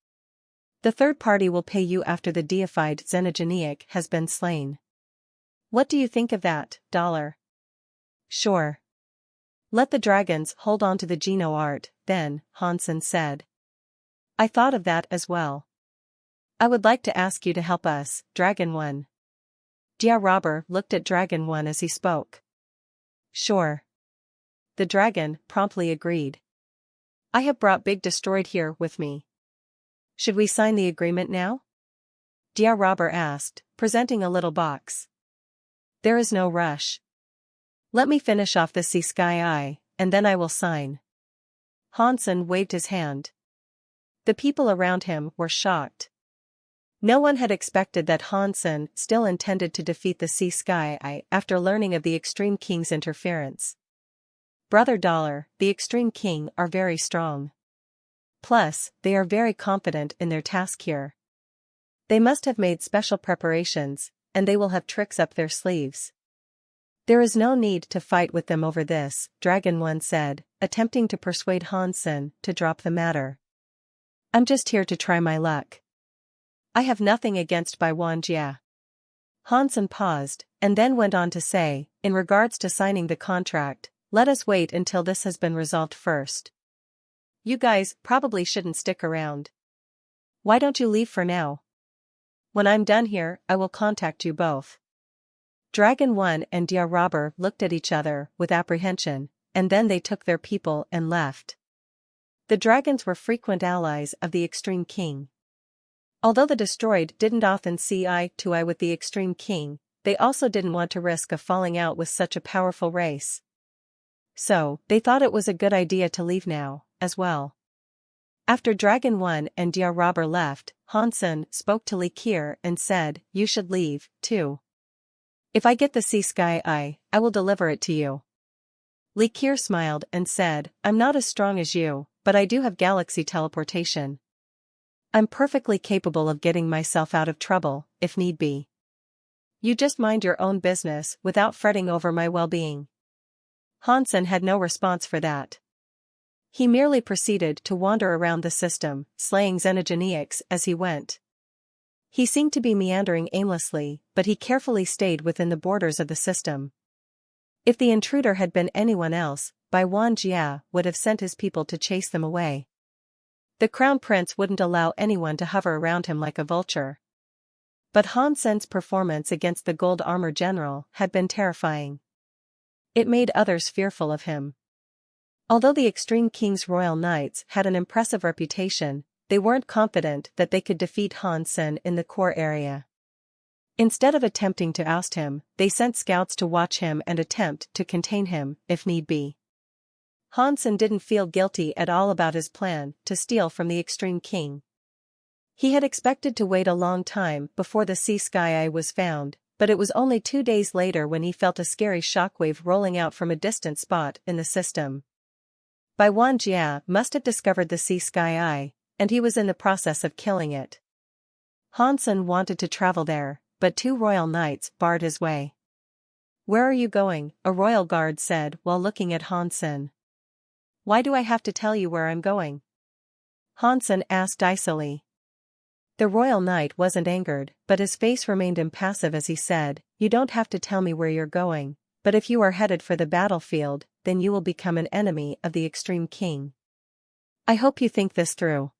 The third party will pay you after the deified Xenogeneic has been slain. What do you think of that, Dollar?" "Sure. Let the dragons hold on to the Geno Art, then," Hansen said. "I thought of that as well. I would like to ask you to help us, Dragon One." Dia Robber looked at Dragon One as he spoke. "Sure." The dragon promptly agreed. "I have brought Big Destroyed here with me. Should we sign the agreement now?" Dia Robber asked, presenting a little box. "There is no rush. Let me finish off the Sea Sky Eye, and then I will sign." Hansen waved his hand. The people around him were shocked. No one had expected that Hansen still intended to defeat the Sea Sky Eye after learning of the Extreme King's interference. Brother Dollar, the Extreme King are very strong. Plus, they are very confident in their task here. They must have made special preparations, and they will have tricks up their sleeves. There is no need to fight with them over this, Dragon One said, attempting to persuade Hansen to drop the matter. I'm just here to try my luck. I have nothing against Bai Wanjie. Hansen paused, and then went on to say, in regards to signing the contract, let us wait until this has been resolved first. You guys probably shouldn't stick around. Why don't you leave for now? When I'm done here, I will contact you both. Dragon One and Dia Robber looked at each other with apprehension, and then they took their people and left. The dragons were frequent allies of the Extreme King. Although the Destroyed didn't often see eye to eye with the Extreme King, they also didn't want to risk a falling out with such a powerful race. So, they thought it was a good idea to leave now, as well. After Dragon One and Dia Robber left, Hansen spoke to Li Qiu and said, you should leave, too. If I get the Sea Sky Eye, I will deliver it to you. Li Qiu smiled and said, I'm not as strong as you, but I do have galaxy teleportation. I'm perfectly capable of getting myself out of trouble, if need be. You just mind your own business without fretting over my well-being. Hansen had no response for that. He merely proceeded to wander around the system, slaying Xenogeneics as he went. He seemed to be meandering aimlessly, but he carefully stayed within the borders of the system. If the intruder had been anyone else, Bai Wanjie would have sent his people to chase them away. The Crown Prince wouldn't allow anyone to hover around him like a vulture. But Hansen's performance against the Gold Armor General had been terrifying. It made others fearful of him. Although the Extreme King's Royal Knights had an impressive reputation, they weren't confident that they could defeat Hansen in the core area. Instead of attempting to oust him, they sent scouts to watch him and attempt to contain him, if need be. Hansen didn't feel guilty at all about his plan to steal from the Extreme King. He had expected to wait a long time before the Sea Sky Eye was found, but it was only 2 days later when he felt a scary shockwave rolling out from a distant spot in the system. Bai Wanjia must have discovered the Sea Sky Eye, and he was in the process of killing it. Hansen wanted to travel there, but 2 royal knights barred his way. "Where are you going?" a royal guard said while looking at Hansen. "Why do I have to tell you where I'm going?" Hansen asked icily. The royal knight wasn't angered, but his face remained impassive as he said, "You don't have to tell me where you're going, but if you are headed for the battlefield, then you will become an enemy of the Extreme King. I hope you think this through."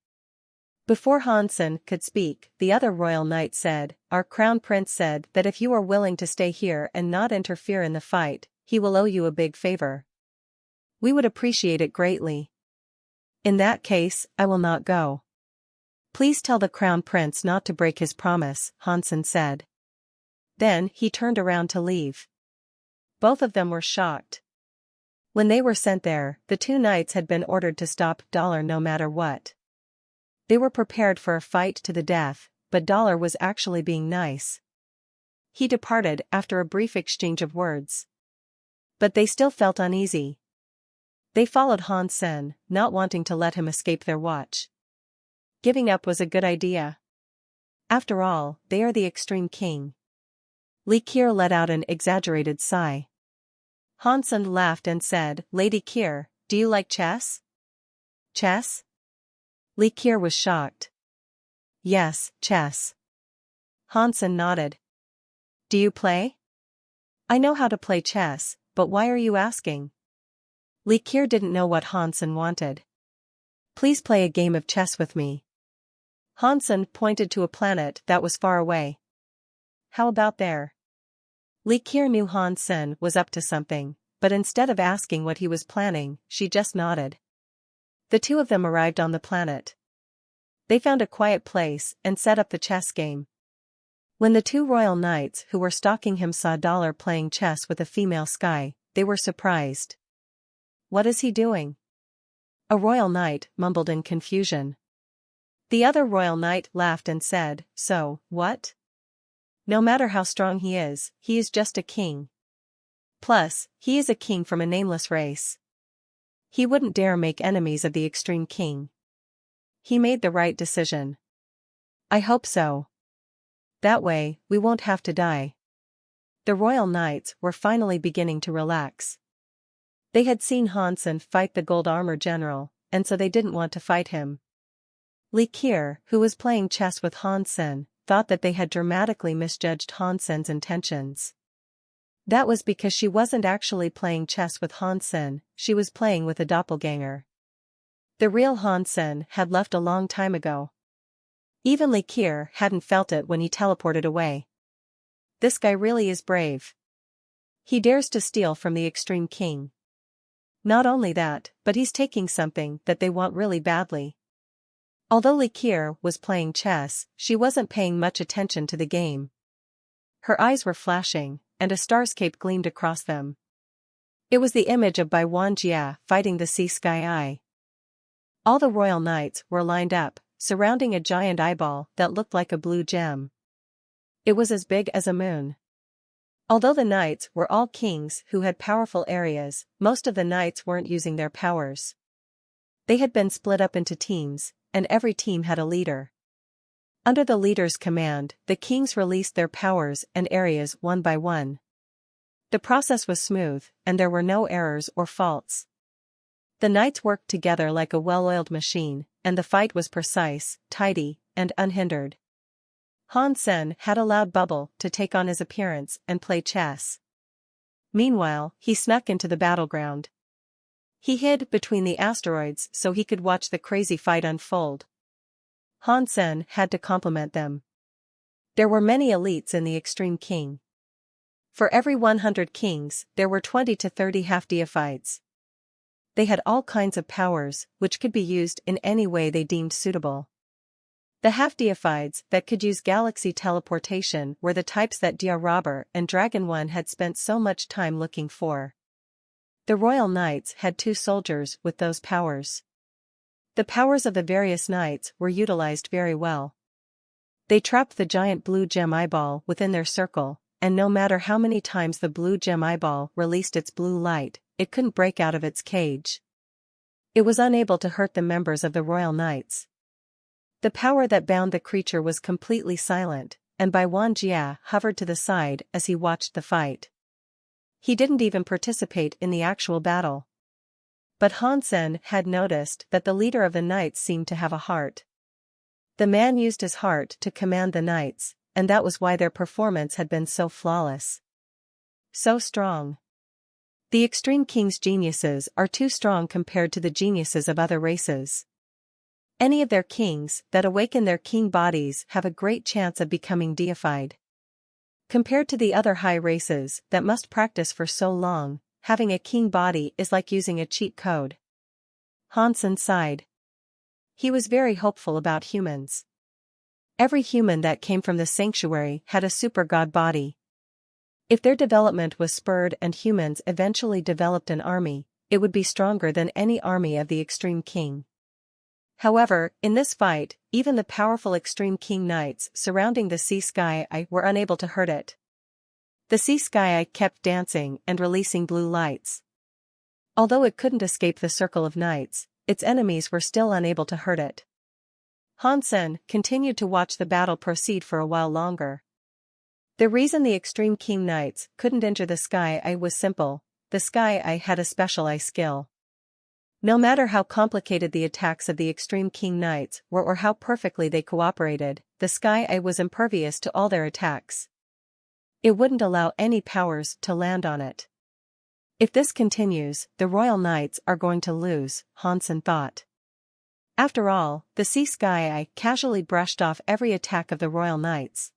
Before Hansen could speak, the other royal knight said, "Our crown prince said that if you are willing to stay here and not interfere in the fight, he will owe you a big favor. We would appreciate it greatly." "In that case, I will not go." "Please tell the crown prince not to break his promise," Hansen said. Then he turned around to leave. Both of them were shocked. When they were sent there, the 2 knights had been ordered to stop Dollar no matter what. They were prepared for a fight to the death, but Dollar was actually being nice. He departed after a brief exchange of words. But they still felt uneasy. They followed Hansen, not wanting to let him escape their watch. Giving up was a good idea. After all, they are the Extreme King. Li Kier let out an exaggerated sigh. Hansen laughed and said, "Lady Kier, do you like chess?" "Chess?" Li Kier was shocked. "Yes, chess." Hansen nodded. "Do you play?" "I know how to play chess, but why are you asking?" Li Kier didn't know what Hansen wanted. "Please play a game of chess with me." Hansen pointed to a planet that was far away. "How about there?" Li Kier knew Hansen was up to something, but instead of asking what he was planning, she just nodded. The 2 of them arrived on the planet. They found a quiet place and set up the chess game. When the 2 royal knights who were stalking him saw Dollar playing chess with a female Sky, they were surprised. "What is he doing?" A royal knight mumbled in confusion. The other royal knight laughed and said, "So, what? No matter how strong he is just a king. Plus, he is a king from a nameless race. He wouldn't dare make enemies of the Extreme King. He made the right decision. I hope so. That way, we won't have to die." The royal knights were finally beginning to relax. They had seen Hansen fight the gold armor general, and so they didn't want to fight him. Li Kier, who was playing chess with Hansen, thought that they had dramatically misjudged Hansen's intentions. That was because she wasn't actually playing chess with Hansen, she was playing with a doppelganger. The real Hansen had left a long time ago. Even Li Kier hadn't felt it when he teleported away. This guy really is brave. He dares to steal from the Extreme King. Not only that, but he's taking something that they want really badly. Although Li Kier was playing chess, she wasn't paying much attention to the game. Her eyes were flashing, and a starscape gleamed across them. It was the image of Bai Wanjia fighting the Sea Sky Eye. All the royal knights were lined up, surrounding a giant eyeball that looked like a blue gem. It was as big as a moon. Although the knights were all kings who had powerful areas, most of the knights weren't using their powers. They had been split up into teams, and every team had a leader. Under the leader's command, the kings released their powers and areas one by one. The process was smooth, and there were no errors or faults. The knights worked together like a well-oiled machine, and the fight was precise, tidy, and unhindered. Hansen had allowed Bubble to take on his appearance and play chess. Meanwhile, he snuck into the battleground. He hid between the asteroids so he could watch the crazy fight unfold. Hansen had to compliment them. There were many elites in the Extreme King. For every 100 kings, there were 20 to 30 half-deifieds. They had all kinds of powers, which could be used in any way they deemed suitable. The half-deifieds that could use galaxy teleportation were the types that Dia Robber and Dragon One had spent so much time looking for. The royal knights had 2 soldiers with those powers. The powers of the various knights were utilized very well. They trapped the giant blue gem eyeball within their circle, and no matter how many times the blue gem eyeball released its blue light, it couldn't break out of its cage. It was unable to hurt the members of the royal knights. The power that bound the creature was completely silent, and Bai Wanjie hovered to the side as he watched the fight. He didn't even participate in the actual battle. But Hansen had noticed that the leader of the knights seemed to have a heart. The man used his heart to command the knights, and that was why their performance had been so flawless. So strong. The Extreme King's geniuses are too strong compared to the geniuses of other races. Any of their kings that awaken their king bodies have a great chance of becoming deified. Compared to the other high races that must practice for so long, having a king body is like using a cheat code. Hansen sighed. He was very hopeful about humans. Every human that came from the sanctuary had a super god body. If their development was spurred and humans eventually developed an army, it would be stronger than any army of the Extreme King. However, in this fight, even the powerful Extreme King knights surrounding the Sea Sky were unable to hurt it. The Sea Sky kept dancing and releasing blue lights. Although it couldn't escape the circle of knights, its enemies were still unable to hurt it. Hansen continued to watch the battle proceed for a while longer. The reason the Extreme King knights couldn't enter the Sky was simple: the Sky had a special eye skill. No matter how complicated the attacks of the Extreme King knights were or how perfectly they cooperated, the Sky was impervious to all their attacks. It wouldn't allow any powers to land on it. If this continues, the royal knights are going to lose, Hansen thought. After all, the Sea Sky casually brushed off every attack of the royal knights.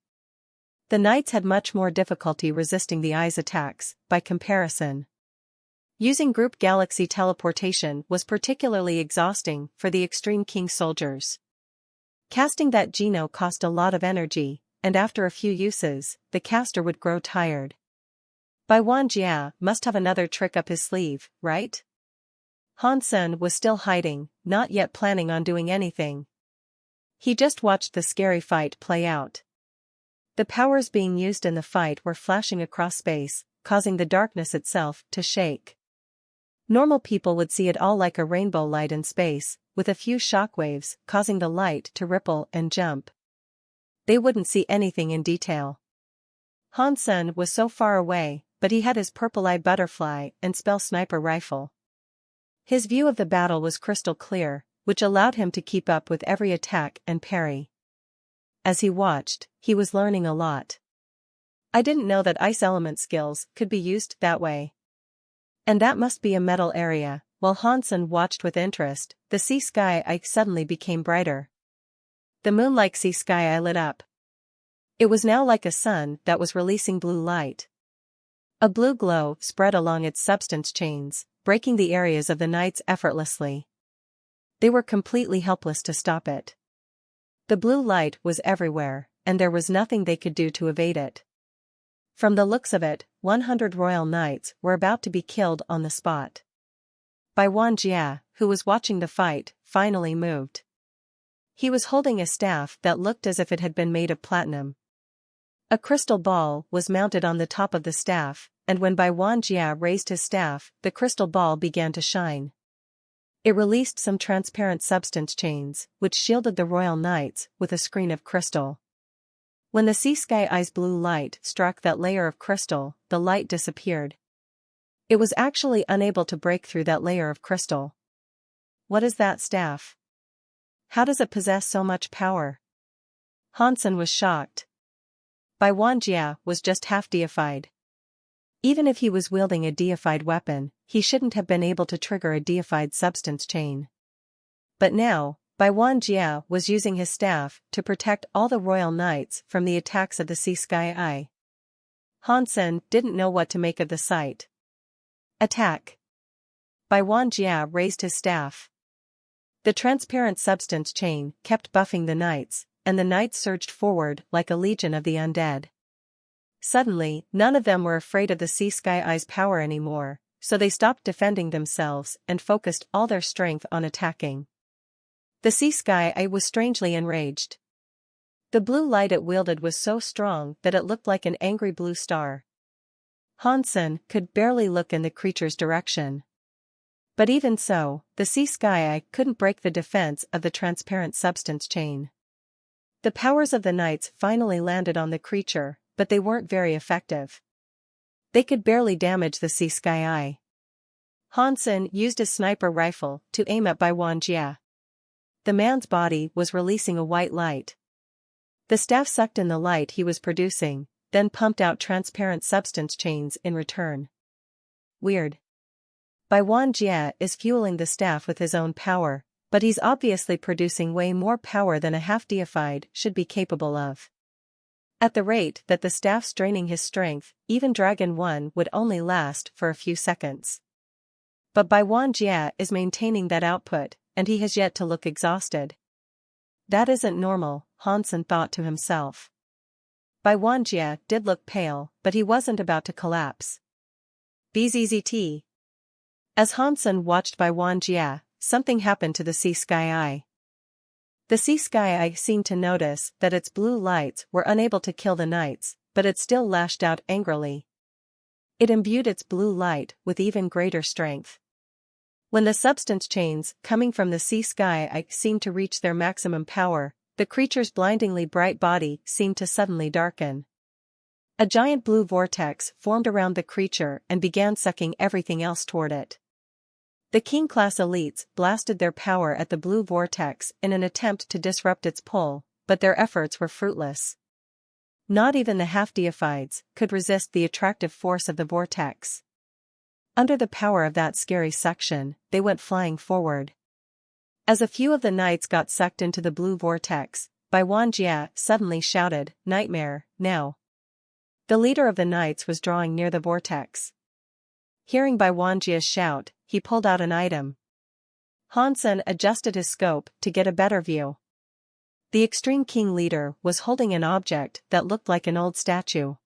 The knights had much more difficulty resisting the eye's attacks, by comparison. Using group galaxy teleportation was particularly exhausting for the Extreme King soldiers. Casting that Geno cost a lot of energy, and after a few uses, the caster would grow tired. Bai Wanjie must have another trick up his sleeve, right? Hansen was still hiding, not yet planning on doing anything. He just watched the scary fight play out. The powers being used in the fight were flashing across space, causing the darkness itself to shake. Normal people would see it all like a rainbow light in space, with a few shockwaves causing the light to ripple and jump. They wouldn't see anything in detail. Hansen was so far away, but he had his purple-eyed butterfly and spell sniper rifle. His view of the battle was crystal clear, which allowed him to keep up with every attack and parry. As he watched, he was learning a lot. I didn't know that ice element skills could be used that way. And that must be a metal area. While Hansen watched with interest, the Sea Sky suddenly became brighter. The moon-like Sea Sky lit up. It was now like a sun that was releasing blue light. A blue glow spread along its substance chains, breaking the areas of the knights effortlessly. They were completely helpless to stop it. The blue light was everywhere, and there was nothing they could do to evade it. From the looks of it, 100 royal knights were about to be killed on the spot. Bai Wanjie, who was watching the fight, finally moved. He was holding a staff that looked as if it had been made of platinum. A crystal ball was mounted on the top of the staff, and when Bai Wanjie raised his staff, the crystal ball began to shine. It released some transparent substance chains, which shielded the royal knights with a screen of crystal. When the Sea Sky's blue light struck that layer of crystal, the light disappeared. It was actually unable to break through that layer of crystal. What is that staff? How does it possess so much power? Hansen was shocked. Bai Wanjie was just half deified. Even if he was wielding a deified weapon, he shouldn't have been able to trigger a deified substance chain. But now, Bai Wanjie was using his staff to protect all the royal knights from the attacks of the Sea Sky. Hansen didn't know what to make of the sight. Attack! Bai Wanjie raised his staff. The transparent substance chain kept buffing the knights, and the knights surged forward like a legion of the undead. Suddenly, none of them were afraid of the Sea Sky's power anymore. so they stopped defending themselves and focused all their strength on attacking. The sea sky was strangely enraged. The blue light it wielded was so strong that it looked like an angry blue star. Hansen could barely look in the creature's direction. But even so, the sea sky couldn't break the defense of the transparent substance chain. The powers of the knights finally landed on the creature, but they weren't very effective. They could barely damage the sea sky. Hansen used his sniper rifle to aim at Bai Wanjie. The man's body was releasing a white light. The staff sucked in the light he was producing, then pumped out transparent substance chains in return. Weird. Bai Wanjie is fueling the staff with his own power, but he's obviously producing way more power than a half-deified should be capable of. At the rate that the staff's draining his strength, even Dragon 1 would only last for a few seconds. But Bai Wanjie is maintaining that output, and he has yet to look exhausted. That isn't normal, Hansen thought to himself. Bai Wanjie did look pale, but he wasn't about to collapse. Bzzt. As Hansen watched Bai Wanjie, something happened to the sea sky. The sea sky seemed to notice that its blue lights were unable to kill the knights, but it still lashed out angrily. It imbued its blue light with even greater strength. When the substance chains coming from the sea sky seemed to reach their maximum power, the creature's blindingly bright body seemed to suddenly darken. A giant blue vortex formed around the creature and began sucking everything else toward it. The King-class elites blasted their power at the blue vortex in an attempt to disrupt its pull, but their efforts were fruitless. Not even the half-deifieds could resist the attractive force of the vortex. Under the power of that scary suction, they went flying forward. As a few of the knights got sucked into the blue vortex, Bai Wanjie suddenly shouted, "Nightmare, now!" The leader of the knights was drawing near the vortex. Hearing Bai Wanjie's shout, he pulled out an item. Hansen adjusted his scope to get a better view. The Extreme King leader was holding an object that looked like an old statue.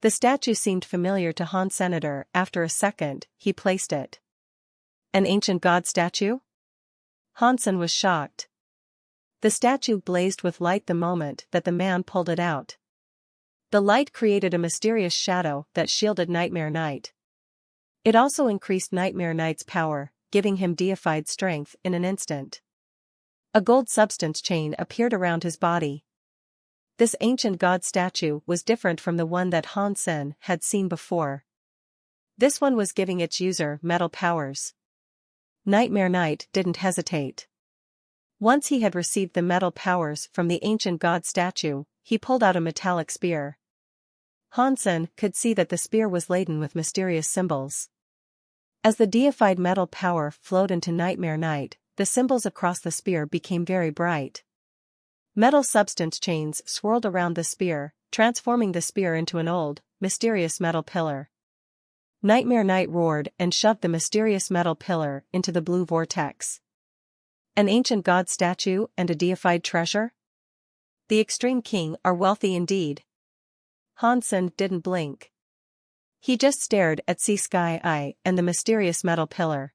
The statue seemed familiar to Han Senator. After a second, he placed it. An ancient god statue? Hansen was shocked. The statue blazed with light the moment that the man pulled it out. The light created a mysterious shadow that shielded Nightmare Knight. It also increased Nightmare Knight's power, giving him deified strength in an instant. A gold substance chain appeared around his body. This ancient god statue was different from the one that Hansen had seen before. This one was giving its user metal powers. Nightmare Knight didn't hesitate. Once he had received the metal powers from the ancient god statue, he pulled out a metallic spear. Hansen could see that the spear was laden with mysterious symbols. As the deified metal power flowed into Nightmare Knight, the symbols across the spear became very bright. Metal substance chains swirled around the spear, transforming the spear into an old, mysterious metal pillar. Nightmare Knight roared and shoved the mysterious metal pillar into the blue vortex. An ancient god statue and a deified treasure? The Extreme King are wealthy indeed. Hansen didn't blink. He just stared at Sea Sky and the mysterious metal pillar.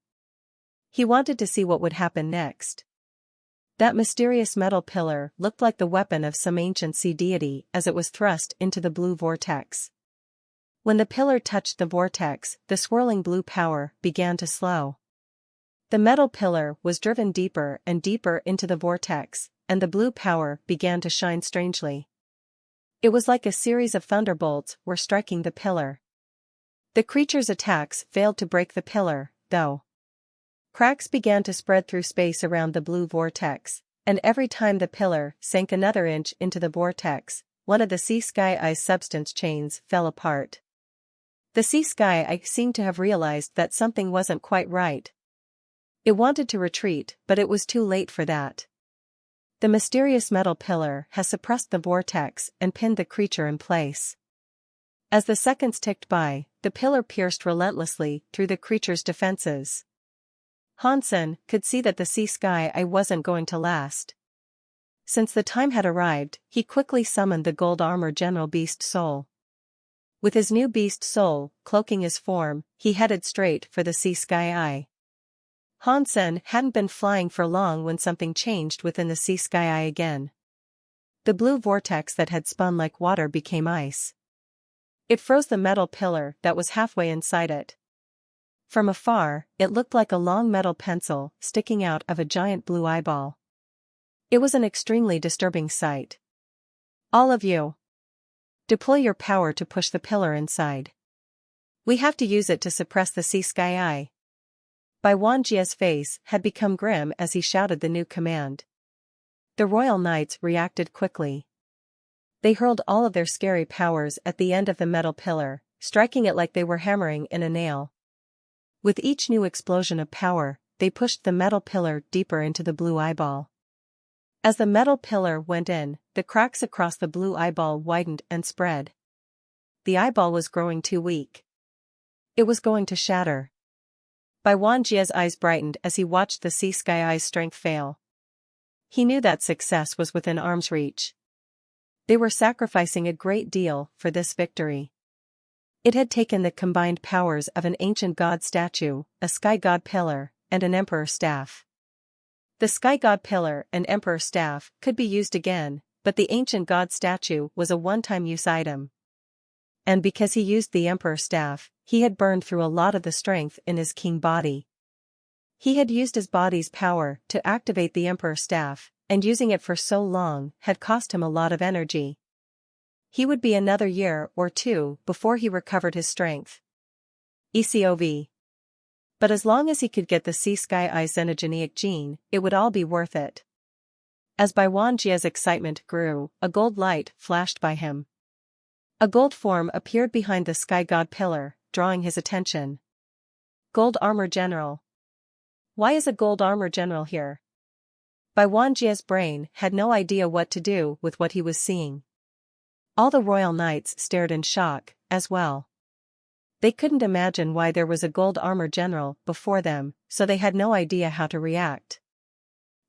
He wanted to see what would happen next. That mysterious metal pillar looked like the weapon of some ancient sea deity as it was thrust into the blue vortex. When the pillar touched the vortex, the swirling blue power began to slow. The metal pillar was driven deeper and deeper into the vortex, and the blue power began to shine strangely. It was like a series of thunderbolts were striking the pillar. The creature's attacks failed to break the pillar, though. Cracks began to spread through space around the blue vortex, and every time the pillar sank another inch into the vortex, one of the Sea Sky substance chains fell apart. The Sea Sky seemed to have realized that something wasn't quite right. It wanted to retreat, but it was too late for that. The mysterious metal pillar has suppressed the vortex and pinned the creature in place. As the seconds ticked by, the pillar pierced relentlessly through the creature's defenses. Hansen could see that the Sea Sky wasn't going to last. Since the time had arrived, he quickly summoned the gold armor General Beast Soul. With his new beast soul cloaking his form, he headed straight for the sea sky eye. Hansen hadn't been flying for long when something changed within the sea sky eye again. The blue vortex that had spun like water became ice. It froze the metal pillar that was halfway inside it. From afar, it looked like a long metal pencil sticking out of a giant blue eyeball. It was an extremely disturbing sight. All of you, deploy your power to push the pillar inside. We have to use it to suppress the sea sky eye. Bai Wanjie's face had become grim as he shouted the new command. The royal knights reacted quickly. They hurled all of their scary powers at the end of the metal pillar, striking it like they were hammering in a nail. With each new explosion of power, they pushed the metal pillar deeper into the blue eyeball. As the metal pillar went in, the cracks across the blue eyeball widened and spread. The eyeball was growing too weak. It was going to shatter. Bai Wanjie's eyes brightened as he watched the sea sky eye's strength fail. He knew that success was within arm's reach. They were sacrificing a great deal for this victory. It had taken the combined powers of an ancient god statue, a sky god pillar, and an emperor staff. The sky god pillar and emperor staff could be used again, but the ancient god statue was a one-time use item. And because he used the emperor staff, he had burned through a lot of the strength in his king body. He had used his body's power to activate the emperor staff, and using it for so long had cost him a lot of energy. He would be another year or two before he recovered his strength. ECOV. But as long as he could get the sea sky eye xenogeneic gene, it would all be worth it. As Bai Wanjie's excitement grew, a gold light flashed by him. A gold form appeared behind the sky god pillar, drawing his attention. Gold armor general. Why is a gold armor general here? Bai Wanjie's brain had no idea what to do with what he was seeing. All the royal knights stared in shock, as well. They couldn't imagine why there was a gold armor general before them, so they had no idea how to react.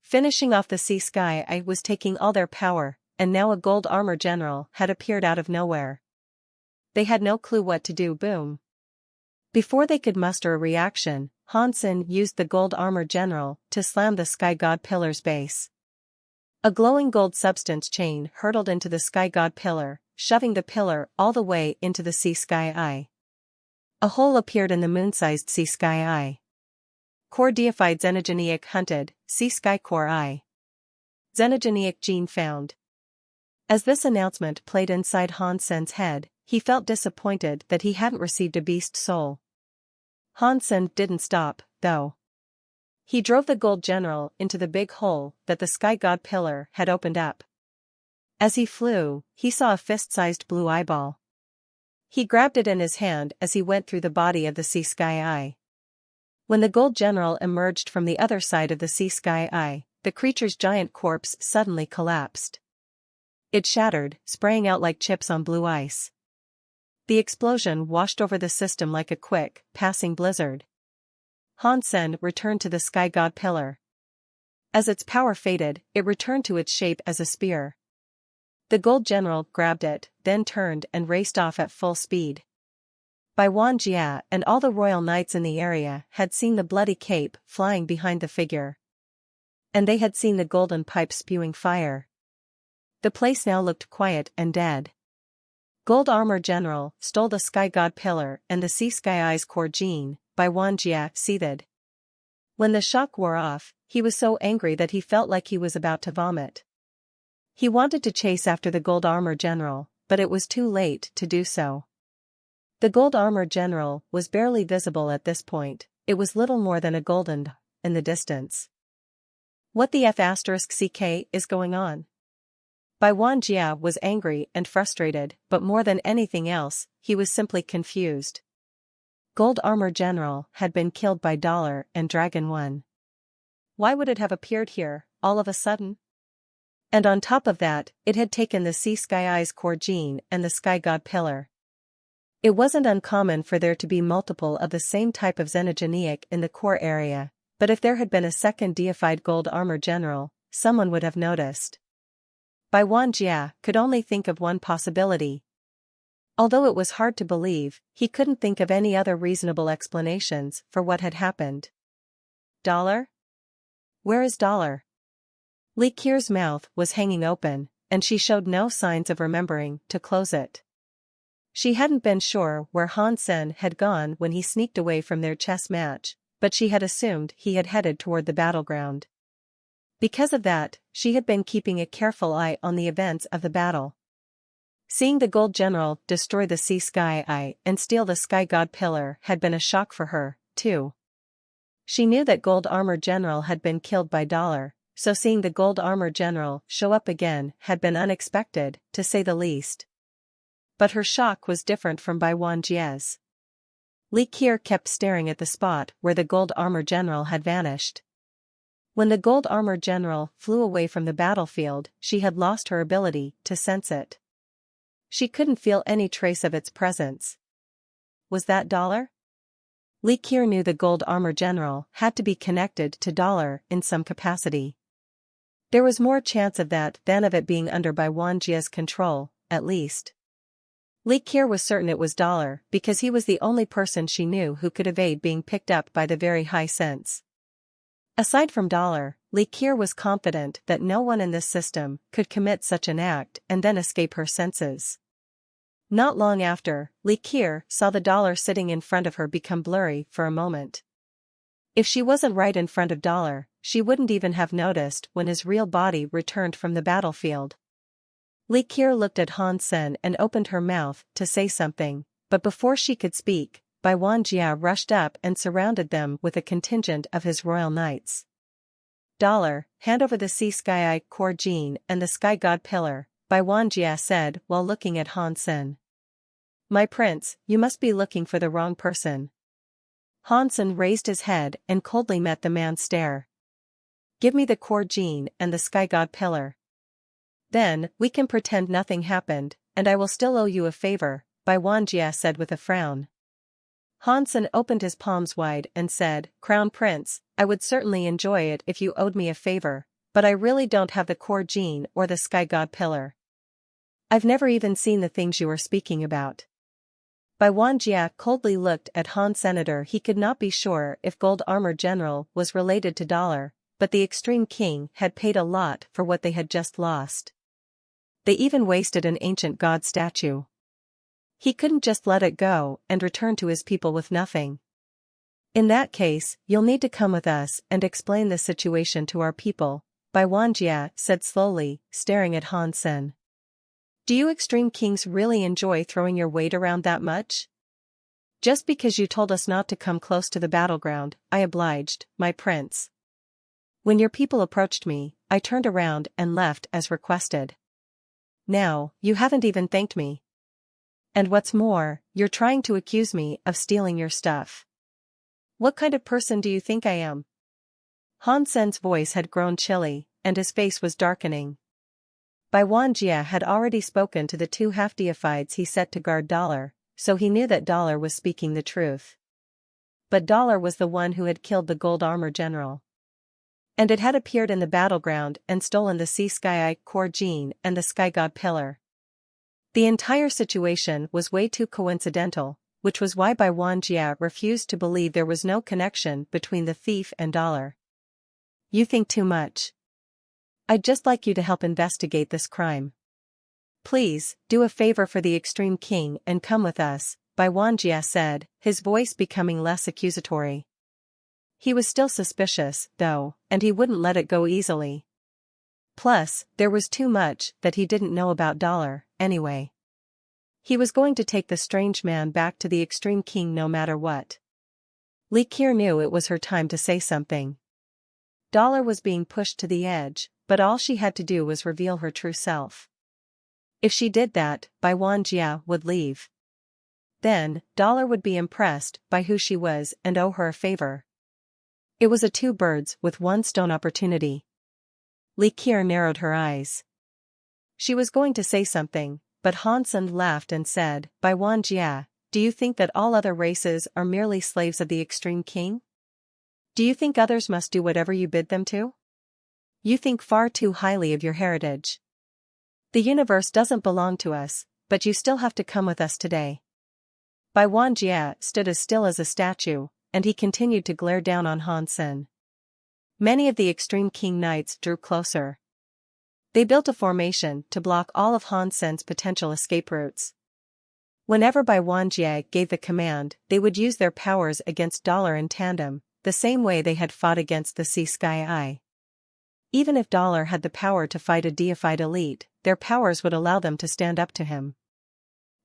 Finishing off the sea sky eye was taking all their power, and now a gold armor general had appeared out of nowhere. They had no clue what to do. Boom. Before they could muster a reaction, Hansen used the gold armor general to slam the sky god pillar's base. A glowing gold substance chain hurtled into the sky god pillar, shoving the pillar all the way into the sea sky eye. A hole appeared in the moon-sized sea sky eye. Core deified xenogeneic hunted, sea sky core eye. Xenogeneic gene found. As this announcement played inside Hansen's head, he felt disappointed that he hadn't received a beast soul. Hansen didn't stop, though. He drove the gold general into the big hole that the sky god pillar had opened up. As he flew, he saw a fist-sized blue eyeball. He grabbed it in his hand as he went through the body of the sea sky eye. When the gold general emerged from the other side of the sea sky eye, the creature's giant corpse suddenly collapsed. It shattered, spraying out like chips on blue ice. The explosion washed over the system like a quick, passing blizzard. Hansen returned to the sky god pillar. As its power faded, it returned to its shape as a spear. The gold general grabbed it, then turned and raced off at full speed. Bai Wanjie and all the royal knights in the area had seen the bloody cape flying behind the figure. And they had seen the golden pipe spewing fire. The place now looked quiet and dead. Gold armor general stole the sky god pillar and the sea sky eye's core gene. Bai Wanjie seethed. When the shock wore off, he was so angry that he felt like he was about to vomit. He wanted to chase after the gold armor general, but it was too late to do so. The gold armor general was barely visible at this point. It was little more than a golden in the distance. What the F***ck is going on? Bai Wanjie was angry and frustrated, but more than anything else, he was simply confused. Gold armor general had been killed by Dollar and Dragon 1. Why would it have appeared here, all of a sudden? And on top of that, it had taken the sea sky eye's core gene and the sky god pillar. It wasn't uncommon for there to be multiple of the same type of xenogeneic in the core area, but if there had been a second deified gold armor general, someone would have noticed. Bai Wanjie could only think of one possibility. Although it was hard to believe, he couldn't think of any other reasonable explanations for what had happened. Dollar? Where is Dollar? Li Kier's mouth was hanging open, and she showed no signs of remembering to close it. She hadn't been sure where Han Sen had gone when he sneaked away from their chess match, but she had assumed he had headed toward the battleground. Because of that, she had been keeping a careful eye on the events of the battle. Seeing the Gold General destroy the Sea Sky Eye and steal the Sky God Pillar had been a shock for her, too. She knew that Gold Armor General had been killed by Dollar, so seeing the Gold Armor General show up again had been unexpected, to say the least. But her shock was different from Bai Wanjie's. Li Qier kept staring at the spot where the Gold Armor General had vanished. When the Gold Armor General flew away from the battlefield, she had lost her ability to sense it. She couldn't feel any trace of its presence. Was that Dollar? Li Qier knew the Gold Armor General had to be connected to Dollar in some capacity. There was more chance of that than of it being under Bai Wanjie's control, at least. Li Qier was certain it was Dollar because he was the only person she knew who could evade being picked up by the very high sense. Aside from Dollar, Li Qier was confident that no one in this system could commit such an act and then escape her senses. Not long after, Li Qier saw the Dollar sitting in front of her become blurry for a moment. If she wasn't right in front of Dollar, she wouldn't even have noticed when his real body returned from the battlefield. Li Qier looked at Han Sen and opened her mouth to say something, but before she could speak, Bai Wanjie rushed up and surrounded them with a contingent of his royal knights. Dollar, hand over the Sea Sky Eye Core Gene and the Sky God Pillar, Bai Wanjie said while looking at Han Sen. My prince, you must be looking for the wrong person. Han Sen raised his head and coldly met the man's stare. Give me the Core Gene and the Sky God Pillar. Then, we can pretend nothing happened, and I will still owe you a favor, Bai Wanjie said with a frown. Han Sen opened his palms wide and said, Crown Prince, I would certainly enjoy it if you owed me a favor, but I really don't have the Core Gene or the Sky God Pillar. I've never even seen the things you are speaking about. Bai Wanjie coldly looked at Han Senator. He could not be sure if Gold Armor General was related to Dollar, but the Extreme King had paid a lot for what they had just lost. They even wasted an ancient god statue. He couldn't just let it go and return to his people with nothing. In that case, you'll need to come with us and explain the situation to our people, Bai Wanjie said slowly, staring at Han Sen. Do you Extreme Kings really enjoy throwing your weight around that much? Just because you told us not to come close to the battleground, I obliged, my prince. When your people approached me, I turned around and left as requested. Now, you haven't even thanked me. And what's more, you're trying to accuse me of stealing your stuff. What kind of person do you think I am? Han Sen's voice had grown chilly, and his face was darkening. Bai Wanjie had already spoken to the two half-deifieds he set to guard Dollar, so he knew that Dollar was speaking the truth. But Dollar was the one who had killed the Gold Armor General. And it had appeared in the battleground and stolen the Sea Sky Eye Core Gene and the Sky God Pillar. The entire situation was way too coincidental, which was why Bai Wanjie refused to believe there was no connection between the thief and Dollar. You think too much. I'd just like you to help investigate this crime. Please, do a favor for the Extreme King and come with us, Bai Wanjie said, his voice becoming less accusatory. He was still suspicious, though, and he wouldn't let it go easily. Plus, there was too much that he didn't know about Dollar, anyway. He was going to take the strange man back to the Extreme King no matter what. Li Qier knew it was her time to say something. Dollar was being pushed to the edge, but all she had to do was reveal her true self. If she did that, Bai Wanjie would leave. Then, Dollar would be impressed by who she was and owe her a favor. It was a two birds with one stone opportunity. Li Qier narrowed her eyes. She was going to say something, but Han Sen laughed and said, Bai Wanjie, do you think that all other races are merely slaves of the Extreme King? Do you think others must do whatever you bid them to? You think far too highly of your heritage. The universe doesn't belong to us, but you still have to come with us today. Bai Wanjie stood as still as a statue, and he continued to glare down on Han Sen. Many of the Extreme King Knights drew closer. They built a formation to block all of Han Sen's potential escape routes. Whenever Bai Wanjie gave the command, they would use their powers against Dollar in tandem, the same way they had fought against the Sea Sky Eye. Even if Dollar had the power to fight a deified elite, their powers would allow them to stand up to him.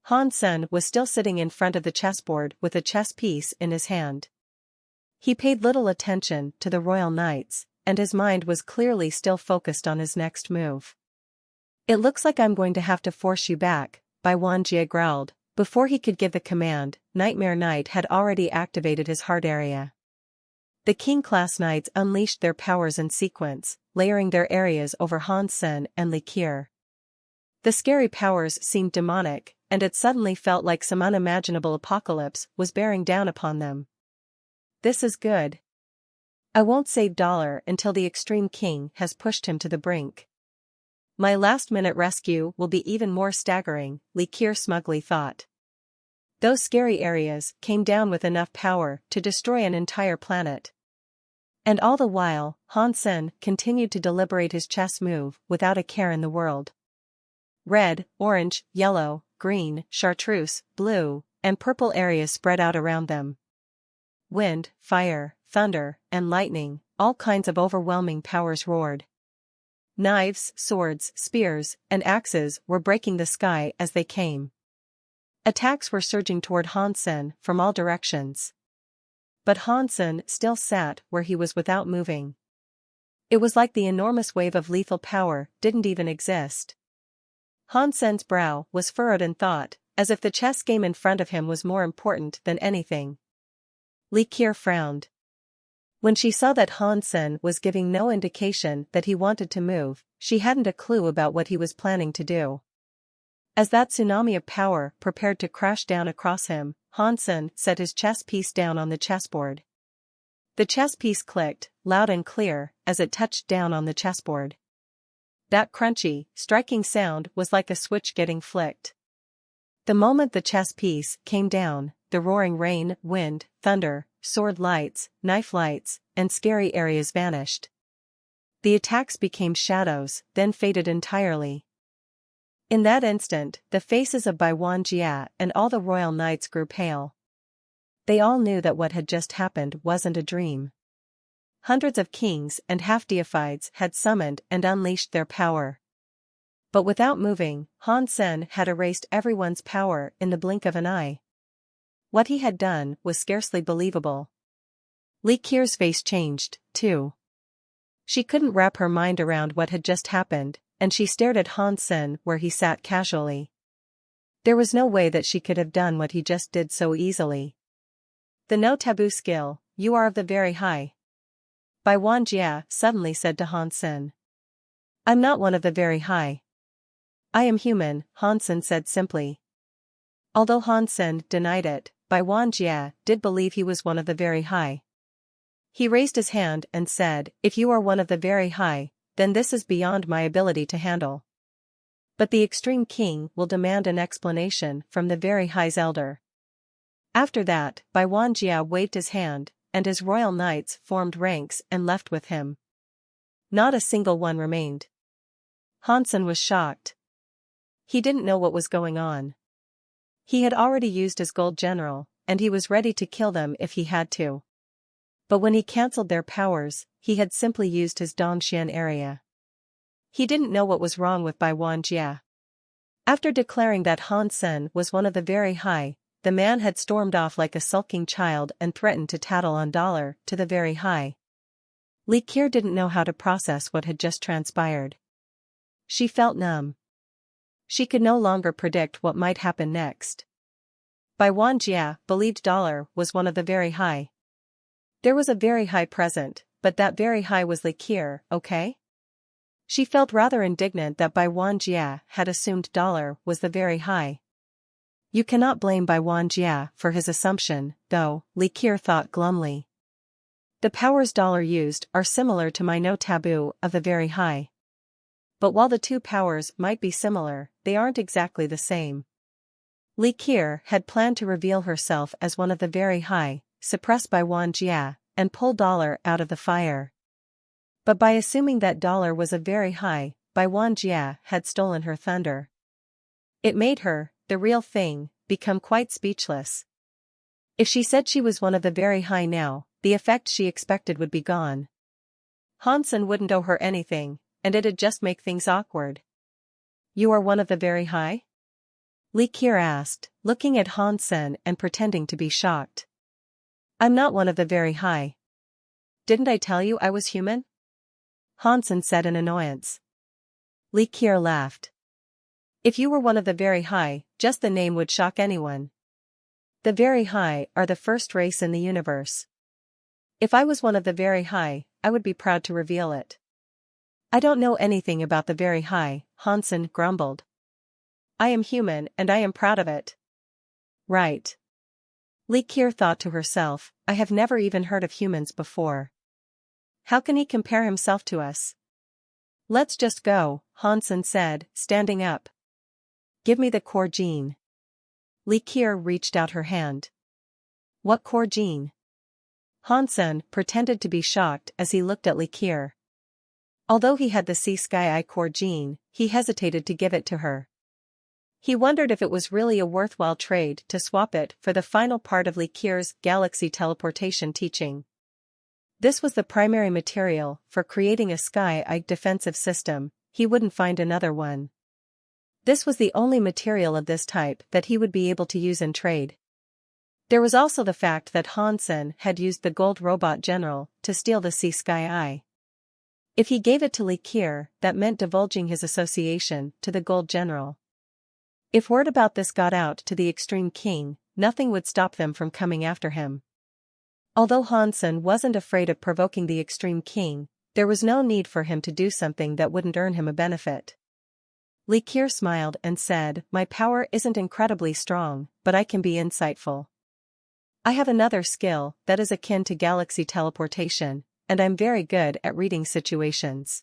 Han Sen was still sitting in front of the chessboard with a chess piece in his hand. He paid little attention to the royal knights, and his mind was clearly still focused on his next move. "It looks like I'm going to have to force you back," Bai Wanjie growled. Before he could give the command, Nightmare Knight had already activated his heart area. The King-class knights unleashed their powers in sequence, layering their areas over Han Sen and Li Qiu. The scary powers seemed demonic, and it suddenly felt like some unimaginable apocalypse was bearing down upon them. "This is good. I won't save Dollar until the Extreme King has pushed him to the brink. My last-minute rescue will be even more staggering," Li Qiu smugly thought. Those scary areas came down with enough power to destroy an entire planet. And all the while, Han Sen continued to deliberate his chess move without a care in the world. Red, orange, yellow, green, chartreuse, blue, and purple areas spread out around them. Wind, fire, thunder, and lightning, all kinds of overwhelming powers roared. Knives, swords, spears, and axes were breaking the sky as they came. Attacks were surging toward Han Sen from all directions. But Han Sen still sat where he was without moving. It was like the enormous wave of lethal power didn't even exist. Han Sen's brow was furrowed in thought, as if the chess game in front of him was more important than anything. Li Qiu frowned. When she saw that Han Sen was giving no indication that he wanted to move, she hadn't a clue about what he was planning to do. As that tsunami of power prepared to crash down across him, Han Sen set his chess piece down on the chessboard. The chess piece clicked, loud and clear, as it touched down on the chessboard. That crunchy, striking sound was like a switch getting flicked. The moment the chess piece came down, the roaring rain, wind, thunder, sword lights, knife lights, and scary areas vanished. The attacks became shadows, then faded entirely. In that instant, the faces of Bai Wanjie and all the royal knights grew pale. They all knew that what had just happened wasn't a dream. Hundreds of kings and half-deifieds had summoned and unleashed their power. But without moving, Han Sen had erased everyone's power in the blink of an eye. What he had done was scarcely believable. Li Qiu's face changed, too. She couldn't wrap her mind around what had just happened, and she stared at Han Sen where he sat casually. There was no way that she could have done what he just did so easily. "The no taboo skill, you are of the very high," Bai Wanjie suddenly said to Han Sen. "I'm not one of the very high. I am human," Han Sen said simply. Although Han Sen denied it, Bai Wanjie did believe he was one of the very high. He raised his hand and said, "If you are one of the very high, then this is beyond my ability to handle. But the Extreme King will demand an explanation from the very high's elder." After that, Bai Wanjie waved his hand, and his royal knights formed ranks and left with him. Not a single one remained. Han Sen was shocked. He didn't know what was going on. He had already used his gold general, and he was ready to kill them if he had to. But when he cancelled their powers, he had simply used his Dongxian area. He didn't know what was wrong with Bai Wanjie. After declaring that Han Sen was one of the very high, the man had stormed off like a sulking child and threatened to tattle on Dollar to the very high. Li Qiu didn't know how to process what had just transpired. She felt numb. She could no longer predict what might happen next. Bai Wanjie believed Dollar was one of the very high. There was a very high present, but that very high was Li Qiu, okay? She felt rather indignant that Bai Wanjie had assumed Dollar was the very high. You cannot blame Bai Wanjie for his assumption, though, Li Qiu thought glumly. The powers Dollar used are similar to my no taboo of the very high. But while the two powers might be similar, they aren't exactly the same. Li Qier had planned to reveal herself as one of the very high, suppressed by Wan Jia, and pull Dollar out of the fire. But by assuming that Dollar was a very high, by Wan Jia had stolen her thunder. It made her, the real thing, become quite speechless. If she said she was one of the very high now, the effect she expected would be gone. Hansen wouldn't owe her anything, and it'd just make things awkward. You are one of the very high? Li Qier asked, looking at Hansen and pretending to be shocked. I'm not one of the very high. Didn't I tell you I was human? Hansen said in annoyance. Li Qier laughed. If you were one of the very high, just the name would shock anyone. The very high are the first race in the universe. If I was one of the very high, I would be proud to reveal it. I don't know anything about the very high, Hansen grumbled. I am human and I am proud of it. Right. Li Qier thought to herself, I have never even heard of humans before. How can he compare himself to us? Let's just go, Hansen said, standing up. Give me the core gene. Li Qier reached out her hand. What core gene? Hansen pretended to be shocked as he looked at Li Qier. Although he had the Sea Sky Eye core gene, he hesitated to give it to her. He wondered if it was really a worthwhile trade to swap it for the final part of Li Qier's galaxy teleportation teaching. This was the primary material for creating a Sky Eye defensive system. He wouldn't find another one. This was the only material of this type that he would be able to use in trade. There was also the fact that Hansen had used the Gold Robot General to steal the Sea Sky Eye. If he gave it to Li Qier, that meant divulging his association to the Gold General. If word about this got out to the Extreme King, nothing would stop them from coming after him. Although Hansen wasn't afraid of provoking the Extreme King, there was no need for him to do something that wouldn't earn him a benefit. Li Qier smiled and said, My power isn't incredibly strong, but I can be insightful. I have another skill that is akin to galaxy teleportation, and I'm very good at reading situations.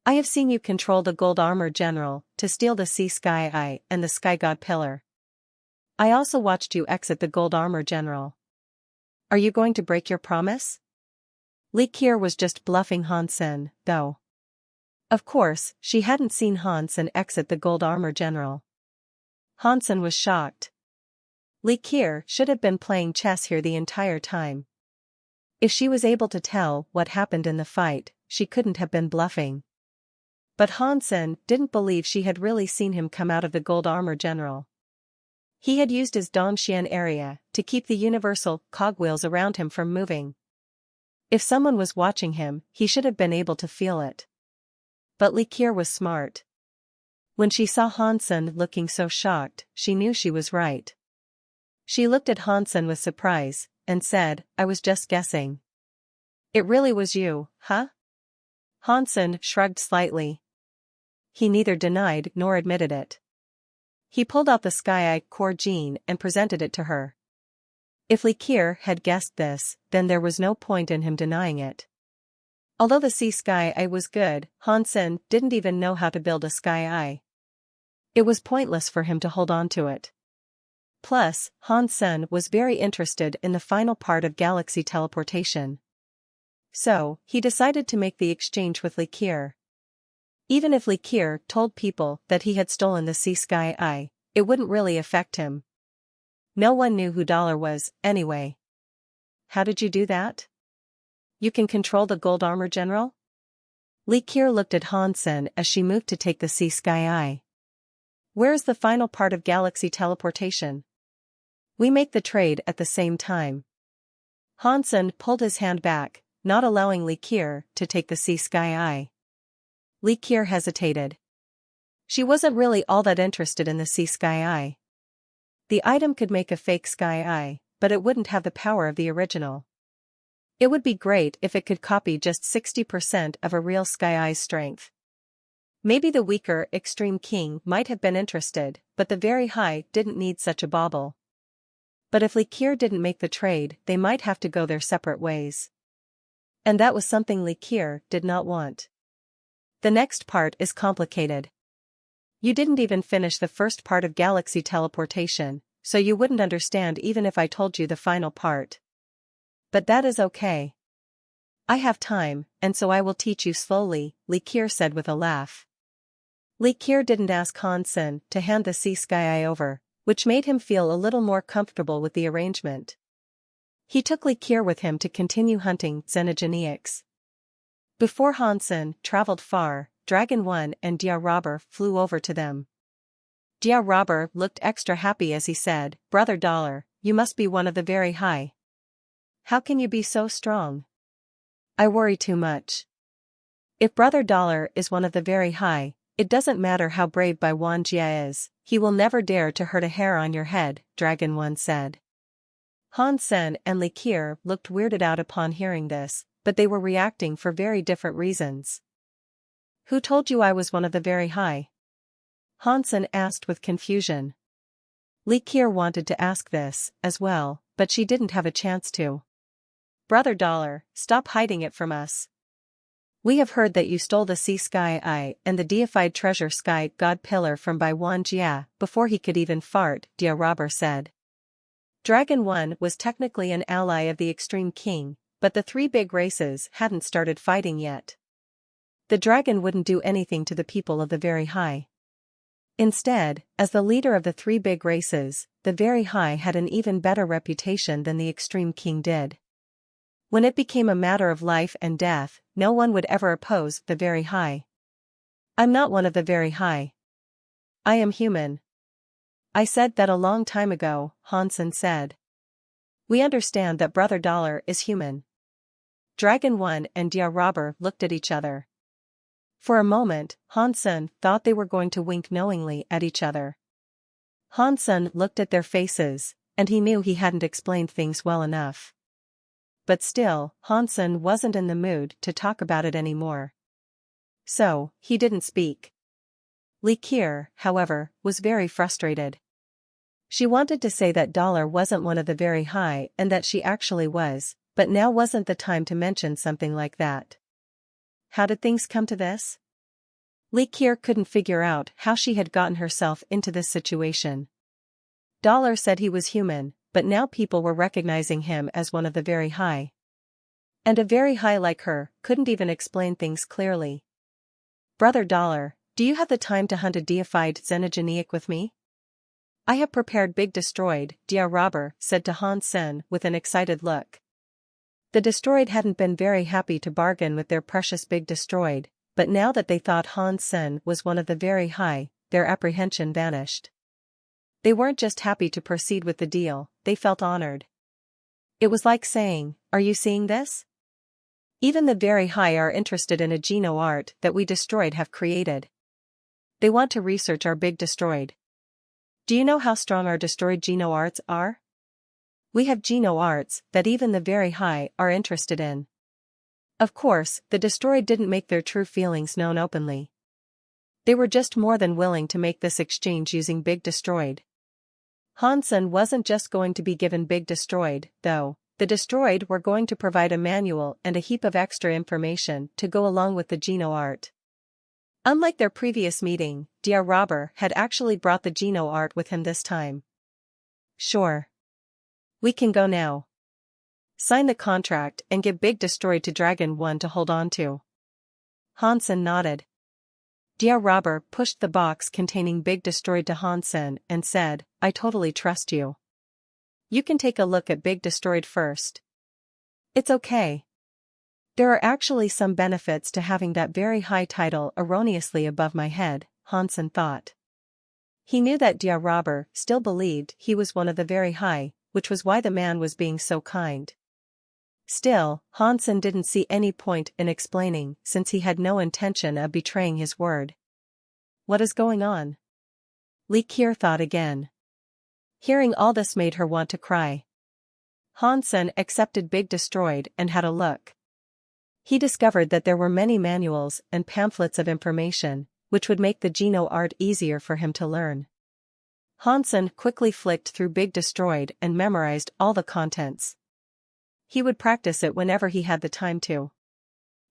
I have seen you control the Gold Armor General to steal the Sea Sky Eye and the Sky God Pillar. I also watched you exit the Gold Armor General. Are you going to break your promise? Li Qier was just bluffing Hansen, though. Of course, she hadn't seen Hansen exit the Gold Armor General. Hansen was shocked. Li Qier should have been playing chess here the entire time. If she was able to tell what happened in the fight, she couldn't have been bluffing. But Hansen didn't believe she had really seen him come out of the Gold Armor General. He had used his Dongxian area to keep the universal cogwheels around him from moving. If someone was watching him, he should have been able to feel it. But Li Qier was smart. When she saw Hansen looking so shocked, she knew she was right. She looked at Hansen with surprise, and said, I was just guessing. It really was you, huh? Hansen shrugged slightly. He neither denied nor admitted it. He pulled out the Sky Eye core gene and presented it to her. If Li Qier had guessed this, then there was no point in him denying it. Although the Sea Sky Eye was good, Hansen didn't even know how to build a Sky Eye. It was pointless for him to hold on to it. Plus, Hansen was very interested in the final part of galaxy teleportation. So, he decided to make the exchange with Li Qier. Even if Li Qier told people that he had stolen the Sea Sky Eye, it wouldn't really affect him. No one knew who Dollar was, anyway. How did you do that? You can control the Gold Armor General? Li Qier looked at Hansen as she moved to take the Sea Sky Eye. Where is the final part of galaxy teleportation? We make the trade at the same time. Hansen pulled his hand back, not allowing Li Qier to take the Sea Sky Eye. Li Qier hesitated. She wasn't really all that interested in the Sea Sky Eye. The item could make a fake Sky Eye, but it wouldn't have the power of the original. It would be great if it could copy just 60% of a real Sky Eye's strength. Maybe the weaker Extreme King might have been interested, but the very high didn't need such a bauble. But if Li Qier didn't make the trade, they might have to go their separate ways. And that was something Li Qier did not want. The next part is complicated. You didn't even finish the first part of galaxy teleportation, so you wouldn't understand even if I told you the final part. But that is okay. I have time, and so I will teach you slowly, Li Qiu said with a laugh. Li Qiu didn't ask Hansen to hand the sea sky eye over, which made him feel a little more comfortable with the arrangement. He took Li Qiu with him to continue hunting xenogeneics. Before Hansen traveled far, Dragon 1 and Dia Robber flew over to them. Dia Robber looked extra happy as he said, "Brother Dollar, you must be one of the very high. How can you be so strong? I worry too much. If Brother Dollar is one of the very high, it doesn't matter how brave Bai Wan Jia is, he will never dare to hurt a hair on your head," Dragon 1 said. Hansen and Li Qiu looked weirded out upon hearing this, but they were reacting for very different reasons. Who told you I was one of the very high? Hansen asked with confusion. Li Qiu wanted to ask this, as well, but she didn't have a chance to. Brother Dollar, stop hiding it from us. We have heard that you stole the Sea Sky Eye and the deified treasure Sky God Pillar from Bai Wan Jia before he could even fart, Dia Robber said. Dragon 1 was technically an ally of the Extreme King, but the three big races hadn't started fighting yet. The dragon wouldn't do anything to the people of the Very High. Instead, as the leader of the three big races, the Very High had an even better reputation than the Extreme King did. When it became a matter of life and death, no one would ever oppose the Very High. I'm not one of the Very High. I am human. I said that a long time ago, Hansen said. We understand that Brother Dollar is human. Dragon 1 and Dia Robber looked at each other. For a moment, Hansen thought they were going to wink knowingly at each other. Hansen looked at their faces, and he knew he hadn't explained things well enough. But still, Hansen wasn't in the mood to talk about it anymore. So, he didn't speak. Li Qiu, however, was very frustrated. She wanted to say that Dollar wasn't one of the very high and that she actually was, but now wasn't the time to mention something like that. How did things come to this? Li Qiu couldn't figure out how she had gotten herself into this situation. Dollar said he was human, but now people were recognizing him as one of the very high. And a very high like her couldn't even explain things clearly. Brother Dollar, do you have the time to hunt a deified xenogeneic with me? I have prepared Big Destroyed, Dia Robber said to Hansen with an excited look. The Destroyed hadn't been very happy to bargain with their precious Big Destroyed, but now that they thought Hansen was one of the very high, their apprehension vanished. They weren't just happy to proceed with the deal, they felt honored. It was like saying, "Are you seeing this? Even the very high are interested in a geno art that we Destroyed have created. They want to research our Big Destroyed. Do you know how strong our Destroyed geno arts are? We have geno arts that even the very high are interested in." Of course, the Destroyed didn't make their true feelings known openly. They were just more than willing to make this exchange using Big Destroyed. Hansen wasn't just going to be given Big Destroyed, though. The Destroyed were going to provide a manual and a heap of extra information to go along with the geno art. Unlike their previous meeting, Dia Robber had actually brought the geno art with him this time. Sure. We can go now. Sign the contract and give Big Destroyed to Dragon 1 to hold on to. Hansen nodded. Dia Robber pushed the box containing Big Destroyed to Hansen and said, I totally trust you. You can take a look at Big Destroyed first. It's okay. There are actually some benefits to having that very high title erroneously above my head, Hansen thought. He knew that Dia Robber still believed he was one of the very high, which was why the man was being so kind. Still, Hansen didn't see any point in explaining since he had no intention of betraying his word. What is going on? Li Qiu thought again. Hearing all this made her want to cry. Hansen accepted Big Destroyed and had a look. He discovered that there were many manuals and pamphlets of information, which would make the geno art easier for him to learn. Hansen quickly flicked through Big Destroyed and memorized all the contents. He would practice it whenever he had the time to.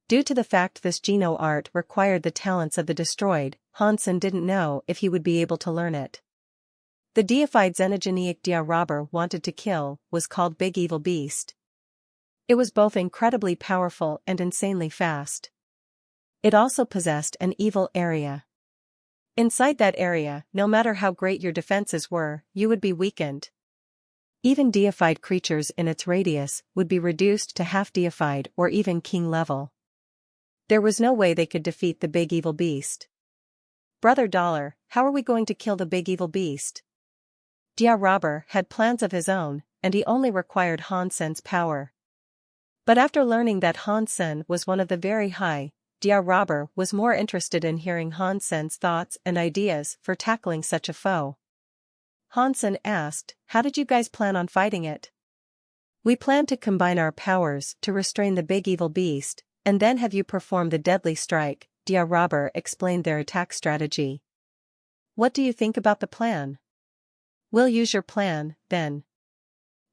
Due to the fact this Geno art required the talents of the destroyed, Hansen didn't know if he would be able to learn it. The deified xenogenic dia robber wanted to kill was called Big Evil Beast. It was both incredibly powerful and insanely fast. It also possessed an evil area. Inside that area, no matter how great your defenses were, you would be weakened. Even deified creatures in its radius would be reduced to half-deified or even king level. There was no way they could defeat the Big Evil Beast. Brother Dollar, how are we going to kill the Big Evil Beast? Dia Robber had plans of his own, and he only required Hansen's power. But after learning that Hansen was one of the very high, Dia Robber was more interested in hearing Hansen's thoughts and ideas for tackling such a foe. Hansen asked, "How did you guys plan on fighting it?" "We plan to combine our powers to restrain the Big Evil Beast, and then have you perform the deadly strike," Dia Robber explained their attack strategy. "What do you think about the plan?" "We'll use your plan, then."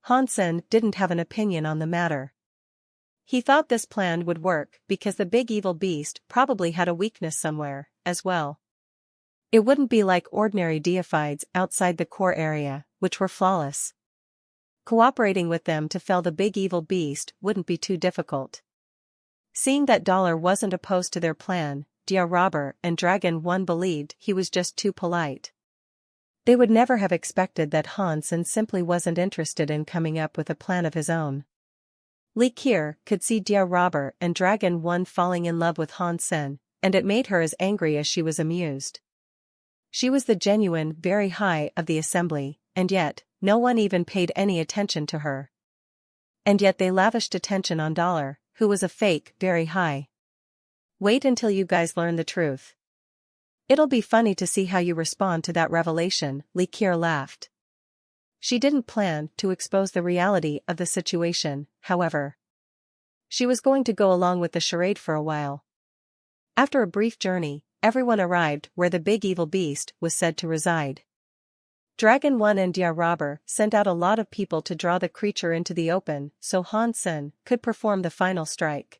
Hansen didn't have an opinion on the matter. He thought this plan would work because the Big Evil Beast probably had a weakness somewhere, as well. It wouldn't be like ordinary deifieds outside the core area, which were flawless. Cooperating with them to fell the Big Evil Beast wouldn't be too difficult. Seeing that Dollar wasn't opposed to their plan, Dia Robber and Dragon 1 believed he was just too polite. They would never have expected that Hansen simply wasn't interested in coming up with a plan of his own. Li Kier could see Dia Robber and Dragon 1 falling in love with Hansen, and it made her as angry as she was amused. She was the genuine very high of the assembly, and yet, no one even paid any attention to her. And yet they lavished attention on Dollar, who was a fake very high. Wait until you guys learn the truth. It'll be funny to see how you respond to that revelation, Li Kier laughed. She didn't plan to expose the reality of the situation, however. She was going to go along with the charade for a while. After a brief journey, everyone arrived where the Big Evil Beast was said to reside. Dragon 1 and Dia Robber sent out a lot of people to draw the creature into the open so Hansen could perform the final strike.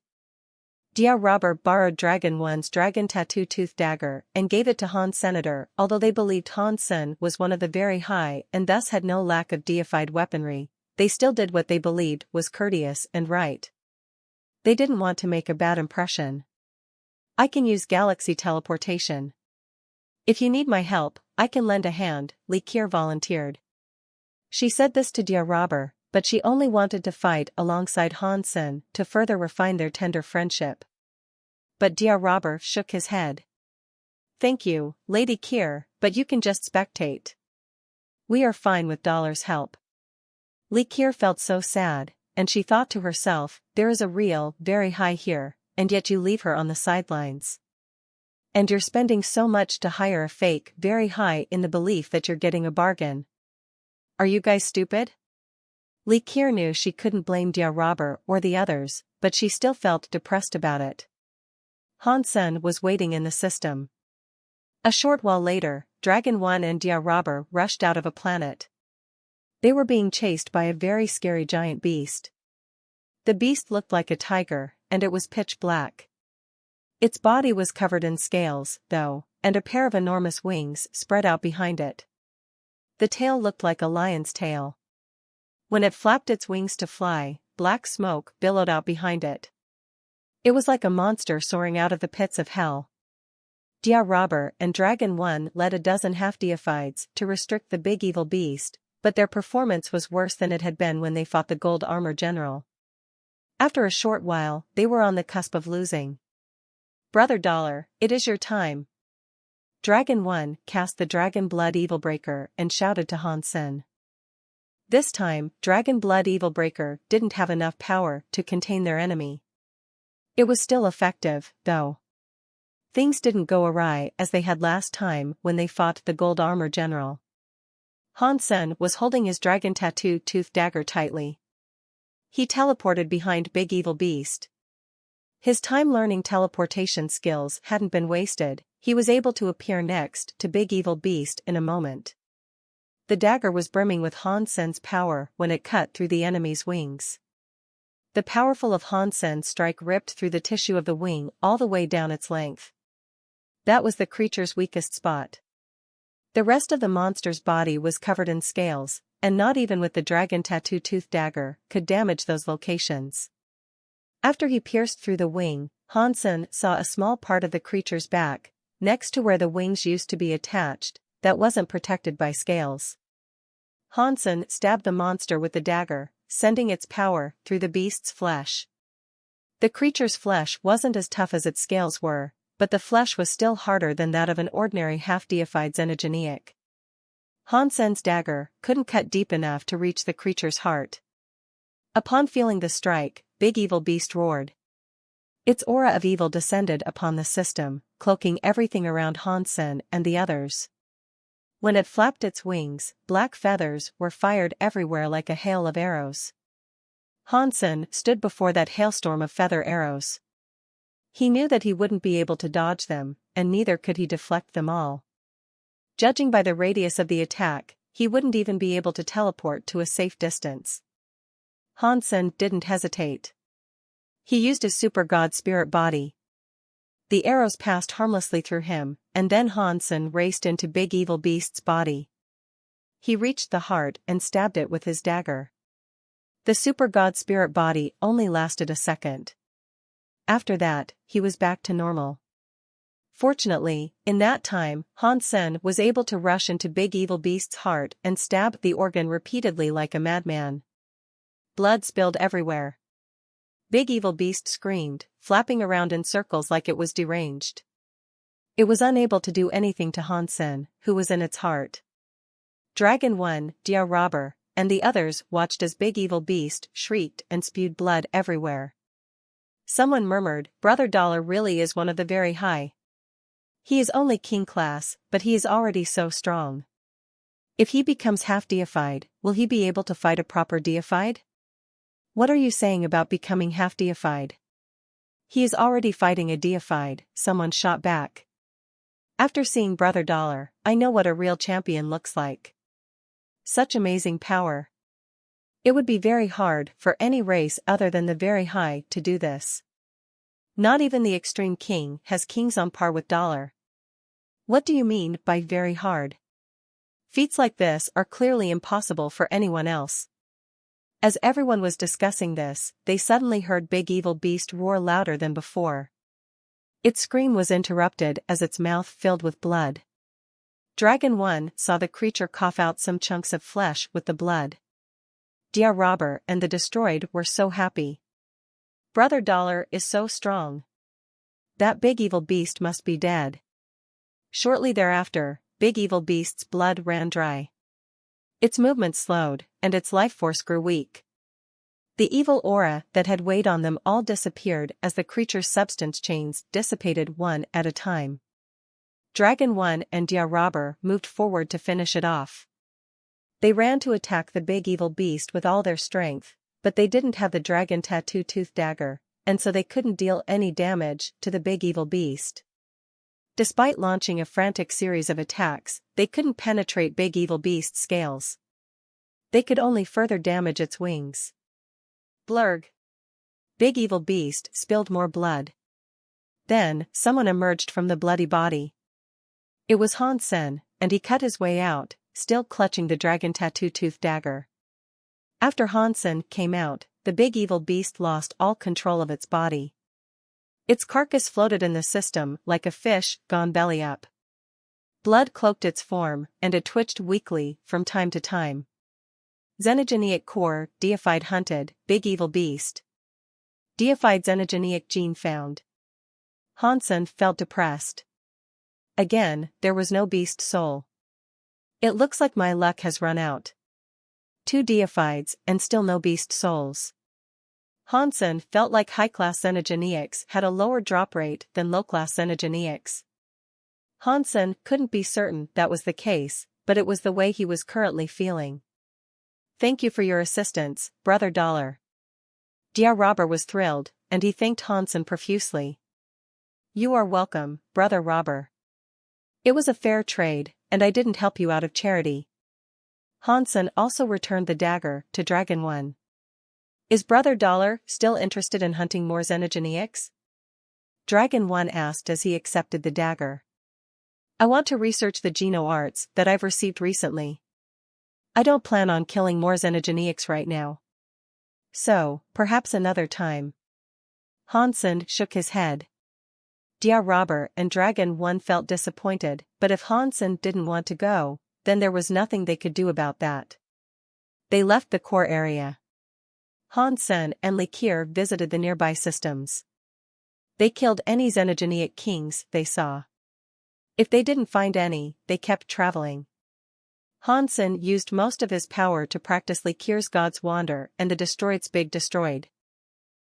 Dia Robber borrowed Dragon 1's dragon tattoo tooth dagger and gave it to Han's senator. Although they believed Hansen was one of the very high and thus had no lack of deified weaponry, they still did what they believed was courteous and right. They didn't want to make a bad impression. "I can use galaxy teleportation. If you need my help, I can lend a hand," Li Kier volunteered. She said this to Dia Robber, but she only wanted to fight alongside Hansen to further refine their tender friendship. But Dia Robber shook his head. "Thank you, Lady Kier, but you can just spectate. We are fine with Dollar's help." Li Kier felt so sad, and she thought to herself, there is a real, very high here, and yet you leave her on the sidelines. And you're spending so much to hire a fake very high in the belief that you're getting a bargain. Are you guys stupid? Li Kier knew she couldn't blame Dia Robber or the others, but she still felt depressed about it. Hansen was waiting in the system. A short while later, Dragon 1 and Dia Robber rushed out of a planet. They were being chased by a very scary giant beast. The beast looked like a tiger, and it was pitch black. Its body was covered in scales, though, and a pair of enormous wings spread out behind it. The tail looked like a lion's tail. When it flapped its wings to fly, black smoke billowed out behind it. It was like a monster soaring out of the pits of hell. Dia Robber and Dragon 1 led a dozen half-deifieds to restrict the big evil beast, but their performance was worse than it had been when they fought the Gold Armor General. After a short while, they were on the cusp of losing. "Brother Dollar, it is your time." Dragon 1 cast the Dragon Blood Evilbreaker and shouted to Hansen. This time, Dragon Blood Evilbreaker didn't have enough power to contain their enemy. It was still effective, though. Things didn't go awry as they had last time when they fought the Gold Armor General. Hansen was holding his dragon tattoo tooth dagger tightly. He teleported behind Big Evil Beast. His time learning teleportation skills hadn't been wasted, he was able to appear next to Big Evil Beast in a moment. The dagger was brimming with Hansen's power when it cut through the enemy's wings. The powerful of Hansen's strike ripped through the tissue of the wing all the way down its length. That was the creature's weakest spot. The rest of the monster's body was covered in scales, and not even with the dragon tattoo tooth dagger could damage those locations. After he pierced through the wing, Hansen saw a small part of the creature's back, next to where the wings used to be attached, that wasn't protected by scales. Hansen stabbed the monster with the dagger, sending its power through the beast's flesh. The creature's flesh wasn't as tough as its scales were, but the flesh was still harder than that of an ordinary half-deified xenogeniac. Hansen's dagger couldn't cut deep enough to reach the creature's heart. Upon feeling the strike, Big Evil Beast roared. Its aura of evil descended upon the system, cloaking everything around Hansen and the others. When it flapped its wings, black feathers were fired everywhere like a hail of arrows. Hansen stood before that hailstorm of feather arrows. He knew that he wouldn't be able to dodge them, and neither could he deflect them all. Judging by the radius of the attack, he wouldn't even be able to teleport to a safe distance. Hansen didn't hesitate. He used his super god spirit body. The arrows passed harmlessly through him, and then Hansen raced into Big Evil Beast's body. He reached the heart and stabbed it with his dagger. The super god spirit body only lasted a second. After that, he was back to normal. Fortunately, in that time, Hansen was able to rush into Big Evil Beast's heart and stab the organ repeatedly like a madman. Blood spilled everywhere. Big Evil Beast screamed, flapping around in circles like it was deranged. It was unable to do anything to Hansen, who was in its heart. Dragon 1, Dia Robber, and the others watched as Big Evil Beast shrieked and spewed blood everywhere. Someone murmured, "Brother Dollar really is one of the very high. He is only king class, but he is already so strong. If he becomes half-deified, will he be able to fight a proper deified? What are you saying about becoming half-deified? He is already fighting a deified," someone shot back. "After seeing Brother Dollar, I know what a real champion looks like. Such amazing power. It would be very hard for any race other than the very high to do this. Not even the extreme king has kings on par with Dollar." "What do you mean by very hard? Feats like this are clearly impossible for anyone else." As everyone was discussing this, they suddenly heard Big Evil Beast roar louder than before. Its scream was interrupted as its mouth filled with blood. Dragon 1 saw the creature cough out some chunks of flesh with the blood. Dia Robber and the Destroyed were so happy. "Brother Dollar is so strong. That Big Evil Beast must be dead." Shortly thereafter, Big Evil Beast's blood ran dry. Its movement slowed, and its life force grew weak. The evil aura that had weighed on them all disappeared as the creature's substance chains dissipated one at a time. Dragon 1 and Dia Robber moved forward to finish it off. They ran to attack the Big Evil Beast with all their strength, but they didn't have the dragon tattoo tooth dagger, and so they couldn't deal any damage to the Big Evil Beast. Despite launching a frantic series of attacks, they couldn't penetrate Big Evil Beast's scales. They could only further damage its wings. Blurg. Big Evil Beast spilled more blood. Then, someone emerged from the bloody body. It was Hansen, and he cut his way out, still clutching the dragon tattoo tooth dagger. After Hansen came out, the Big Evil Beast lost all control of its body. Its carcass floated in the system like a fish gone belly up. Blood cloaked its form, and it twitched weakly from time to time. Xenogeniac core, deified hunted, Big Evil Beast. Deified xenogeniac gene found. Hansen felt depressed. Again, there was no beast soul. It looks like my luck has run out. 2 deifieds, and still no beast souls. Hansen felt like high-class xenogeniacs had a lower drop rate than low-class xenogeniacs. Hansen couldn't be certain that was the case, but it was the way he was currently feeling. "Thank you for your assistance, Brother Dollar." Dia Robber was thrilled, and he thanked Hansen profusely. "You are welcome, Brother Robber. It was a fair trade, and I didn't help you out of charity." Hansen also returned the dagger to Dragon 1. Is Brother Dollar still interested in hunting more xenogeneics? Dragon 1 asked as he accepted the dagger. I want to research the geno arts that I've received recently. I don't plan on killing more xenogeneics right now. So, perhaps another time. Hansen shook his head. Dear Robber and Dragon 1 felt disappointed, but if Hansen didn't want to go, then there was nothing they could do about that. They left the core area. Hansen and Likir visited the nearby systems. They killed any xenogeneic kings they saw. If they didn't find any, they kept traveling. Hansen used most of his power to practice Likir's God's Wander and the Destroyed's Big Destroyed.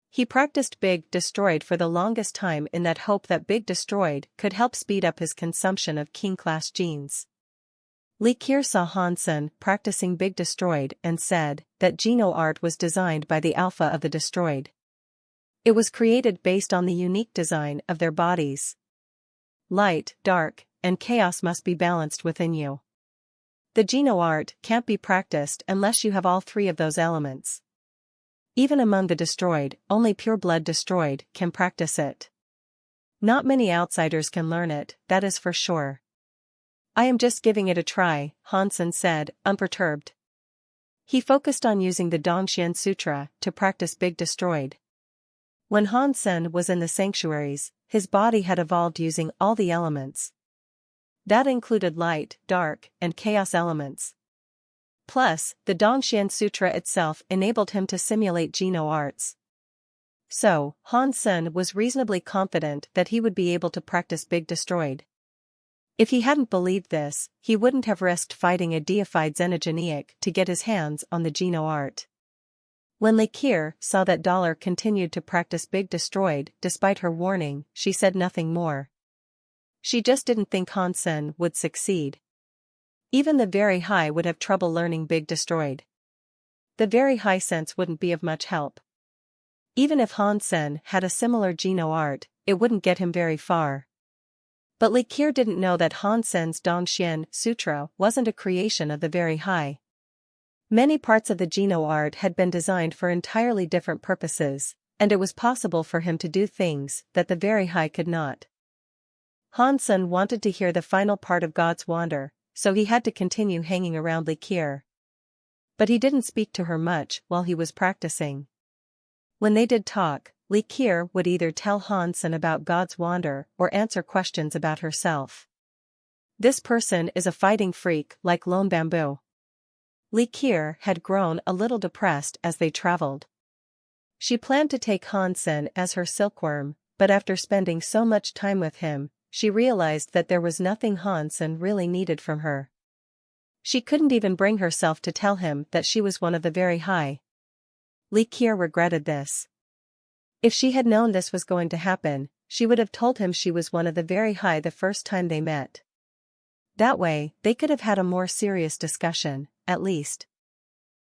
He practiced Big Destroyed for the longest time in that hope that Big Destroyed could help speed up his consumption of king-class genes. Likir saw Hansen practicing Big Destroyed and said that geno art was designed by the Alpha of the Destroyed. It was created based on the unique design of their bodies. Light, dark, and chaos must be balanced within you. The geno art can't be practiced unless you have all three of those elements. Even among the destroyed, only pure-blood destroyed can practice it. Not many outsiders can learn it, that is for sure. I am just giving it a try, Hansen said, unperturbed. He focused on using the Dongxian Sutra to practice Big Destroyed. When Hansen was in the sanctuaries, his body had evolved using all the elements. That included light, dark, and chaos elements. Plus, the Dongxian Sutra itself enabled him to simulate geno arts. So, Hansen was reasonably confident that he would be able to practice Big Destroyed. If he hadn't believed this, he wouldn't have risked fighting a deified xenogeneic to get his hands on the geno art. When Likir saw that Dollar continued to practice Big Destroyed despite her warning, she said nothing more. She just didn't think Hansen would succeed. Even the very high would have trouble learning Big Destroyed. The very high sense wouldn't be of much help. Even if Hansen had a similar geno art, it wouldn't get him very far. But Likir didn't know that Hansen's Dongxian Sutra wasn't a creation of the very high. Many parts of the geno art had been designed for entirely different purposes, and it was possible for him to do things that the very high could not. Hansen wanted to hear the final part of God's Wander, so he had to continue hanging around Likir. But he didn't speak to her much while he was practicing. When they did talk, Likir would either tell Hansen about God's Wander or answer questions about herself. This person is a fighting freak like Lone Bamboo. Likir had grown a little depressed as they traveled. She planned to take Hansen as her silkworm, but after spending so much time with him, she realized that there was nothing Hansen really needed from her. She couldn't even bring herself to tell him that she was one of the very high. Likir regretted this. If she had known this was going to happen, she would have told him she was one of the very high the first time they met. That way, they could have had a more serious discussion, at least.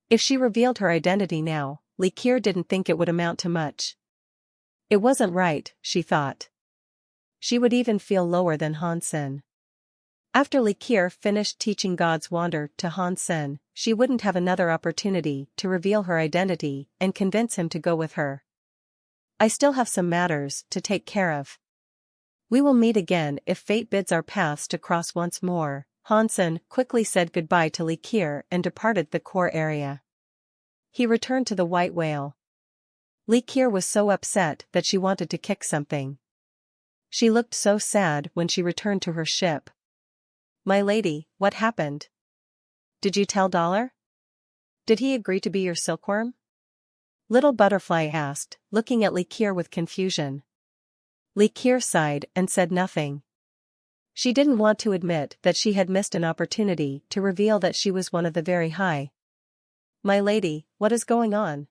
If she revealed her identity now, Likir didn't think it would amount to much. It wasn't right, she thought. She would even feel lower than Hansen. After Likir finished teaching God's Wander to Hansen, she wouldn't have another opportunity to reveal her identity and convince him to go with her. I still have some matters to take care of. We will meet again if fate bids our paths to cross once more. Hansen quickly said goodbye to Likir and departed the core area. He returned to the white whale. Likir was so upset that she wanted to kick something. She looked so sad when she returned to her ship. My lady, what happened? Did you tell Dollar? Did he agree to be your silkworm? Little Butterfly asked, looking at Likir with confusion. Likir sighed and said nothing. She didn't want to admit that she had missed an opportunity to reveal that she was one of the very high. My lady, what is going on?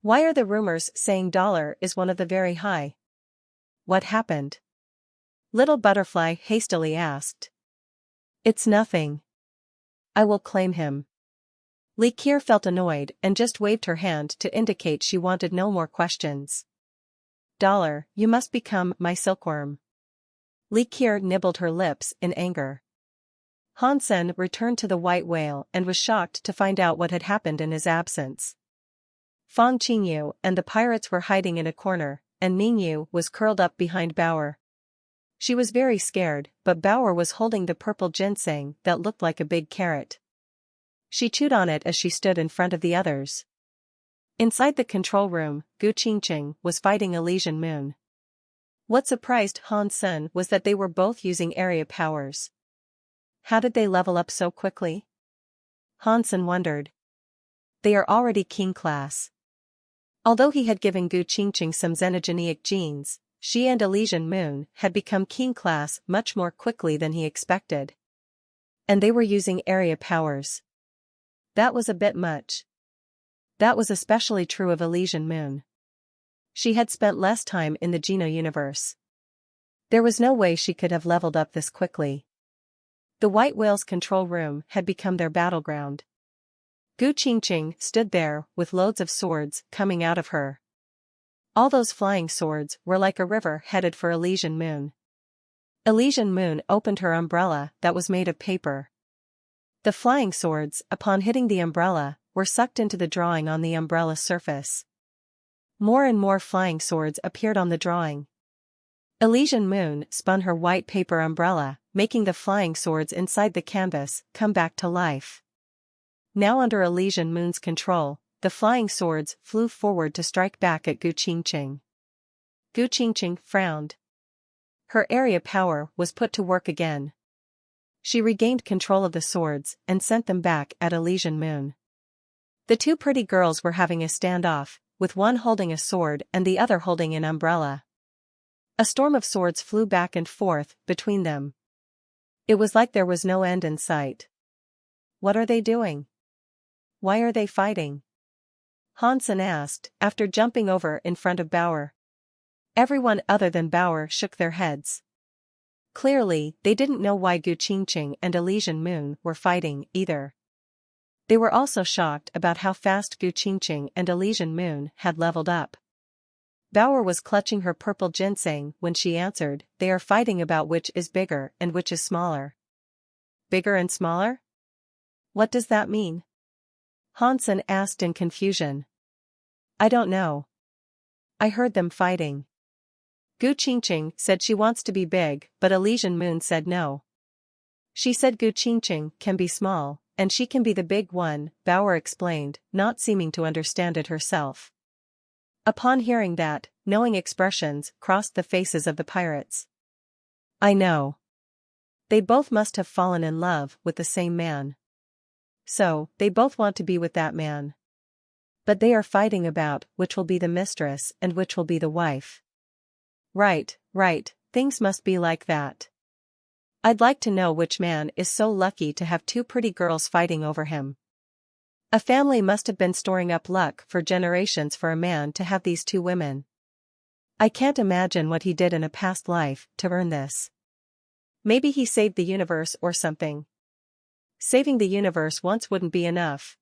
Why are the rumors saying Dollar is one of the very high? What happened? Little Butterfly hastily asked. It's nothing. I will claim him. Likir felt annoyed and just waved her hand to indicate she wanted no more questions. Dollar, you must become my silkworm. Likir nibbled her lips in anger. Hansen returned to the white whale and was shocked to find out what had happened in his absence. Fang Qingyu and the pirates were hiding in a corner, and Ningyu was curled up behind Bauer. She was very scared, but Bauer was holding the purple ginseng that looked like a big carrot. She chewed on it as she stood in front of the others. Inside the control room, Gu Qingqing was fighting Elysian Moon. What surprised Han Sen was that they were both using area powers. How did they level up so quickly? Han Sen wondered. They are already king class. Although he had given Gu Qingqing some xenogeneic genes, she and Elysian Moon had become king class much more quickly than he expected. And they were using area powers. That was a bit much. That was especially true of Elysian Moon. She had spent less time in the Geno universe. There was no way she could have leveled up this quickly. The White Whale's control room had become their battleground. Gu Qingqing stood there with loads of swords coming out of her. All those flying swords were like a river headed for Elysian Moon. Elysian Moon opened her umbrella that was made of paper. The flying swords, upon hitting the umbrella, were sucked into the drawing on the umbrella surface. More and more flying swords appeared on the drawing. Elysian Moon spun her white paper umbrella, making the flying swords inside the canvas come back to life. Now under Elysian Moon's control, the flying swords flew forward to strike back at Gu Qingqing. Gu Qingqing frowned. Her area power was put to work again. She regained control of the swords and sent them back at Elysian Moon. The two pretty girls were having a standoff, with one holding a sword and the other holding an umbrella. A storm of swords flew back and forth between them. It was like there was no end in sight. What are they doing? Why are they fighting? Han Sen asked, after jumping over in front of Bauer. Everyone other than Bauer shook their heads. Clearly, they didn't know why Gu Qingqing and Elysian Moon were fighting, either. They were also shocked about how fast Gu Qingqing and Elysian Moon had leveled up. Bauer was clutching her purple ginseng when she answered, they are fighting about which is bigger and which is smaller. Bigger and smaller? What does that mean? Han Sen asked in confusion. I don't know. I heard them fighting. Gu Qingqing said she wants to be big, but Elysian Moon said no. She said Gu Qingqing can be small, and she can be the big one, Bauer explained, not seeming to understand it herself. Upon hearing that, knowing expressions crossed the faces of the pirates. I know. They both must have fallen in love with the same man. So, they both want to be with that man. But they are fighting about which will be the mistress and which will be the wife. Right, things must be like that. I'd like to know which man is so lucky to have two pretty girls fighting over him. A family must have been storing up luck for generations for a man to have these two women. I can't imagine what he did in a past life to earn this. Maybe he saved the universe or something. Saving the universe once wouldn't be enough.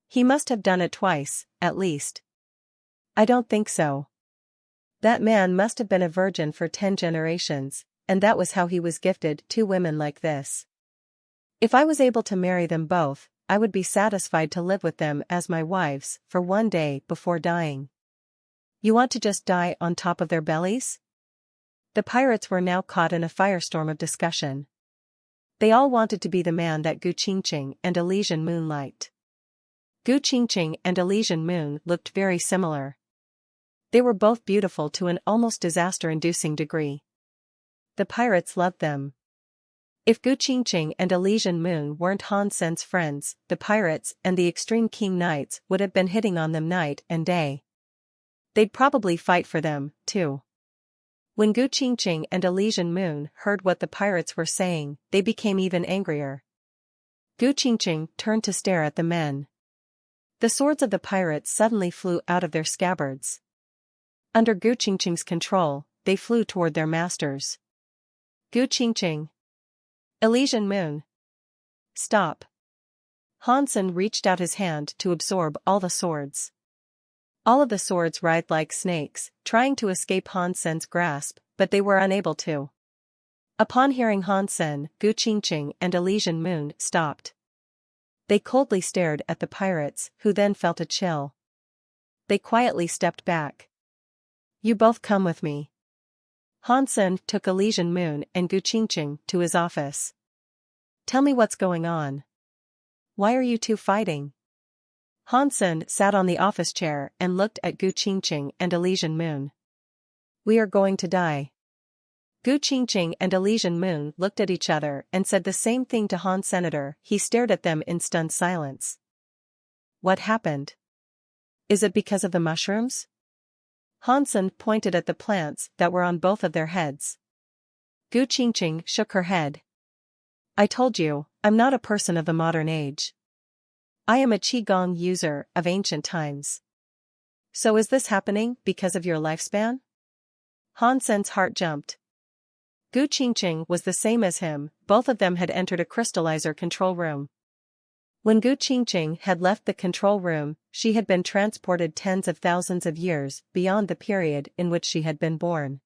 He must have done it twice, at least. I don't think so. That man must have been a virgin for 10 generations, and that was how he was gifted two women like this. If I was able to marry them both, I would be satisfied to live with them as my wives for one day before dying. You want to just die on top of their bellies? The pirates were now caught in a firestorm of discussion. They all wanted to be the man that Gu Qingqing and Elysian Moon liked. Gu Qingqing and Elysian Moon looked very similar. They were both beautiful to an almost disaster-inducing degree. The pirates loved them. If Gu Qingqing and Elysian Moon weren't Han Sen's friends, the pirates and the Extreme King Knights would have been hitting on them night and day. They'd probably fight for them, too. When Gu Qingqing and Elysian Moon heard what the pirates were saying, they became even angrier. Gu Qingqing turned to stare at the men. The swords of the pirates suddenly flew out of their scabbards. Under Gu Qingqing's control, they flew toward their masters. Gu Qingqing. Elysian Moon. Stop. Han Sen reached out his hand to absorb all the swords. All of the swords writhed like snakes, trying to escape Han Sen's grasp, but they were unable to. Upon hearing Han Sen, Gu Qingqing and Elysian Moon stopped. They coldly stared at the pirates, who then felt a chill. They quietly stepped back. You both come with me. Hansen took Elysian Moon and Gu Qingqing to his office. Tell me what's going on. Why are you two fighting? Hansen sat on the office chair and looked at Gu Qingqing and Elysian Moon. We are going to die. Gu Qingqing and Elysian Moon looked at each other and said the same thing to Han Senator. He stared at them in stunned silence. What happened? Is it because of the mushrooms? Hansen pointed at the plants that were on both of their heads. Gu Qingqing shook her head. I told you, I'm not a person of the modern age. I am a Qigong user of ancient times. So is this happening because of your lifespan? Hansen's heart jumped. Gu Qingqing was the same as him. Both of them had entered a crystallizer control room. When Gu Qingqing had left the control room, she had been transported tens of thousands of years beyond the period in which she had been born.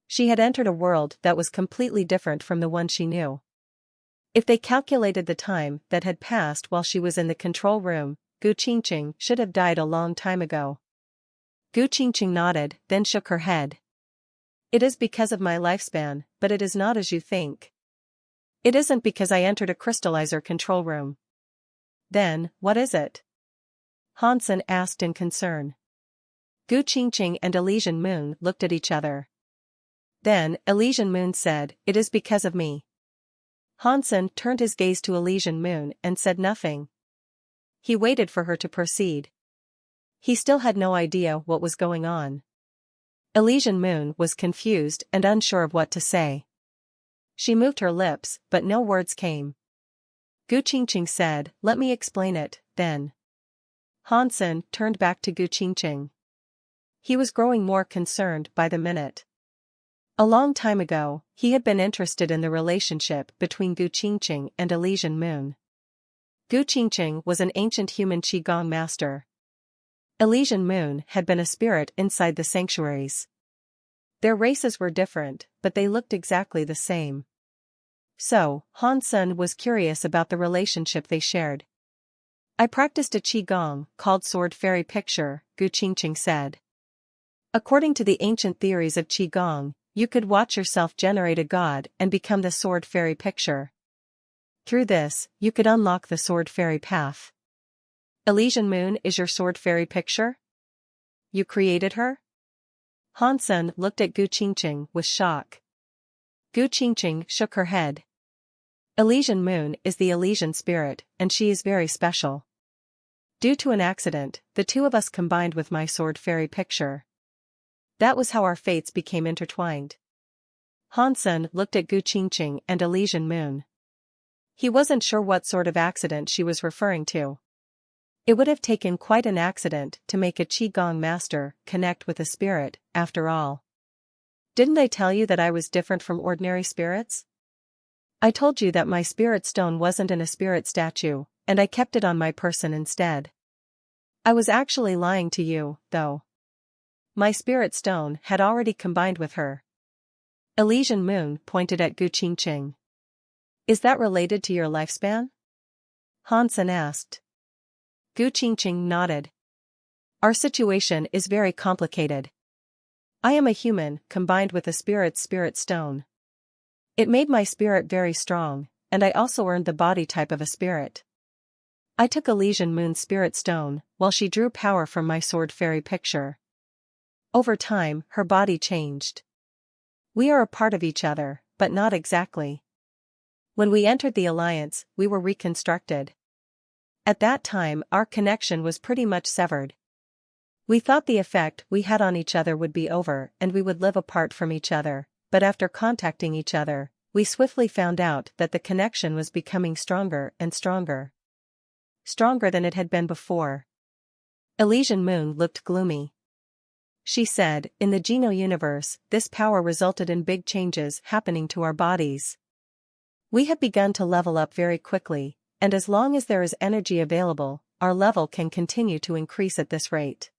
She had entered a world that was completely different from the one she knew. If they calculated the time that had passed while she was in the control room, Gu Qingqing should have died a long time ago. Gu Qingqing nodded, then shook her head. It is because of my lifespan, but it is not as you think. It isn't because I entered a crystallizer control room. Then, what is it? Hansen asked in concern. Gu Qingqing and Elysian Moon looked at each other. Then, Elysian Moon said, It is because of me. Hansen turned his gaze to Elysian Moon and said nothing. He waited for her to proceed. He still had no idea what was going on. Elysian Moon was confused and unsure of what to say. She moved her lips, but no words came. Gu Qingqing said, Let me explain it, then. Hansen turned back to Gu Qingqing. He was growing more concerned by the minute. A long time ago, he had been interested in the relationship between Gu Qingqing and Elysian Moon. Gu Qingqing was an ancient human Qigong master. Elysian Moon had been a spirit inside the sanctuaries. Their races were different, but they looked exactly the same. So, Hansen was curious about the relationship they shared. I practiced a Qigong called Sword Fairy Picture, Gu Qingqing said. According to the ancient theories of Qigong, you could watch yourself generate a god and become the Sword Fairy Picture. Through this, you could unlock the Sword Fairy path. Elysian Moon is your Sword Fairy Picture? You created her? Hansen looked at Gu Qingqing with shock. Gu Qingqing shook her head. Elysian Moon is the Elysian spirit, and she is very special. Due to an accident, the two of us combined with my Sword Fairy Picture. That was how our fates became intertwined. Hansen looked at Gu Qingqing and Elysian Moon. He wasn't sure what sort of accident she was referring to. It would have taken quite an accident to make a Qigong master connect with a spirit, after all. Didn't I tell you that I was different from ordinary spirits? I told you that my spirit stone wasn't in a spirit statue, and I kept it on my person instead. I was actually lying to you, though. My spirit stone had already combined with her. Elysian Moon pointed at Gu Qingqing. Is that related to your lifespan? Hansen asked. Gu Qingqing nodded. Our situation is very complicated. I am a human combined with a spirit's spirit stone. It made my spirit very strong, and I also earned the body type of a spirit. I took Elysian Moon's spirit stone, while she drew power from my Sword Fairy Picture. Over time, her body changed. We are a part of each other, but not exactly. When we entered the Alliance, we were reconstructed. At that time, our connection was pretty much severed. We thought the effect we had on each other would be over and we would live apart from each other, but after contacting each other, we swiftly found out that the connection was becoming stronger and stronger. Stronger than it had been before. Elysian Moon looked gloomy. She said, in the Geno universe, this power resulted in big changes happening to our bodies. We have begun to level up very quickly, and as long as there is energy available, our level can continue to increase at this rate.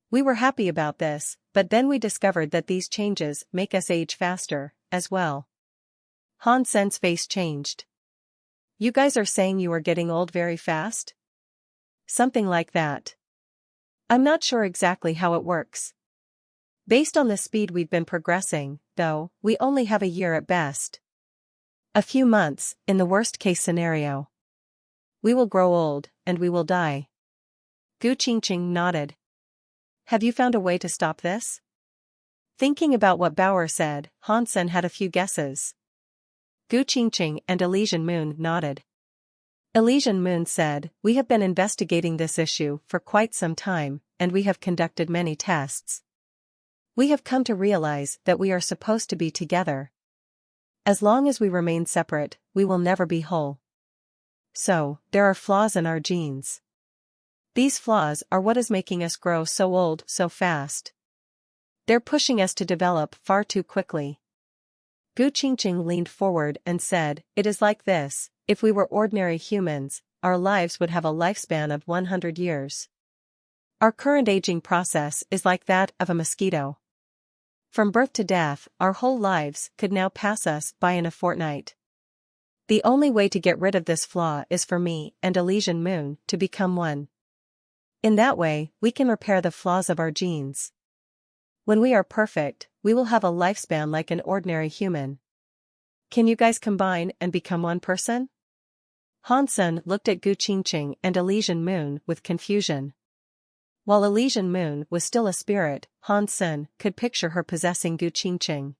We were happy about this, but then we discovered that these changes make us age faster, as well. Hansen's face changed. You guys are saying you are getting old very fast? Something like that. I'm not sure exactly how it works. Based on the speed we've been progressing, though, we only have a year at best. A few months, in the worst-case scenario. We will grow old, and we will die. Gu Qingqing nodded. Have you found a way to stop this? Thinking about what Bauer said, Hansen had a few guesses. Gu Qingqing and Elysian Moon nodded. Elysian Moon said, "We have been investigating this issue for quite some time, and we have conducted many tests. We have come to realize that we are supposed to be together. As long as we remain separate, we will never be whole. So, there are flaws in our genes. These flaws are what is making us grow so old so fast. They're pushing us to develop far too quickly." Gu Qingqing leaned forward and said, "It is like this, if we were ordinary humans, our lives would have a lifespan of 100 years. Our current aging process is like that of a mosquito. From birth to death, our whole lives could now pass us by in a fortnight. The only way to get rid of this flaw is for me and Elysian Moon to become one. In that way, we can repair the flaws of our genes. When we are perfect, we will have a lifespan like an ordinary human. Can you guys combine and become one person?" Hansen looked at Gu Qingqing and Elysian Moon with confusion. While Elysian Moon was still a spirit, Hansen could picture her possessing Gu Qingqing.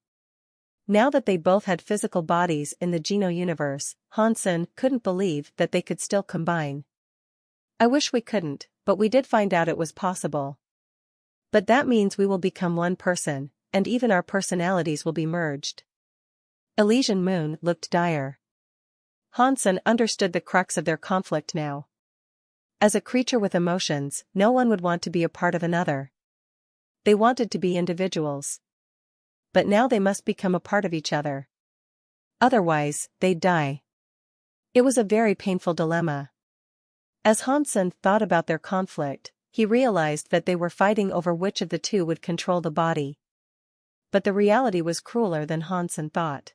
Now that they both had physical bodies in the Geno universe, Hansen couldn't believe that they could still combine. "I wish we couldn't, but we did find out it was possible. But that means we will become one person, and even our personalities will be merged." Elysian Moon looked dire. Hansen understood the crux of their conflict now. As a creature with emotions, no one would want to be a part of another. They wanted to be individuals. But now they must become a part of each other. Otherwise, they'd die. It was a very painful dilemma. As Hansen thought about their conflict, he realized that they were fighting over which of the two would control the body. But the reality was crueler than Hansen thought.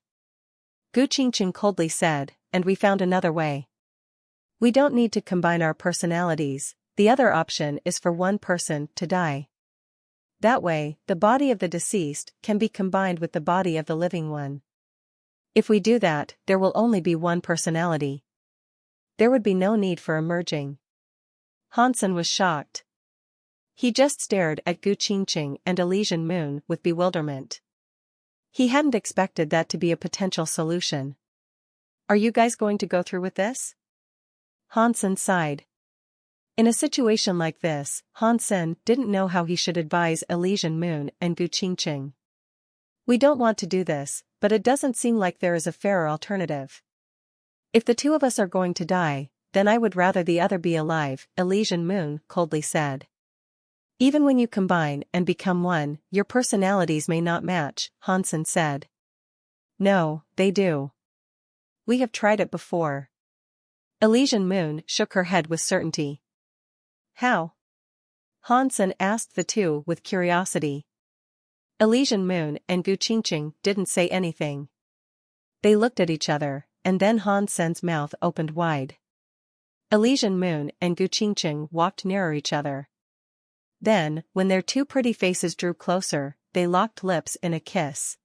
Gu Qingqing coldly said, "And we found another way. We don't need to combine our personalities, the other option is for one person to die. That way, the body of the deceased can be combined with the body of the living one. If we do that, there will only be one personality. There would be no need for a merging." Hansen was shocked. He just stared at Gu Qingqing and Elysian Moon with bewilderment. He hadn't expected that to be a potential solution. "Are you guys going to go through with this?" Hansen sighed. In a situation like this, Hansen didn't know how he should advise Elysian Moon and Gu Qingqing. "We don't want to do this, but it doesn't seem like there is a fairer alternative. If the two of us are going to die, then I would rather the other be alive," Elysian Moon coldly said. "Even when you combine and become one, your personalities may not match," Hansen said. "No, they do. We have tried it before." Elysian Moon shook her head with certainty. "How?" Hansen asked the two with curiosity. Elysian Moon and Gu Qingqing didn't say anything. They looked at each other, and then Hansen's mouth opened wide. Elysian Moon and Gu Qingqing walked nearer each other. Then, when their two pretty faces drew closer, they locked lips in a kiss.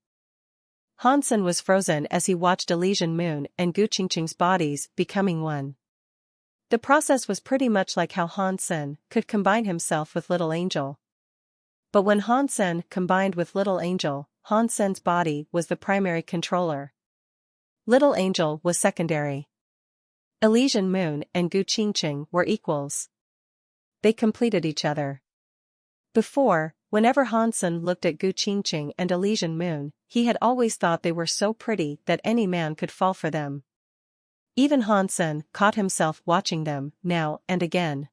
Hansen was frozen as he watched Elysian Moon and Gu Qingqing's bodies becoming one. The process was pretty much like how Hansen could combine himself with Little Angel. But when Hansen combined with Little Angel, Hansen's body was the primary controller. Little Angel was secondary. Elysian Moon and Gu Qingqing were equals. They completed each other. Before, whenever Hansen looked at Gu Qingqing and Elysian Moon, he had always thought they were so pretty that any man could fall for them. Even Hansen caught himself watching them now and again.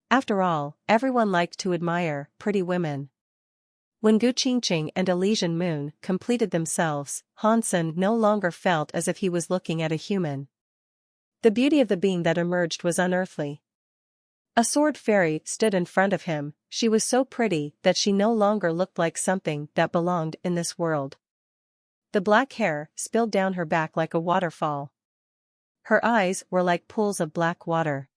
After all, everyone liked to admire pretty women. When Gu Qingqing and Elysian Moon completed themselves, Hansen no longer felt as if he was looking at a human. The beauty of the being that emerged was unearthly. A sword fairy stood in front of him. She was so pretty that she no longer looked like something that belonged in this world. The black hair spilled down her back like a waterfall. Her eyes were like pools of black water.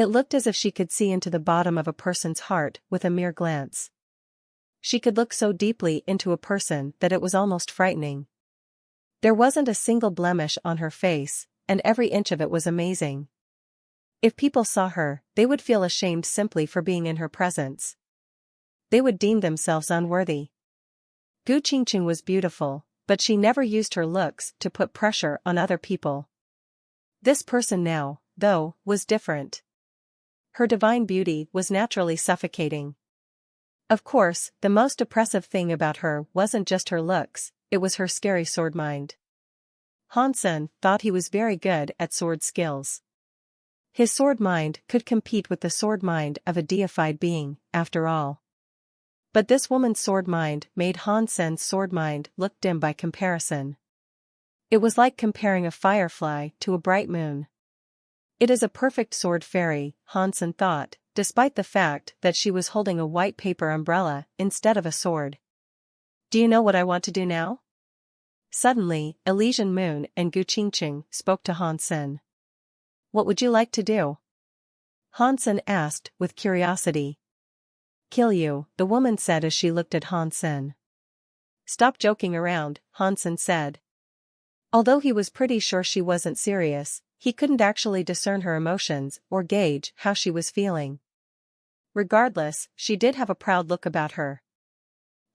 It looked as if she could see into the bottom of a person's heart with a mere glance. She could look so deeply into a person that it was almost frightening. There wasn't a single blemish on her face, and every inch of it was amazing. If people saw her, they would feel ashamed simply for being in her presence. They would deem themselves unworthy. Gu Qingqing was beautiful, but she never used her looks to put pressure on other people. This person now, though, was different. Her divine beauty was naturally suffocating. Of course, the most oppressive thing about her wasn't just her looks, it was her scary sword mind. Hansen thought he was very good at sword skills. His sword mind could compete with the sword mind of a deified being, after all. But this woman's sword mind made Hansen's sword mind look dim by comparison. It was like comparing a firefly to a bright moon. It is a perfect sword fairy, Hansen thought, despite the fact that she was holding a white paper umbrella instead of a sword. Do you know what I want to do now? Suddenly, Elysian Moon and Gu Qingqing spoke to Hansen. What would you like to do? Hansen asked with curiosity. Kill you, the woman said as she looked at Hansen. Stop joking around, Hansen said. Although he was pretty sure she wasn't serious, he couldn't actually discern her emotions or gauge how she was feeling. Regardless, she did have a proud look about her.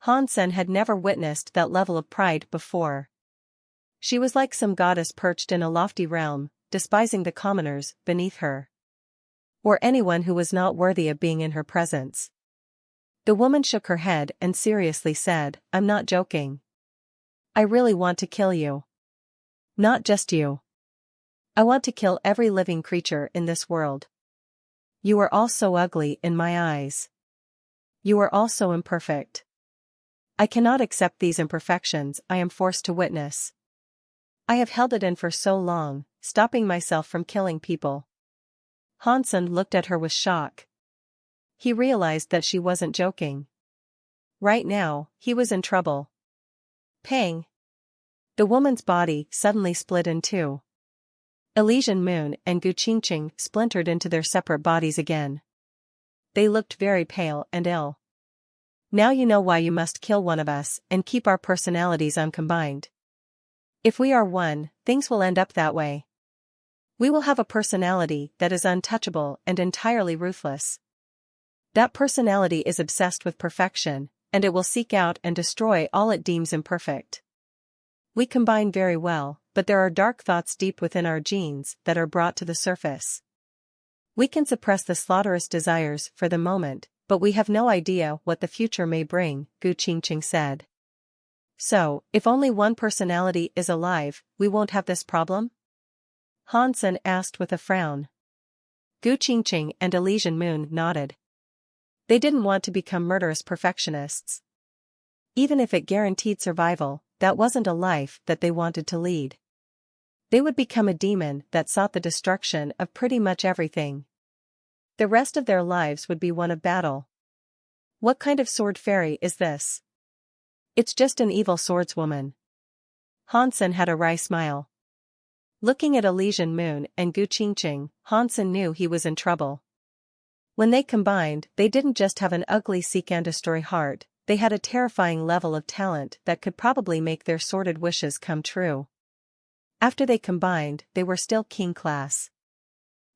Hansen had never witnessed that level of pride before. She was like some goddess perched in a lofty realm, despising the commoners beneath her. Or anyone who was not worthy of being in her presence. The woman shook her head and seriously said, I'm not joking. I really want to kill you. Not just you. I want to kill every living creature in this world. You are all so ugly in my eyes. You are all so imperfect. I cannot accept these imperfections I am forced to witness. I have held it in for so long, stopping myself from killing people. Hansen looked at her with shock. He realized that she wasn't joking. Right now, he was in trouble. Pang! The woman's body suddenly split in two. Elysian Moon and Gu Qingqing splintered into their separate bodies again. They looked very pale and ill. Now you know why you must kill one of us and keep our personalities uncombined. If we are one, things will end up that way. We will have a personality that is untouchable and entirely ruthless. That personality is obsessed with perfection, and it will seek out and destroy all it deems imperfect. We combine very well, but there are dark thoughts deep within our genes that are brought to the surface. We can suppress the slaughterous desires for the moment, but we have no idea what the future may bring, Gu Qingqing said. So, if only one personality is alive, we won't have this problem? Hansen asked with a frown. Gu Qingqing and Elysian Moon nodded. They didn't want to become murderous perfectionists. Even if it guaranteed survival, that wasn't a life that they wanted to lead. They would become a demon that sought the destruction of pretty much everything. The rest of their lives would be one of battle. What kind of sword fairy is this? It's just an evil swordswoman. Hansen had a wry smile. Looking at Elysian Moon and Gu Qingqing, Hansen knew he was in trouble. When they combined, they didn't just have an ugly seek-and-destroy heart, they had a terrifying level of talent that could probably make their sordid wishes come true. After they combined, they were still king class.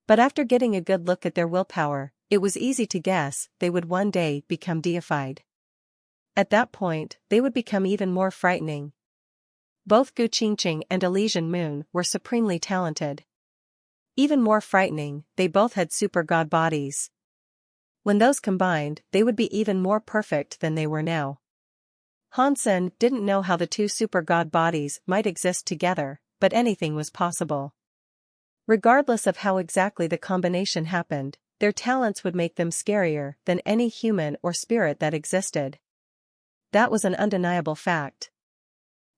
But after getting a good look at their willpower, it was easy to guess they would one day become deified. At that point, they would become even more frightening. Both Gu Qingqing and Elysian Moon were supremely talented. Even more frightening, they both had super god bodies. When those combined, they would be even more perfect than they were now. Hansen didn't know how the two super god bodies might exist together, but anything was possible. Regardless of how exactly the combination happened, their talents would make them scarier than any human or spirit that existed. That was an undeniable fact.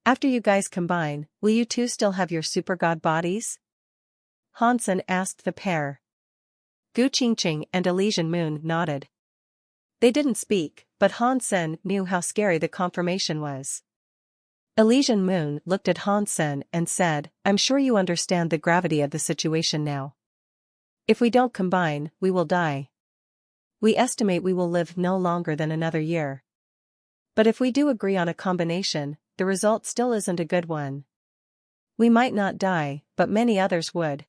After you guys combine, will you two still have your super god bodies? Hansen asked the pair. Gu Qingqing and Elysian Moon nodded. They didn't speak, but Hansen knew how scary the confirmation was. Elysian Moon looked at Hansen and said, I'm sure you understand the gravity of the situation now. If we don't combine, we will die. We estimate we will live no longer than another year. But if we do agree on a combination, the result still isn't a good one. We might not die, but many others would.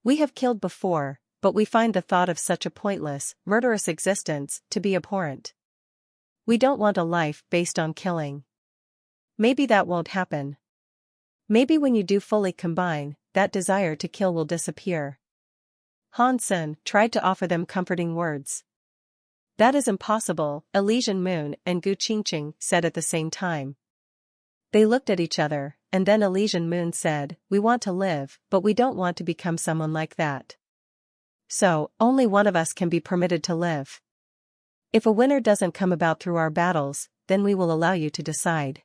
We have killed before, but we find the thought of such a pointless, murderous existence to be abhorrent. We don't want a life based on killing. Maybe that won't happen. Maybe when you do fully combine, that desire to kill will disappear. Hansen tried to offer them comforting words. That is impossible, Elysian Moon and Gu Qingqing said at the same time. They looked at each other, and then Elysian Moon said, we want to live, but we don't want to become someone like that. So, only one of us can be permitted to live. If a winner doesn't come about through our battles, then we will allow you to decide.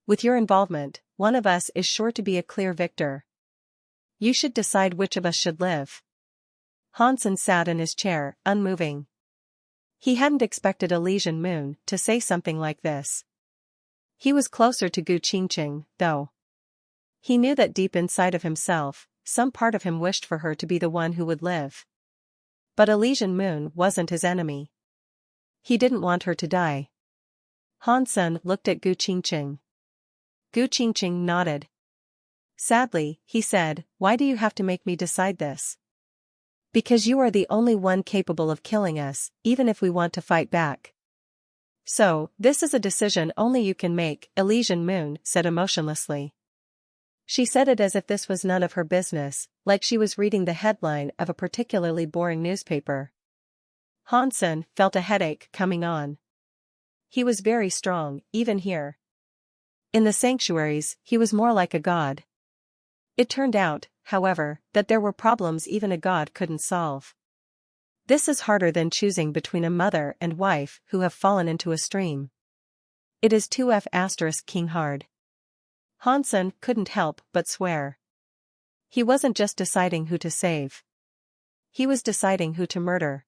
With your involvement, one of us is sure to be a clear victor. You should decide which of us should live. Hansen sat in his chair, unmoving. He hadn't expected Elysian Moon to say something like this. He was closer to Gu Qingqing, though. He knew that deep inside of himself, some part of him wished for her to be the one who would live. But Elysian Moon wasn't his enemy. He didn't want her to die. Hansen looked at Gu Qingqing. Gu Qingqing nodded. Sadly, he said, why do you have to make me decide this? Because you are the only one capable of killing us, even if we want to fight back. So, this is a decision only you can make, Elysian Moon said emotionlessly. She said it as if this was none of her business, like she was reading the headline of a particularly boring newspaper. Hansen felt a headache coming on. He was very strong, even here. In the sanctuaries, he was more like a god. It turned out, however, that there were problems even a god couldn't solve. This is harder than choosing between a mother and wife who have fallen into a stream. It is 2F** king hard. Hansen couldn't help but swear. He wasn't just deciding who to save. He was deciding who to murder.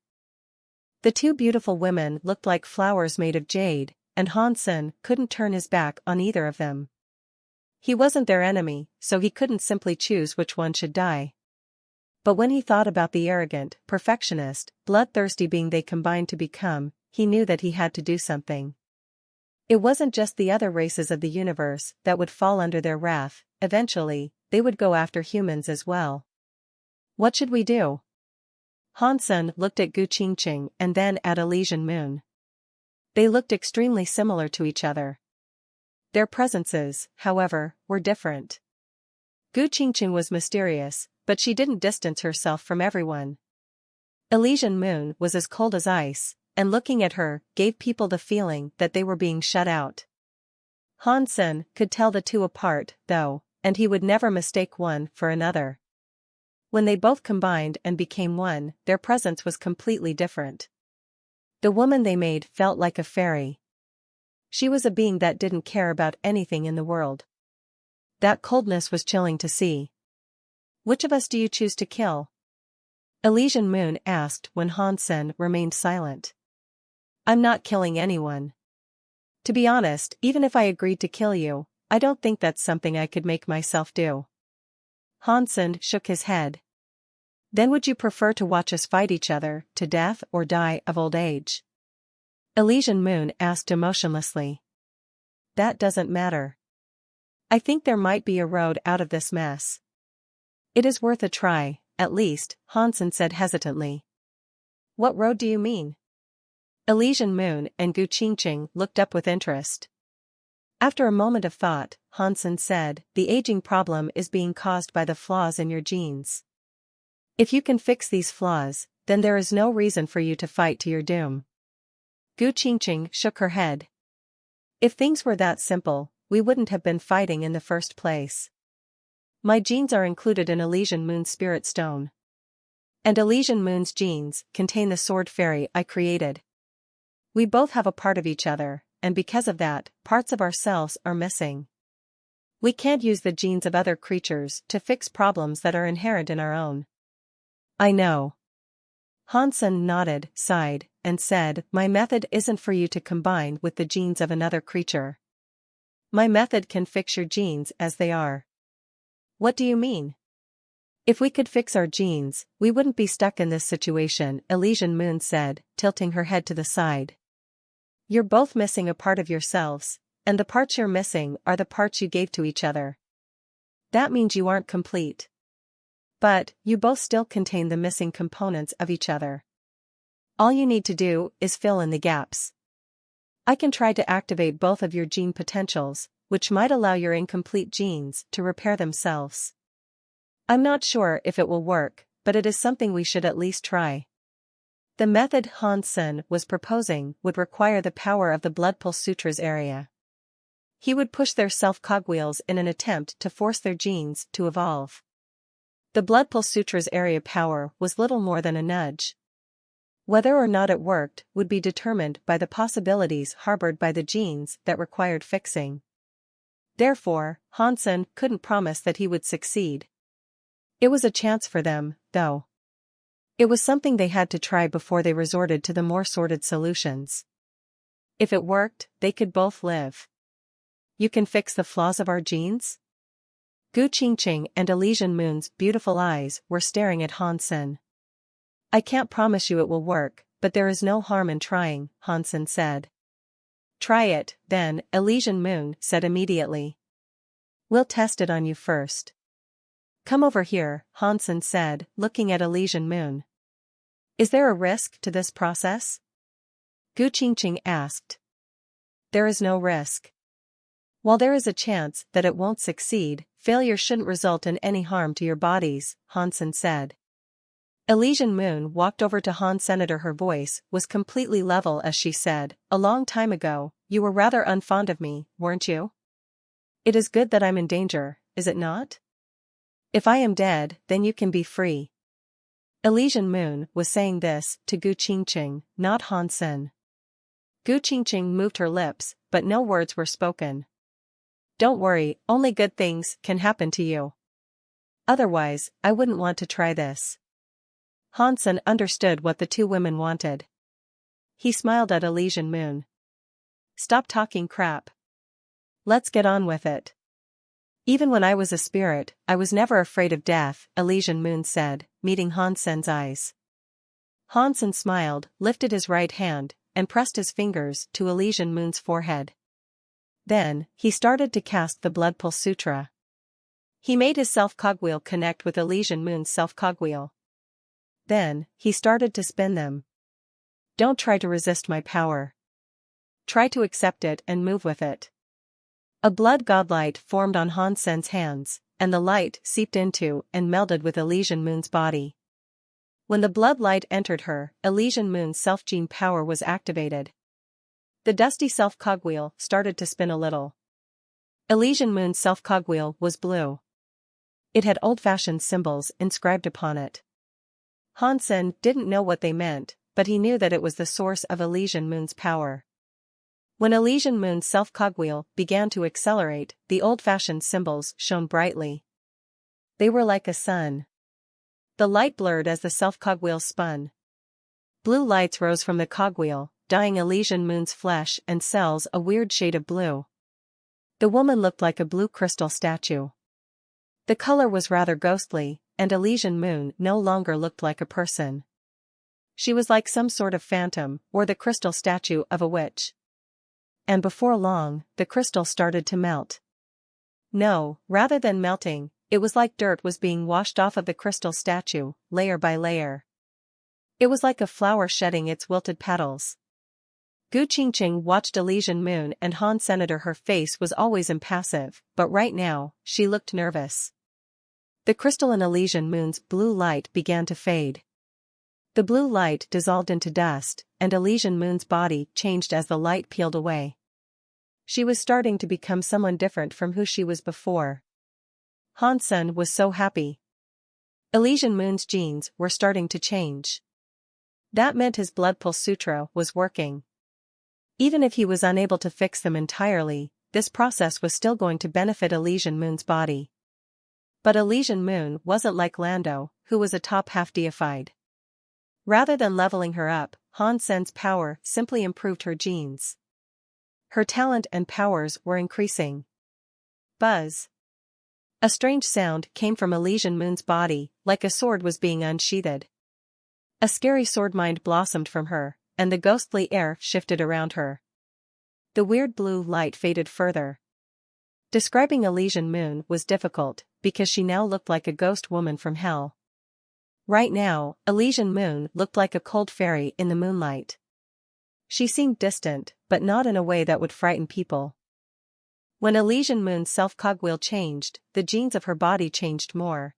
The two beautiful women looked like flowers made of jade, and Hansen couldn't turn his back on either of them. He wasn't their enemy, so he couldn't simply choose which one should die. But when he thought about the arrogant, perfectionist, bloodthirsty being they combined to become, he knew that he had to do something. It wasn't just the other races of the universe that would fall under their wrath, eventually, they would go after humans as well. What should we do? Hansen looked at Gu Qingqing and then at Elysian Moon. They looked extremely similar to each other. Their presences, however, were different. Gu Qingqing was mysterious, but she didn't distance herself from everyone. Elysian Moon was as cold as ice, and looking at her gave people the feeling that they were being shut out. Hansen could tell the two apart, though, and he would never mistake one for another. When they both combined and became one, their presence was completely different. The woman they made felt like a fairy. She was a being that didn't care about anything in the world. That coldness was chilling to see. Which of us do you choose to kill? Elysian Moon asked when Hansen remained silent. I'm not killing anyone. To be honest, even if I agreed to kill you, I don't think that's something I could make myself do. Hansen shook his head. Then would you prefer to watch us fight each other to death or die of old age? Elysian Moon asked emotionlessly. That doesn't matter. I think there might be a road out of this mess. It is worth a try, at least, Hansen said hesitantly. What road do you mean? Elysian Moon and Gu Qingqing looked up with interest. After a moment of thought, Hansen said, the aging problem is being caused by the flaws in your genes. If you can fix these flaws, then there is no reason for you to fight to your doom. Gu Qingqing shook her head. If things were that simple, we wouldn't have been fighting in the first place. My genes are included in Elysian Moon's spirit stone. And Elysian Moon's genes contain the sword fairy I created. We both have a part of each other, and because of that, parts of ourselves are missing. We can't use the genes of other creatures to fix problems that are inherent in our own. I know. Hansen nodded, sighed, and said, my method isn't for you to combine with the genes of another creature. My method can fix your genes as they are. What do you mean? If we could fix our genes, we wouldn't be stuck in this situation, Elysian Moon said, tilting her head to the side. You're both missing a part of yourselves, and the parts you're missing are the parts you gave to each other. That means you aren't complete. But, you both still contain the missing components of each other. All you need to do is fill in the gaps. I can try to activate both of your gene potentials, which might allow your incomplete genes to repair themselves. I'm not sure if it will work, but it is something we should at least try. The method Hansen was proposing would require the power of the blood pulse sutras area. He would push their self-cogwheels in an attempt to force their genes to evolve. The blood pulse sutras area power was little more than a nudge. Whether or not it worked would be determined by the possibilities harbored by the genes that required fixing. Therefore, Hansen couldn't promise that he would succeed. It was a chance for them, though. It was something they had to try before they resorted to the more sordid solutions. If it worked, they could both live. You can fix the flaws of our genes? Gu Qingqing and Elysian Moon's beautiful eyes were staring at Hansen. I can't promise you it will work, but there is no harm in trying, Hansen said. Try it, then, Elysian Moon said immediately. We'll test it on you first. Come over here, Hansen said, looking at Elysian Moon. Is there a risk to this process? Gu Qingqing asked. There is no risk. While there is a chance that it won't succeed, failure shouldn't result in any harm to your bodies, Hansen said. Elysian Moon walked over to Han Senator. Her voice was completely level as she said, a long time ago, you were rather unfond of me, weren't you? It is good that I'm in danger, is it not? If I am dead, then you can be free. Elysian Moon was saying this to Gu Qingqing, not Hansen. Gu Qingqing moved her lips, but no words were spoken. Don't worry, only good things can happen to you. Otherwise, I wouldn't want to try this. Hansen understood what the two women wanted. He smiled at Elysian Moon. Stop talking crap. Let's get on with it. Even when I was a spirit, I was never afraid of death, Elysian Moon said, meeting Hansen's eyes. Hansen smiled, lifted his right hand, and pressed his fingers to Elysian Moon's forehead. Then, he started to cast the Blood Pulse Sutra. He made his self-cogwheel connect with Elysian Moon's self-cogwheel. Then, he started to spin them. Don't try to resist my power. Try to accept it and move with it. A blood godlight formed on Hansen's hands, and the light seeped into and melded with Elysian Moon's body. When the blood light entered her, Elysian Moon's self-gene power was activated. The dusty self-cogwheel started to spin a little. Elysian Moon's self-cogwheel was blue. It had old-fashioned symbols inscribed upon it. Hansen didn't know what they meant, but he knew that it was the source of Elysian Moon's power. When Elysian Moon's self-cogwheel began to accelerate, the old-fashioned symbols shone brightly. They were like a sun. The light blurred as the self-cogwheel spun. Blue lights rose from the cogwheel, dyeing Elysian Moon's flesh and cells a weird shade of blue. The woman looked like a blue crystal statue. The color was rather ghostly, and Elysian Moon no longer looked like a person. She was like some sort of phantom, or the crystal statue of a witch. And before long, the crystal started to melt. No, rather than melting, it was like dirt was being washed off of the crystal statue, layer by layer. It was like a flower shedding its wilted petals. Gu Qingqing watched Elysian Moon and Han Senator. Her face was always impassive, but right now, she looked nervous. The crystal in Elysian Moon's blue light began to fade. The blue light dissolved into dust, and Elysian Moon's body changed as the light peeled away. She was starting to become someone different from who she was before. Hansen was so happy. Elysian Moon's genes were starting to change. That meant his Blood Pulse Sutra was working. Even if he was unable to fix them entirely, this process was still going to benefit Elysian Moon's body. But Elysian Moon wasn't like Lando, who was a top-half deified. Rather than leveling her up, Hansen's power simply improved her genes. Her talent and powers were increasing. Buzz. A strange sound came from Elysian Moon's body, like a sword was being unsheathed. A scary sword mind blossomed from her, and the ghostly air shifted around her. The weird blue light faded further. Describing Elysian Moon was difficult, because she now looked like a ghost woman from hell. Right now, Elysian Moon looked like a cold fairy in the moonlight. She seemed distant, but not in a way that would frighten people. When Elysian Moon's self-cogwheel changed, the genes of her body changed more.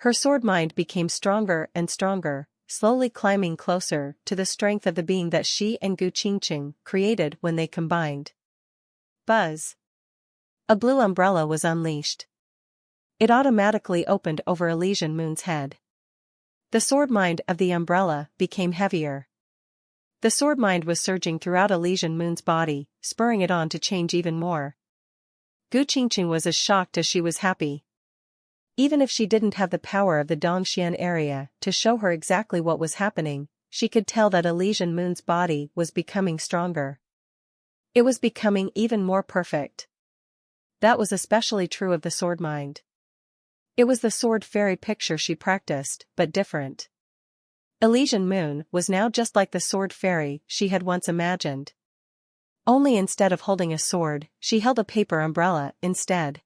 Her sword mind became stronger and stronger, slowly climbing closer to the strength of the being that she and Gu Qingqing created when they combined. Buzz. A blue umbrella was unleashed. It automatically opened over Elysian Moon's head. The sword mind of the umbrella became heavier. The sword mind was surging throughout Elysian Moon's body, spurring it on to change even more. Gu Qingqing was as shocked as she was happy. Even if she didn't have the power of the Dongxian area to show her exactly what was happening, she could tell that Elysian Moon's body was becoming stronger. It was becoming even more perfect. That was especially true of the sword mind. It was the sword fairy picture she practiced, but different. Elysian Moon was now just like the sword fairy she had once imagined. Only instead of holding a sword, she held a paper umbrella instead.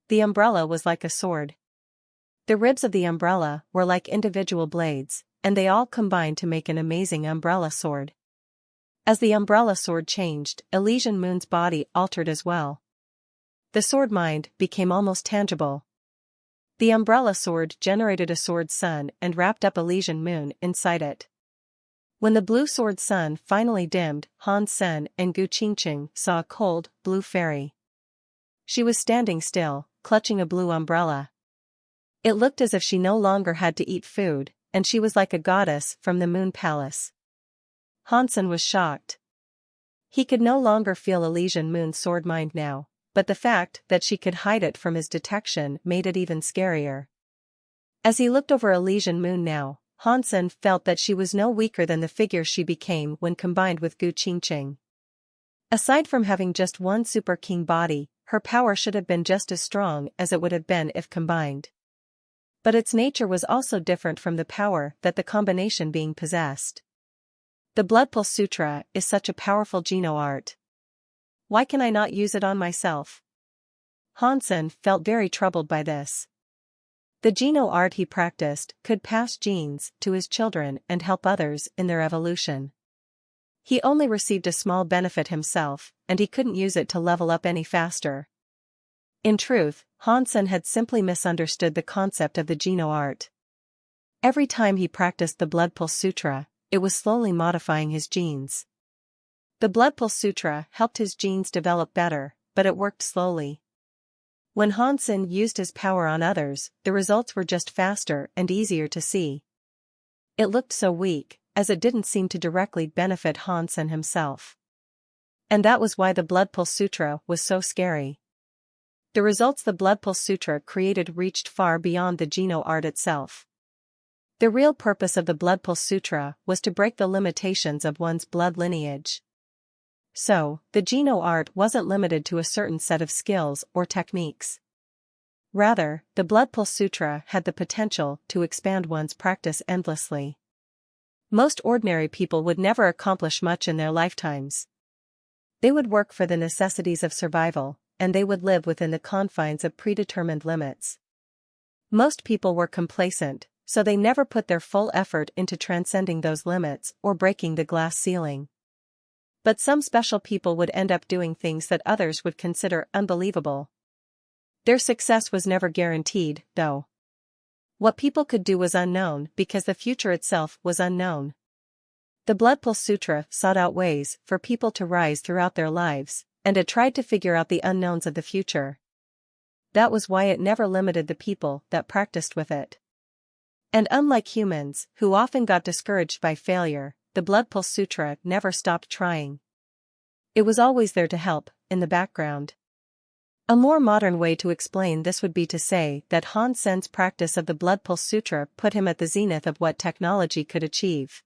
The umbrella was like a sword. The ribs of the umbrella were like individual blades, and they all combined to make an amazing umbrella sword. As the umbrella sword changed, Elysian Moon's body altered as well. The sword mind became almost tangible. The umbrella sword generated a sword sun and wrapped up Elysian Moon inside it. When the blue sword sun finally dimmed, Han Sen and Gu Qingqing saw a cold, blue fairy. She was standing still, clutching a blue umbrella. It looked as if she no longer had to eat food, and she was like a goddess from the Moon Palace. Han Sen was shocked. He could no longer feel Elysian Moon's sword mind now, but the fact that she could hide it from his detection made it even scarier. As he looked over Elysian Moon now, Han Sen felt that she was no weaker than the figure she became when combined with Gu Qingqing. Aside from having just one super king body, her power should have been just as strong as it would have been if combined. But its nature was also different from the power that the combination being possessed. The Blood Pulse Sutra is such a powerful Geno art. Why can I not use it on myself? Han Sen felt very troubled by this. The Geno art he practiced could pass genes to his children and help others in their evolution. He only received a small benefit himself, and he couldn't use it to level up any faster. In truth, Han Sen had simply misunderstood the concept of the Geno art. Every time he practiced the Blood Pulse Sutra, it was slowly modifying his genes. The Blood Pulse Sutra helped his genes develop better, but it worked slowly. When Han Sen used his power on others, the results were just faster and easier to see. It looked so weak, as it didn't seem to directly benefit Han Sen himself. And that was why the Blood Pulse Sutra was so scary. The results the Blood Pulse Sutra created reached far beyond the Geno art itself. The real purpose of the Blood Pulse Sutra was to break the limitations of one's blood lineage. So, the Geno art wasn't limited to a certain set of skills or techniques. Rather, the Blood Pulse Sutra had the potential to expand one's practice endlessly. Most ordinary people would never accomplish much in their lifetimes. They would work for the necessities of survival, and they would live within the confines of predetermined limits. Most people were complacent, so they never put their full effort into transcending those limits or breaking the glass ceiling. But some special people would end up doing things that others would consider unbelievable. Their success was never guaranteed, though. What people could do was unknown because the future itself was unknown. The Blood Pulse Sutra sought out ways for people to rise throughout their lives, and it tried to figure out the unknowns of the future. That was why it never limited the people that practiced with it. And unlike humans, who often got discouraged by failure, the Blood Pulse Sutra never stopped trying. It was always there to help, in the background. A more modern way to explain this would be to say that Han Sen's practice of the Blood Pulse Sutra put him at the zenith of what technology could achieve.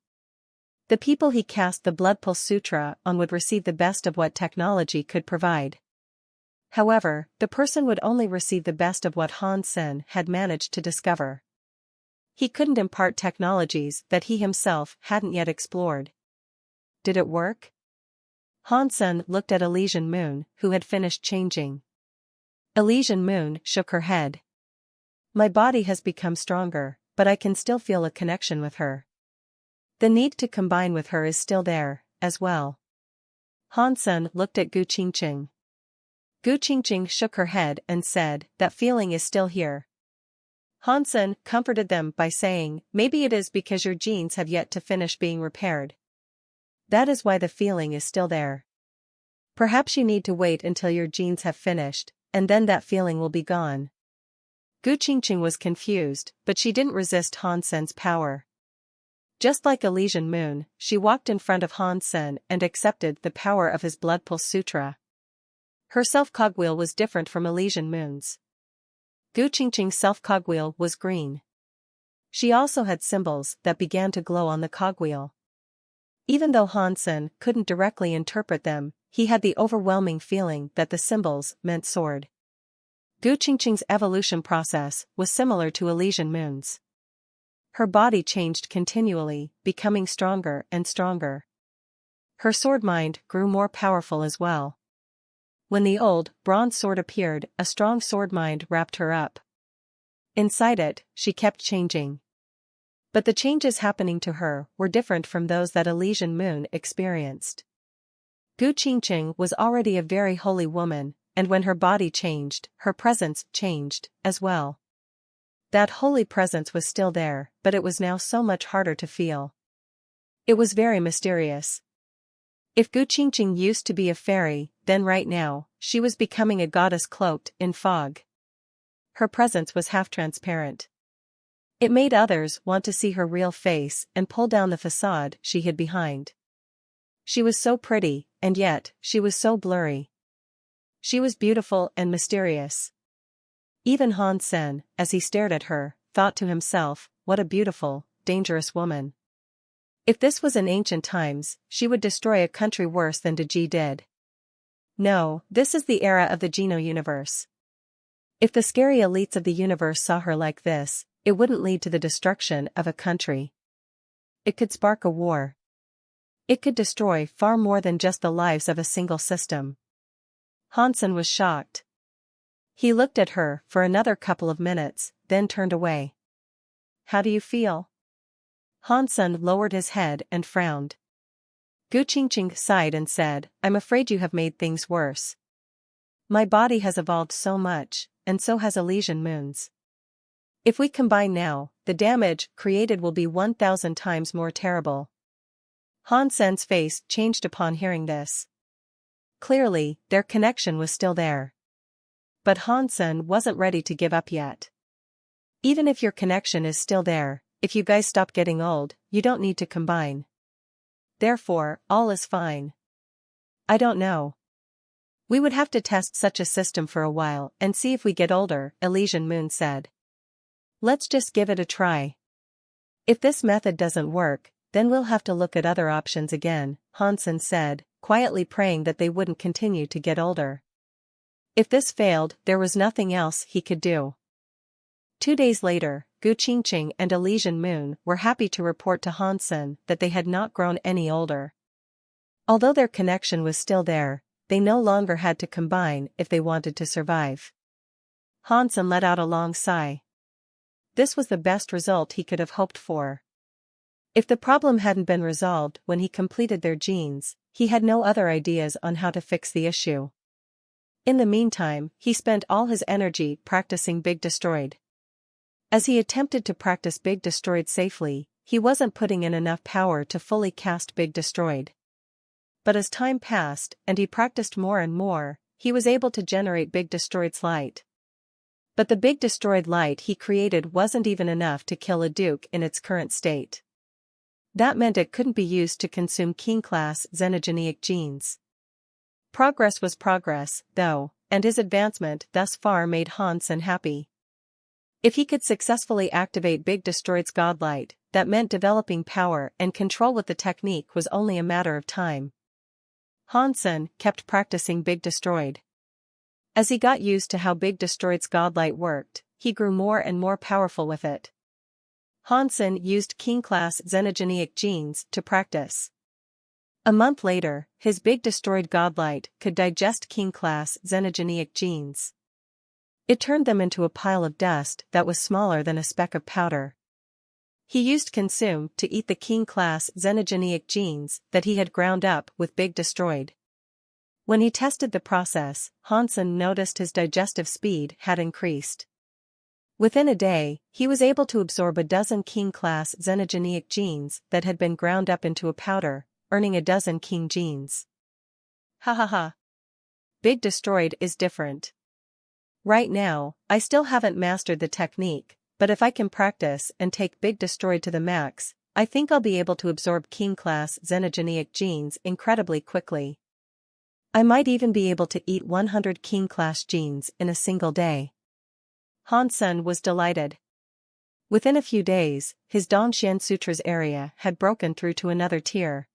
The people he cast the Blood Pulse Sutra on would receive the best of what technology could provide. However, the person would only receive the best of what Hansen had managed to discover. He couldn't impart technologies that he himself hadn't yet explored. Did it work? Hansen looked at Elysian Moon, who had finished changing. Elysian Moon shook her head. My body has become stronger, but I can still feel a connection with her. The need to combine with her is still there, as well. Hansen looked at Gu Qingqing. Gu Qingqing shook her head and said, that feeling is still here. Hansen comforted them by saying, maybe it is because your genes have yet to finish being repaired. That is why the feeling is still there. Perhaps you need to wait until your genes have finished, and then that feeling will be gone. Gu Qingqing was confused, but she didn't resist Hansen's power. Just like Elysian Moon, she walked in front of Hansen and accepted the power of his Blood Pulse Sutra. Her self-cogwheel was different from Elysian Moon's. Gu Qingqing's self-cogwheel was green. She also had symbols that began to glow on the cogwheel. Even though Hansen couldn't directly interpret them, he had the overwhelming feeling that the symbols meant sword. Gu Qingqing's evolution process was similar to Elysian Moon's. Her body changed continually, becoming stronger and stronger. Her sword mind grew more powerful as well. When the old, bronze sword appeared, a strong sword mind wrapped her up. Inside it, she kept changing. But the changes happening to her were different from those that Elysian Moon experienced. Gu Qingqing was already a very holy woman, and when her body changed, her presence changed, as well. That holy presence was still there, but it was now so much harder to feel. It was very mysterious. If Gu Qingqing used to be a fairy, then right now, she was becoming a goddess cloaked in fog. Her presence was half-transparent. It made others want to see her real face and pull down the facade she hid behind. She was so pretty, and yet, she was so blurry. She was beautiful and mysterious. Even Hansen, as he stared at her, thought to himself, what a beautiful, dangerous woman. If this was in ancient times, she would destroy a country worse than Deji did. No, this is the era of the Geno universe. If the scary elites of the universe saw her like this, it wouldn't lead to the destruction of a country. It could spark a war. It could destroy far more than just the lives of a single system. Hansen was shocked. He looked at her for another couple of minutes, then turned away. How do you feel? Hansen lowered his head and frowned. Gu Qingqing sighed and said, I'm afraid you have made things worse. My body has evolved so much, and so has Elysian Moon's. If we combine now, the damage created will be 1,000 times more terrible. Hansen's face changed upon hearing this. Clearly, their connection was still there. But Hansen wasn't ready to give up yet. Even if your connection is still there, if you guys stop getting old, you don't need to combine. Therefore, all is fine. I don't know. We would have to test such a system for a while and see if we get older, Elysian Moon said. Let's just give it a try. If this method doesn't work, then we'll have to look at other options again, Hansen said, quietly praying that they wouldn't continue to get older. If this failed, there was nothing else he could do. 2 days later, Gu Qingqing and Elysian Moon were happy to report to Hansen that they had not grown any older. Although their connection was still there, they no longer had to combine if they wanted to survive. Hansen let out a long sigh. This was the best result he could have hoped for. If the problem hadn't been resolved when he completed their genes, he had no other ideas on how to fix the issue. In the meantime, he spent all his energy practicing Big Destroyed. As he attempted to practice Big Destroyed safely, he wasn't putting in enough power to fully cast Big Destroyed. But as time passed and he practiced more and more, he was able to generate Big Destroyed's light. But the Big Destroyed light he created wasn't even enough to kill a duke in its current state. That meant it couldn't be used to consume King-class xenogeneic genes. Progress was progress, though, and his advancement thus far made Hansen happy. If he could successfully activate Big Destroyed's godlight, that meant developing power and control with the technique was only a matter of time. Hansen kept practicing Big Destroyed. As he got used to how Big Destroyed's godlight worked, he grew more and more powerful with it. Hansen used King-class xenogeneic genes to practice. A month later, his Big Destroyed godlight could digest King-class xenogeneic genes. It turned them into a pile of dust that was smaller than a speck of powder. He used Consume to eat the King-class xenogeneic genes that he had ground up with Big Destroyed. When he tested the process, Hansen noticed his digestive speed had increased. Within a day, he was able to absorb a dozen King-class xenogeneic genes that had been ground up into a powder, earning a dozen King genes. Ha ha ha. Big Destroyed is different. Right now, I still haven't mastered the technique, but if I can practice and take Big Destroyed to the max, I think I'll be able to absorb King-class xenogeneic genes incredibly quickly. I might even be able to eat 100 King-class genes in a single day. Hansen was delighted. Within a few days, his Dongxian Sutra's area had broken through to another tier.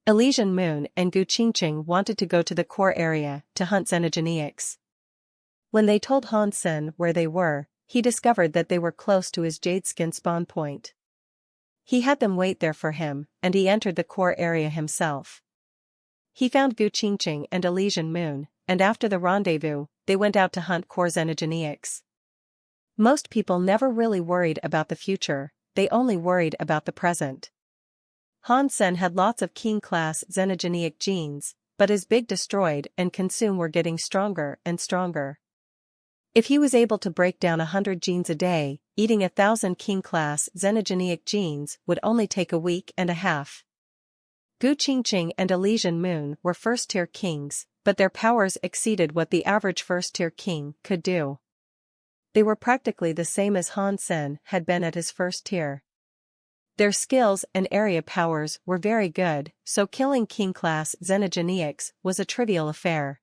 Elysian Moon and Gu Qingqing wanted to go to the core area to hunt xenogeneics. When they told Hansen where they were, he discovered that they were close to his jade skin spawn point. He had them wait there for him, and he entered the core area himself. He found Gu Qingqing and Elysian Moon, and after the rendezvous, they went out to hunt core xenogeneics. Most people never really worried about the future, they only worried about the present. Hansen had lots of King-class xenogeneic genes, but his Big Destroyed and Consume were getting stronger and stronger. If he was able to break down 100 genes a day, eating 1,000 King-class xenogeneic genes would only take a week and a half. Gu Qingqing and Elysian Moon were first-tier kings, but their powers exceeded what the average first-tier king could do. They were practically the same as Hansen had been at his first tier. Their skills and area powers were very good, so killing King-class xenogeneics was a trivial affair.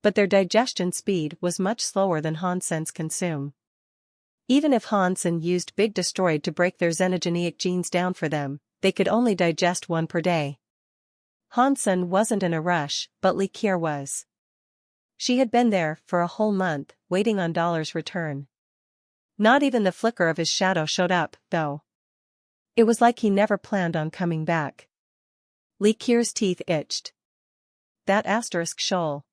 But their digestion speed was much slower than Hansen's Consume. Even if Hansen used Big Destroyed to break their xenogeneic genes down for them, they could only digest one per day. Hansen wasn't in a rush, but Li Qier was. She had been there for a whole month, waiting on Dollar's return. Not even the flicker of his shadow showed up, though. It was like he never planned on coming back. Li Qier's teeth itched. That asterisk shoal.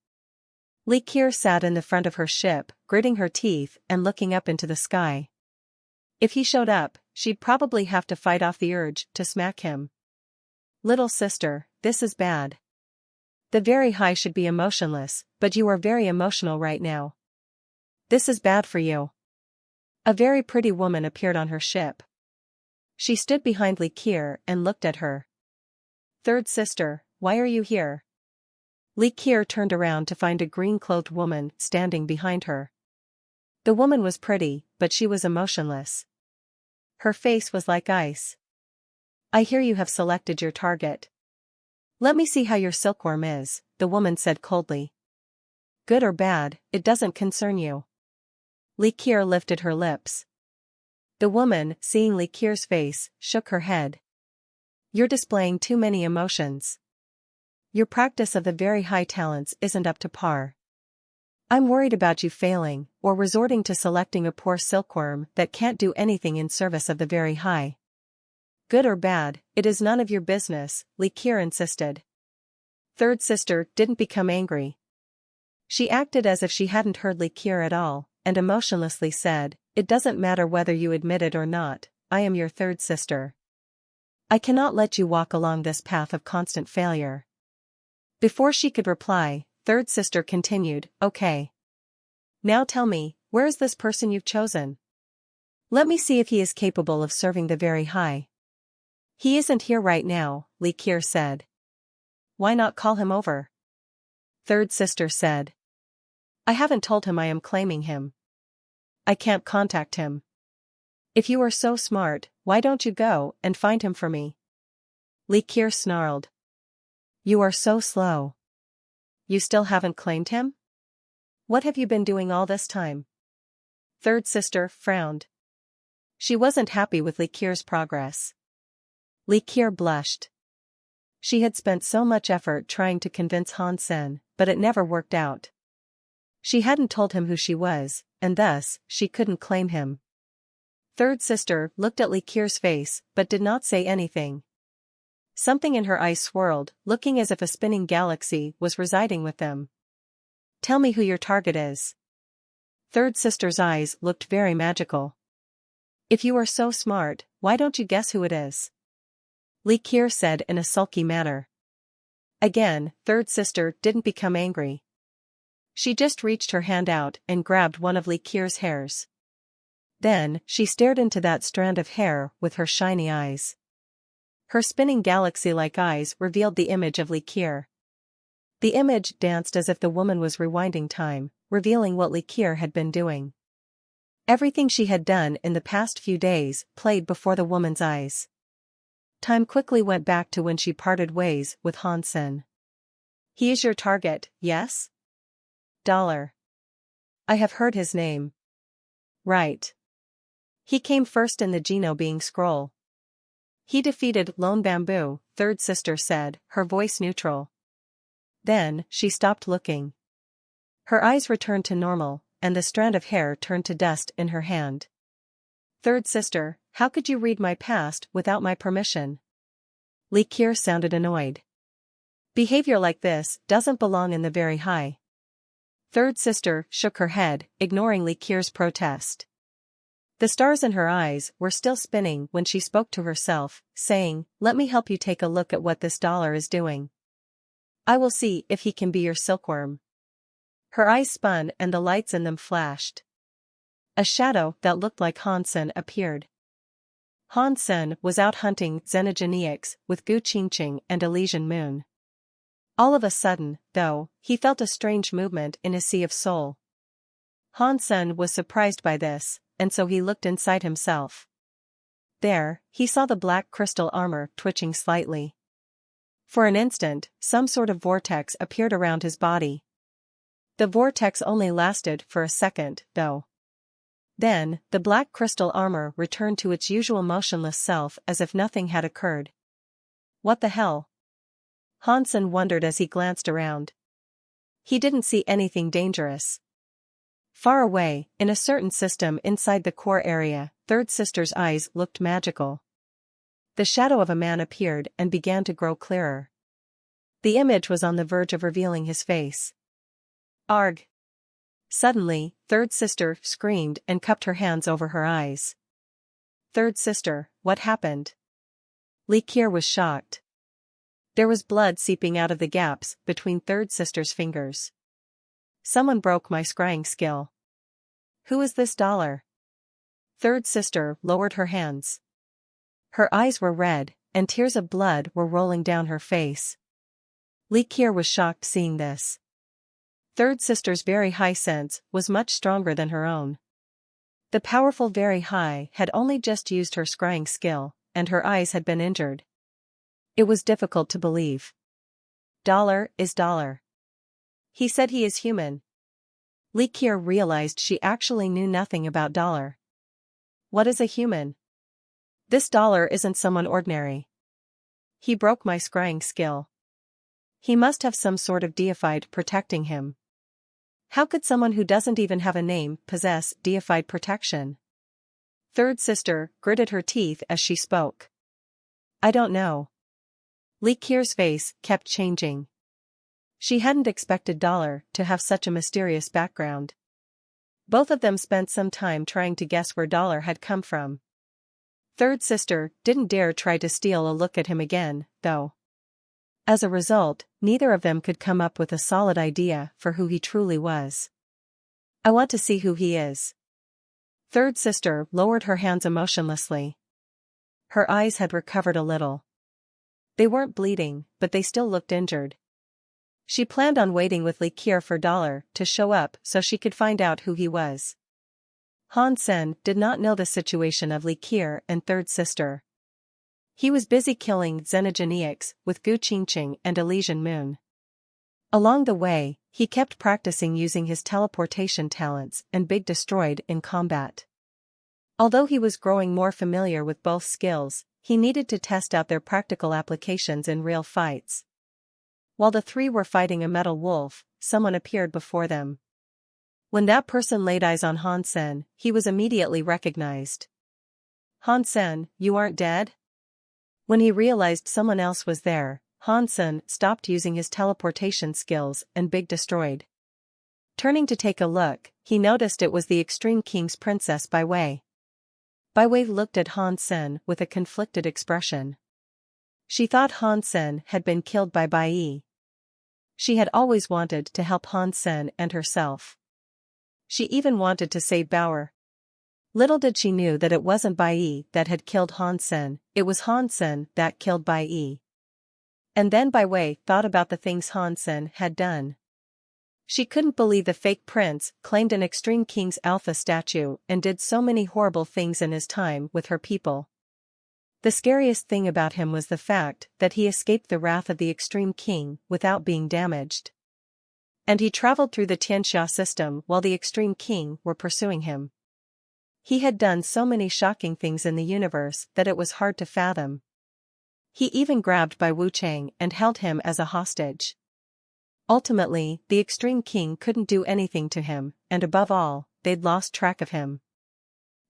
Li Qier sat in the front of her ship, gritting her teeth and looking up into the sky. If he showed up, she'd probably have to fight off the urge to smack him. Little sister, this is bad. The very high should be emotionless, but you are very emotional right now. This is bad for you. A very pretty woman appeared on her ship. She stood behind Li Qier and looked at her. Third sister, why are you here? Li Qier turned around to find a green-clothed woman standing behind her. The woman was pretty, but she was emotionless. Her face was like ice. I hear you have selected your target. Let me see how your silkworm is, the woman said coldly. Good or bad, it doesn't concern you. Li Qier lifted her lips. The woman, seeing Li Qier's face, shook her head. You're displaying too many emotions. Your practice of the very high talents isn't up to par. I'm worried about you failing, or resorting to selecting a poor silkworm that can't do anything in service of the very high. Good or bad, it is none of your business, Li Qier insisted. Third sister didn't become angry. She acted as if she hadn't heard Li Qier at all, and emotionlessly said, it doesn't matter whether you admit it or not, I am your third sister. I cannot let you walk along this path of constant failure. Before she could reply, third sister continued, okay. Now tell me, where is this person you've chosen? Let me see if he is capable of serving the very high. He isn't here right now, Li Qier said. Why not call him over? Third sister said. I haven't told him I am claiming him. I can't contact him. If you are so smart, why don't you go and find him for me? Li Qier snarled. You are so slow. You still haven't claimed him? What have you been doing all this time? Third sister frowned. She wasn't happy with Li Qier's progress. Li Qier blushed. She had spent so much effort trying to convince Hansen, but it never worked out. She hadn't told him who she was, and thus, she couldn't claim him. Third sister looked at Li Kier's face, but did not say anything. Something in her eyes swirled, looking as if a spinning galaxy was residing with them. Tell me who your target is. Third sister's eyes looked very magical. If you are so smart, why don't you guess who it is? Li Kier said in a sulky manner. Again, third sister didn't become angry. She just reached her hand out and grabbed one of Li Kier's hairs. Then, she stared into that strand of hair with her shiny eyes. Her spinning galaxy-like eyes revealed the image of Li Kier. The image danced as if the woman was rewinding time, revealing what Li Kier had been doing. Everything she had done in the past few days played before the woman's eyes. Time quickly went back to when she parted ways with Hansen. He is your target, yes? Dollar. I have heard his name. Right. He came first in the Geno being scroll. He defeated Lone Bamboo, third sister said, her voice neutral. Then, she stopped looking. Her eyes returned to normal, and the strand of hair turned to dust in her hand. Third sister, how could you read my past without my permission? Li Kier sounded annoyed. Behavior like this doesn't belong in the very high. Third sister shook her head, ignoring Li Kier's protest. The stars in her eyes were still spinning when she spoke to herself, saying, let me help you take a look at what this dollar is doing. I will see if he can be your silkworm. Her eyes spun and the lights in them flashed. A shadow that looked like Hansen appeared. Hansen was out hunting Xenogeneics with Gu Qingqing and Elysian Moon. All of a sudden, though, he felt a strange movement in his sea of soul. Hansen was surprised by this, and so he looked inside himself. There, he saw the black crystal armor twitching slightly. For an instant, some sort of vortex appeared around his body. The vortex only lasted for a second, though. Then, the black crystal armor returned to its usual motionless self as if nothing had occurred. What the hell? Hansen wondered as he glanced around. He didn't see anything dangerous. Far away, in a certain system inside the core area, third sister's eyes looked magical. The shadow of a man appeared and began to grow clearer. The image was on the verge of revealing his face. Arg! Suddenly, third sister screamed and cupped her hands over her eyes. Third sister, what happened? Li Kier was shocked. There was blood seeping out of the gaps between third sister's fingers. Someone broke my scrying skill. Who is this dollar? Third sister lowered her hands. Her eyes were red, and tears of blood were rolling down her face. Li Kier was shocked seeing this. Third sister's very high sense was much stronger than her own. The powerful very high had only just used her scrying skill, and her eyes had been injured. It was difficult to believe. Dollar is dollar. He said he is human. Li Kier realized she actually knew nothing about dollar. What is a human? This dollar isn't someone ordinary. He broke my scrying skill. He must have some sort of deified protecting him. How could someone who doesn't even have a name possess deified protection? Third sister gritted her teeth as she spoke. I don't know. Li Kier's face kept changing. She hadn't expected dollar to have such a mysterious background. Both of them spent some time trying to guess where dollar had come from. Third sister didn't dare try to steal a look at him again, though. As a result, neither of them could come up with a solid idea for who he truly was. I want to see who he is. Third sister lowered her hands emotionlessly. Her eyes had recovered a little. They weren't bleeding, but they still looked injured. She planned on waiting with Li Kier for dollar to show up so she could find out who he was. Hansen did not know the situation of Li Kier and third sister. He was busy killing Xenogeneics with Gu Qingqing and Elysian Moon. Along the way, he kept practicing using his teleportation talents and Big Destroyed in combat. Although he was growing more familiar with both skills, he needed to test out their practical applications in real fights. While the three were fighting a metal wolf, someone appeared before them. When that person laid eyes on Hansen, he was immediately recognized. Hansen, you aren't dead? When he realized someone else was there, Hansen stopped using his teleportation skills and Big destroyed. Turning to take a look, he noticed it was the Extreme King's princess Bai Wei. Bai Wei looked at Hansen with a conflicted expression. She thought Hansen had been killed by Bai Yi. She had always wanted to help Hansen and herself. She even wanted to save Bauer. Little did she knew that it wasn't Bai Yi that had killed Hansen, it was Hansen that killed Bai Yi. And then Bai Wei thought about the things Hansen had done. She couldn't believe the fake prince claimed an Extreme King's alpha statue and did so many horrible things in his time with her people. The scariest thing about him was the fact that he escaped the wrath of the Extreme King without being damaged. And he traveled through the Tianxia system while the Extreme King were pursuing him. He had done so many shocking things in the universe that it was hard to fathom. He even grabbed Bai Wuchang and held him as a hostage. Ultimately, the Extreme King couldn't do anything to him, and above all, they'd lost track of him.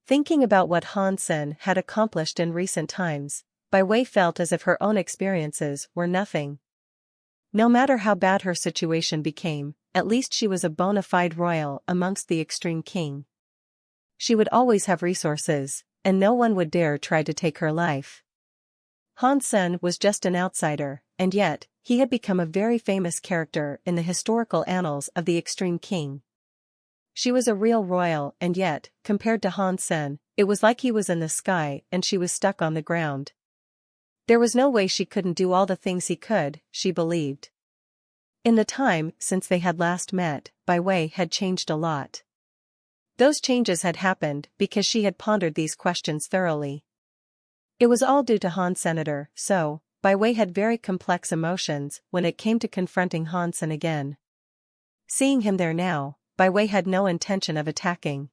Thinking about what Hansen had accomplished in recent times, Bai Wei felt as if her own experiences were nothing. No matter how bad her situation became, at least she was a bona fide royal amongst the Extreme King. She would always have resources, and no one would dare try to take her life. Hansen was just an outsider, and yet, he had become a very famous character in the historical annals of the Extreme King. She was a real royal and yet, compared to Hansen, it was like he was in the sky and she was stuck on the ground. There was no way she couldn't do all the things he could, she believed. In the time since they had last met, Bai Wei had changed a lot. Those changes had happened because she had pondered these questions thoroughly. It was all due to Han Senator, so, Bai Wei had very complex emotions when it came to confronting Hansen again. Seeing him there now, Bai Wei had no intention of attacking.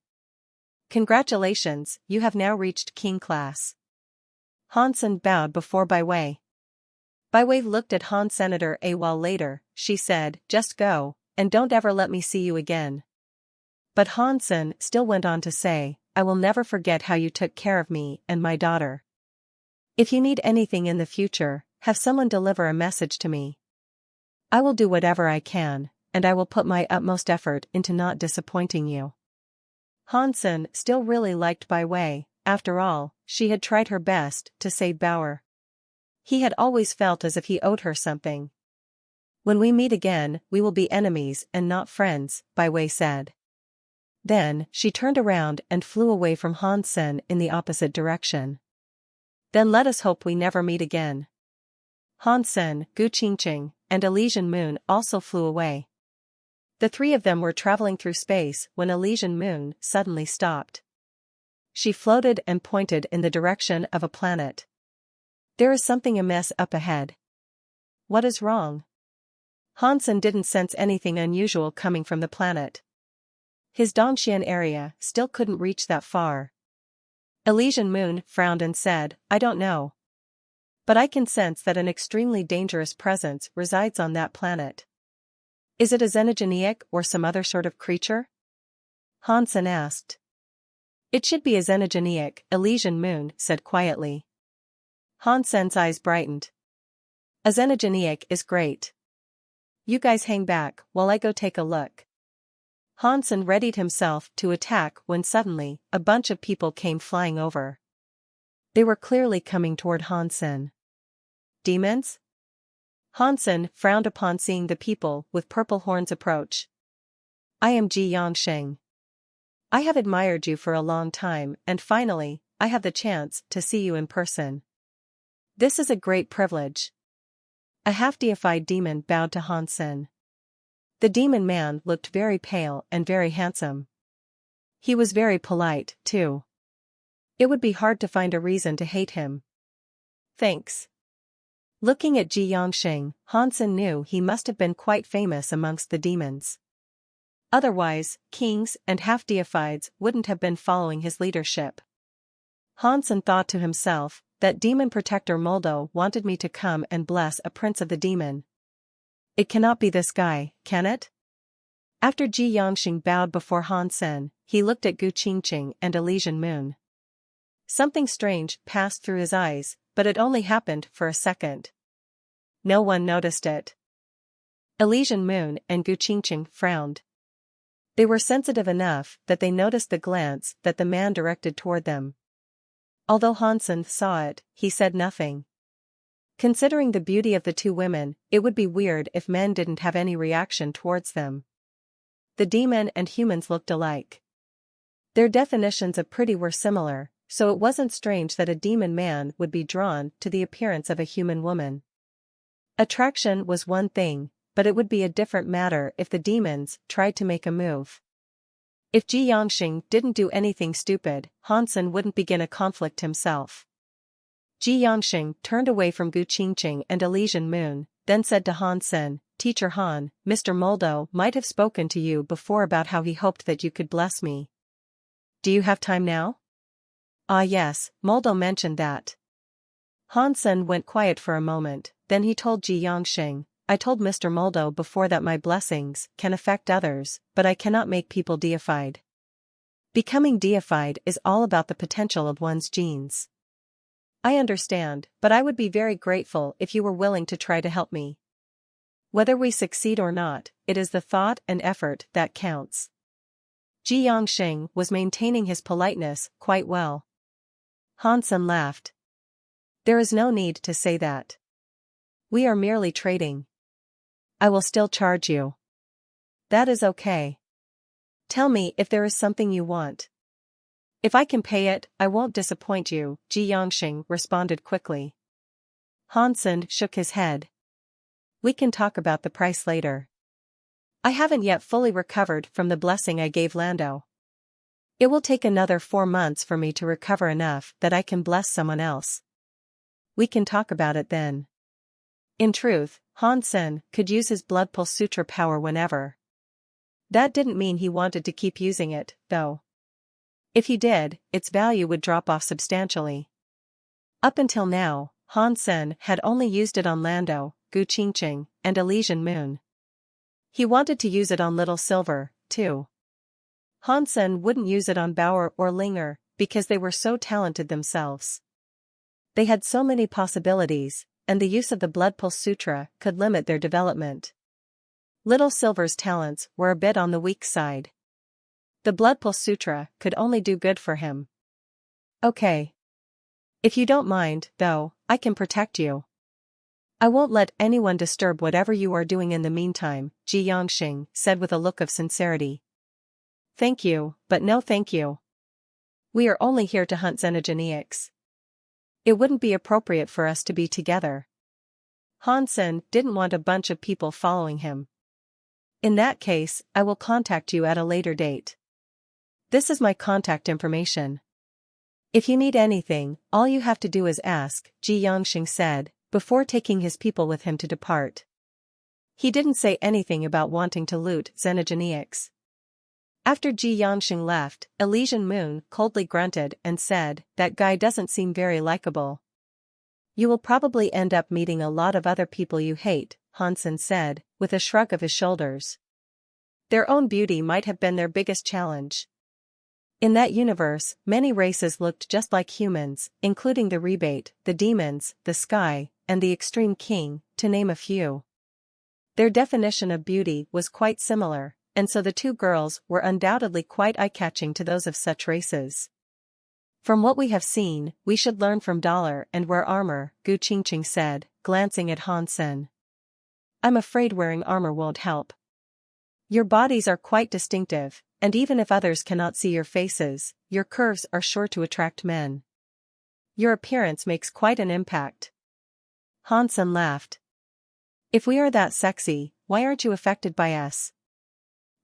Congratulations, you have now reached King class. Hansen bowed before Bai Wei. Bai Wei looked at Han Senator a while later, she said, just go, and don't ever let me see you again. But Hansen still went on to say, I will never forget how you took care of me and my daughter. If you need anything in the future, have someone deliver a message to me. I will do whatever I can, and I will put my utmost effort into not disappointing you. Hansen still really liked Bai Wei, after all, she had tried her best to save Bauer. He had always felt as if he owed her something. When we meet again, we will be enemies and not friends, Bai Wei said. Then, she turned around and flew away from Hansen in the opposite direction. Then let us hope we never meet again. Hansen, Gu Qingqing, and Elysian Moon also flew away. The three of them were traveling through space when Elysian Moon suddenly stopped. She floated and pointed in the direction of a planet. There is something amiss up ahead. What is wrong? Hansen didn't sense anything unusual coming from the planet. His Dongxian area still couldn't reach that far. Elysian Moon frowned and said, I don't know. But I can sense that an extremely dangerous presence resides on that planet. Is it a xenogeniac or some other sort of creature? Hansen asked. It should be a xenogeniac, Elysian Moon said quietly. Hansen's eyes brightened. A xenogeniac is great. You guys hang back while I go take a look. Hansen readied himself to attack when suddenly, a bunch of people came flying over. They were clearly coming toward Hansen. Demons? Hansen frowned upon seeing the people with purple horns approach. I am Ji Yangsheng. I have admired you for a long time and finally, I have the chance to see you in person. This is a great privilege. A half-deified demon bowed to Hansen. The demon man looked very pale and very handsome. He was very polite, too. It would be hard to find a reason to hate him. Thanks. Looking at Ji Yangsheng, Hansen knew he must have been quite famous amongst the demons. Otherwise, kings and half-deifieds wouldn't have been following his leadership. Hansen thought to himself, that demon protector Moldo wanted me to come and bless a prince of the demon. It cannot be this guy, can it? After Ji Yongxing bowed before Han Sen, he looked at Gu Qingqing and Elysian Moon. Something strange passed through his eyes, but it only happened for a second. No one noticed it. Elysian Moon and Gu Qingqing frowned. They were sensitive enough that they noticed the glance that the man directed toward them. Although Han Sen saw it, he said nothing. Considering the beauty of the two women, it would be weird if men didn't have any reaction towards them. The demon and humans looked alike. Their definitions of pretty were similar, so it wasn't strange that a demon man would be drawn to the appearance of a human woman. Attraction was one thing, but it would be a different matter if the demons tried to make a move. If Ji Yongxing didn't do anything stupid, Han Sen wouldn't begin a conflict himself. Ji Yongxing turned away from Gu Qingqing and Elysian Moon, then said to Han Sen, "Teacher Han, Mr. Moldo might have spoken to you before about how he hoped that you could bless me. Do you have time now?" "Ah yes, Moldo mentioned that." Han Sen went quiet for a moment, then he told Ji Yongxing, "I told Mr. Moldo before that my blessings can affect others, but I cannot make people deified. Becoming deified is all about the potential of one's genes. I understand, but I would be very grateful if you were willing to try to help me. Whether we succeed or not, it is the thought and effort that counts." Ji Yongxing was maintaining his politeness quite well. Han Sen laughed. "There is no need to say that. We are merely trading. I will still charge you." "That is okay. Tell me if there is something you want." "If I can pay it, I won't disappoint you," Ji Yongxing responded quickly. Han Sen shook his head. "We can talk about the price later. I haven't yet fully recovered from the blessing I gave Lando. It will take another 4 months for me to recover enough that I can bless someone else. We can talk about it then." In truth, Han Sen could use his Blood Pulse Sutra power whenever. That didn't mean he wanted to keep using it, though. If he did, its value would drop off substantially. Up until now, Han Sen had only used it on Lando, Gu Qingqing, and Elysian Moon. He wanted to use it on Little Silver, too. Han Sen wouldn't use it on Bauer or Linger, because they were so talented themselves. They had so many possibilities, and the use of the Blood Pulse Sutra could limit their development. Little Silver's talents were a bit on the weak side. The Blood Pulse Sutra could only do good for him. "Okay. If you don't mind, though, I can protect you. I won't let anyone disturb whatever you are doing in the meantime," Ji Yongxing said with a look of sincerity. "Thank you, but no thank you. We are only here to hunt xenogeneics. It wouldn't be appropriate for us to be together." Han Sen didn't want a bunch of people following him. "In that case, I will contact you at a later date. This is my contact information. If you need anything, all you have to do is ask," Ji Yongxing said, before taking his people with him to depart. He didn't say anything about wanting to loot xenogeneics. After Ji Yongxing left, Elysian Moon coldly grunted and said, "That guy doesn't seem very likable." "You will probably end up meeting a lot of other people you hate," Han Sen said, with a shrug of his shoulders. Their own beauty might have been their biggest challenge. In that universe, many races looked just like humans, including the Rebate, the Demons, the Sky, and the Extreme King, to name a few. Their definition of beauty was quite similar, and so the two girls were undoubtedly quite eye-catching to those of such races. "From what we have seen, we should learn from Dollar and wear armor," Gu Qingqing said, glancing at Han Sen. "I'm afraid wearing armor won't help. Your bodies are quite distinctive, and even if others cannot see your faces, your curves are sure to attract men. Your appearance makes quite an impact." Han Sen laughed. "If we are that sexy, why aren't you affected by us?"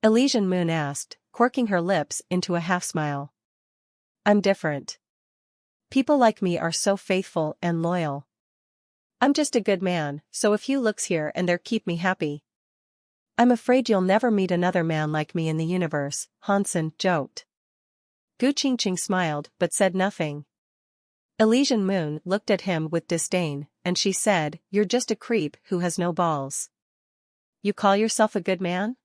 Elysian Moon asked, quirking her lips into a half-smile. "I'm different. People like me are so faithful and loyal. I'm just a good man, so a few looks here and there keep me happy." "I'm afraid you'll never meet another man like me in the universe," Han Sen joked. Gu Qingqing smiled but said nothing. Elysian Moon looked at him with disdain, and she said, "You're just a creep who has no balls. You call yourself a good man?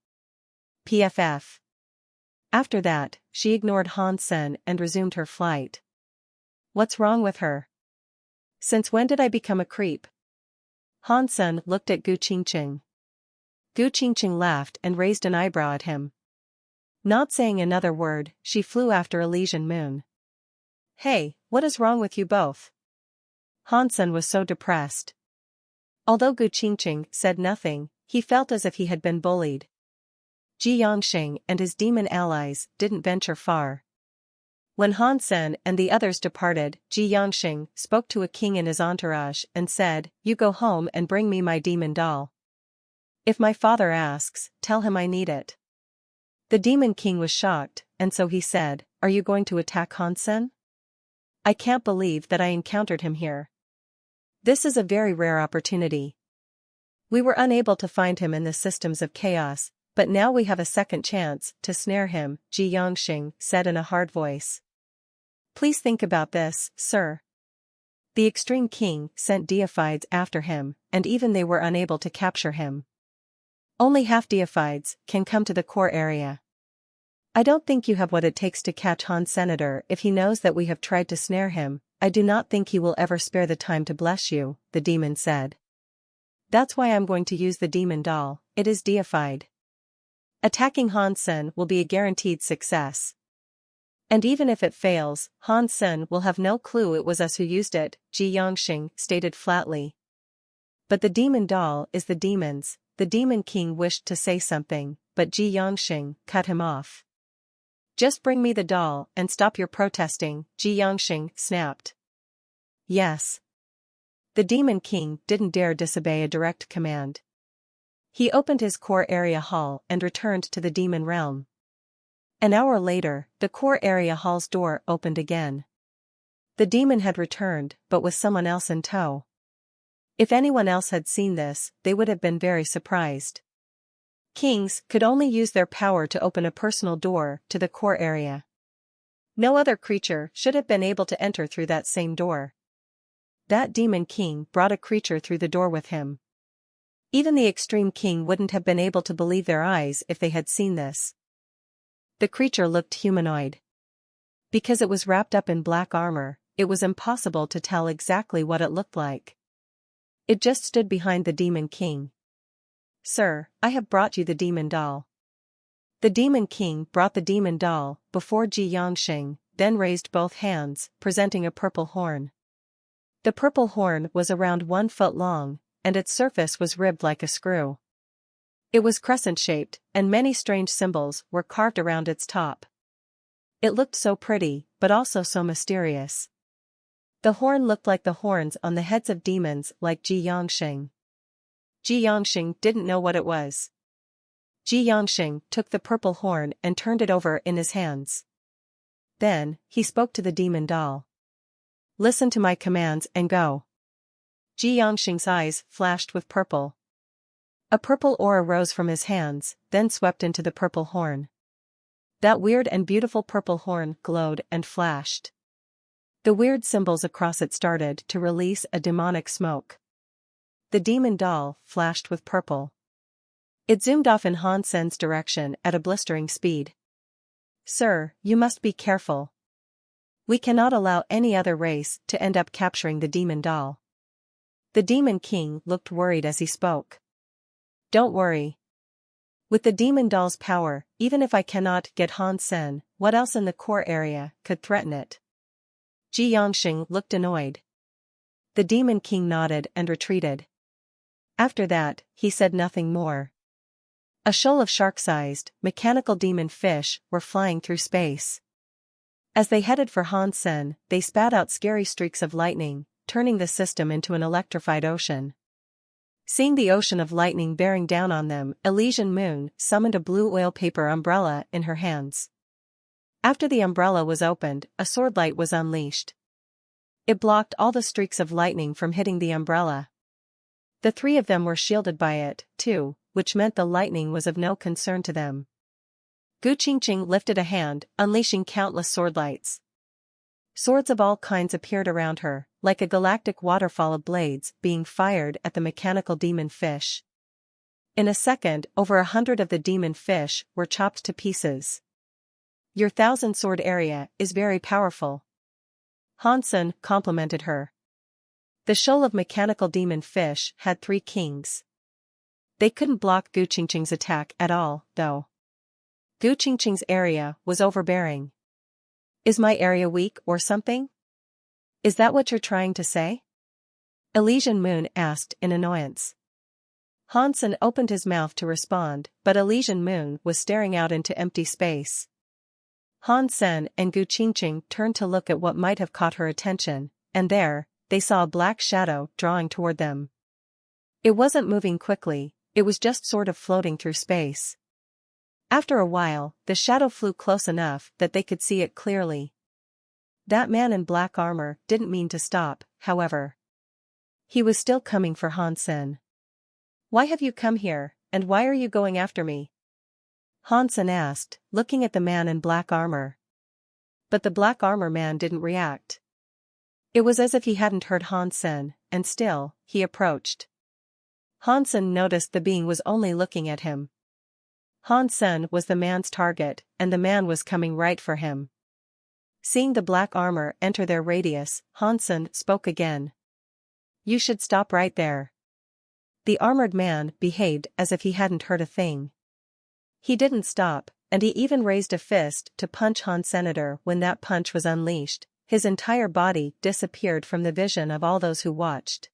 PFF. After that, she ignored Hansen and resumed her flight. What's wrong with her? Since when did I become a creep? Hansen looked at Gu Qingqing. Gu Qingqing laughed and raised an eyebrow at him. Not saying another word, she flew after Elysian Moon. Hey, what is wrong with you both? Hansen was so depressed. Although Gu Qingqing said nothing, he felt as if he had been bullied. Ji Yongxing and his demon allies didn't venture far. When Hansen and the others departed, Ji Yongxing spoke to a king in his entourage and said, "You go home and bring me my demon doll. If my father asks, tell him I need it." The demon king was shocked, and so he said, "Are you going to attack Hansen? I can't believe that I encountered him here. This is a very rare opportunity. We were unable to find him in the systems of chaos, but now we have a second chance to snare him," Ji Yongxing said in a hard voice. "Please think about this, sir." The Extreme King sent deifieds after him, and even they were unable to capture him. Only half deifieds can come to the core area. I don't think you have what it takes to catch Han Senator if he knows that we have tried to snare him. I do not think he will ever spare the time to bless you, the demon said. That's why I'm going to use the demon doll, it is deified. Attacking Hansen will be a guaranteed success. And even if it fails, Hansen will have no clue it was us who used it, Ji Yongxing stated flatly. But the demon doll is the demon's. The demon king wished to say something, but Ji Yongxing cut him off. Just bring me the doll and stop your protesting, Ji Yongxing snapped. Yes. The demon king didn't dare disobey a direct command. He opened his core area hall and returned to the demon realm. An hour later, the core area hall's door opened again. The demon had returned, but with someone else in tow. If anyone else had seen this, they would have been very surprised. Kings could only use their power to open a personal door to the core area. No other creature should have been able to enter through that same door. That demon king brought a creature through the door with him. Even the Extreme King wouldn't have been able to believe their eyes if they had seen this. The creature looked humanoid. Because it was wrapped up in black armor, it was impossible to tell exactly what it looked like. It just stood behind the demon king. "Sir, I have brought you the demon doll." The demon king brought the demon doll before Ji Yongxing, then raised both hands, presenting a purple horn. The purple horn was around 1 foot long, and its surface was ribbed like a screw. It was crescent-shaped, and many strange symbols were carved around its top. It looked so pretty, but also so mysterious. The horn looked like the horns on the heads of demons like Ji Yongxing. Ji Yongxing didn't know what it was. Ji Yongxing took the purple horn and turned it over in his hands. Then, he spoke to the demon doll. "Listen to my commands and go." Ji Yongxing's eyes flashed with purple. A purple aura rose from his hands, then swept into the purple horn. That weird and beautiful purple horn glowed and flashed. The weird symbols across it started to release a demonic smoke. The demon doll flashed with purple. It zoomed off in Hansen's direction at a blistering speed. "Sir, you must be careful. We cannot allow any other race to end up capturing the demon doll." The demon king looked worried as he spoke. "Don't worry. With the demon doll's power, even if I cannot get Hansen, what else in the core area could threaten it?" Ji Yongxing looked annoyed. The demon king nodded and retreated. After that, he said nothing more. A shoal of shark-sized, mechanical demon fish were flying through space. As they headed for Hansen, they spat out scary streaks of lightning, turning the system into an electrified ocean. Seeing the ocean of lightning bearing down on them, Elysian Moon summoned a blue oil paper umbrella in her hands. After the umbrella was opened, a sword light was unleashed. It blocked all the streaks of lightning from hitting the umbrella. The three of them were shielded by it, too, which meant the lightning was of no concern to them. Gu Qingqing lifted a hand, unleashing countless sword lights. Swords of all kinds appeared around her, like a galactic waterfall of blades being fired at the mechanical demon fish. In a second, over 100 of the demon fish were chopped to pieces. Your 1,000-sword area is very powerful. Hansen complimented her. The shoal of mechanical demon fish had 3 kings. They couldn't block Gu Qingqing's attack at all, though. Gu Qingqing's area was overbearing. Is my area weak or something? Is that what you're trying to say? Elysian Moon asked in annoyance. Hansen opened his mouth to respond, but Elysian Moon was staring out into empty space. Hansen and Gu Qingqing turned to look at what might have caught her attention, and there, they saw a black shadow drawing toward them. It wasn't moving quickly, it was just sort of floating through space. After a while, the shadow flew close enough that they could see it clearly. That man in black armor didn't mean to stop, however. He was still coming for Hansen. Why have you come here, and why are you going after me? Hansen asked, looking at the man in black armor. But the black armor man didn't react. It was as if he hadn't heard Hansen, and still, he approached. Hansen noticed the being was only looking at him. Hansen was the man's target, and the man was coming right for him. Seeing the black armor enter their radius, Hansen spoke again. You should stop right there. The armored man behaved as if he hadn't heard a thing. He didn't stop, and he even raised a fist to punch Hansenator. When that punch was unleashed, his entire body disappeared from the vision of all those who watched.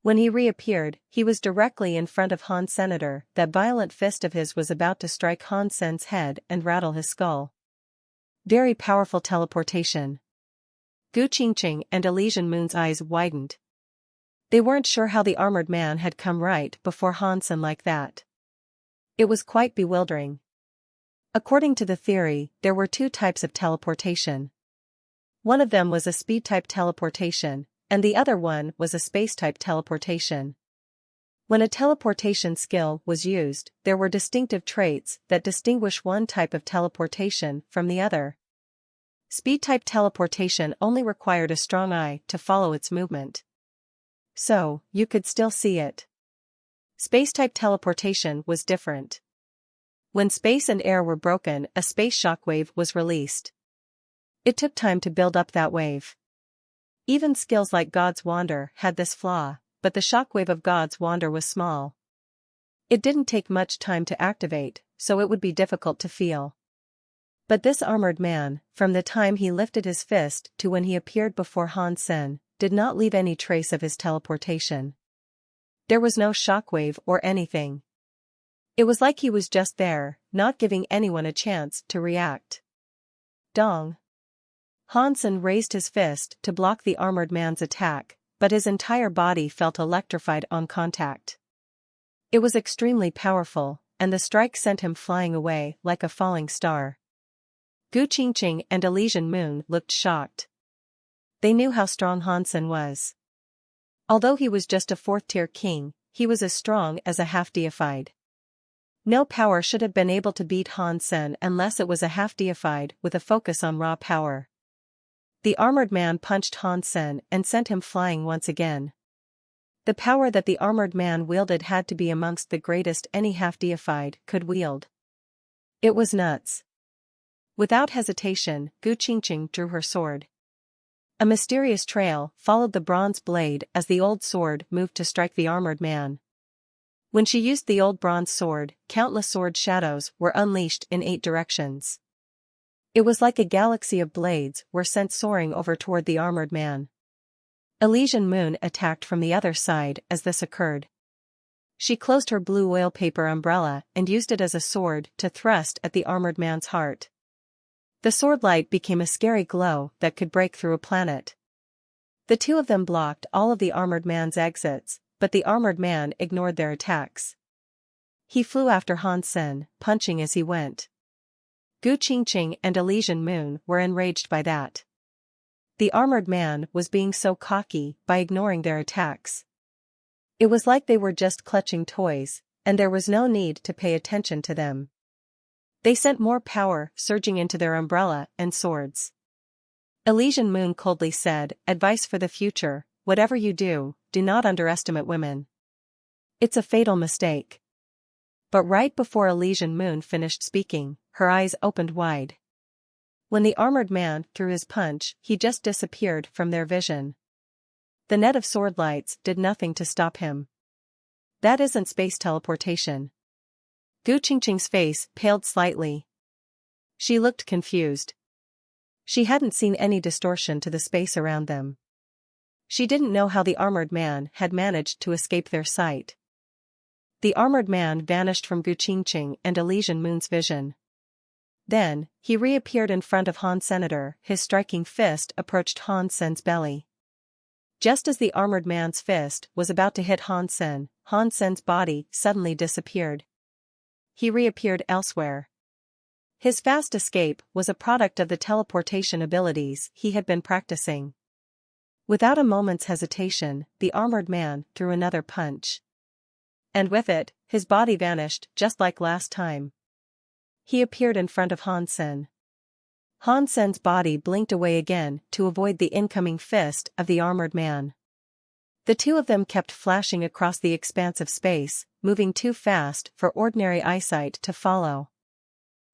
When he reappeared, he was directly in front of Hansenator. That violent fist of his was about to strike Hansen's head and rattle his skull. Very powerful teleportation. Gu Qingqing and Elysian Moon's eyes widened. They weren't sure how the armored man had come right before Hansen like that. It was quite bewildering. According to the theory, there were 2 types of teleportation. One of them was a speed-type teleportation, and the other one was a space-type teleportation. When a teleportation skill was used, there were distinctive traits that distinguish one type of teleportation from the other. Speed-type teleportation only required a strong eye to follow its movement. So, you could still see it. Space-type teleportation was different. When space and air were broken, a space shockwave was released. It took time to build up that wave. Even skills like God's Wander had this flaw, but the shockwave of God's Wander was small. It didn't take much time to activate, so it would be difficult to feel. But this armored man, from the time he lifted his fist to when he appeared before Hansen, did not leave any trace of his teleportation. There was no shockwave or anything. It was like he was just there, not giving anyone a chance to react. Dong. Hansen raised his fist to block the armored man's attack, but his entire body felt electrified on contact. It was extremely powerful, and the strike sent him flying away like a falling star. Gu Qingqing and Elysian Moon looked shocked. They knew how strong Hansen was. Although he was just a 4th-tier king, he was as strong as a half-deified. No power should have been able to beat Hansen unless it was a half-deified with a focus on raw power. The armored man punched Hansen and sent him flying once again. The power that the armored man wielded had to be amongst the greatest any half-deified could wield. It was nuts. Without hesitation, Gu Qingqing drew her sword. A mysterious trail followed the bronze blade as the old sword moved to strike the armored man. When she used the old bronze sword, countless sword shadows were unleashed in 8 directions. It was like a galaxy of blades were sent soaring over toward the armored man. Elysian Moon attacked from the other side as this occurred. She closed her blue oil paper umbrella and used it as a sword to thrust at the armored man's heart. The sword light became a scary glow that could break through a planet. The 2 of them blocked all of the armored man's exits, but the armored man ignored their attacks. He flew after Hansen, punching as he went. Gu Qingqing and Elysian Moon were enraged by that. The armored man was being so cocky by ignoring their attacks. It was like they were just clutching toys, and there was no need to pay attention to them. They sent more power surging into their umbrella and swords. Elysian Moon coldly said, "Advice for the future, whatever you do, do not underestimate women. It's a fatal mistake." But right before Elysian Moon finished speaking, her eyes opened wide. When the armored man threw his punch, he just disappeared from their vision. The net of sword lights did nothing to stop him. That isn't space teleportation. Gu Qingqing's face paled slightly. She looked confused. She hadn't seen any distortion to the space around them. She didn't know how the armored man had managed to escape their sight. The armored man vanished from Gu Qingqing and Elysian Moon's vision. Then, he reappeared in front of Han Senator. His striking fist approached Han Sen's belly. Just as the armored man's fist was about to hit Han Sen's body suddenly disappeared. He reappeared elsewhere. His fast escape was a product of the teleportation abilities he had been practicing. Without a moment's hesitation, the armored man threw another punch. And with it, his body vanished just like last time. He appeared in front of Han Sen. Han Sen's body blinked away again to avoid the incoming fist of the armored man. The two of them kept flashing across the expanse of space, moving too fast for ordinary eyesight to follow.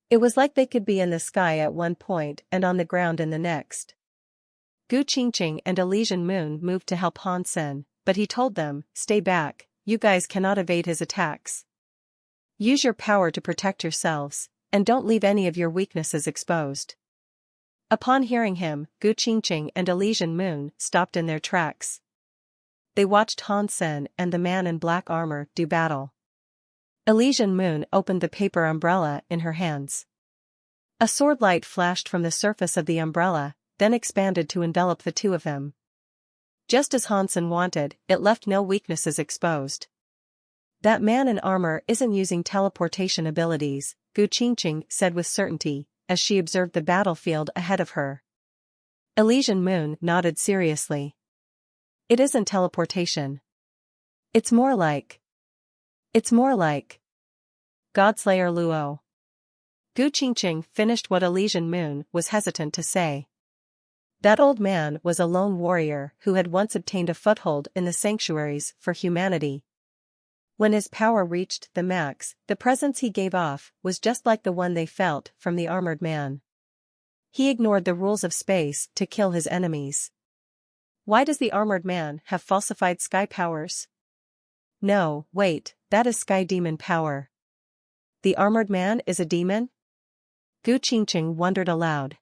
It was like they could be in the sky at one point and on the ground in the next. Gu Qingqing and Elysian Moon moved to help Han Sen, but he told them, "Stay back, you guys cannot evade his attacks. Use your power to protect yourselves, and don't leave any of your weaknesses exposed." Upon hearing him, Gu Qingqing and Elysian Moon stopped in their tracks. They watched Han Sen and the man in black armor do battle. Elysian Moon opened the paper umbrella in her hands. A sword light flashed from the surface of the umbrella, then expanded to envelop the two of them. Just as Han Sen wanted, it left no weaknesses exposed. "That man in armor isn't using teleportation abilities," Gu Qingqing said with certainty, as she observed the battlefield ahead of her. Elysian Moon nodded seriously. "It isn't teleportation. It's more like Godslayer Luo." Gu Qingqing finished what Elysian Moon was hesitant to say. That old man was a lone warrior who had once obtained a foothold in the sanctuaries for humanity. When his power reached the max, the presence he gave off was just like the one they felt from the armored man. He ignored the rules of space to kill his enemies. Why does the armored man have falsified sky powers? No, wait, that is sky demon power. The armored man is a demon? Gu Qingqing wondered aloud.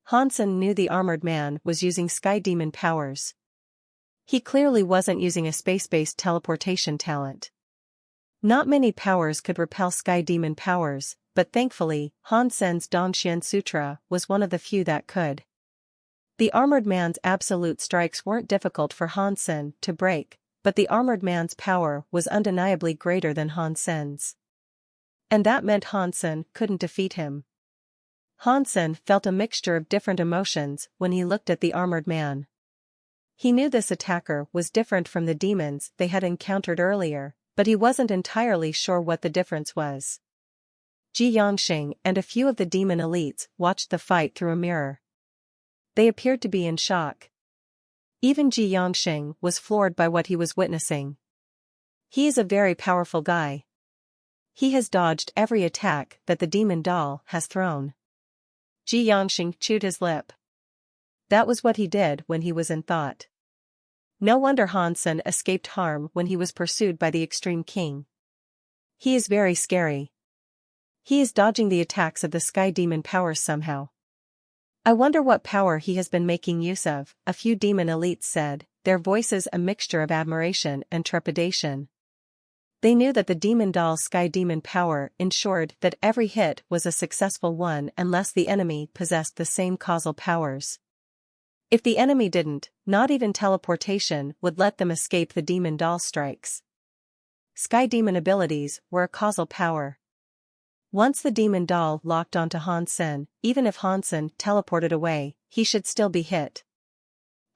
Han Sen knew the armored man was using sky demon powers. He clearly wasn't using a space-based teleportation talent. Not many powers could repel sky demon powers, but thankfully, Han Sen's Dongxian Sutra was one of the few that could. The armored man's absolute strikes weren't difficult for Han Sen to break, but the armored man's power was undeniably greater than Han Sen's. And that meant Han Sen couldn't defeat him. Han Sen felt a mixture of different emotions when he looked at the armored man. He knew this attacker was different from the demons they had encountered earlier, but he wasn't entirely sure what the difference was. Ji Yangxing and a few of the demon elites watched the fight through a mirror. They appeared to be in shock. Even Ji Yangxing was floored by what he was witnessing. He is a very powerful guy. He has dodged every attack that the demon doll has thrown. Ji Yangxing chewed his lip. That was what he did when he was in thought. No wonder Han Sen escaped harm when he was pursued by the Extreme King. He is very scary. He is dodging the attacks of the sky demon powers somehow. I wonder what power he has been making use of, a few demon elites said, their voices a mixture of admiration and trepidation. They knew that the demon doll's sky demon power ensured that every hit was a successful one unless the enemy possessed the same causal powers. If the enemy didn't, not even teleportation would let them escape the demon doll strikes. Sky demon abilities were a causal power. Once the demon doll locked onto Han Sen, even if Han Sen teleported away, he should still be hit.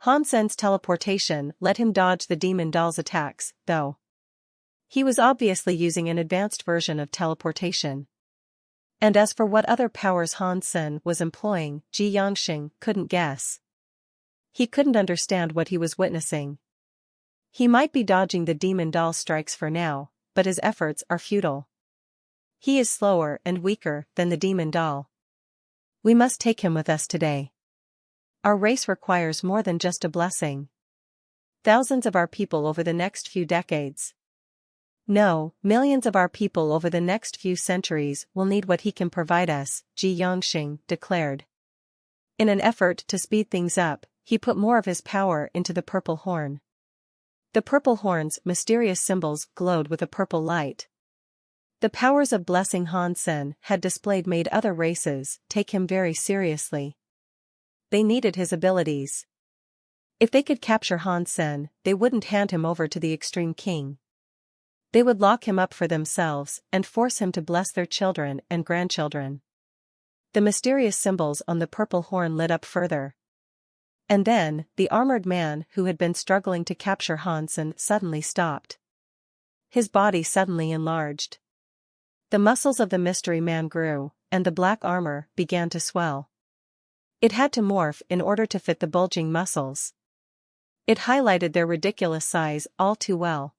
Han Sen's teleportation let him dodge the demon doll's attacks, though. He was obviously using an advanced version of teleportation. And as for what other powers Han Sen was employing, Ji Yangxing couldn't guess. He couldn't understand what he was witnessing. He might be dodging the demon doll strikes for now, but his efforts are futile. He is slower and weaker than the demon doll. We must take him with us today. Our race requires more than just a blessing. Thousands of our people over the next few decades. No, millions of our people over the next few centuries will need what he can provide us, Ji Yongxing declared. In an effort to speed things up, he put more of his power into the purple horn. The purple horn's mysterious symbols glowed with a purple light. The powers of blessing Han Sen had displayed made other races take him very seriously. They needed his abilities. If they could capture Han Sen, they wouldn't hand him over to the Extreme King. They would lock him up for themselves and force him to bless their children and grandchildren. The mysterious symbols on the purple horn lit up further. And then, the armored man who had been struggling to capture Han Sen suddenly stopped. His body suddenly enlarged. The muscles of the mystery man grew, and the black armor began to swell. It had to morph in order to fit the bulging muscles. It highlighted their ridiculous size all too well.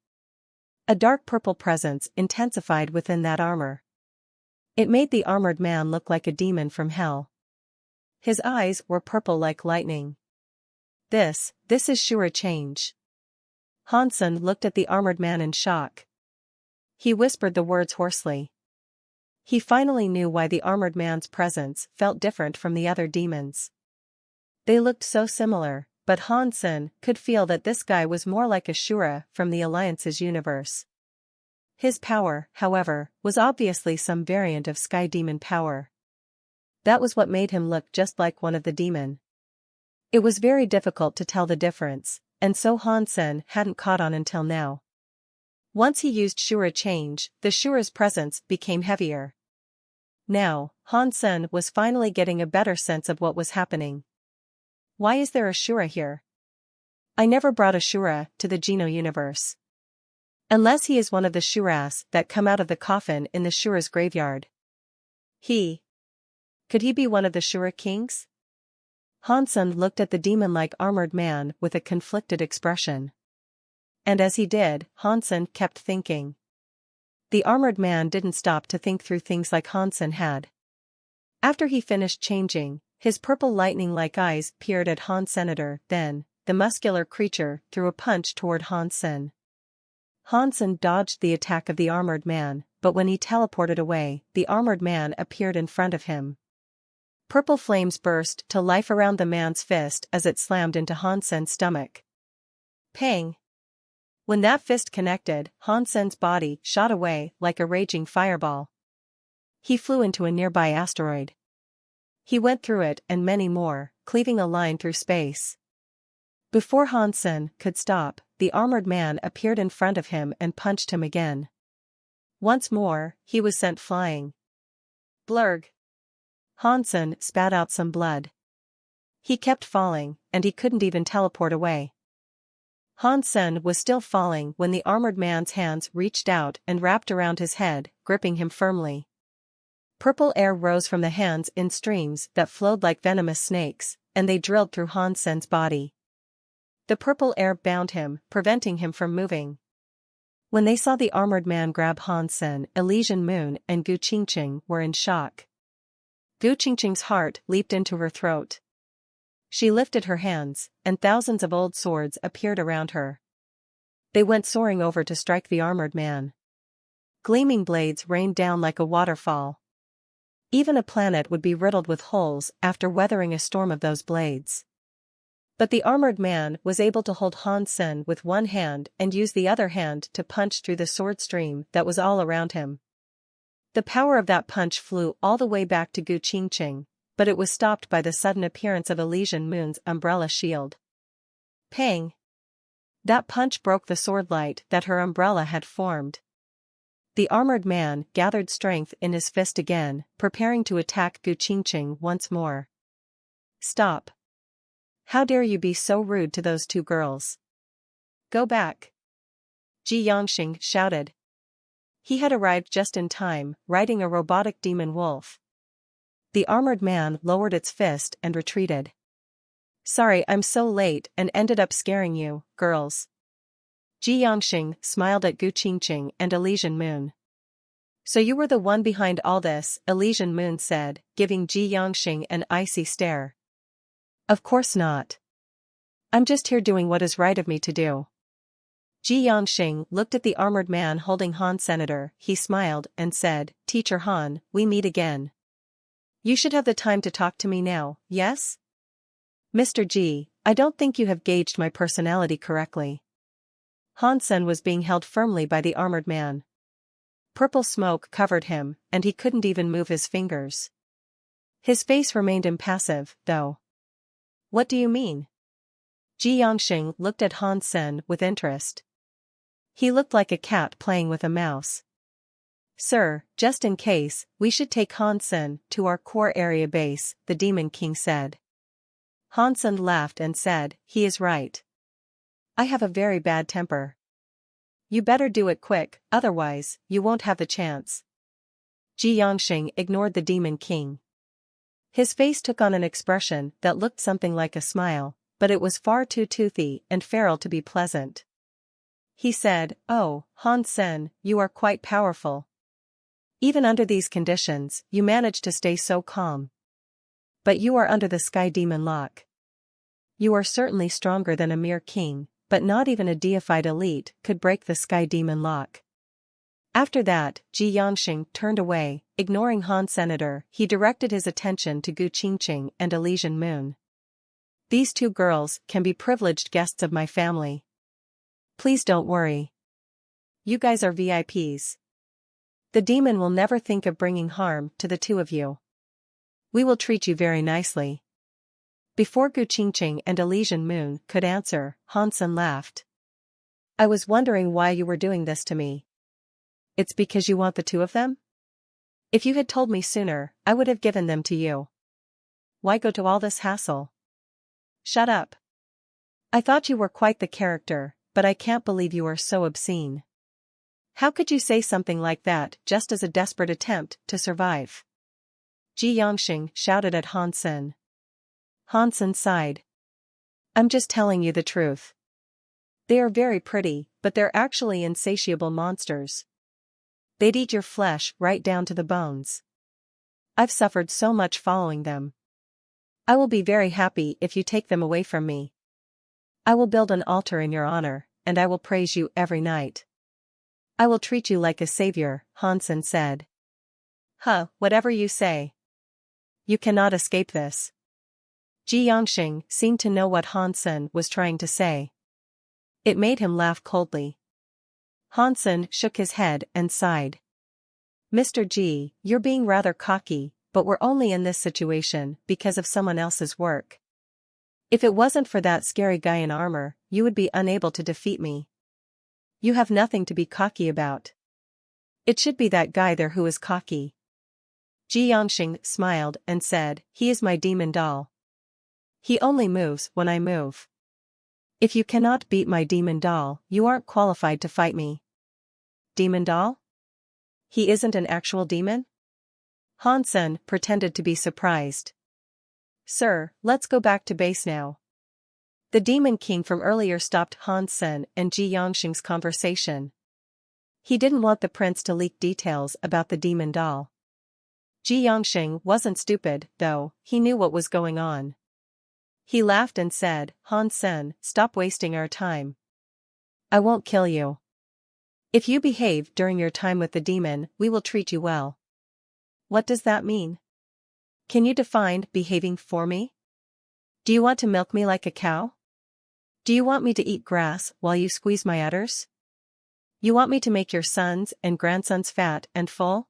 A dark purple presence intensified within that armor. It made the armored man look like a demon from hell. His eyes were purple like lightning. This is sure a change. Han Sen looked at the armored man in shock. He whispered the words hoarsely. He finally knew why the armored man's presence felt different from the other demons. They looked so similar, but Han Sen could feel that this guy was more like a Shura from the Alliance's universe. His power, however, was obviously some variant of sky demon power. That was what made him look just like one of the demon. It was very difficult to tell the difference, and so Han Sen hadn't caught on until now. Once he used Shura change, the Shura's presence became heavier. Now, Han Sen was finally getting a better sense of what was happening. Why is there a Shura here? I never brought a Shura to the Geno universe. Unless he is one of the Shuras that come out of the coffin in the Shura's graveyard. Could he be one of the Shura kings? Han Sen looked at the demon-like armored man with a conflicted expression. And as he did, Han Sen kept thinking. The armored man didn't stop to think through things like Han Sen had. After he finished changing, his purple lightning-like eyes peered at Han Senator. Then, the muscular creature threw a punch toward Han Sen. Han Sen dodged the attack of the armored man, but when he teleported away, the armored man appeared in front of him. Purple flames burst to life around the man's fist as it slammed into Han Sen's stomach. Pang! When that fist connected, Han Sen's body shot away like a raging fireball. He flew into a nearby asteroid. He went through it and many more, cleaving a line through space. Before Han Sen could stop, the armored man appeared in front of him and punched him again. Once more, he was sent flying. Blurg! Han Sen spat out some blood. He kept falling, and he couldn't even teleport away. Han Sen was still falling when the armored man's hands reached out and wrapped around his head, gripping him firmly. Purple air rose from the hands in streams that flowed like venomous snakes, and they drilled through Han Sen's body. The purple air bound him, preventing him from moving. When they saw the armored man grab Han Sen, Elysian Moon and Gu Qingqing were in shock. Gu Qingqing's heart leaped into her throat. She lifted her hands, and thousands of old swords appeared around her. They went soaring over to strike the armored man. Gleaming blades rained down like a waterfall. Even a planet would be riddled with holes after weathering a storm of those blades. But the armored man was able to hold Han Sen with one hand and use the other hand to punch through the sword stream that was all around him. The power of that punch flew all the way back to Gu Qingqing, but it was stopped by the sudden appearance of Elysian Moon's umbrella shield. Pang! That punch broke the sword light that her umbrella had formed. The armored man gathered strength in his fist again, preparing to attack Gu Qingqing once more. Stop! How dare you be so rude to those two girls? Go back! Ji Yongxing shouted. He had arrived just in time, riding a robotic demon wolf. The armored man lowered its fist and retreated. Sorry I'm so late and ended up scaring you, girls. Ji Yongxing smiled at Gu Qingqing and Elysian Moon. So you were the one behind all this, Elysian Moon said, giving Ji Yongxing an icy stare. Of course not. I'm just here doing what is right of me to do. Ji Yongxing looked at the armored man holding Han Senator. He smiled and said, Teacher Han, we meet again. You should have the time to talk to me now, yes? Mr. Ji, I don't think you have gauged my personality correctly. Han Sen was being held firmly by the armored man. Purple smoke covered him, and he couldn't even move his fingers. His face remained impassive, though. What do you mean? Ji Yongxing looked at Han Sen with interest. He looked like a cat playing with a mouse. Sir, just in case, we should take Han Sen to our core area base, the Demon King said. Han Sen laughed and said, he is right. I have a very bad temper. You better do it quick, otherwise, you won't have the chance. Ji Yongxing ignored the Demon King. His face took on an expression that looked something like a smile, but it was far too toothy and feral to be pleasant. He said, Oh, Han Sen, you are quite powerful. Even under these conditions, you manage to stay so calm. But you are under the Sky Demon lock. You are certainly stronger than a mere king, but not even a deified elite could break the Sky Demon lock. After that, Ji Yongxing turned away, ignoring Han Senator. He directed his attention to Gu Qingqing and Elysian Moon. These two girls can be privileged guests of my family. Please don't worry. You guys are VIPs. The demon will never think of bringing harm to the two of you. We will treat you very nicely. Before Gu Qingqing and Elysian Moon could answer, Han Sen laughed. I was wondering why you were doing this to me. It's because you want the two of them? If you had told me sooner, I would have given them to you. Why go to all this hassle? Shut up. I thought you were quite the character, but I can't believe you are so obscene. How could you say something like that just as a desperate attempt to survive? Ji Yongxing shouted at Han Sen. Han Sen sighed. I'm just telling you the truth. They are very pretty, but they're actually insatiable monsters. They'd eat your flesh right down to the bones. I've suffered so much following them. I will be very happy if you take them away from me. I will build an altar in your honor, and I will praise you every night. I will treat you like a savior, Han Sen said. Whatever you say. You cannot escape this. Ji Yongxing seemed to know what Han Sen was trying to say. It made him laugh coldly. Han Sen shook his head and sighed. Mr. Ji, you're being rather cocky, but we're only in this situation because of someone else's work. If it wasn't for that scary guy in armor, you would be unable to defeat me. You have nothing to be cocky about. It should be that guy there who is cocky. Ji Yongxing smiled and said, he is my demon doll. He only moves when I move. If you cannot beat my demon doll, you aren't qualified to fight me. Demon doll? He isn't an actual demon? Han Sen pretended to be surprised. Sir, let's go back to base now. The Demon King from earlier stopped Han Sen and Ji Yongxing's conversation. He didn't want the prince to leak details about the demon doll. Ji Yongxing wasn't stupid, though. He knew what was going on. He laughed and said, Han Sen, stop wasting our time. I won't kill you. If you behave during your time with the demon, we will treat you well. What does that mean? Can you define behaving for me? Do you want to milk me like a cow? Do you want me to eat grass while you squeeze my udders? You want me to make your sons and grandsons fat and full?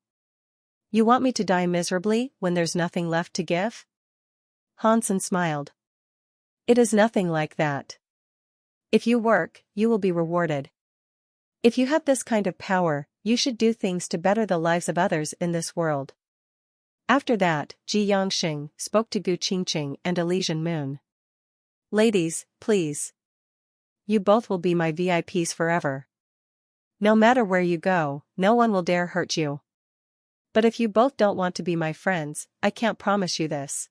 You want me to die miserably when there's nothing left to give? Han Sen smiled. It is nothing like that. If you work, you will be rewarded. If you have this kind of power, you should do things to better the lives of others in this world. After that, Ji Yongxing spoke to Gu Qingqing and Elysian Moon. Ladies, please. You both will be my VIPs forever. No matter where you go, no one will dare hurt you. But if you both don't want to be my friends, I can't promise you this.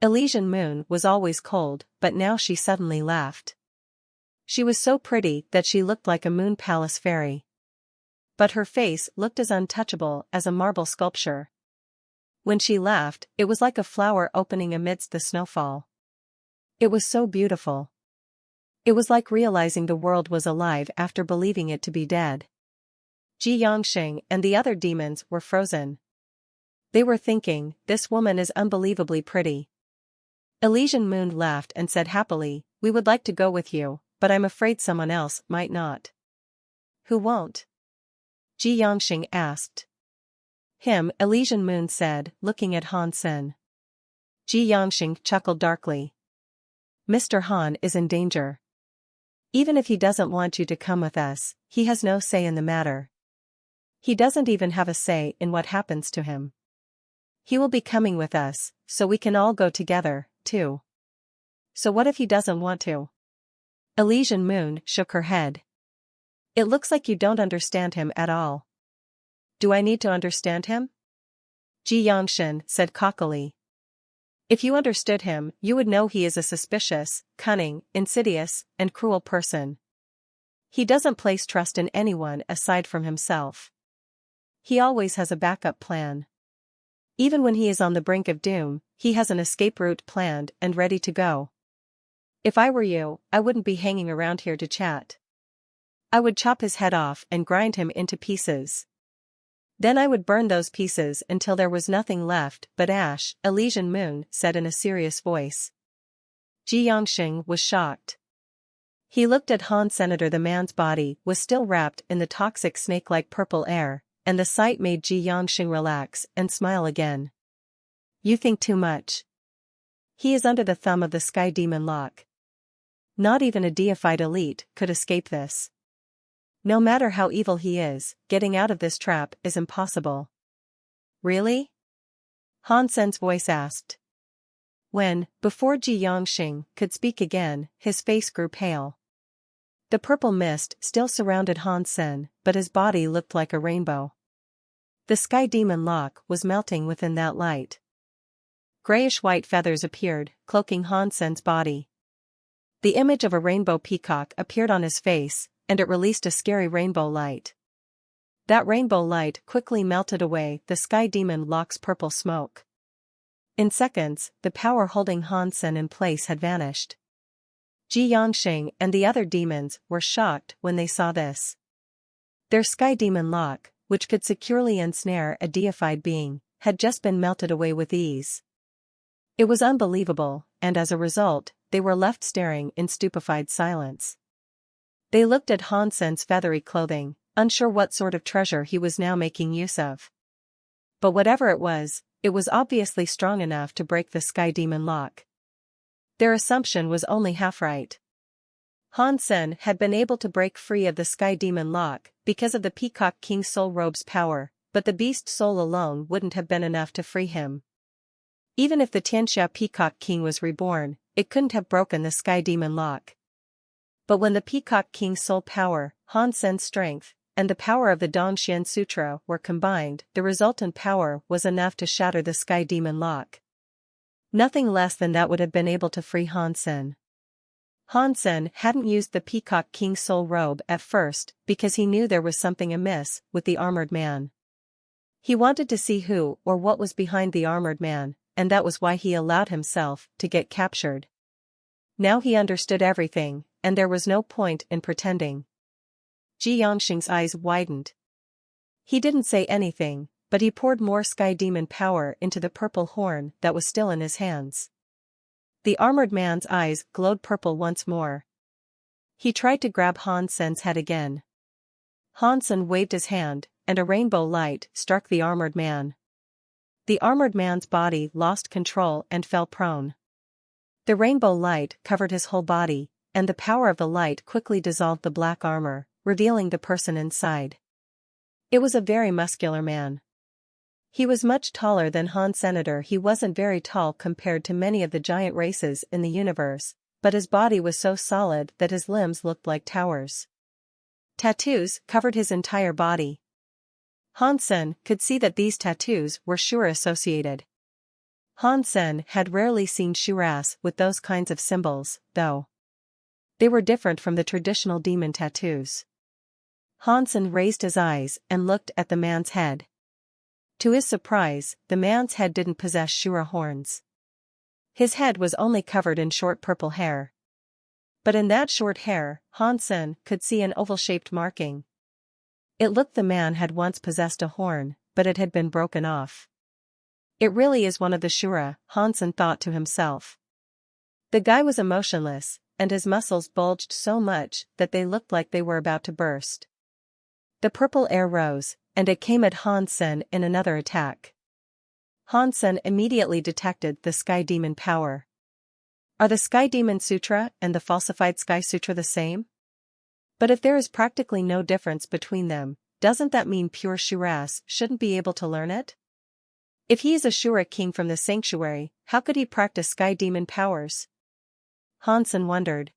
Elysian Moon was always cold, but now she suddenly laughed. She was so pretty that she looked like a moon palace fairy. but her face looked as untouchable as a marble sculpture. When she laughed, it was like a flower opening amidst the snowfall. It was so beautiful. It was like realizing the world was alive after believing it to be dead. Ji Yongxing and the other demons were frozen. They were thinking, this woman is unbelievably pretty. Elysian Moon laughed and said happily, we would like to go with you, but I'm afraid someone else might not. Who won't? Ji Yongxing asked. Him, Elysian Moon said, looking at Han Sen. Ji Yongxing chuckled darkly. Mr. Han is in danger. Even if he doesn't want you to come with us, he has no say in the matter. He doesn't even have a say in what happens to him. He will be coming with us, so we can all go together, too. So what if he doesn't want to? Elysian Moon shook her head. It looks like you don't understand him at all. Do I need to understand him? Ji Yongxin said cockily. If you understood him, you would know he is a suspicious, cunning, insidious, and cruel person. He doesn't place trust in anyone aside from himself. He always has a backup plan. Even when he is on the brink of doom, he has an escape route planned and ready to go. If I were you, I wouldn't be hanging around here to chat. I would chop his head off and grind him into pieces. Then I would burn those pieces until there was nothing left but ash, Elysian Moon said in a serious voice. Ji Yongxing was shocked. He looked at Han Senator. The man's body was still wrapped in the toxic snake-like purple air, and the sight made Ji Yongxing relax and smile again. You think too much. He is under the thumb of the Sky Demon Lock. Not even a deified elite could escape this. No matter how evil he is, getting out of this trap is impossible. Really? Han Sen's voice asked. When, before Ji Yongxing could speak again, his face grew pale. The purple mist still surrounded Han Sen, but his body looked like a rainbow. The Sky Demon Lock was melting within that light. Grayish-white feathers appeared, cloaking Han Sen's body. The image of a rainbow peacock appeared on his face, and it released a scary rainbow light. That rainbow light quickly melted away the Sky Demon Lock's purple smoke. In seconds, the power holding Han Sen in place had vanished. Ji Yongxing and the other demons were shocked when they saw this. Their Sky Demon Lock, which could securely ensnare a deified being, had just been melted away with ease. It was unbelievable, and as a result, they were left staring in stupefied silence. They looked at Han Sen's feathery clothing, unsure what sort of treasure he was now making use of. But whatever it was obviously strong enough to break the Sky Demon Lock. Their assumption was only half right. Han Sen had been able to break free of the Sky Demon Lock because of the Peacock King's soul robe's power, but the beast soul alone wouldn't have been enough to free him. Even if the Tianxia Peacock King was reborn, it couldn't have broken the Sky Demon Lock. But when the Peacock King's soul power, Han Sen's strength, and the power of the Dongxian Sutra were combined, the resultant power was enough to shatter the Sky Demon Lock. Nothing less than that would have been able to free Han Sen. Han Sen hadn't used the Peacock King's soul robe at first because he knew there was something amiss with the armored man. He wanted to see who or what was behind the armored man, and that was why he allowed himself to get captured. Now he understood everything, and there was no point in pretending. Ji Yongxing's eyes widened. He didn't say anything, but he poured more Sky Demon power into the purple horn that was still in his hands. The armored man's eyes glowed purple once more. He tried to grab Han Sen's head again. Han Sen waved his hand, and a rainbow light struck the armored man. The armored man's body lost control and fell prone. The rainbow light covered his whole body, and the power of the light quickly dissolved the black armor, revealing the person inside. It was a very muscular man. He was much taller than Han Senator. He wasn't very tall compared to many of the giant races in the universe, but his body was so solid that his limbs looked like towers. Tattoos covered his entire body. Han Sen could see that these tattoos were sure associated. Han Sen had rarely seen shuras with those kinds of symbols, though. They were different from the traditional demon tattoos. Hansen raised his eyes and looked at the man's head. To his surprise, the man's head didn't possess Shura horns. His head was only covered in short purple hair. But in that short hair, Hansen could see an oval-shaped marking. It looked the man had once possessed a horn, but it had been broken off. It really is one of the Shura, Hansen thought to himself. The guy was emotionless, and his muscles bulged so much that they looked like they were about to burst. The purple air rose, and it came at Hansen in another attack. Hansen immediately detected the Sky Demon power. Are the Sky Demon Sutra and the falsified Sky Sutra the same? But if there is practically no difference between them, doesn't that mean pure Shuras shouldn't be able to learn it? If he is a Shura king from the sanctuary, how could he practice Sky Demon powers? Hansen wondered.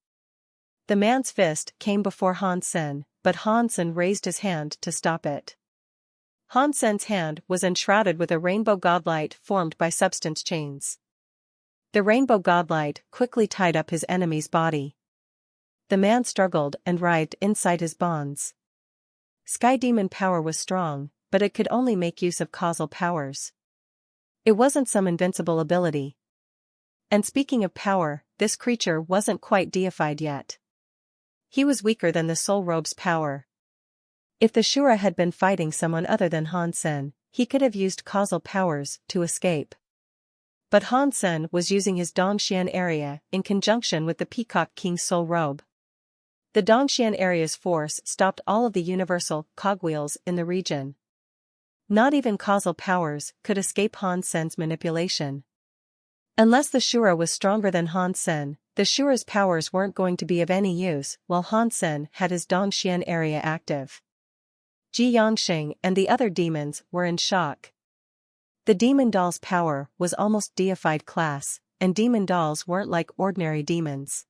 The man's fist came before Hansen, but Hansen raised his hand to stop it. Hansen's hand was enshrouded with a rainbow godlight formed by substance chains. The rainbow godlight quickly tied up his enemy's body. The man struggled and writhed inside his bonds. Sky Demon power was strong, but it could only make use of causal powers. It wasn't some invincible ability. And speaking of power, this creature wasn't quite deified yet. He was weaker than the Soul Robe's power. If the Shura had been fighting someone other than Hansen, he could have used causal powers to escape. But Hansen was using his Dongxian area in conjunction with the Peacock King's Soul Robe. The Dongxian area's force stopped all of the universal cogwheels in the region. Not even causal powers could escape Hansen's manipulation. Unless the Shura was stronger than Hansen, the Shura's powers weren't going to be of any use while Hansen had his Dongxian area active. Ji Yangxing and the other demons were in shock. The demon doll's power was almost deified class, and demon dolls weren't like ordinary demons.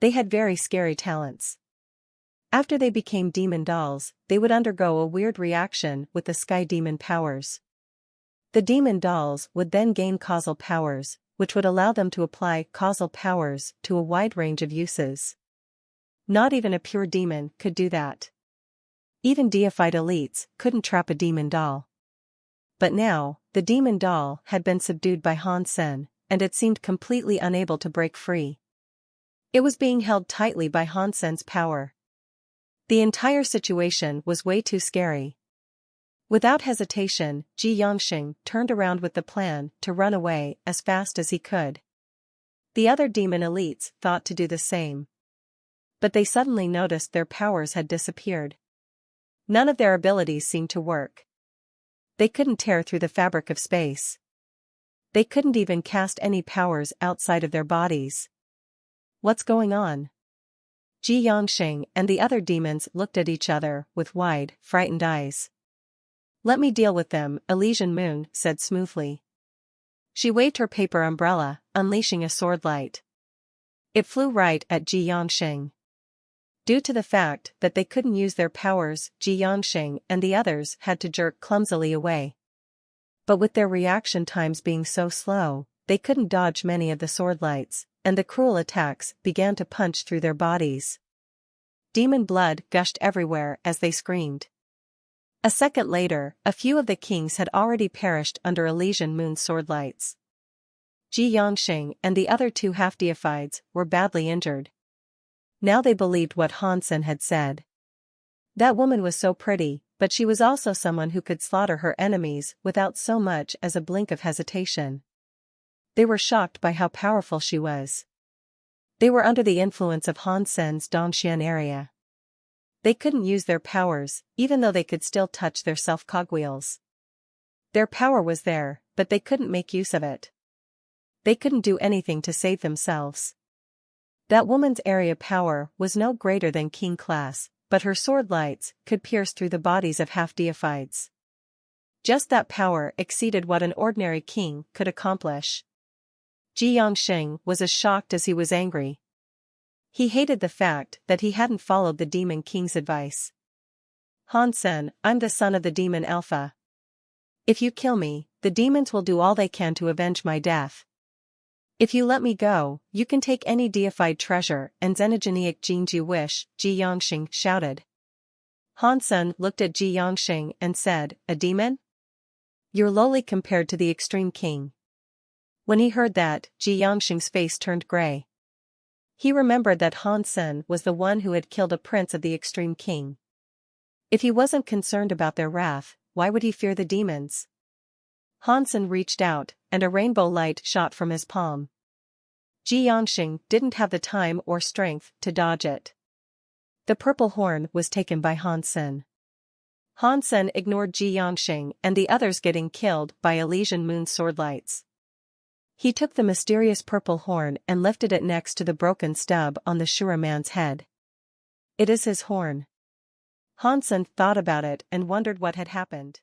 They had very scary talents. After they became demon dolls, they would undergo a weird reaction with the Sky Demon powers. The demon dolls would then gain causal powers, which would allow them to apply causal powers to a wide range of uses. Not even a pure demon could do that. Even deified elites couldn't trap a demon doll. But now, the demon doll had been subdued by Hansen, and it seemed completely unable to break free. It was being held tightly by Hansen's power. The entire situation was way too scary. Without hesitation, Ji Yangxing turned around with the plan to run away as fast as he could. The other demon elites thought to do the same. But they suddenly noticed their powers had disappeared. None of their abilities seemed to work. They couldn't tear through the fabric of space. They couldn't even cast any powers outside of their bodies. What's going on? Ji Yangxing and the other demons looked at each other with wide, frightened eyes. Let me deal with them, Elysian Moon said smoothly. She waved her paper umbrella, unleashing a sword light. It flew right at Ji Yangxing. Due to the fact that they couldn't use their powers, Ji Yangxing and the others had to jerk clumsily away. But with their reaction times being so slow, they couldn't dodge many of the sword lights, and the cruel attacks began to punch through their bodies. Demon blood gushed everywhere as they screamed. A second later, a few of the kings had already perished under Elysian Moon's sword lights. Ji Yangxing and the other two half-deifieds were badly injured. Now they believed what Hansen had said. That woman was so pretty, but she was also someone who could slaughter her enemies without so much as a blink of hesitation. They were shocked by how powerful she was. They were under the influence of Hansen's Dongxian area. They couldn't use their powers, even though they could still touch their self-cogwheels. Their power was there, but they couldn't make use of it. They couldn't do anything to save themselves. That woman's area power was no greater than king class, but her sword lights could pierce through the bodies of half-deifieds. Just that power exceeded what an ordinary king could accomplish. Ji Yangxing was as shocked as he was angry. He hated the fact that he hadn't followed the Demon King's advice. Hansen, I'm the son of the Demon Alpha. If you kill me, the demons will do all they can to avenge my death. If you let me go, you can take any deified treasure and xenogeneic genes you wish, Ji Yangxing shouted. Hansen looked at Ji Yongxing and said, "A demon? You're lowly compared to the extreme king." When he heard that, Ji Yongxing's face turned gray. He remembered that Hansen was the one who had killed a prince of the extreme king. If he wasn't concerned about their wrath, why would he fear the demons? Hansen reached out, and a rainbow light shot from his palm. Ji Yongxing didn't have the time or strength to dodge it. The purple horn was taken by Hansen. Hansen ignored Ji Yongxing and the others getting killed by Elysian moon swordlights. He took the mysterious purple horn and lifted it next to the broken stub on the Shura man's head. It is his horn. Hansen thought about it and wondered what had happened.